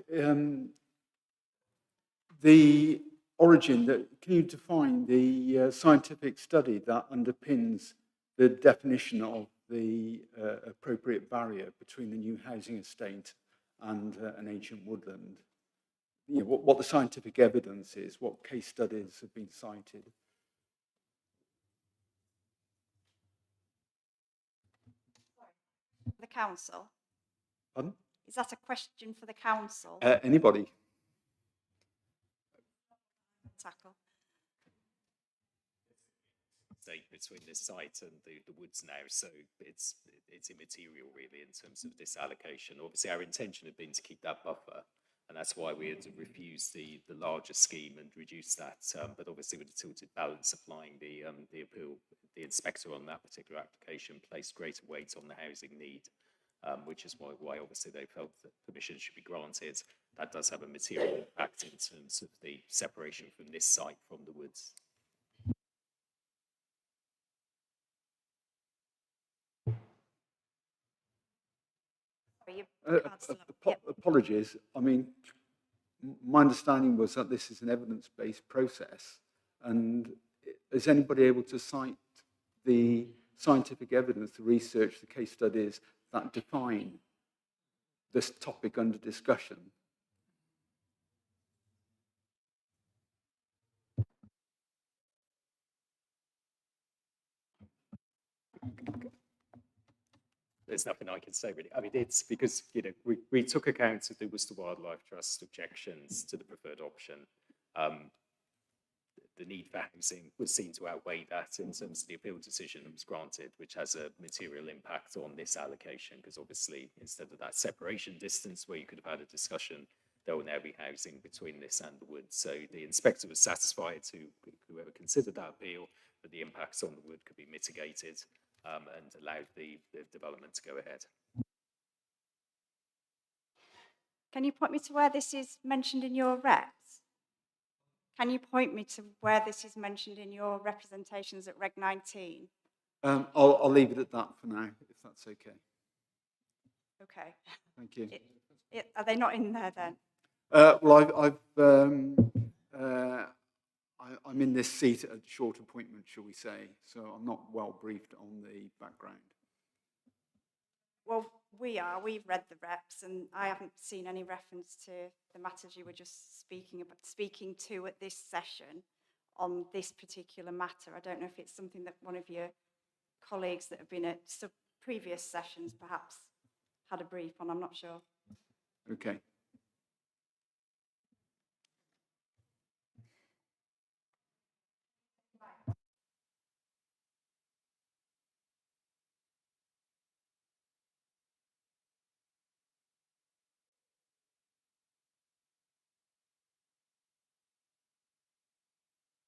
the origin, can you define the scientific study that underpins the definition of the appropriate barrier between the new housing estate and an ancient woodland? You know, what the scientific evidence is, what case studies have been cited? The council. Pardon? Is that a question for the council? Anybody? Tackle. stake between this site and the woods now, so it's immaterial really in terms of this allocation. Obviously, our intention had been to keep that buffer, and that's why we had refused the larger scheme and reduced that. But obviously, with the tilted balance applying the appeal, the inspector on that particular application placed greater weight on the housing need, which is why obviously they felt that permission should be granted. That does have a material impact in terms of the separation from this site from the woods. Apologies. I mean, my understanding was that this is an evidence-based process, and is anybody able to cite the scientific evidence, the research, the case studies that define this topic under discussion? There's nothing I can say really. I mean, it's because, you know, we took account of the Worcester Wildlife Trust objections to the preferred option. The need for housing was seen to outweigh that in terms of the appeal decision that was granted, which has a material impact on this allocation, because obviously instead of that separation distance where you could have had a discussion, there will now be housing between this and the woods. So the inspector was satisfied, whoever considered that appeal, that the impacts on the wood could be mitigated, and allowed the development to go ahead. Can you point me to where this is mentioned in your reps? Can you point me to where this is mentioned in your representations at Reg 19? I'll leave it at that for now, if that's okay. Okay. Thank you. Are they not in there then? Well, I'm in this seat at a short appointment, shall we say, so I'm not well briefed on the background. Well, we've read the reps, and I haven't seen any reference to the matters you were just speaking to at this session on this particular matter. I don't know if it's something that one of your colleagues that have been at previous sessions perhaps had a brief on, I'm not sure. Okay.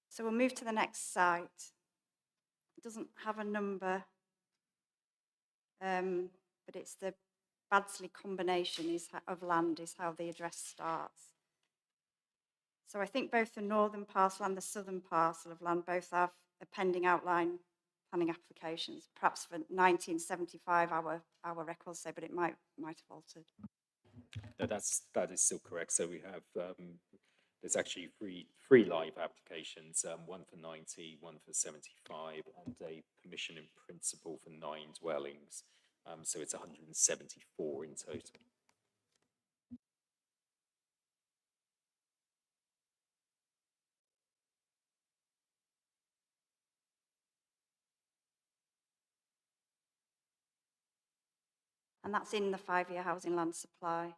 So we'll move to the next site. It doesn't have a number, but it's the Badsley combination of land is how the address starts. So I think both the northern parcel and the southern parcel of land both have a pending outline planning applications, perhaps for 1975, our records say, but it might have altered. No, that is still correct. So we have there's actually three live applications, one for 90, one for 75, and a permission in principle for 9 dwellings. So it's 174 in total. And that's in the 5-year housing land supply.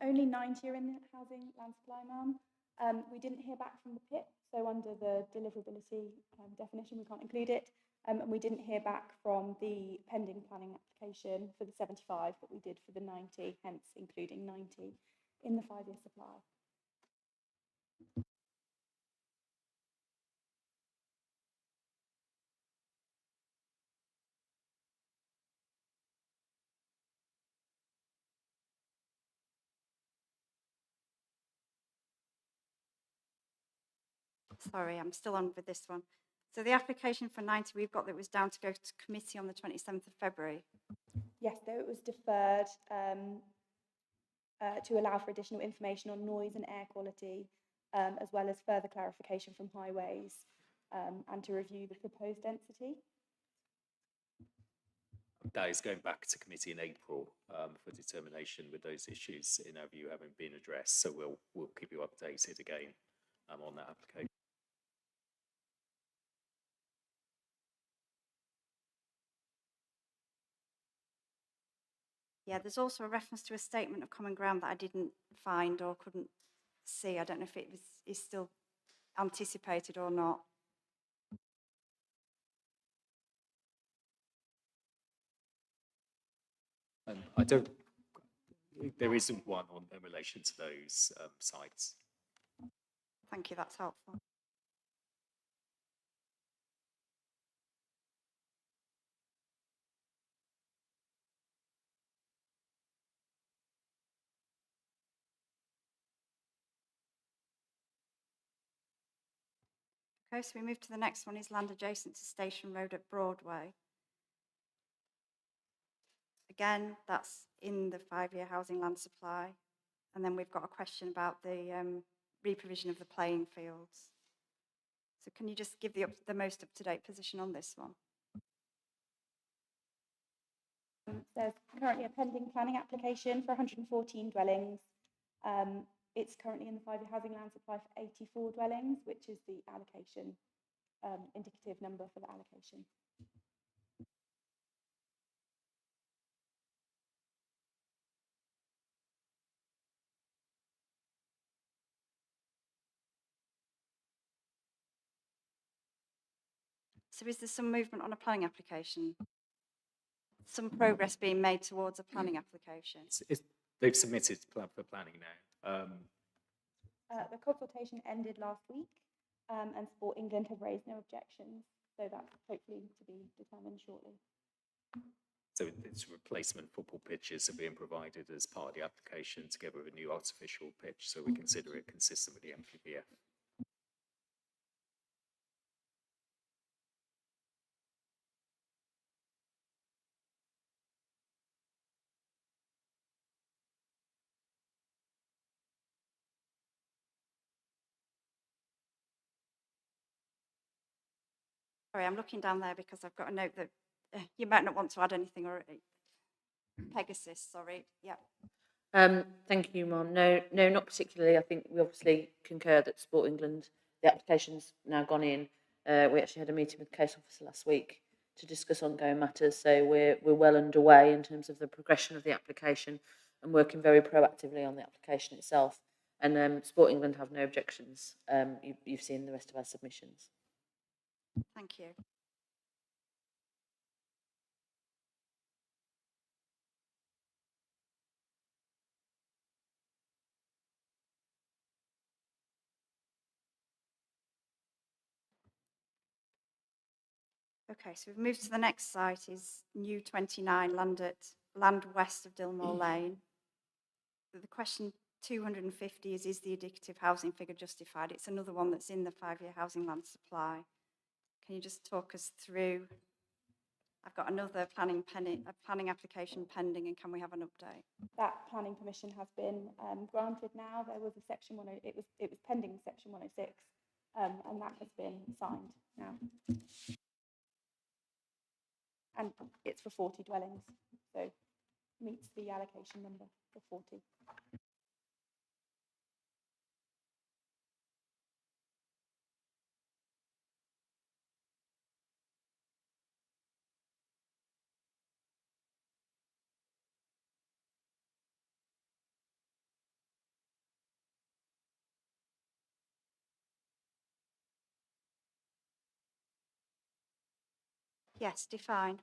Only 90 are in the housing land supply, ma'am. We didn't hear back from the PIP, so under the deliverability definition, we can't include it. And we didn't hear back from the pending planning application for the 75, but we did for the 90, hence including 90 in the 5-year supply. Sorry, I'm still on with this one. So the application for 90, we've got that was down to go to committee on the 27th of February. Yes, though it was deferred to allow for additional information on noise and air quality, as well as further clarification from highways, and to review the proposed density. That is going back to committee in April for determination with those issues, in our view, having been addressed. So we'll keep you updated again on that application. Yeah, there's also a reference to a statement of common ground that I didn't find or couldn't see. I don't know if it is still anticipated or not. I don't, there isn't one on in relation to those sites. Thank you, that's helpful. Okay, so we move to the next one, is land adjacent to Station Road at Broadway. Again, that's in the 5-year housing land supply. And then we've got a question about the reprovision of the playing fields. So can you just give the most up-to-date position on this one? There's currently a pending planning application for 114 dwellings. It's currently in the 5-year housing land supply for 84 dwellings, which is the allocation, indicative number for the allocation. So is there some movement on a planning application? Some progress being made towards a planning application? They've submitted for planning now. The consultation ended last week, and Sport England have raised no objections, so that's hopefully to be determined shortly. So it's replacement football pitches are being provided as part of the application together with a new artificial pitch, so we consider it consistent with the MPPF. Sorry, I'm looking down there because I've got a note that you might not want to add anything, or Pegasus, sorry, yeah. Thank you, Mum. No, not particularly. I think we obviously concur that Sport England, the application's now gone in. We actually had a meeting with the case officer last week to discuss ongoing matters, so we're well underway in terms of the progression of the application and working very proactively on the application itself. And Sport England have no objections. You've seen the rest of our submissions. Thank you. Okay, so we've moved to the next site, is New 29, land west of Dilmore Lane. The question 250 is the indicative housing figure justified? It's another one that's in the 5-year housing land supply. Can you just talk us through? I've got another planning application pending, and can we have an update? That planning permission has been granted now. There was a section 10, it was pending section 106, and that has been signed now. And it's for 40 dwellings, so meets the allocation number for 40. Yes, define.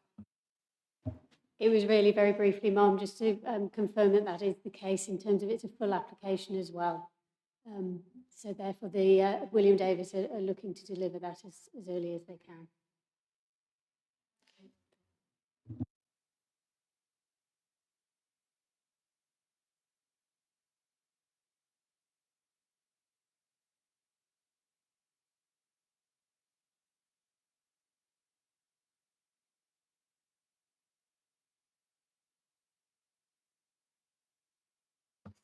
It was really very briefly, Mum, just to confirm that that is the case in terms of it's a full application as well. So therefore, the William Davis are looking to deliver that as early as they can.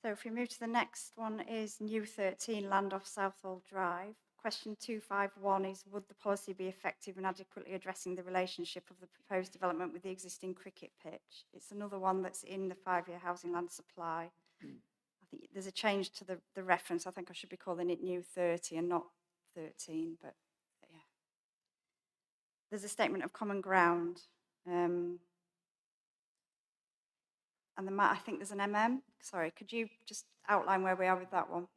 So if we move to the next one, is New 13, land off Southall Drive. Question 251 is, would the policy be effective in adequately addressing the relationship of the proposed development with the existing cricket pitch? It's another one that's in the 5-year housing land supply. I think there's a change to the reference. I think I should be calling it New 30 and not 13, but yeah. There's a statement of common ground. And I think there's an MM. Sorry, could you just outline where we are with that one?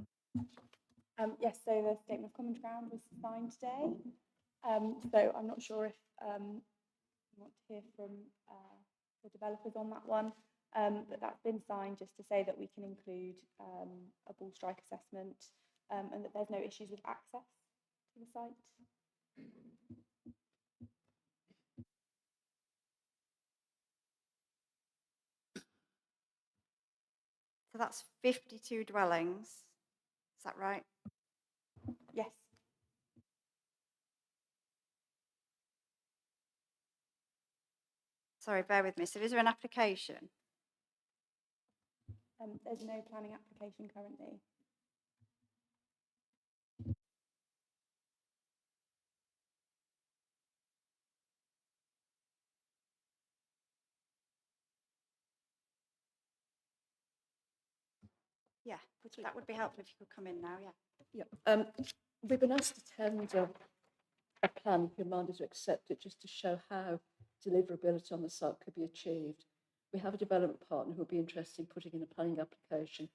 Yes, so the statement of common ground was signed today. So I'm not sure if you want to hear from the developers on that one. but that's been signed just to say that we can include a bull strike assessment and that there's no issues with access to the site. So that's 52 dwellings. Is that right? Yes. Sorry, bear with me. So is there an application? There's no planning application currently. Yeah, that would be helpful if you could come in now, yeah. Yeah, we've been asked to tender a plan, reminded to accept it just to show how deliverability on the site could be achieved. We have a development partner who will be interested in putting in a planning application,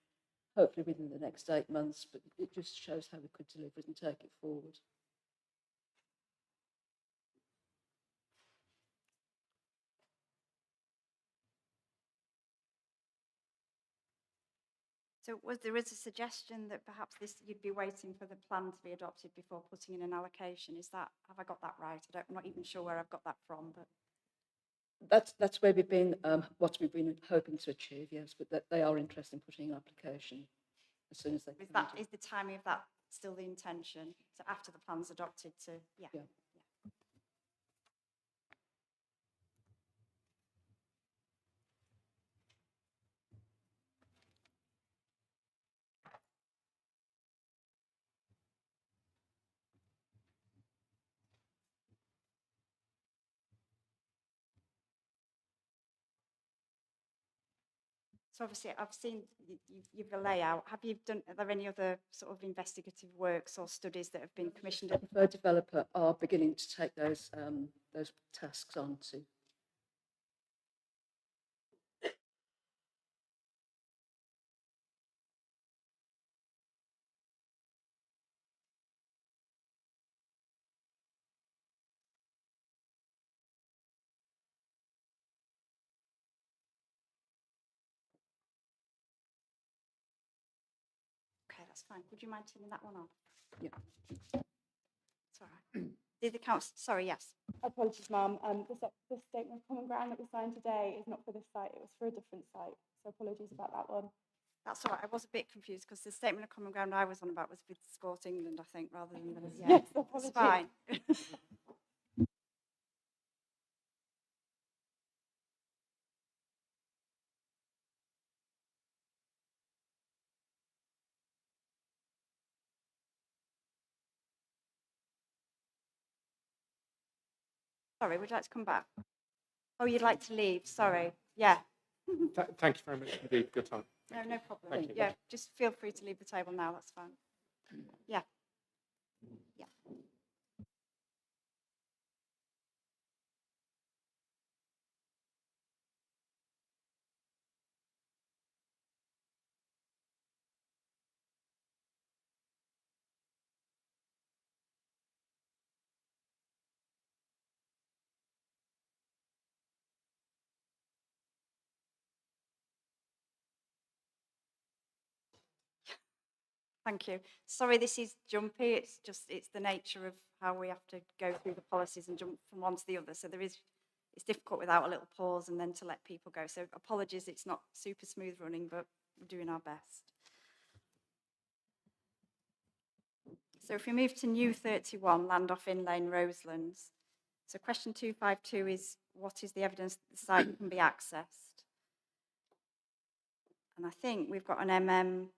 hopefully within the next 8 months, but it just shows how we could deliver it and take it forward. So there is a suggestion that perhaps you'd be waiting for the plan to be adopted before putting in an allocation. Have I got that right? I'm not even sure where I've got that from, but. That's where we've been, what we've been hoping to achieve, yes, but that they are interested in putting an application as soon as they can. Is the timing of that still the intention? So after the plan's adopted yeah. So obviously, I've seen you've a layout. Are there any other sort of investigative works or studies that have been commissioned? The preferred developer are beginning to take those tasks on to. Okay, that's fine. Would you mind turning that one off? Yeah. It's all right. Did the council? Sorry, yes. Apologies, Ma'am. The statement of common ground that was signed today is not for this site. It was for a different site. So apologies about that one. That's all right. I was a bit confused because the statement of common ground I was on about was with Sport England, I think, rather than yeah. Yes, It's apologies. fine. Sorry, would you like to come back? Oh, you'd like to leave? Sorry. Yeah. Thank you very much indeed for your time. No, no problem. Thank you. Yeah, just feel free to leave the table now. That's fine. Yeah. Yeah. Thank you. Sorry, this is jumpy. It's the nature of how we have to go through the policies and jump from one to the other. So it's difficult without a little pause and then to let people go. So apologies, it's not super smooth running, but we're doing our best. So if we move to new 31, land off in Lane, Roselands. So question 252 is, what is the evidence that the site can be accessed? And I think we've got an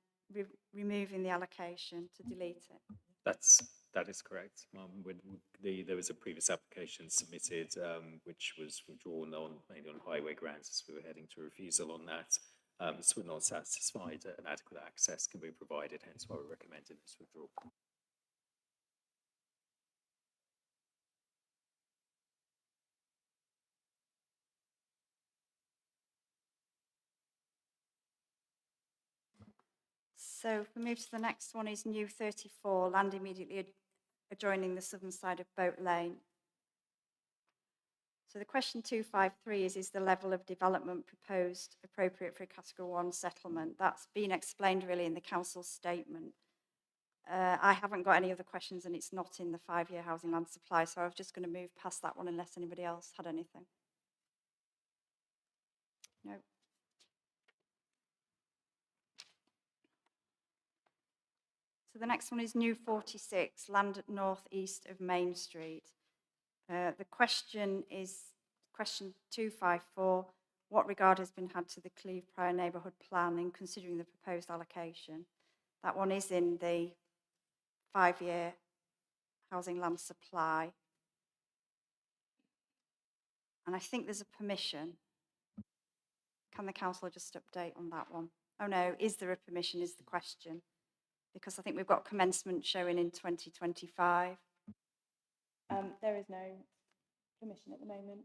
removing the allocation to delete it. That is correct. There was a previous application submitted, which was withdrawn mainly on highway grounds as we were heading to refusal on that. So we're not satisfied that an adequate access can be provided, hence why we're recommending this withdrawal. So if we move to the next one is new 34, land immediately adjoining the southern side of Boat Lane. So the question 253 is the level of development proposed appropriate for a Category 1 settlement? That's been explained really in the council statement. I haven't got any other questions and it's not in the 5-year housing land supply, so I was just going to move past that one unless anybody else had anything. No. So the next one is New 46, land at north east of Main Street. The question is question 254. What regard has been had to the Cleve Prior Neighbourhood Plan in considering the proposed allocation? That one is in the 5-year housing land supply. And I think there's a permission. Can the councillor just update on that one? Oh no, is there a permission is the question? Because I think we've got commencement showing in 2025. There is no permission at the moment.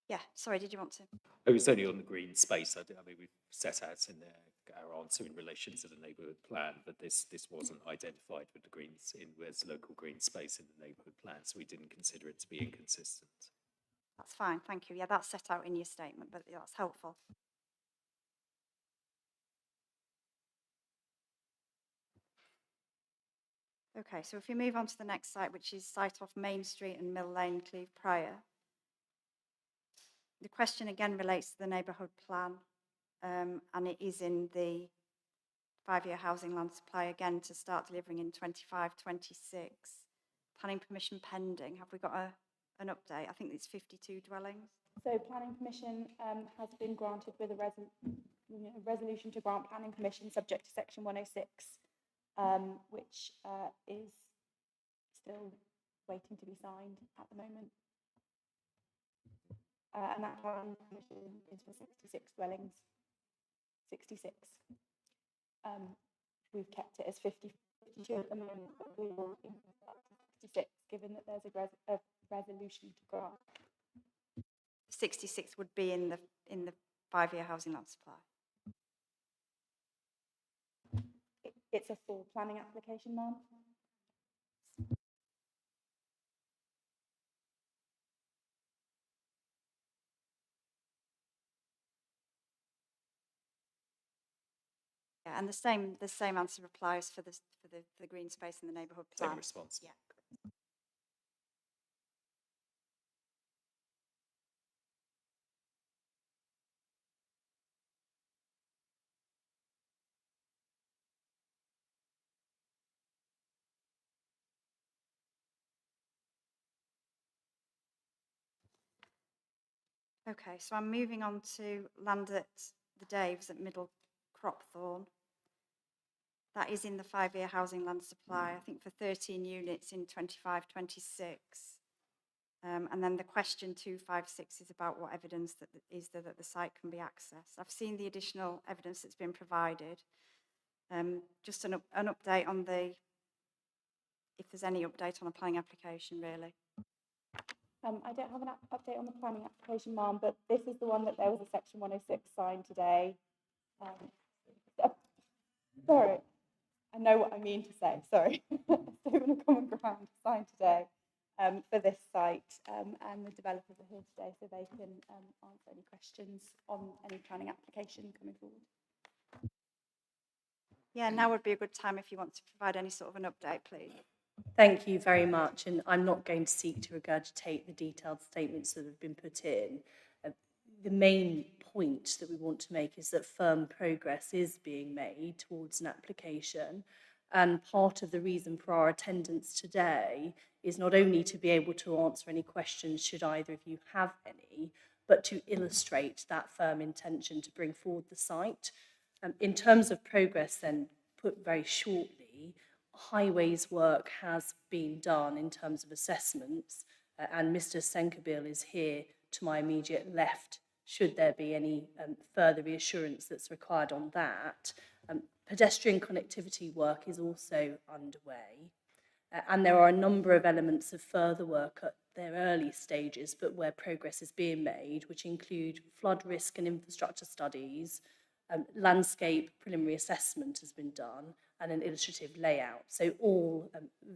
Yeah, sorry, did you want to? It was only on the green space. I mean, we've set out in there our answer in relation to the neighbourhood plan, but this wasn't identified with the greens as local green space in the neighbourhood plan, so we didn't consider it to be inconsistent. That's fine, thank you. Yeah, that's set out in your statement, but that's helpful. Okay, so if we move on to the next site, which is site off Main Street and Mill Lane, Cleve Prior. The question again relates to the neighbourhood plan, and it is in the 5-year housing land supply again to start delivering in 25-26. Planning permission pending. Have we got an update? I think it's 52 dwellings. So planning permission has been granted with a resolution to grant planning permission subject to section 106, which is still waiting to be signed at the moment. And that planning permission is for 66 dwellings. 66. We've kept it as 52 at the moment, but we will increase that to 66, given that there's a resolution to grant. 66 would be in the 5-year housing land supply. It's a full planning application, ma'am. Yeah, and the same answer applies for the green space in the neighbourhood plan. Same response. Yeah. Okay, so I'm moving on to land at the Daves at Middle Cropthorne. That is in the 5-year housing land supply, I think for 13 units in 25-26. And then the question 256 is about what evidence that the site can be accessed. I've seen the additional evidence that's been provided. Just an update on if there's any update on a planning application, really. I don't have an update on the planning application, ma'am, but this is the one that there was a section 106 signed today. Sorry, I know what I mean to say, sorry. Statement of common ground signed today for this site, and the developers are here today so they can answer any questions on any planning application coming forward. Yeah, now would be a good time if you want to provide any sort of an update, please. Thank you very much, and I'm not going to seek to regurgitate the detailed statements that have been put in. The main point that we want to make is that firm progress is being made towards an application, and part of the reason for our attendance today is not only to be able to answer any questions should either of you have any, but to illustrate that firm intention to bring forward the site. In terms of progress then, put very shortly, highways work has been done in terms of assessments and Mr. Senkabil is here to my immediate left, should there be any further reassurance that's required on that. Pedestrian connectivity work is also underway, and there are a number of elements of further work at their early stages, but where progress is being made, which include flood risk and infrastructure studies, landscape preliminary assessment has been done, and an illustrative layout. So all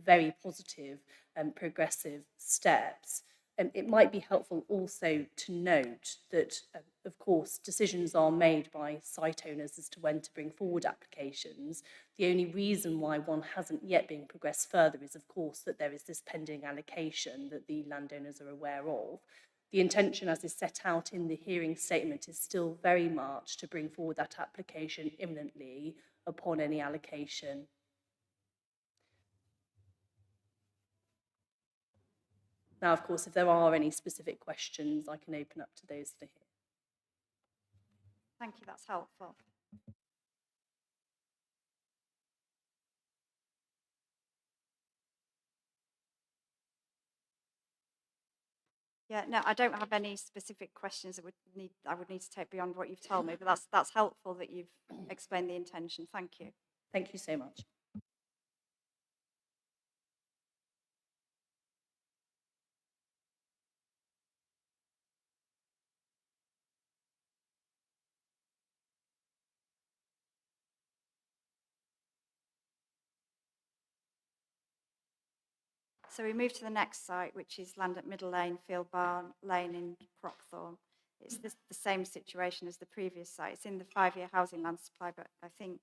very positive and progressive steps. It might be helpful also to note that, of course, decisions are made by site owners as to when to bring forward applications. The only reason why one hasn't yet been progressed further is, of course, that there is this pending allocation that the landowners are aware of. The intention, as is set out in the hearing statement, is still very much to bring forward that application imminently upon any allocation. Now, of course, if there are any specific questions, I can open up to those that are here. Thank you, that's helpful. Yeah, no, I don't have any specific questions that I would need to take beyond what you've told me, but that's helpful that you've explained the intention. Thank you. Thank you so much. So we move to the next site, which is land at Middle Lane, Field Barn Lane in Cropthorne. It's the same situation as the previous site. It's in the 5-year housing land supply, but I think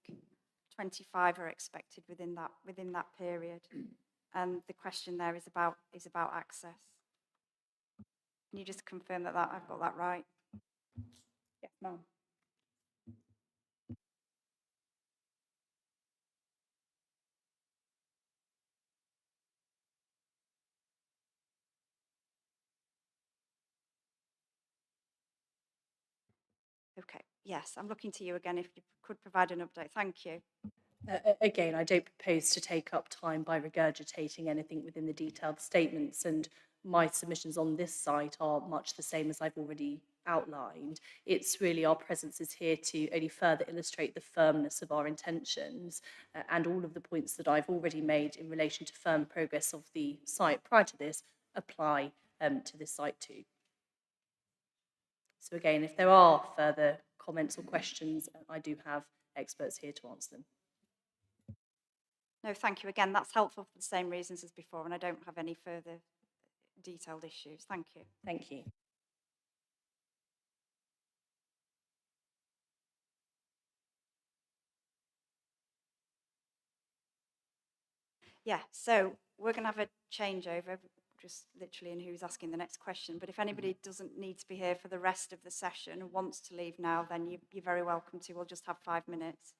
25 are expected within that period. And the question there is about access. Can you just confirm that I've got that right? Yes, ma'am. Okay, yes, I'm looking to you again if you could provide an update. Thank you. Again, I don't propose to take up time by regurgitating anything within the detailed statements, and my submissions on this site are much the same as I've already outlined. It's really our presence is here to only further illustrate the firmness of our intentions, and all of the points that I've already made in relation to firm progress of the site prior to this apply to this site too. So again, if there are further comments or questions, I do have experts here to answer them. No, thank you again. That's helpful for the same reasons as before, and I don't have any further detailed issues. Thank you. Thank you. Yeah, so we're going to have a changeover, just literally in who's asking the next question. But if anybody doesn't need to be here for the rest of the session and wants to leave now, then you're very welcome to. We'll just have 5 minutes.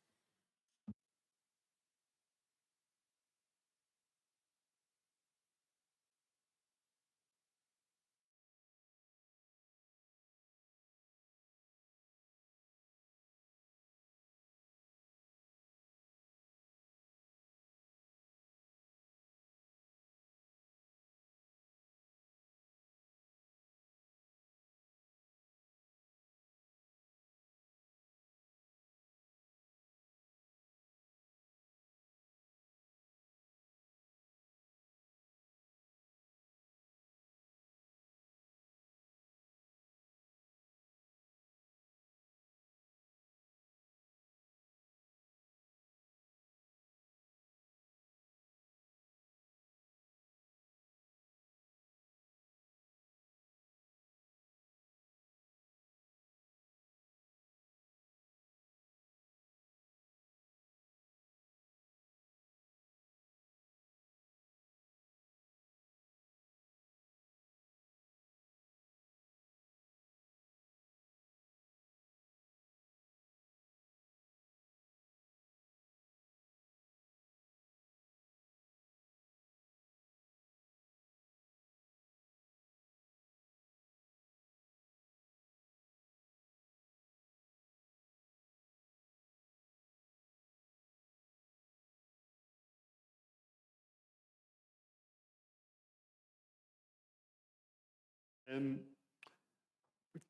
We've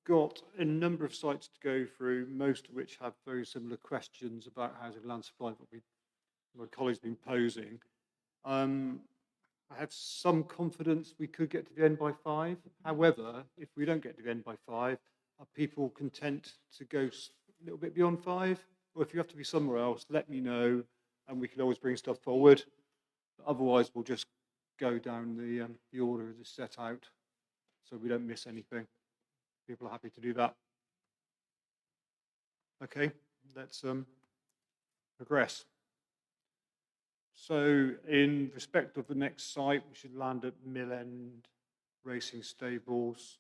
got a number of sites to go through, most of which have very similar questions about housing land supply that my colleagues have been posing. I have some confidence we could get to the end by 5. However, if we don't get to the end by 5, are people content to go a little bit beyond 5? Or if you have to be somewhere else, let me know, and we can always bring stuff forward. Otherwise, we'll just go down the order as it's set out, so we don't miss anything. People are happy to do that. Okay, let's progress. So in respect of the next site, we should land at Mill End Racing Stables.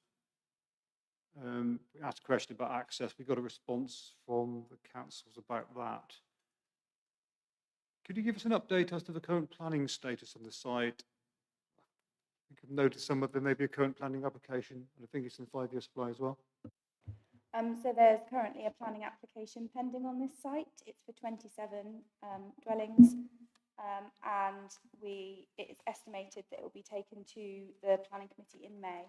We asked a question about access. We got a response from the councils about that. Could you give us an update as to the current planning status on the site? I think I've noticed some of there may be a current planning application, and I think it's in 5-year supply as well. So there's currently a planning application pending on this site. It's for 27 dwellings, and it is estimated that it will be taken to the planning committee in May.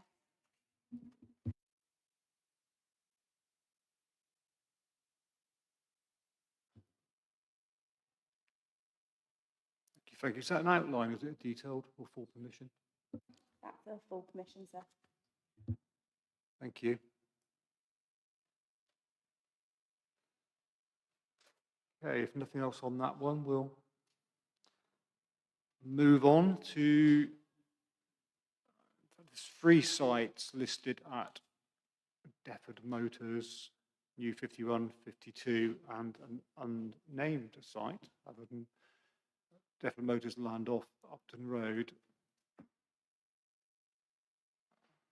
Thank you. Is that an outline? Is it detailed or full permission? That's a full permission, sir. Thank you. Okay, if nothing else on that one, we'll move on to there's 3 sites listed at Deptford Motors, New 51, 52, and an unnamed site other than Deptford Motors land off Upton Road. Are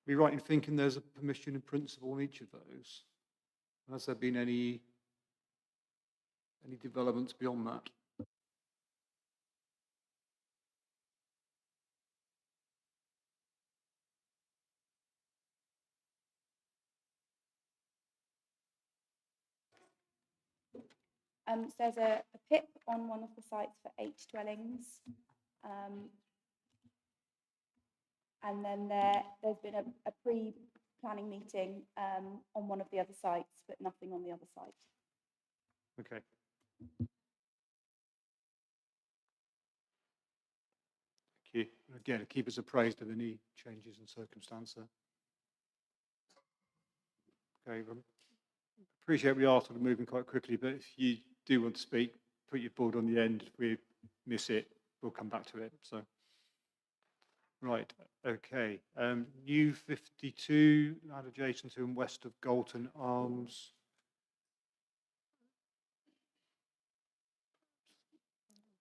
we right in thinking there's a permission in principle on each of those? Has there been any developments beyond that? So there's a PIP on one of the sites for 8 dwellings. And then there's been a pre-planning meeting on one of the other sites, but nothing on the other site. Okay. Thank you. Again, keep us appraised of any changes in circumstance there. Okay, appreciate we are sort of moving quite quickly, but if you do want to speak, put your board on the end. If we miss it, we'll come back to it. So, right, okay. New 52, land adjacent to and west of Galton Arms.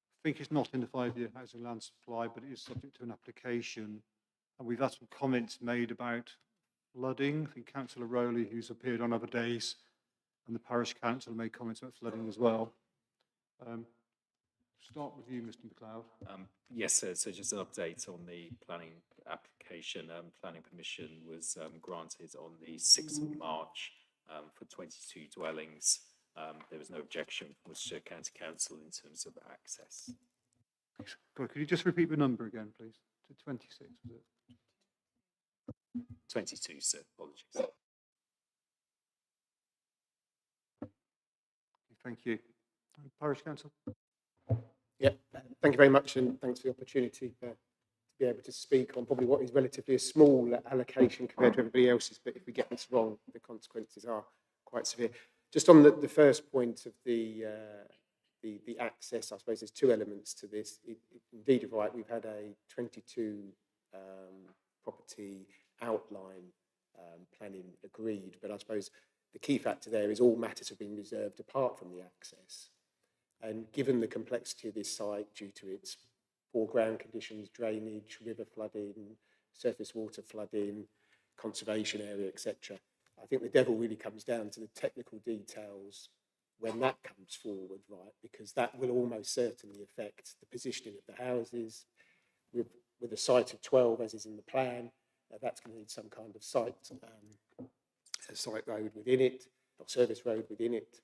I think it's not in the 5-year housing land supply, but it is subject to an application. And we've had some comments made about flooding. I think Councillor Rowley, who's appeared on other days, and the parish council made comments about flooding as well. Start with you, Mr. McLeod. Yes, sir. So just an update on the planning application. Planning permission was granted on the 6th of March for 22 dwellings. There was no objection from Worcestershire County Council in terms of access. Could you just repeat the number again, please? To 26, was it? 22, sir. Apologies. Thank you. Parish Council. Yeah, thank you very much, and thanks for the opportunity to be able to speak on probably what is relatively a small allocation compared to everybody else's, but if we get this wrong, the consequences are quite severe. Just on the first point of the access, I suppose there's 2 elements to this. Indeed, you're right, we've had a 22 property outline planning agreed, but I suppose the key factor there is all matters have been reserved apart from the access. And given the complexity of this site due to its poor ground conditions, drainage, river flooding, surface water flooding, conservation area, etc., I think the devil really comes down to the technical details when that comes forward, right? Because that will almost certainly affect the positioning of the houses. With a site of 12, as is in the plan, that's going to need some kind of site road within it, or service road within it.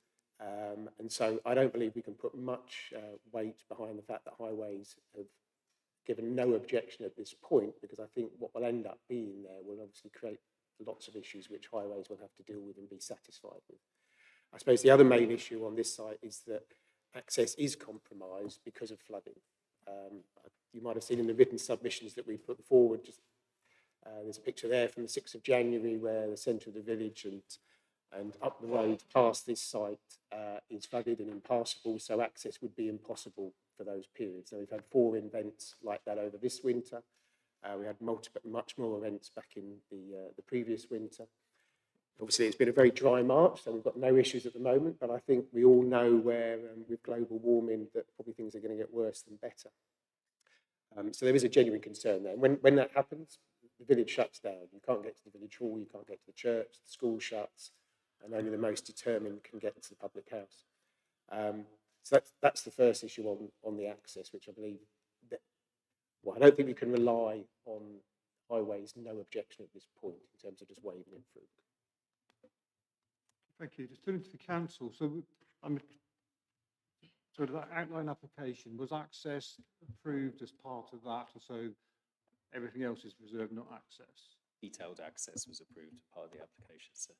And so I don't believe we can put much weight behind the fact that highways have given no objection at this point, because I think what will end up being there will obviously create lots of issues which highways will have to deal with and be satisfied with. I suppose the other main issue on this site is that access is compromised because of flooding. You might have seen in the written submissions that we put forward, there's a picture there from the 6th of January where the centre of the village and up the road past this site is flooded and impassable, so access would be impossible for those periods. So we've had 4 events like that over this winter. We had much more events back in the previous winter. Obviously, it's been a very dry March, so we've got no issues at the moment, but I think we all know where, with global warming, that probably things are going to get worse than better. So there is a genuine concern there. When that happens, the village shuts down. You can't get to the village hall, you can't get to the church, the school shuts, and only the most determined can get to the public house. So that's the first issue on the access, which I believe that, well, I don't think we can rely on highways, no objection at this point in terms of just waving it through. Thank you. Just turning to the council. So that outline application, was access approved as part of that, or so everything else is reserved, not access? Detailed access was approved as part of the application, sir.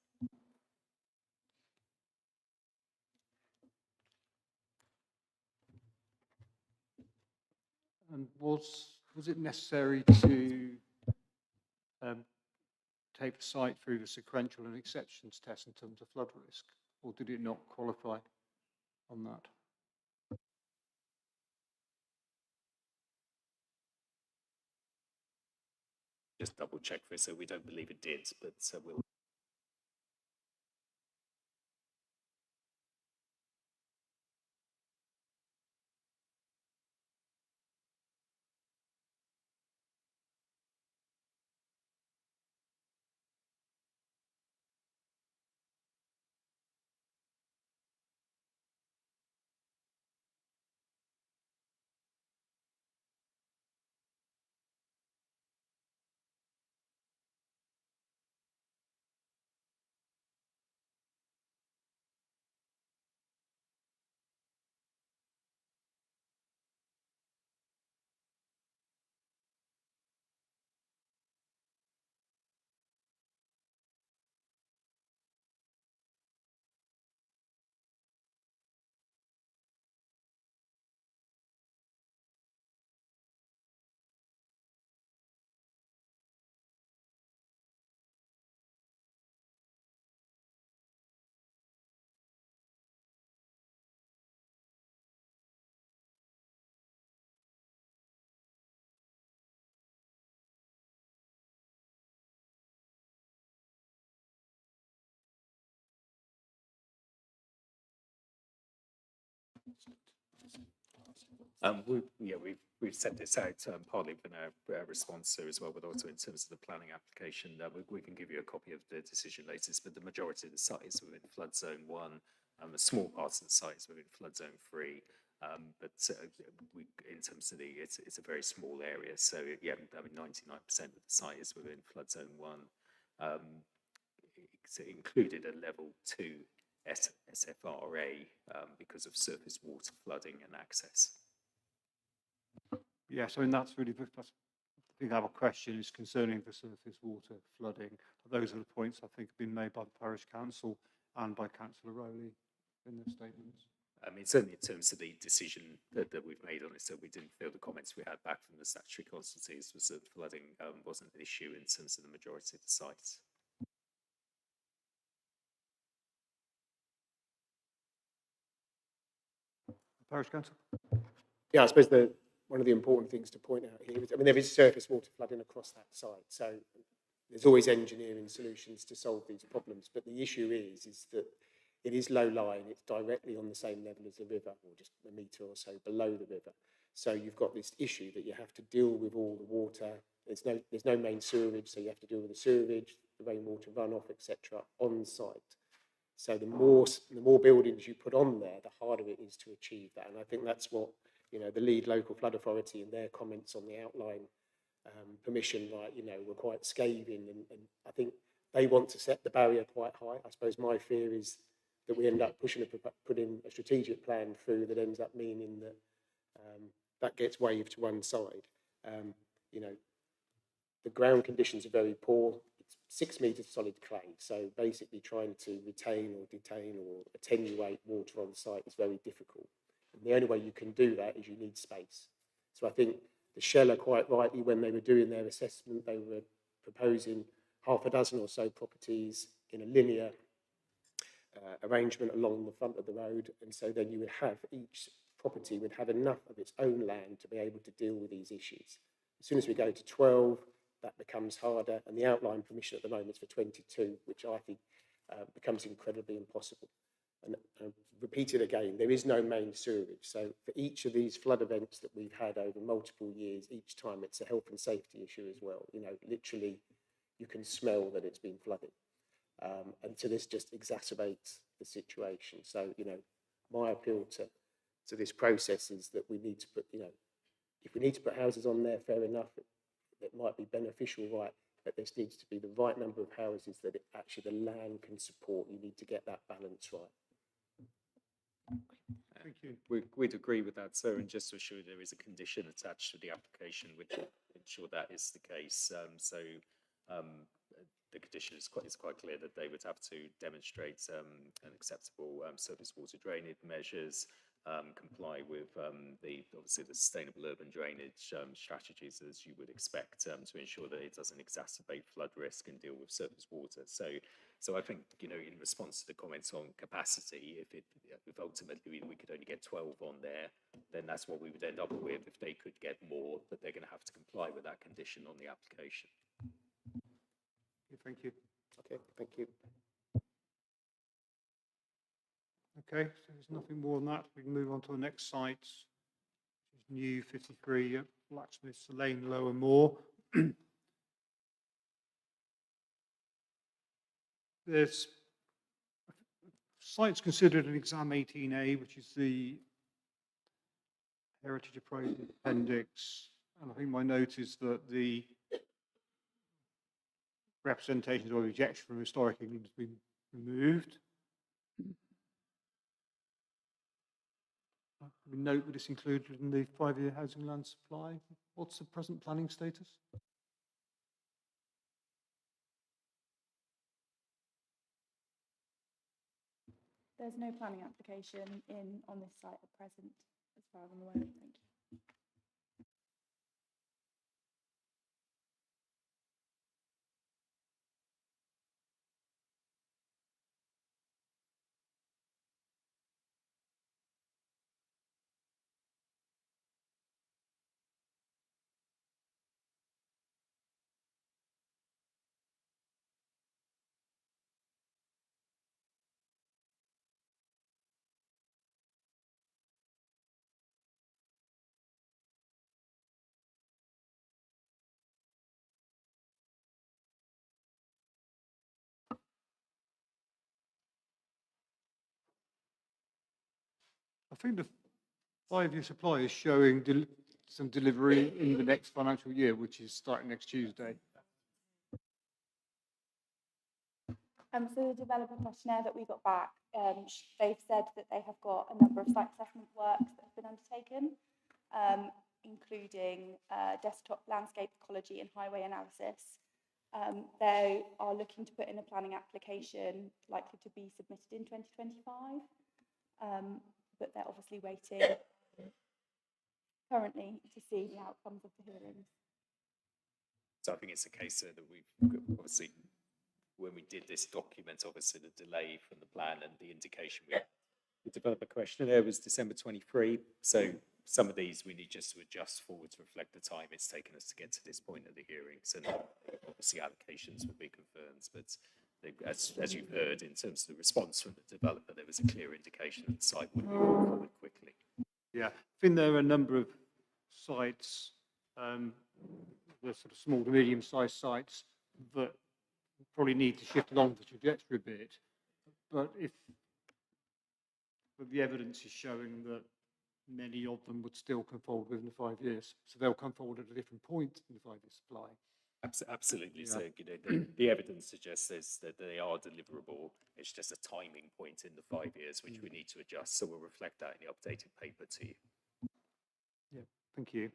And was it necessary to take the site through the sequential and exceptions test in terms of flood risk, or did it not qualify on that? Just double check for it, so we don't believe it did, but we'll. We've set this out partly in our response here as well, but also in terms of the planning application. We can give you a copy of the decision latest, but the majority of the sites within flood zone 1, a small part of the sites within flood zone 3. But in terms of it's a very small area. So yeah, I mean 99% of the site is within flood zone 1. It's included a level 2 SFRA because of surface water flooding and access. Yes, I mean that's really, I think our question is concerning the surface water flooding. Those are the points I think have been made by the parish council and by Councillor Rowley in their statements. I mean, certainly in terms of the decision that we've made on it, so we didn't feel the comments we had back from the statutory constituencies was that flooding wasn't an issue in terms of the majority of the sites. Parish council. Yeah, I suppose one of the important things to point out here is, I mean, there is surface water flooding across that site, so there's always engineering solutions to solve these problems. But the issue is that it is low lying; it's directly on the same level as the river, or just a metre or so below the river. So you've got this issue that you have to deal with all the water. There's no main sewerage, so you have to deal with the sewerage, the rainwater runoff, etc. on site. So the more buildings you put on there, the harder it is to achieve that. And I think that's what, you know, the lead local flood authority in their comments on the outline permission, like, you know, were quite scathing. And I think they want to set the barrier quite high. I suppose my fear is that we end up putting a strategic plan through that ends up meaning that that gets waved to one side. You know, the ground conditions are very poor. it's 6 metres solid clay. So basically trying to retain or detain or attenuate water on site is very difficult. And the only way you can do that is you need space. So I think the Shell are quite rightly, when they were doing their assessment, they were proposing half a dozen or so properties in a linear arrangement along the front of the road. And so then you would have, each property would have enough of its own land to be able to deal with these issues. As soon as we go to 12, that becomes harder. And the outline permission at the moment is for 22, which I think becomes incredibly impossible. And repeat it again, there is no main sewerage. So for each of these flood events that we've had over multiple years, each time it's a health and safety issue as well. You know, literally, you can smell that it's been flooded. And so this just exacerbates the situation. So, you know, my appeal to this process is that we need to put, you know, if we need to put houses on there, fair enough, that might be beneficial, right? But this needs to be the right number of houses that actually the land can support. You need to get that balance right. Thank you. We'd agree with that, sir, and just to assure there is a condition attached to the application which will ensure that is the case. The condition is quite clear that they would have to demonstrate an acceptable surface water drainage measures, comply with obviously the sustainable urban drainage strategies as you would expect to ensure that it doesn't exacerbate flood risk and deal with surface water. So I think, you know, in response to the comments on capacity, if ultimately we could only get 12 on there, then that's what we would end up with. If they could get more, but they're going to have to comply with that condition on the application. Thank you. Okay, thank you. Okay, so there's nothing more than that. We can move on to the next site, which is new 53 Blacksmiths Lane, Lower Moor. There's sites considered in exam 18A, which is the Heritage Appraisal Appendix. And I think my note is that the representations or rejection from historic England has been removed. We note that it's included in the 5-year housing land supply. What's the present planning status? There's no planning application in on this site at present, as far as I'm aware. Thank you. I think the 5-year supply is showing some delivery in the next financial year, which is starting next Tuesday. So the developer questionnaire that we got back, they've said that they have got a number of site assessment works that have been undertaken, including desktop landscape ecology and highway analysis. They are looking to put in a planning application likely to be submitted in 2025, but they're obviously waiting currently to see the outcomes of the hearings. So I think it's a case that we've obviously, when we did this document, obviously the delay from the plan and the indication we had. The developer questionnaire was December 23. So some of these we need just to adjust forward to reflect the time it's taken us to get to this point of the hearings. And obviously allocations would be confirmed. But as you've heard, in terms of the response from the developer, there was a clear indication that the site would be moving forward quickly. Yeah, I think there are a number of sites, the sort of small to medium-sized sites that probably need to shift along the trajectory a bit. But the evidence is showing that many of them would still come forward within the 5 years. So they'll come forward at a different point in the 5-year supply. Absolutely. Yeah. So you know, the evidence suggests that they are deliverable. It's just a timing point in the 5 years which we need to adjust. So we'll reflect that in the updated paper to you. Yeah, thank you.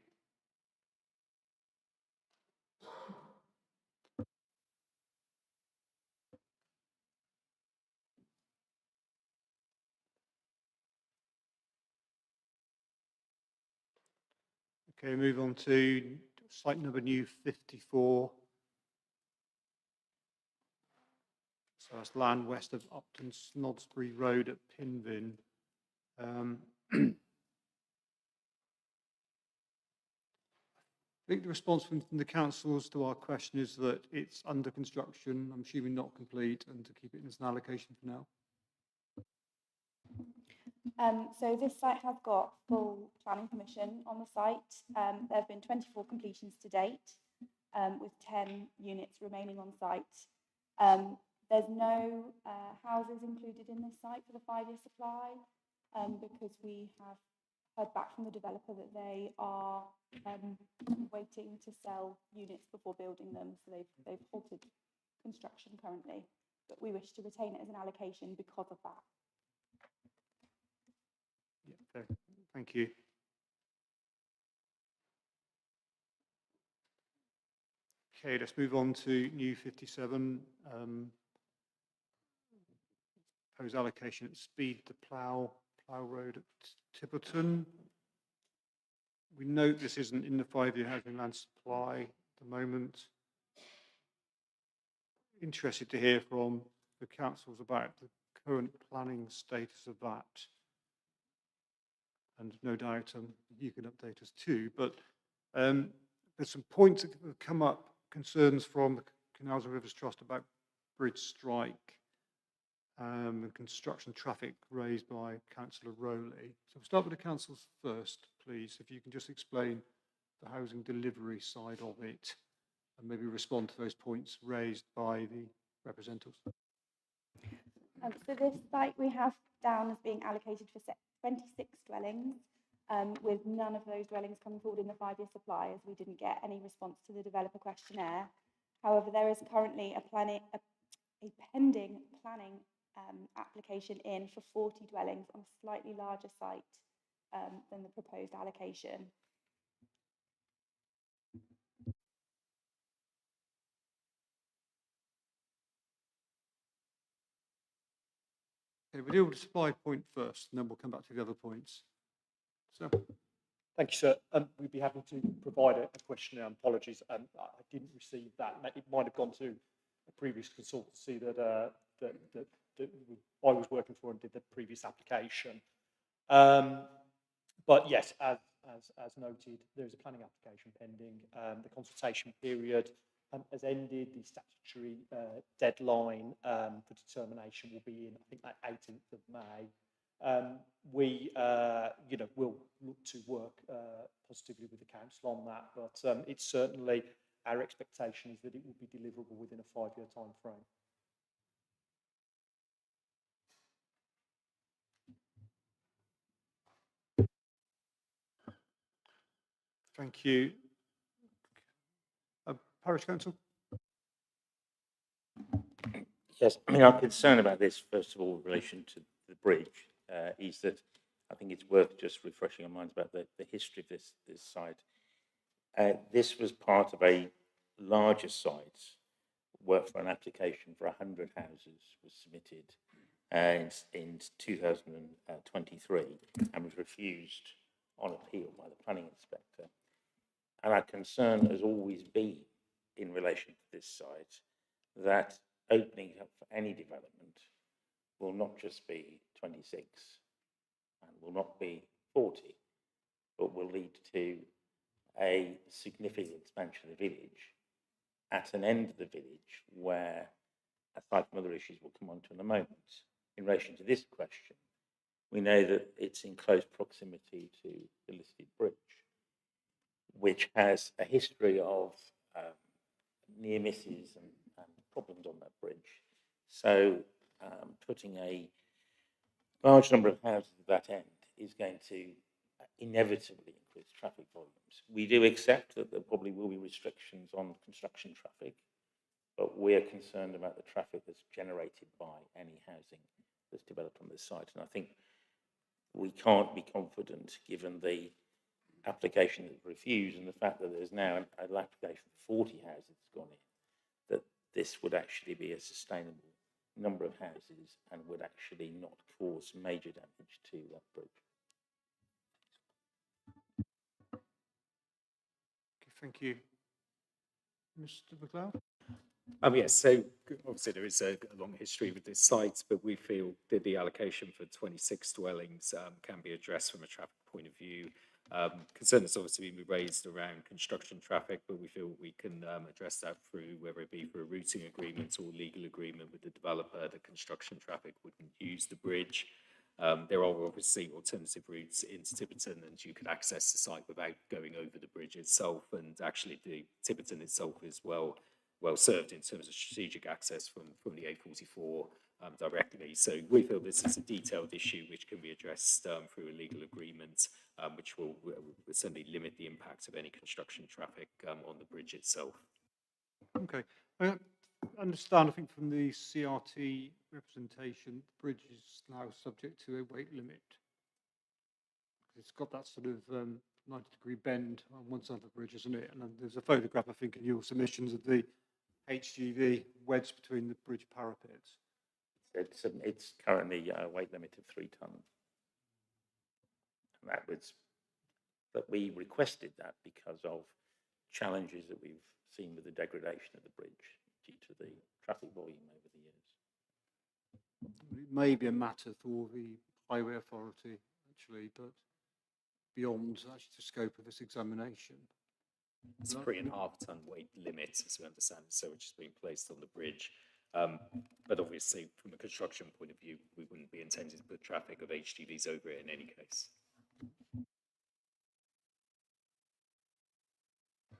Okay, move on to site number new 54. So that's land west of Upton Snodsbury Road at Pinvin. I think the response from the councils to our question is that it's under construction, I'm assuming not complete, and to keep it as an allocation for now. So this site has got full planning permission on the site. There have been 24 completions to date, with 10 units remaining on site. There's no houses included in this site for the 5-year supply, because we have heard back from the developer that they are waiting to sell units before building them, so they've halted construction currently, but we wish to retain it as an allocation because of that. Yeah, okay, thank you. Okay, let's move on to new 57. Proposed allocation at Speed to Plough Road at Tiverton. We note this isn't in the 5-year housing land supply at the moment. Interested to hear from the councils about the current planning status of that. And no doubt you can update us too, but there's some points that have come up, concerns from the Canals and Rivers Trust about bridge strike and construction traffic raised by Councillor Rowley. So we'll start with the councils first, please. If you can just explain the housing delivery side of it and maybe respond to those points raised by the representatives. So this site we have down as being allocated for 26 dwellings, with none of those dwellings coming forward in the 5-year supply, as we didn't get any response to the developer questionnaire. However, there is currently a pending planning application in for 40 dwellings on a slightly larger site than the proposed allocation. Okay, we'll deal with the supply point first, and then we'll come back to the other points. So, Thank you, sir. We'd be happy to provide a questionnaire. Apologies, I didn't receive that. It might have gone to a previous consultancy that I was working for and did the previous application. But yes, as noted, there is a planning application pending. The consultation period has ended. The statutory deadline for determination will be in, I think, that 18th of May. We, will look to work positively with the council on that, but it's certainly our expectation is that it will be deliverable within a 5-year time frame. thank you. Parish Council? Yes, I mean, our concern about this, first of all, in relation to the bridge, is that I think it's worth just refreshing our minds about the history of this site. This was part of a larger site where for an application for 100 houses was submitted in 2023 and was refused on appeal by the planning inspector. And our concern has always been in relation to this site that opening up for any development will not just be 26 and will not be 40, but will lead to a significant expansion of the village at an end of the village where, aside from other issues we'll come on to in a moment, in relation to this question, we know that it's in close proximity to the listed bridge, which has a history of near misses and problems on that bridge. So putting a large number of houses at that end is going to inevitably increase traffic volumes. We do accept that there probably will be restrictions on construction traffic, but we're concerned about the traffic that's generated by any housing that's developed on this site. And I think we can't be confident, given the application that's refused and the fact that there's now an application for 40 houses that's gone in, that this would actually be a sustainable number of houses and would actually not cause major damage to that bridge. Thank you. Mr. McLeod? Yes, so obviously there is a long history with this site, but we feel that the allocation for 26 dwellings can be addressed from a traffic point of view. Concern has obviously been raised around construction traffic, but we feel we can address that through whether it be through a routing agreement or legal agreement with the developer that construction traffic wouldn't use the bridge. There are obviously alternative routes into Tiverton, and you could access the site without going over the bridge itself. And actually, the Tiverton itself is well served in terms of strategic access from the A44 directly. So we feel this is a detailed issue which can be addressed through a legal agreement, which will certainly limit the impact of any construction traffic on the bridge itself. Okay. I understand, I think, from the CRT representation, the bridge is now subject to a weight limit. It's got that sort of 90-degree bend on one side of the bridge, isn't it? And then there's a photograph, I think, in your submissions of the HGV wedged between the bridge parapets. It's currently a weight limit of 3 tons. And but we requested that because of challenges that we've seen with the degradation of the bridge due to the traffic volume over the years. It may be a matter for the Highway Authority, actually, but beyond actually the scope of this examination. It's a 3.5-ton weight limit, as we understand, so which has been placed on the bridge. But obviously, from a construction point of view, we wouldn't be intending to put traffic of HGVs over it in any case.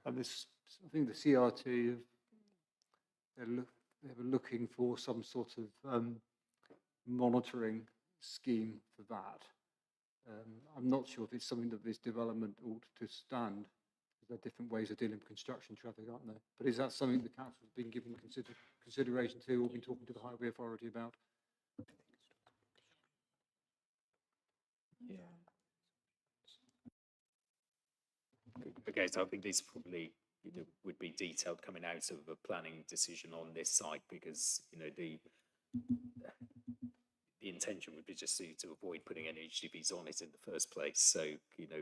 And this, I think the CRT, they were looking for some sort of monitoring scheme for that. I'm not sure if it's something that this development ought to stand. There are different ways of dealing with construction traffic, aren't there? But is that something the council has been giving consideration to or been talking to the Highway Authority about? Yeah. Okay, so I think these probably would be detailed coming out of a planning decision on this site, because the intention would be just to avoid putting any HGVs on it in the first place. So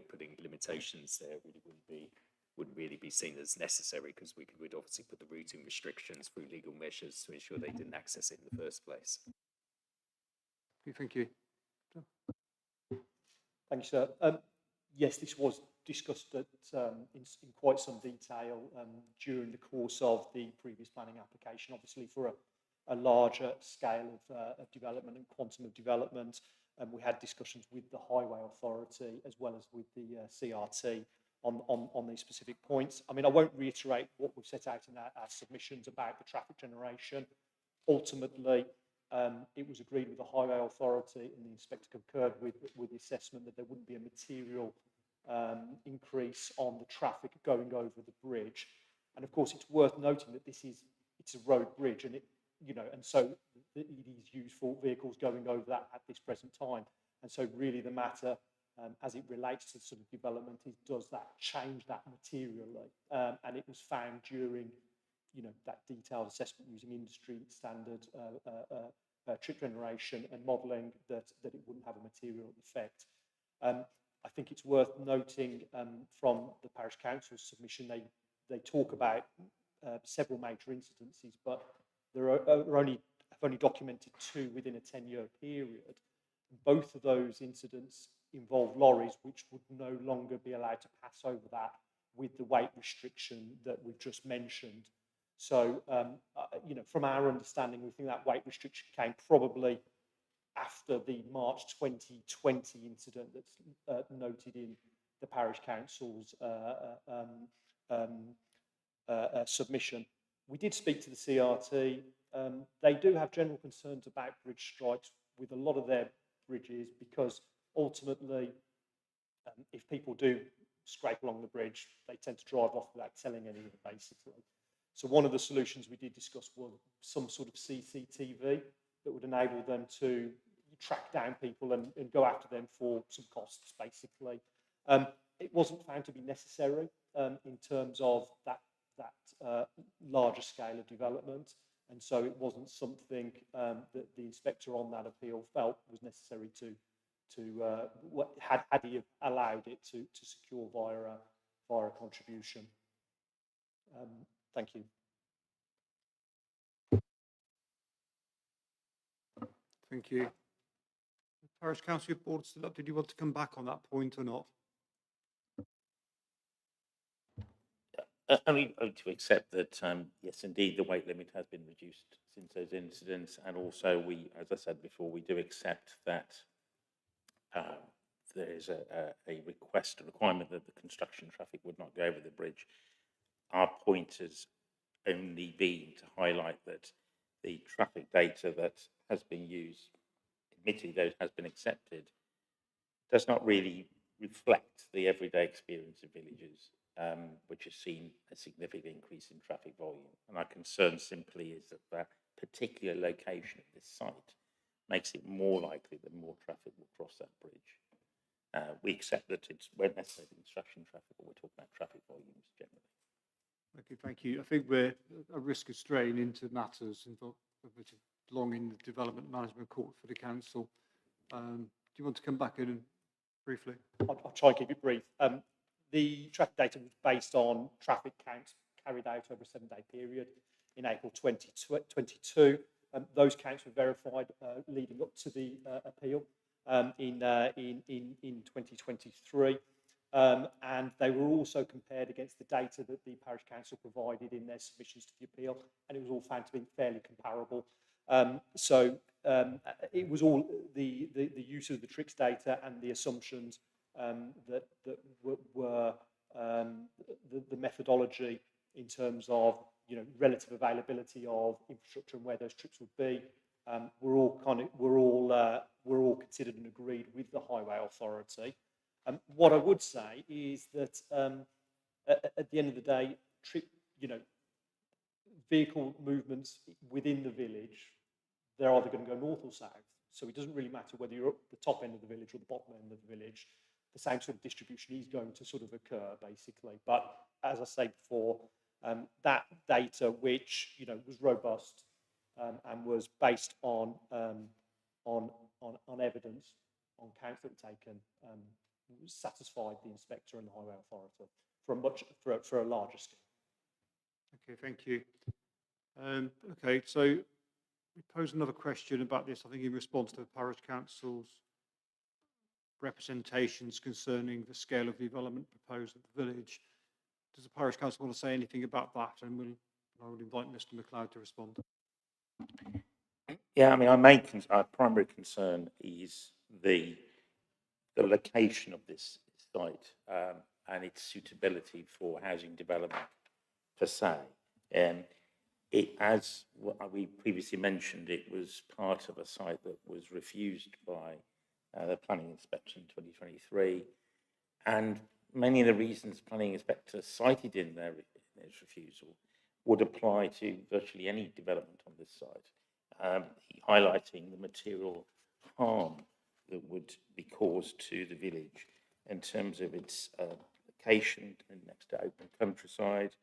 putting limitations there wouldn't really be seen as necessary, because we would obviously put the routing restrictions through legal measures to ensure they didn't access it in the first place. Thank you. Thank you, sir. Yes, this was discussed in quite some detail during the course of the previous planning application, obviously for a larger scale of development and quantum of development. We had discussions with the Highway Authority as well as with the CRT on these specific points. I mean, I won't reiterate what we've set out in our submissions about the traffic generation. Ultimately, it was agreed with the Highway Authority, and the inspector concurred with the assessment that there wouldn't be a material increase on the traffic going over the bridge. And of course, it's worth noting that it's a road bridge, and and so it is used for vehicles going over that at this present time. And so really the matter, as it relates to sort of development, is does that change that materially? And it was found during, that detailed assessment using industry standard trip generation and modelling that it wouldn't have a material effect. I think it's worth noting from the Parish Council's submission, they talk about several major incidences, but there have only documented 2 within a 10-year period. Both of those incidents involve lorries which would no longer be allowed to pass over that with the weight restriction that we've just mentioned. So, from our understanding, we think that weight restriction came probably after the March 2020 incident that's noted in the Parish Council's submission. We did speak to the CRT. They do have general concerns about bridge strikes with a lot of their bridges, because ultimately, if people do scrape along the bridge, they tend to drive off without telling anyone, basically. So one of the solutions we did discuss was some sort of CCTV that would enable them to track down people and go after them for some costs, basically. It wasn't found to be necessary in terms of that larger scale of development, and so it wasn't something that the inspector on that appeal felt was necessary had he allowed it to secure via a contribution. Thank you. Thank you. Parish Council Board still up. Did you want to come back on that point or not? Only to accept that, yes, indeed, the weight limit has been reduced since those incidents. And also, we, as I said before, we do accept that there is a requirement that the construction traffic would not go over the bridge. Our point has only been to highlight that the traffic data that has been used, admittedly, that has been accepted, does not really reflect the everyday experience of villages, which has seen a significant increase in traffic volume. And our concern simply is that that particular location of this site makes it more likely that more traffic will cross that bridge. We accept that it won't necessarily be construction traffic, but we're talking about traffic volumes generally. Okay, thank you. I think we're at risk of straying into matters which belong in the Development Management Court for the council. Do you want to come back in and briefly? I'll try and keep it brief. The traffic data was based on traffic counts carried out over a 7-day period in April 2022. Those counts were verified leading up to the appeal in 2023. And they were also compared against the data that the Parish Council provided in their submissions to the appeal, and it was all found to be fairly comparable. It was all the use of the TRIX data and the assumptions that were the methodology in terms of relative availability of infrastructure and where those trips would be were all considered and agreed with the Highway Authority. What I would say is that at the end of the day, vehicle movements within the village, they're either going to go north or south. So it doesn't really matter whether you're at the top end of the village or the bottom end of the village. The same sort of distribution is going to sort of occur, basically. But as I say before, that data, which was robust and was based on evidence, on counts that were taken, satisfied the inspector and the Highway Authority for a larger scale. Okay, thank you. Okay, so we pose another question about this, I think in response to the Parish Council's representations concerning the scale of development proposed at the village. Does the Parish Council want to say anything about that? And I would invite Mr. McLeod to respond. Yeah, I mean, our primary concern is the location of this site and its suitability for housing development per se. As we previously mentioned, it was part of a site that was refused by the planning inspector in 2023, and many of the reasons the planning inspector cited in his refusal would apply to virtually any development on this site, highlighting the material harm that would be caused to the village in terms of its location next to open countryside,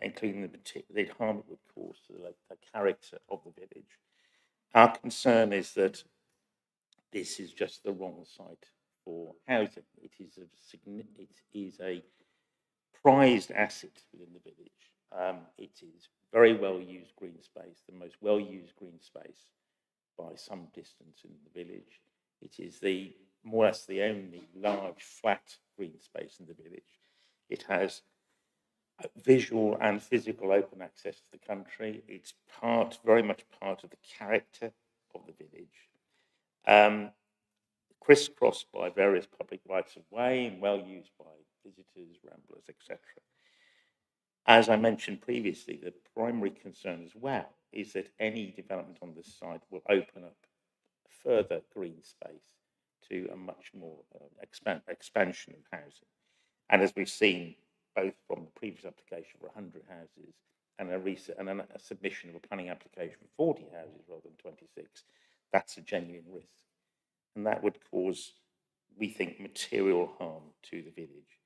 including the harm it would cause to the character of the village. Our concern is that this is just the wrong site for housing. It is a prized asset within the village. It is very well used green space, the most well used green space by some distance in the village. It is more or less the only large flat green space in the village. It has visual and physical open access to the country. It's very much part of the character of the village. Crisscrossed by various public rights of way and well used by visitors, ramblers, etc. As I mentioned previously, the primary concern as well is that any development on this site will open up further green space to a much more expansion of housing. And as we've seen, both from the previous application for 100 houses and a submission of a planning application for 40 houses rather than 26, that's a genuine risk. And that would cause, we think, material harm to the village.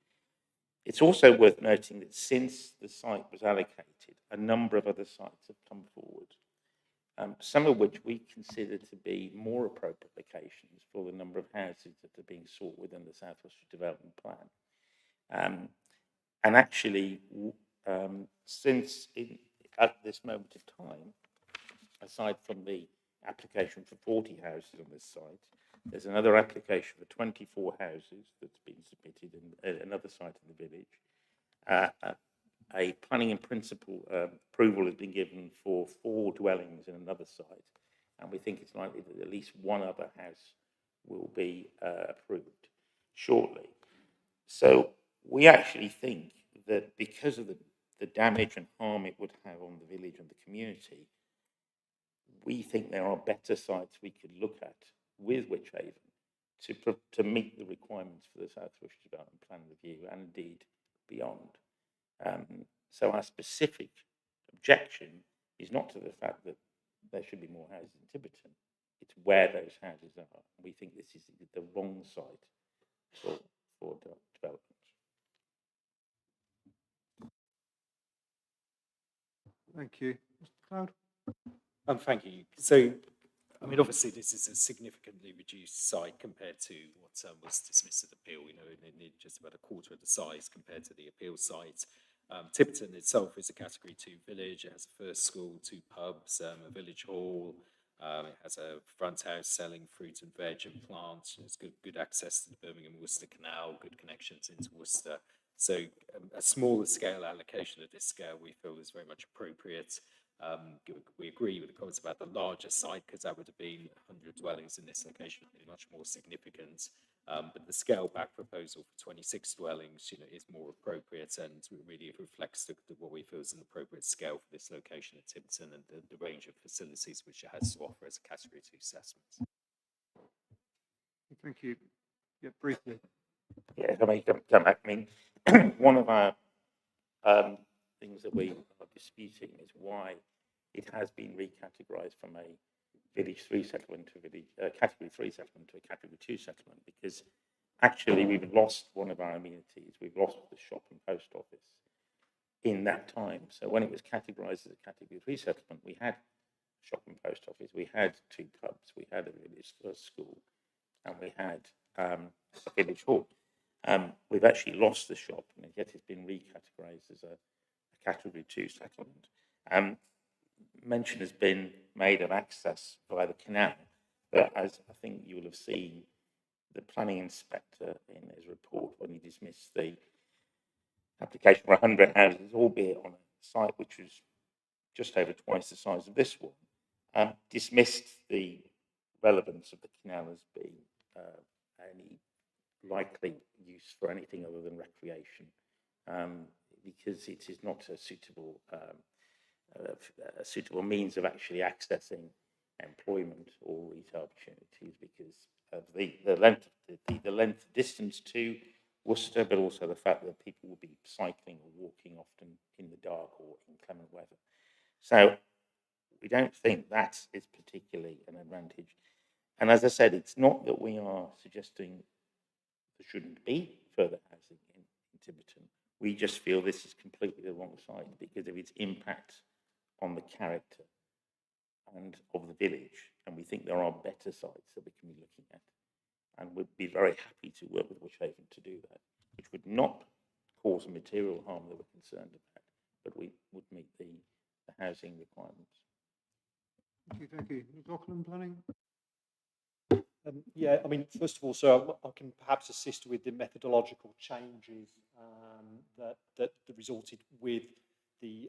It's also worth noting that since the site was allocated, a number of other sites have come forward, some of which we consider to be more appropriate locations for the number of houses that are being sought within the South West Development Plan. And actually, since at this moment of time, aside from the application for 40 houses on this site, there's another application for 24 houses that's been submitted in another site in the village. A planning in principle approval has been given for 4 dwellings in another site, and we think it's likely that at least one other house will be approved shortly. So we actually think that because of the damage and harm it would have on the village and the community, we think there are better sites we could look at with Wychavon to meet the requirements for the South Rush Development Plan review and indeed beyond. So our specific objection is not to the fact that there should be more houses in Tiverton, it's where those houses are. We think this is the wrong site for development. Thank you. Mr. Cloud? Thank you. So, I mean, obviously, this is a significantly reduced site compared to what was dismissed at appeal. You know, in just about a quarter of the size compared to the appeal site. Tiverton itself is a Category 2 village. It has a first school, 2 pubs, a village hall. It has a front house selling fruit and veg and plants. It's good access to the Birmingham-Worcester Canal, good connections into Worcester. So a smaller scale allocation at this scale we feel is very much appropriate. We agree with the comments about the larger site because that would have been 100 dwellings in this location, would be much more significant. But the scale back proposal for 26 dwellings, you know, is more appropriate and really reflects what we feel is an appropriate scale for this location at Tiverton and the range of facilities which it has to offer as a Category 2 assessment. Thank you. Yeah, briefly. Yeah, I mean, come back. I mean, one of our things that we are disputing is why it has been recategorised from a Village 3 settlement to a Category 3 settlement to a Category 2 settlement, because actually we've lost one of our amenities. We've lost the shop and post office in that time. So when it was categorised as a Category 3 settlement, we had shop and post office, we had 2 pubs, we had a village first school, and we had a village hall. We've actually lost the shop, and yet it's been recategorised as a Category 2 settlement. Mention has been made of access via the canal, but as I think you will have seen, the planning inspector in his report when he dismissed the application for 100 houses, albeit on a site which was just over twice the size of this one, dismissed the relevance of the canal as being any likely use for anything other than recreation, because it is not a suitable means of actually accessing employment or retail opportunities because of the length distance to Worcester, but also the fact that people will be cycling or walking often in the dark or inclement weather. So we don't think that is particularly an advantage. And as I said, it's not that we are suggesting there shouldn't be further housing in Tiverton. We just feel this is completely the wrong site because of its impact on the character and of the village. And we think there are better sites that we can be looking at. And we'd be very happy to work with Wychavon to do that, which would not cause a material harm that we're concerned about, but we would meet the housing requirements. Thank you, thank you. Auckland Planning? Yeah, I mean, first of all, so I can perhaps assist with the methodological changes that resulted with the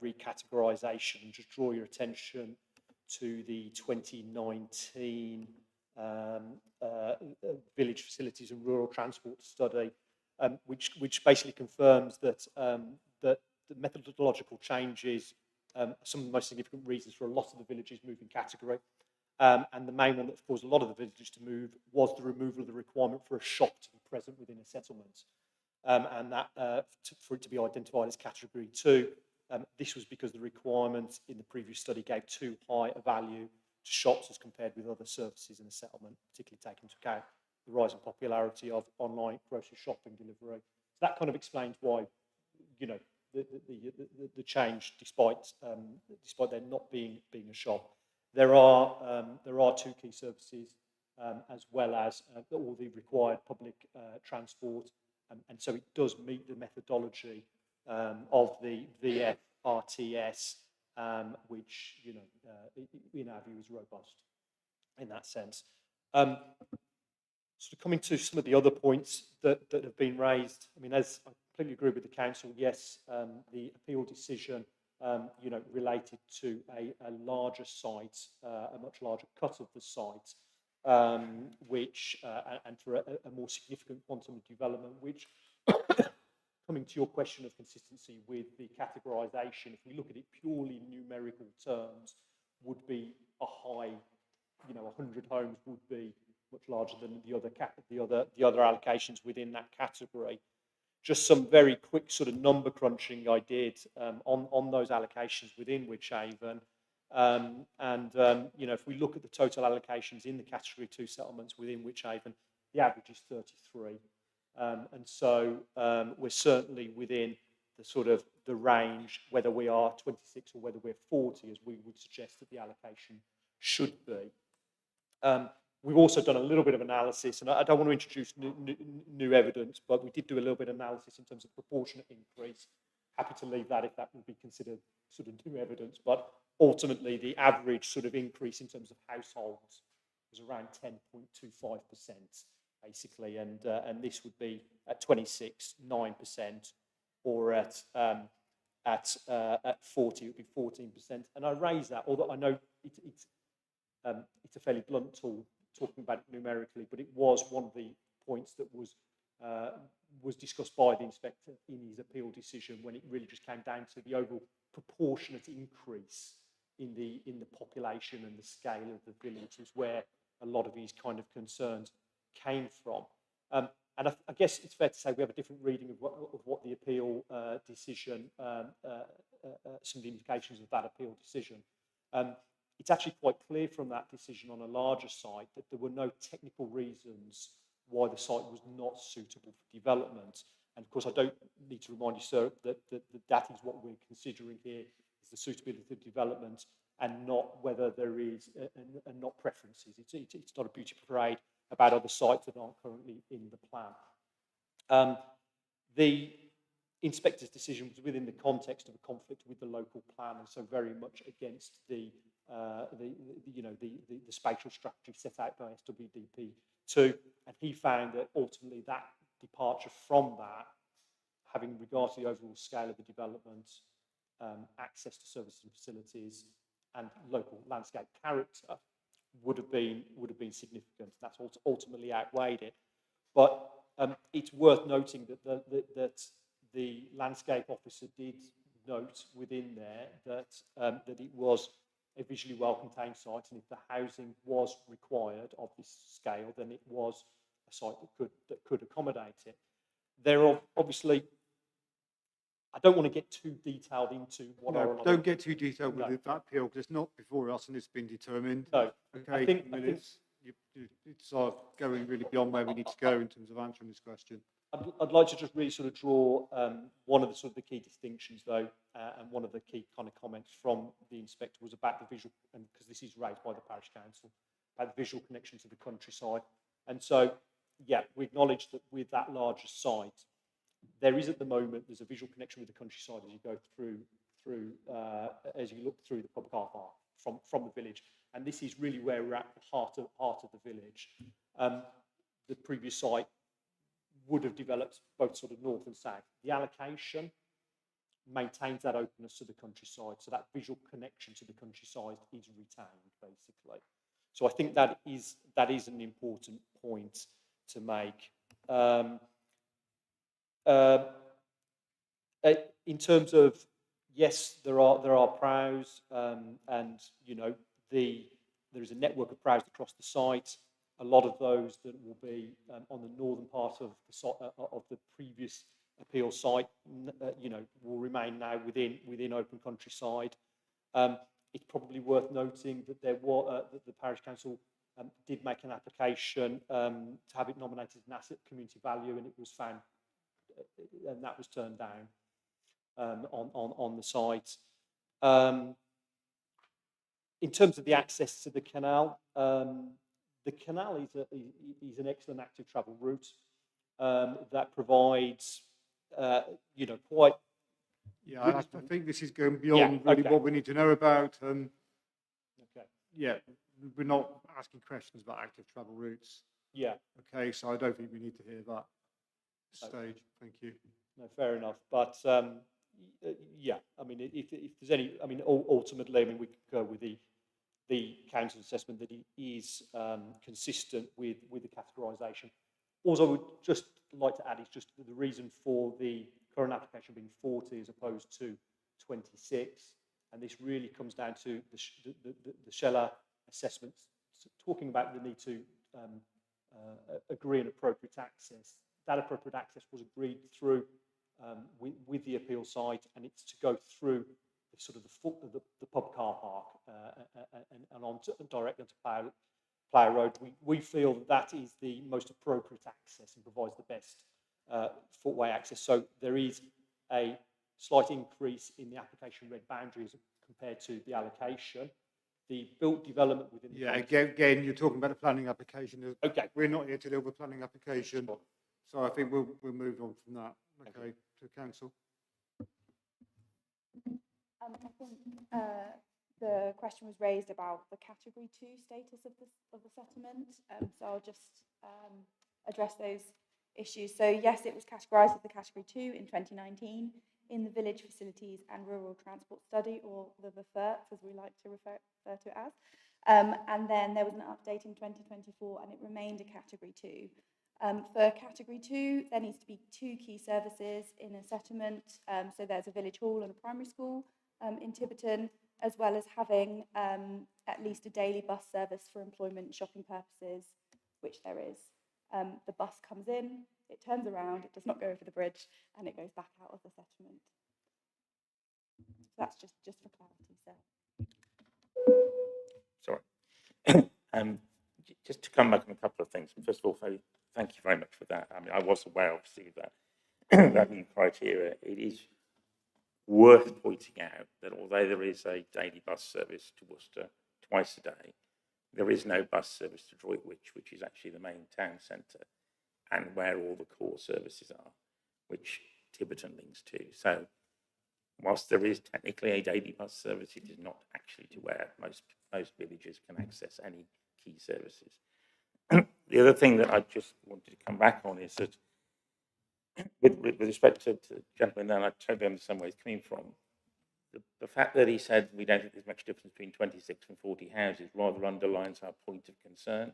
recategorisation, and just draw your attention to the 2019 Village Facilities and Rural Transport Study, which basically confirms that that the methodological changes some of the most significant reasons for a lot of the villages moving category. And the main one that caused a lot of the villages to move was the removal of the requirement for a shop to be present within a settlement. And that for it to be identified as Category 2. This was because the requirement in the previous study gave too high a value to shops as compared with other services in a settlement, particularly taking into account the rising popularity of online grocery shopping delivery. So that kind of explains why, you know, the change, despite there not being a shop. There are 2 key services as well as all the required public transport, and so it does meet the methodology of the VFRTS, which, in our view is robust in that sense. Sort of coming to some of the other points that have been raised, I mean, as I completely agree with the council, yes, the appeal decision, related to a larger site, a much larger cut of the site, which, and for a more significant quantum of development, which, coming to your question of consistency with the categorisation, if we look at it purely in numerical terms, would be a high, 100 homes would be much larger than the other allocations within that category. Just some very quick sort of number crunching I did on those allocations within Wychavon. If we look at the total allocations in the category 2 settlements within Wychavon, the average is 33. So we're certainly within the sort of the range, whether we are 26 or whether we're 40, as we would suggest that the allocation should be. We've also done a little bit of analysis, and I don't want to introduce new evidence, but we did do a little bit of analysis in terms of proportionate increase. Happy to leave that if that would be considered sort of new evidence, but ultimately the average sort of increase in terms of households was around 10.25%, basically, and this would be at 26, 9%, or at 40, it would be 14%. And I raise that, although I know it's a fairly blunt tool, talking about it numerically, but it was one of the points that was discussed by the inspector in his appeal decision, when it really just came down to the overall proportionate increase in the population and the scale of the village, was where a lot of his kind of concerns came from. And I guess it's fair to say we have a different reading of what the appeal decision, some of the indications of that appeal decision. It's actually quite clear from that decision on a larger site that there were no technical reasons why the site was not suitable for development. And of course, I don't need to remind you, sir, that that is what we're considering here, is the suitability of development, and not whether there is, and not preferences. It's not a beauty parade about other sites that aren't currently in the plan. The inspector's decision was within the context of a conflict with the local plan, and so very much against the spatial strategy set out by SWDP 2, and he found that ultimately that departure from that, having regard to the overall scale of the development, access to services and facilities, and local landscape character, would have been significant. That's ultimately outweighed it. But it's worth noting that the landscape officer did note within there that it was a visually well-contained site, and if the housing was required of this scale, then it was a site that could accommodate it. There are obviously, I don't want to get too detailed into what no, don't get too detailed with that appeal, because it's not before us and it's been determined. No, okay, I think it's going really beyond where we need to go in terms of answering this question. I'd like to just really sort of draw one of the sort of the key distinctions, though, and one of the key kind of comments from the inspector was about the visual, and because this is raised by the parish council, about the visual connection to the countryside. And so, yeah, we acknowledge that with that larger site, there is at the moment, there's a visual connection with the countryside as you go through as you look through the pub car park from the village. And this is really where we're at the heart of the village. The previous site would have developed both sort of north and south. The allocation maintains that openness to the countryside, so that visual connection to the countryside is retained, basically. So I think that is an important point to make. In terms of, yes, there are prows, and there is a network of prows across the site. A lot of those that will be on the northern part of the previous appeal site, will remain now within open countryside. It's probably worth noting that that the parish council did make an application to have it nominated as an asset community value, and it was found, and that was turned down on the site. In terms of the access to the canal, the canal is an excellent active travel route that provides, quite Yeah, I think this is going beyond really what we need to know about. Okay. Yeah, we're not asking questions about active travel routes. Yeah. Okay, so I don't think we need to hear that stage. Thank you. No, fair enough. But yeah, I mean, if there's any, I mean, ultimately, I mean, we could go with the council's assessment that it is consistent with the categorisation. Also, I would just like to add is just the reason for the current application being 40 as opposed to 26, and this really comes down to the Scheller assessments, talking about the need to agree on appropriate access. That appropriate access was agreed through with the appeal site, and it's to go through the sort of the pub car park and on to, direct onto Plough Road. We feel that is the most appropriate access and provides the best footway access. So there is a slight increase in the application red boundaries compared to the allocation. The built development within the again, you're talking about a planning application. Okay. We're not here to deal with planning application, so I think we'll move on from that. Okay, to council. I think the question was raised about the Category 2 status of the settlement, so I'll just address those issues. So yes, it was categorised as the Category 2 in 2019 in the Village Facilities and Rural Transport Study, or the VFERTS, as we like to refer to it as. And then there was an update in 2024, and it remained a Category 2. For Category 2, there needs to be 2 key services in a settlement. So there's a village hall and a primary school in Tiverton, as well as having at least a daily bus service for employment and shopping purposes, which there is. The bus comes in, it turns around, it does not go over the bridge, and it goes back out of the settlement. So that's just for clarity, sir. Sorry. Just to come back on a couple of things. First of all, thank you very much for that. I mean, I was aware, obviously, of that, that new criteria. It is worth pointing out that although there is a daily bus service to Worcester twice a day, there is no bus service to Droitwich, which is actually the main town centre and where all the core services are, which Tiverton links to. So whilst there is technically a daily bus service, it is not actually to where most villages can access any key services. The other thing that I just wanted to come back on is that with respect to the gentleman, and I totally understand where he's coming from, the fact that he said we don't think there's much difference between 26 and 40 houses rather underlines our point of concern,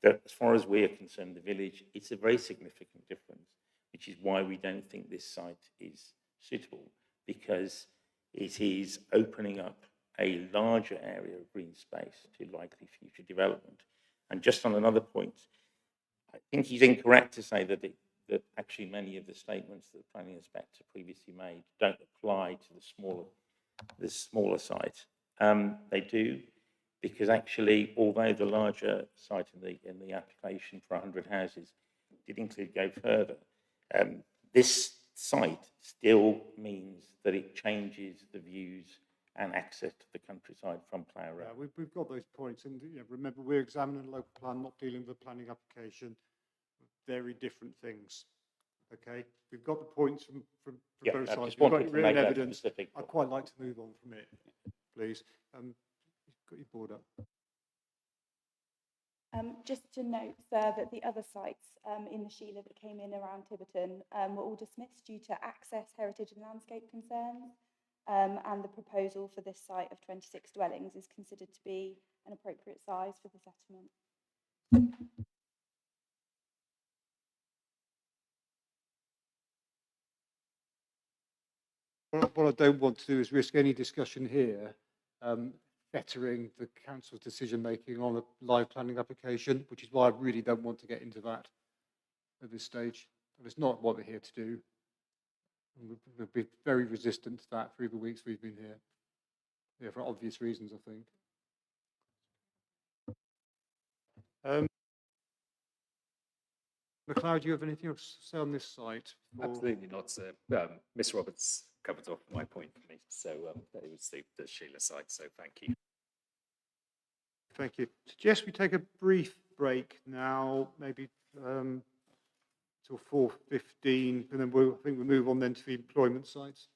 that as far as we are concerned, the village, it's a very significant difference, which is why we don't think this site is suitable, because it is opening up a larger area of green space to likely future development. And just on another point, I think he's incorrect to say that that actually many of the statements that the planning inspector previously made don't apply to the smaller site. They do, because actually, although the larger site in the application for 100 houses did include go further, this site still means that it changes the views and access to the countryside from Plough Road. Yeah, we've got those points, and remember, we're examining a local plan, not dealing with a planning application. Very different things. Okay, we've got the points from both sides. We've got written evidence. I'd quite like to move on from it, please. You've got your board up. Just to note, sir, that the other sites in the Sheila that came in around Tiverton were all dismissed due to access, heritage and landscape concerns, and the proposal for this site of 26 dwellings is considered to be an appropriate size for the settlement. What I don't want to do is risk any discussion here bettering the council's decision-making on a live planning application, which is why I really don't want to get into that at this stage. It's not what we're here to do. We've been very resistant to that through the weeks we've been here. Yeah, for obvious reasons, I think. McLeod, do you have anything else to say on this site? Absolutely not, sir. Miss Roberts covered off my point for me, so it was the Sheila site, so thank you. Thank you. Suggest we take a brief break now, maybe till 4:15, and then I think we'll move on then to the employment sites.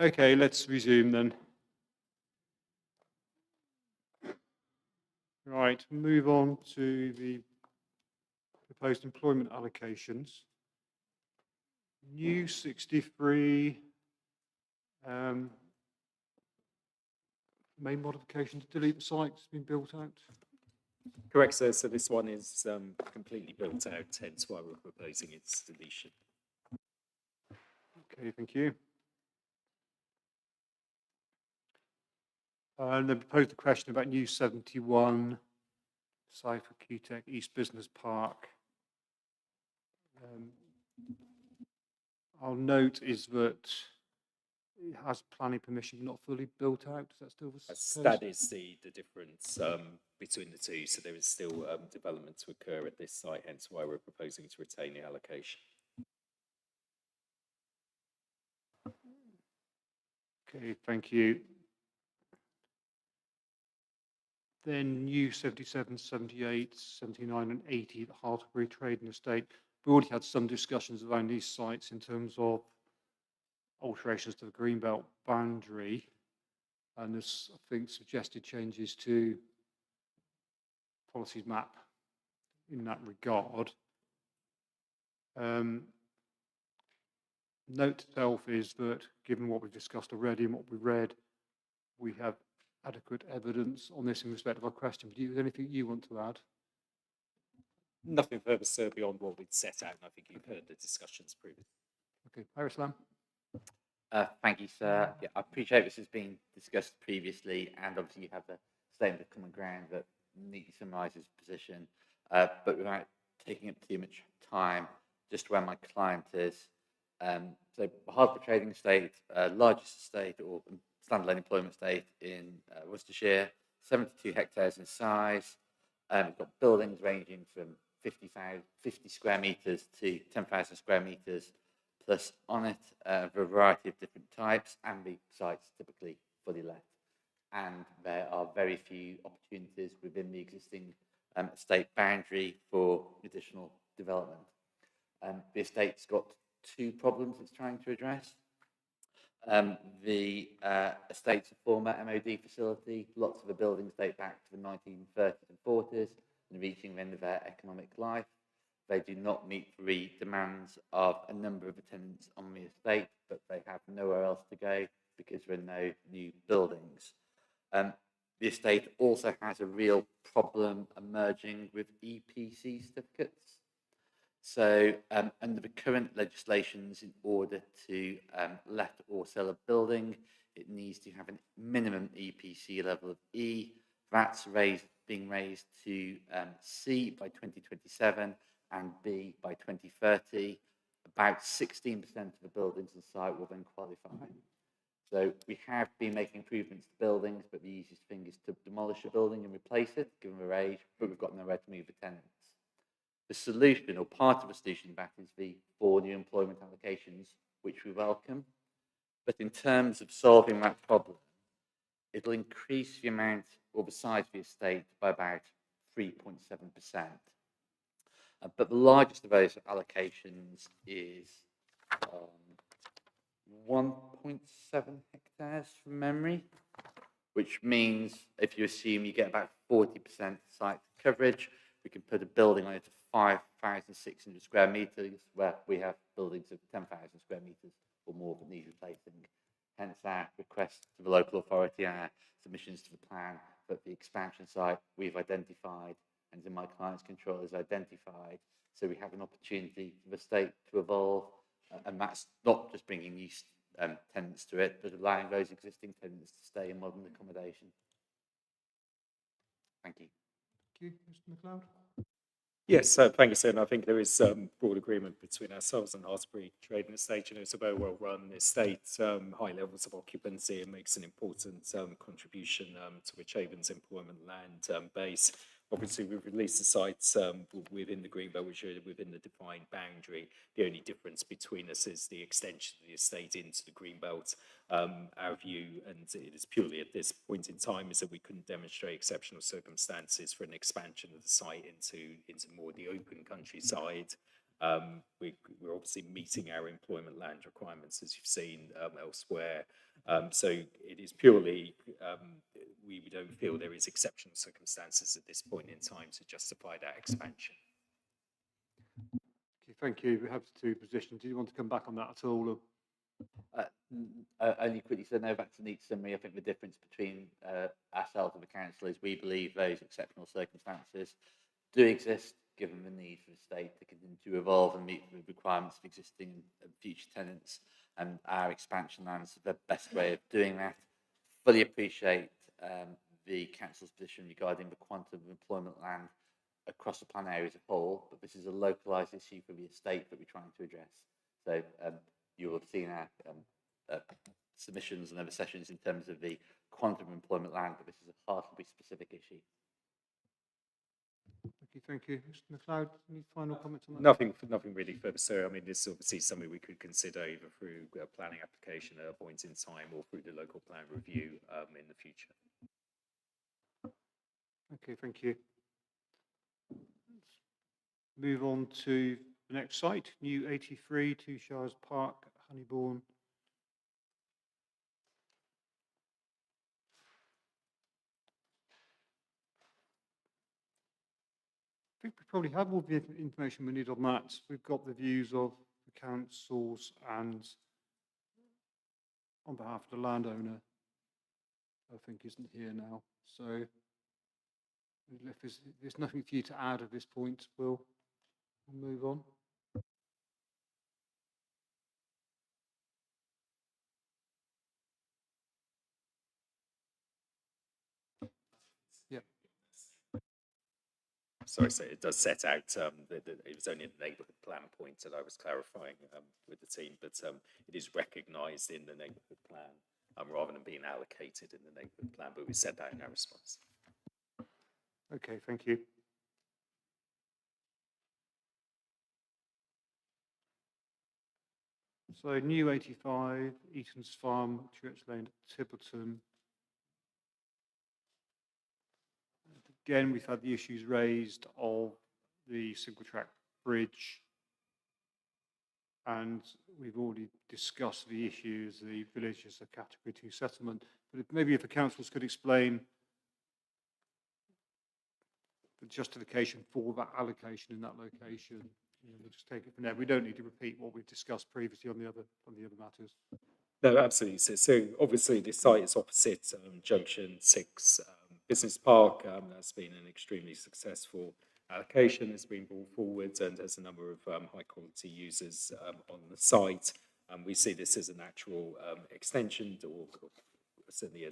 Okay, let's resume then. Right, move on to the proposed employment allocations. New 63, main modification to delete the site has been built out. Correct, sir. So this one is completely built out, hence why we're proposing its deletion. Okay, thank you. And then proposed a question about new 71, site for QTech East Business Park. I'll note is that it has planning permission, not fully built out. Is that still the case? That is the difference between the two. So there is still development to occur at this site, hence why we're proposing to retain the allocation. Okay, thank you. Then new 77, 78, 79 and 80 at Hartlebury Trading Estate. We already had some discussions around these sites in terms of alterations to the Greenbelt boundary. And there's, I think, suggested changes to policies map in that regard. Note to self is that given what we've discussed already and what we've read, we have adequate evidence on this in respect of our question. Do you have anything you want to add? Nothing further, sir, beyond what we'd set out, and I think you've heard the discussions previously. Okay, Iris Lamb. Thank you, sir. Yeah, I appreciate this has been discussed previously, and obviously you have the statement of common ground that neatly summarises the position, but without taking up too much time, just where my client is. So Hartlepool Trading Estate, largest estate or standalone employment estate in Worcestershire, 72 hectares in size. We've got buildings ranging from 50 square metres to 10,000 square metres, plus on it a variety of different types, and the site's typically fully let. And there are very few opportunities within the existing estate boundary for additional development. The estate's got two problems it's trying to address. The estate's a former MOD facility. Lots of the buildings date back to the 1930s and 40s and reaching the end of their economic life. They do not meet the demands of a number of the tenants on the estate, but they have nowhere else to go because there are no new buildings. The estate also has a real problem emerging with EPC certificates. So under the current legislations, in order to let or sell a building, it needs to have a minimum EPC level of E. That's being raised to C by 2027 and B by 2030. About 16% of the buildings in site will then qualify. So we have been making improvements to buildings, but the easiest thing is to demolish a building and replace it, given their age, but we've got nowhere to move the tenants. The solution, or part of the solution, that is the 4 new employment allocations, which we welcome. But in terms of solving that problem, it'll increase the amount or the size of the estate by about 3.7%. But the largest of those allocations is 1.7 hectares from memory, which means if you assume you get about 40% site coverage, we can put a building on it of 5,600 square metres, where we have buildings of 10,000 square metres or more that need replacing. Hence our request to the local authority and our submissions to the plan that the expansion site we've identified and in my client's control is identified. So we have an opportunity for the state to evolve, and that's not just bringing new tenants to it, but allowing those existing tenants to stay in modern accommodation. Thank you. Thank you, Mr. McLeod. Yes, thank you, sir. And I think there is broad agreement between ourselves and Hartlepool Trading Estate. You know, it's a very well-run estate, high levels of occupancy. It makes an important contribution to Witch Haven's employment land base. Obviously, we've released the sites within the Greenbelt, which are within the defined boundary. The only difference between us is the extension of the estate into the Greenbelt. Our view, and it is purely at this point in time, is that we couldn't demonstrate exceptional circumstances for an expansion of the site into more the open countryside. We're obviously meeting our employment land requirements, as you've seen elsewhere. So it is purely, we don't feel there is exceptional circumstances at this point in time to justify that expansion. Okay, thank you. We have two positions. Do you want to come back on that at all? Only quickly, so no, that's a neat summary. I think the difference between ourselves and the council is we believe those exceptional circumstances do exist, given the need for the state to continue to evolve and meet the requirements of existing and future tenants, and our expansion lands are the best way of doing that. Fully appreciate the council's position regarding the quantum of employment land across the plan area as a whole, but this is a localised issue for the estate that we're trying to address. So you will have seen our submissions and other sessions in terms of the quantum of employment land, but this is a Hartlebury specific issue. Thank you. Mr. McLeod, any final comments on that? Nothing really further, sir. I mean, this is obviously something we could consider either through a planning application at a point in time or through the local plan review in the future. Okay, thank you. Let's move on to the next site, New 83, Two Shires Park, Honeybourne. I think we probably have all the information we need on that. We've got the views of the councils and on behalf of the landowner, I think isn't here now. So if there's nothing for you to add at this point, we'll move on. Sorry, so it does set out that it was only the neighbourhood plan point that I was clarifying with the team, but it is recognised in the neighbourhood plan rather than being allocated in the neighbourhood plan, but we said that in our response. Okay, thank you. So New 85, Eaton's Farm, Church Lane, Tiverton. Again, we've had the issues raised of the single track bridge, and we've already discussed the issues, the village as a category 2 settlement. But maybe if the councils could explain the justification for that allocation in that location, we'll just take it from there. We don't need to repeat what we've discussed previously on the other matters. No, absolutely. So obviously this site is opposite Junction 6 Business Park. That's been an extremely successful allocation. It's been brought forward and has a number of high quality users on the site. We see this as a natural extension or certainly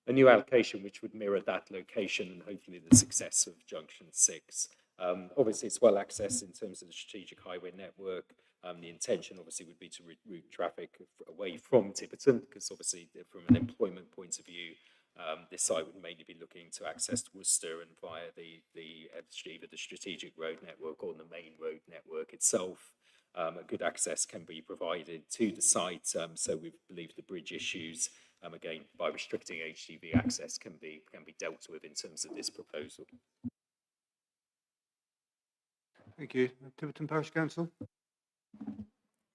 a new allocation which would mirror that location and hopefully the success of Junction 6. Obviously, it's well accessed in terms of the strategic highway network. The intention obviously would be to route traffic away from Tiverton, because obviously from an employment point of view, this site would mainly be looking to access Worcester and via either the strategic road network or the main road network itself. A good access can be provided to the site, so we believe the bridge issues, again, by restricting HGV access, can be dealt with in terms of this proposal. Thank you. Tiverton Parish Council.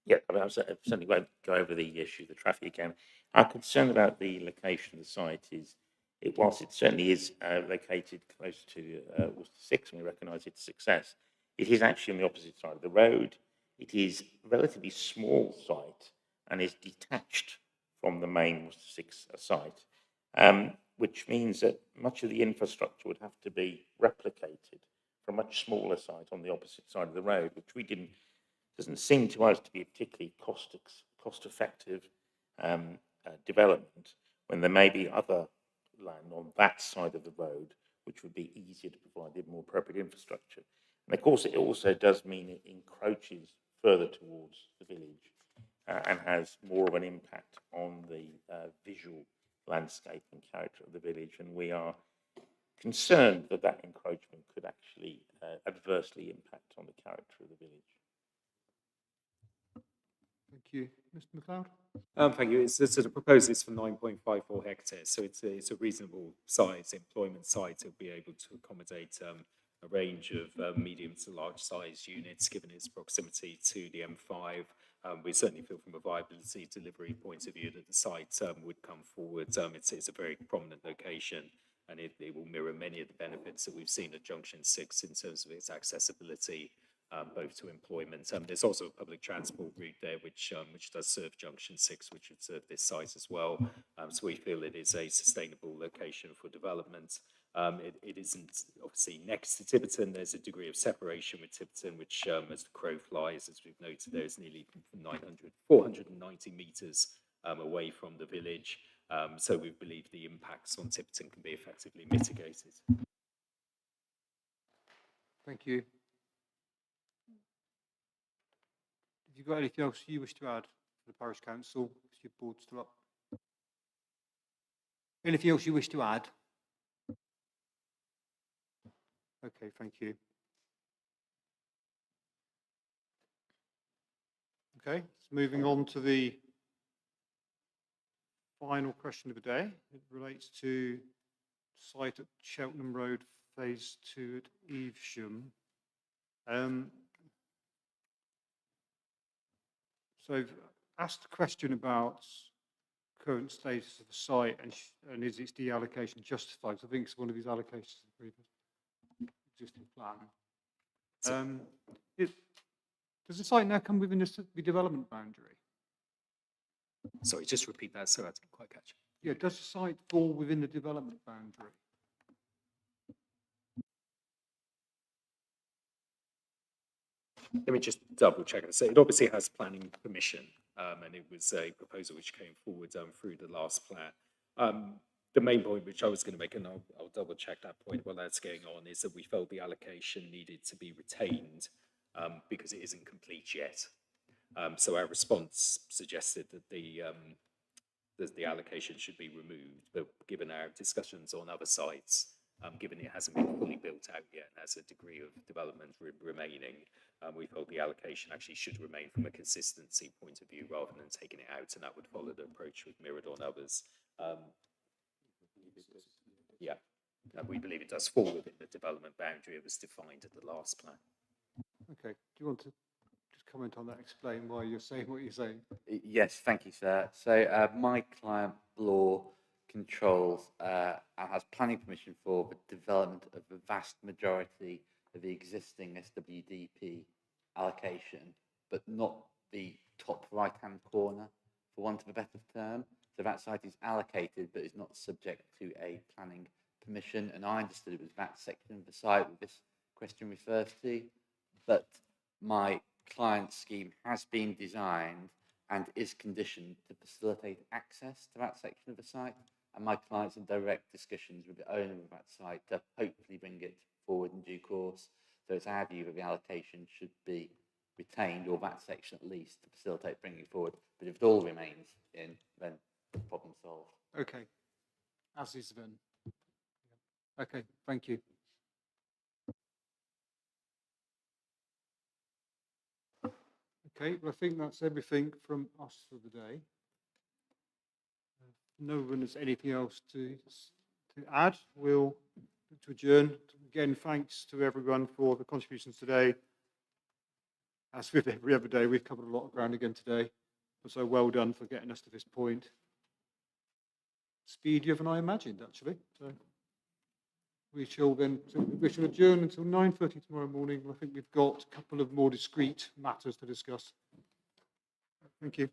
Yeah, I mean, I certainly won't go over the issue of the traffic again. Our concern about the location of the site is, whilst it certainly is located close to Worcester 6, and we recognise its success, it is actually on the opposite side of the road. It is a relatively small site and is detached from the main Worcester 6 site, which means that much of the infrastructure would have to be replicated for a much smaller site on the opposite side of the road, which doesn't seem to us to be a particularly cost-effective development, when there may be other land on that side of the road which would be easier to provide the more appropriate infrastructure. And of course, it also does mean it encroaches further towards the village and has more of an impact on the visual landscape and character of the village. And we are concerned that that encroachment could actually adversely impact on the character of the village. Thank you. Mr. McLeod? Thank you. So the proposal is for 9.54 hectares, so it's a reasonable size employment site to be able to accommodate a range of medium to large size units, given its proximity to the M5. We certainly feel from a viability delivery point of view that the site would come forward. It's a very prominent location, and it will mirror many of the benefits that we've seen at Junction 6 in terms of its accessibility, both to employment. There's also a public transport route there, which does serve Junction 6, which would serve this site as well. So we feel it is a sustainable location for development. It isn't obviously next to Tiverton. There's a degree of separation with Tiverton, which, as the crow flies, as we've noted, there's nearly 490 metres away from the village. So we believe the impacts on Tiverton can be effectively mitigated. Thank you. Have you got anything else you wish to add to the Parish Council? Is your board still up? Anything else you wish to add? Okay, thank you. Okay, so moving on to the final question of the day. It relates to site at Cheltenham Road, Phase 2 at Evesham. So I've asked a question about current status of the site and is its deallocation justified? I think it's one of these allocations in the previous existing plan. Does the site now come within the development boundary? Sorry, just repeat that, so I didn't quite catch it. Yeah, does the site fall within the development boundary? Let me just double check. So it obviously has planning permission, and it was a proposal which came forward through the last plan. The main point which I was going to make, and I'll double check that point while that's going on, is that we felt the allocation needed to be retained because it isn't complete yet. So our response suggested that the allocation should be removed, but given our discussions on other sites, given it hasn't been fully built out yet and has a degree of development remaining, we felt the allocation actually should remain from a consistency point of view rather than taking it out, and that would follow the approach we've mirrored on others. Yeah, we believe it does fall within the development boundary it was defined at the last plan. Okay, do you want to just comment on that, explain why you're saying what you're saying? Yes, thank you, sir. So my client, Bloor, controls and has planning permission for the development of the vast majority of the existing SWDP allocation, but not the top right-hand corner, for want of a better term. So that site is allocated, but is not subject to a planning permission. And I understood it was that section of the site that this question refers to. But my client's scheme has been designed and is conditioned to facilitate access to that section of the site. And my client's in direct discussions with the owner of that site to hopefully bring it forward in due course. So it's our view that the allocation should be retained, or that section at least, to facilitate bringing it forward. But if it all remains in, then the problem solved. Okay, as is then. Okay, thank you. Okay, well, I think that's everything from us for the day. No one has anything else to add. We'll to adjourn. Again, thanks to everyone for the contributions today. As with every other day, we've covered a lot of ground again today. So well done for getting us to this point. Speedier than I imagined, actually. So we shall adjourn until 9:30 tomorrow morning. I think we've got a couple of more discrete matters to discuss. Thank you.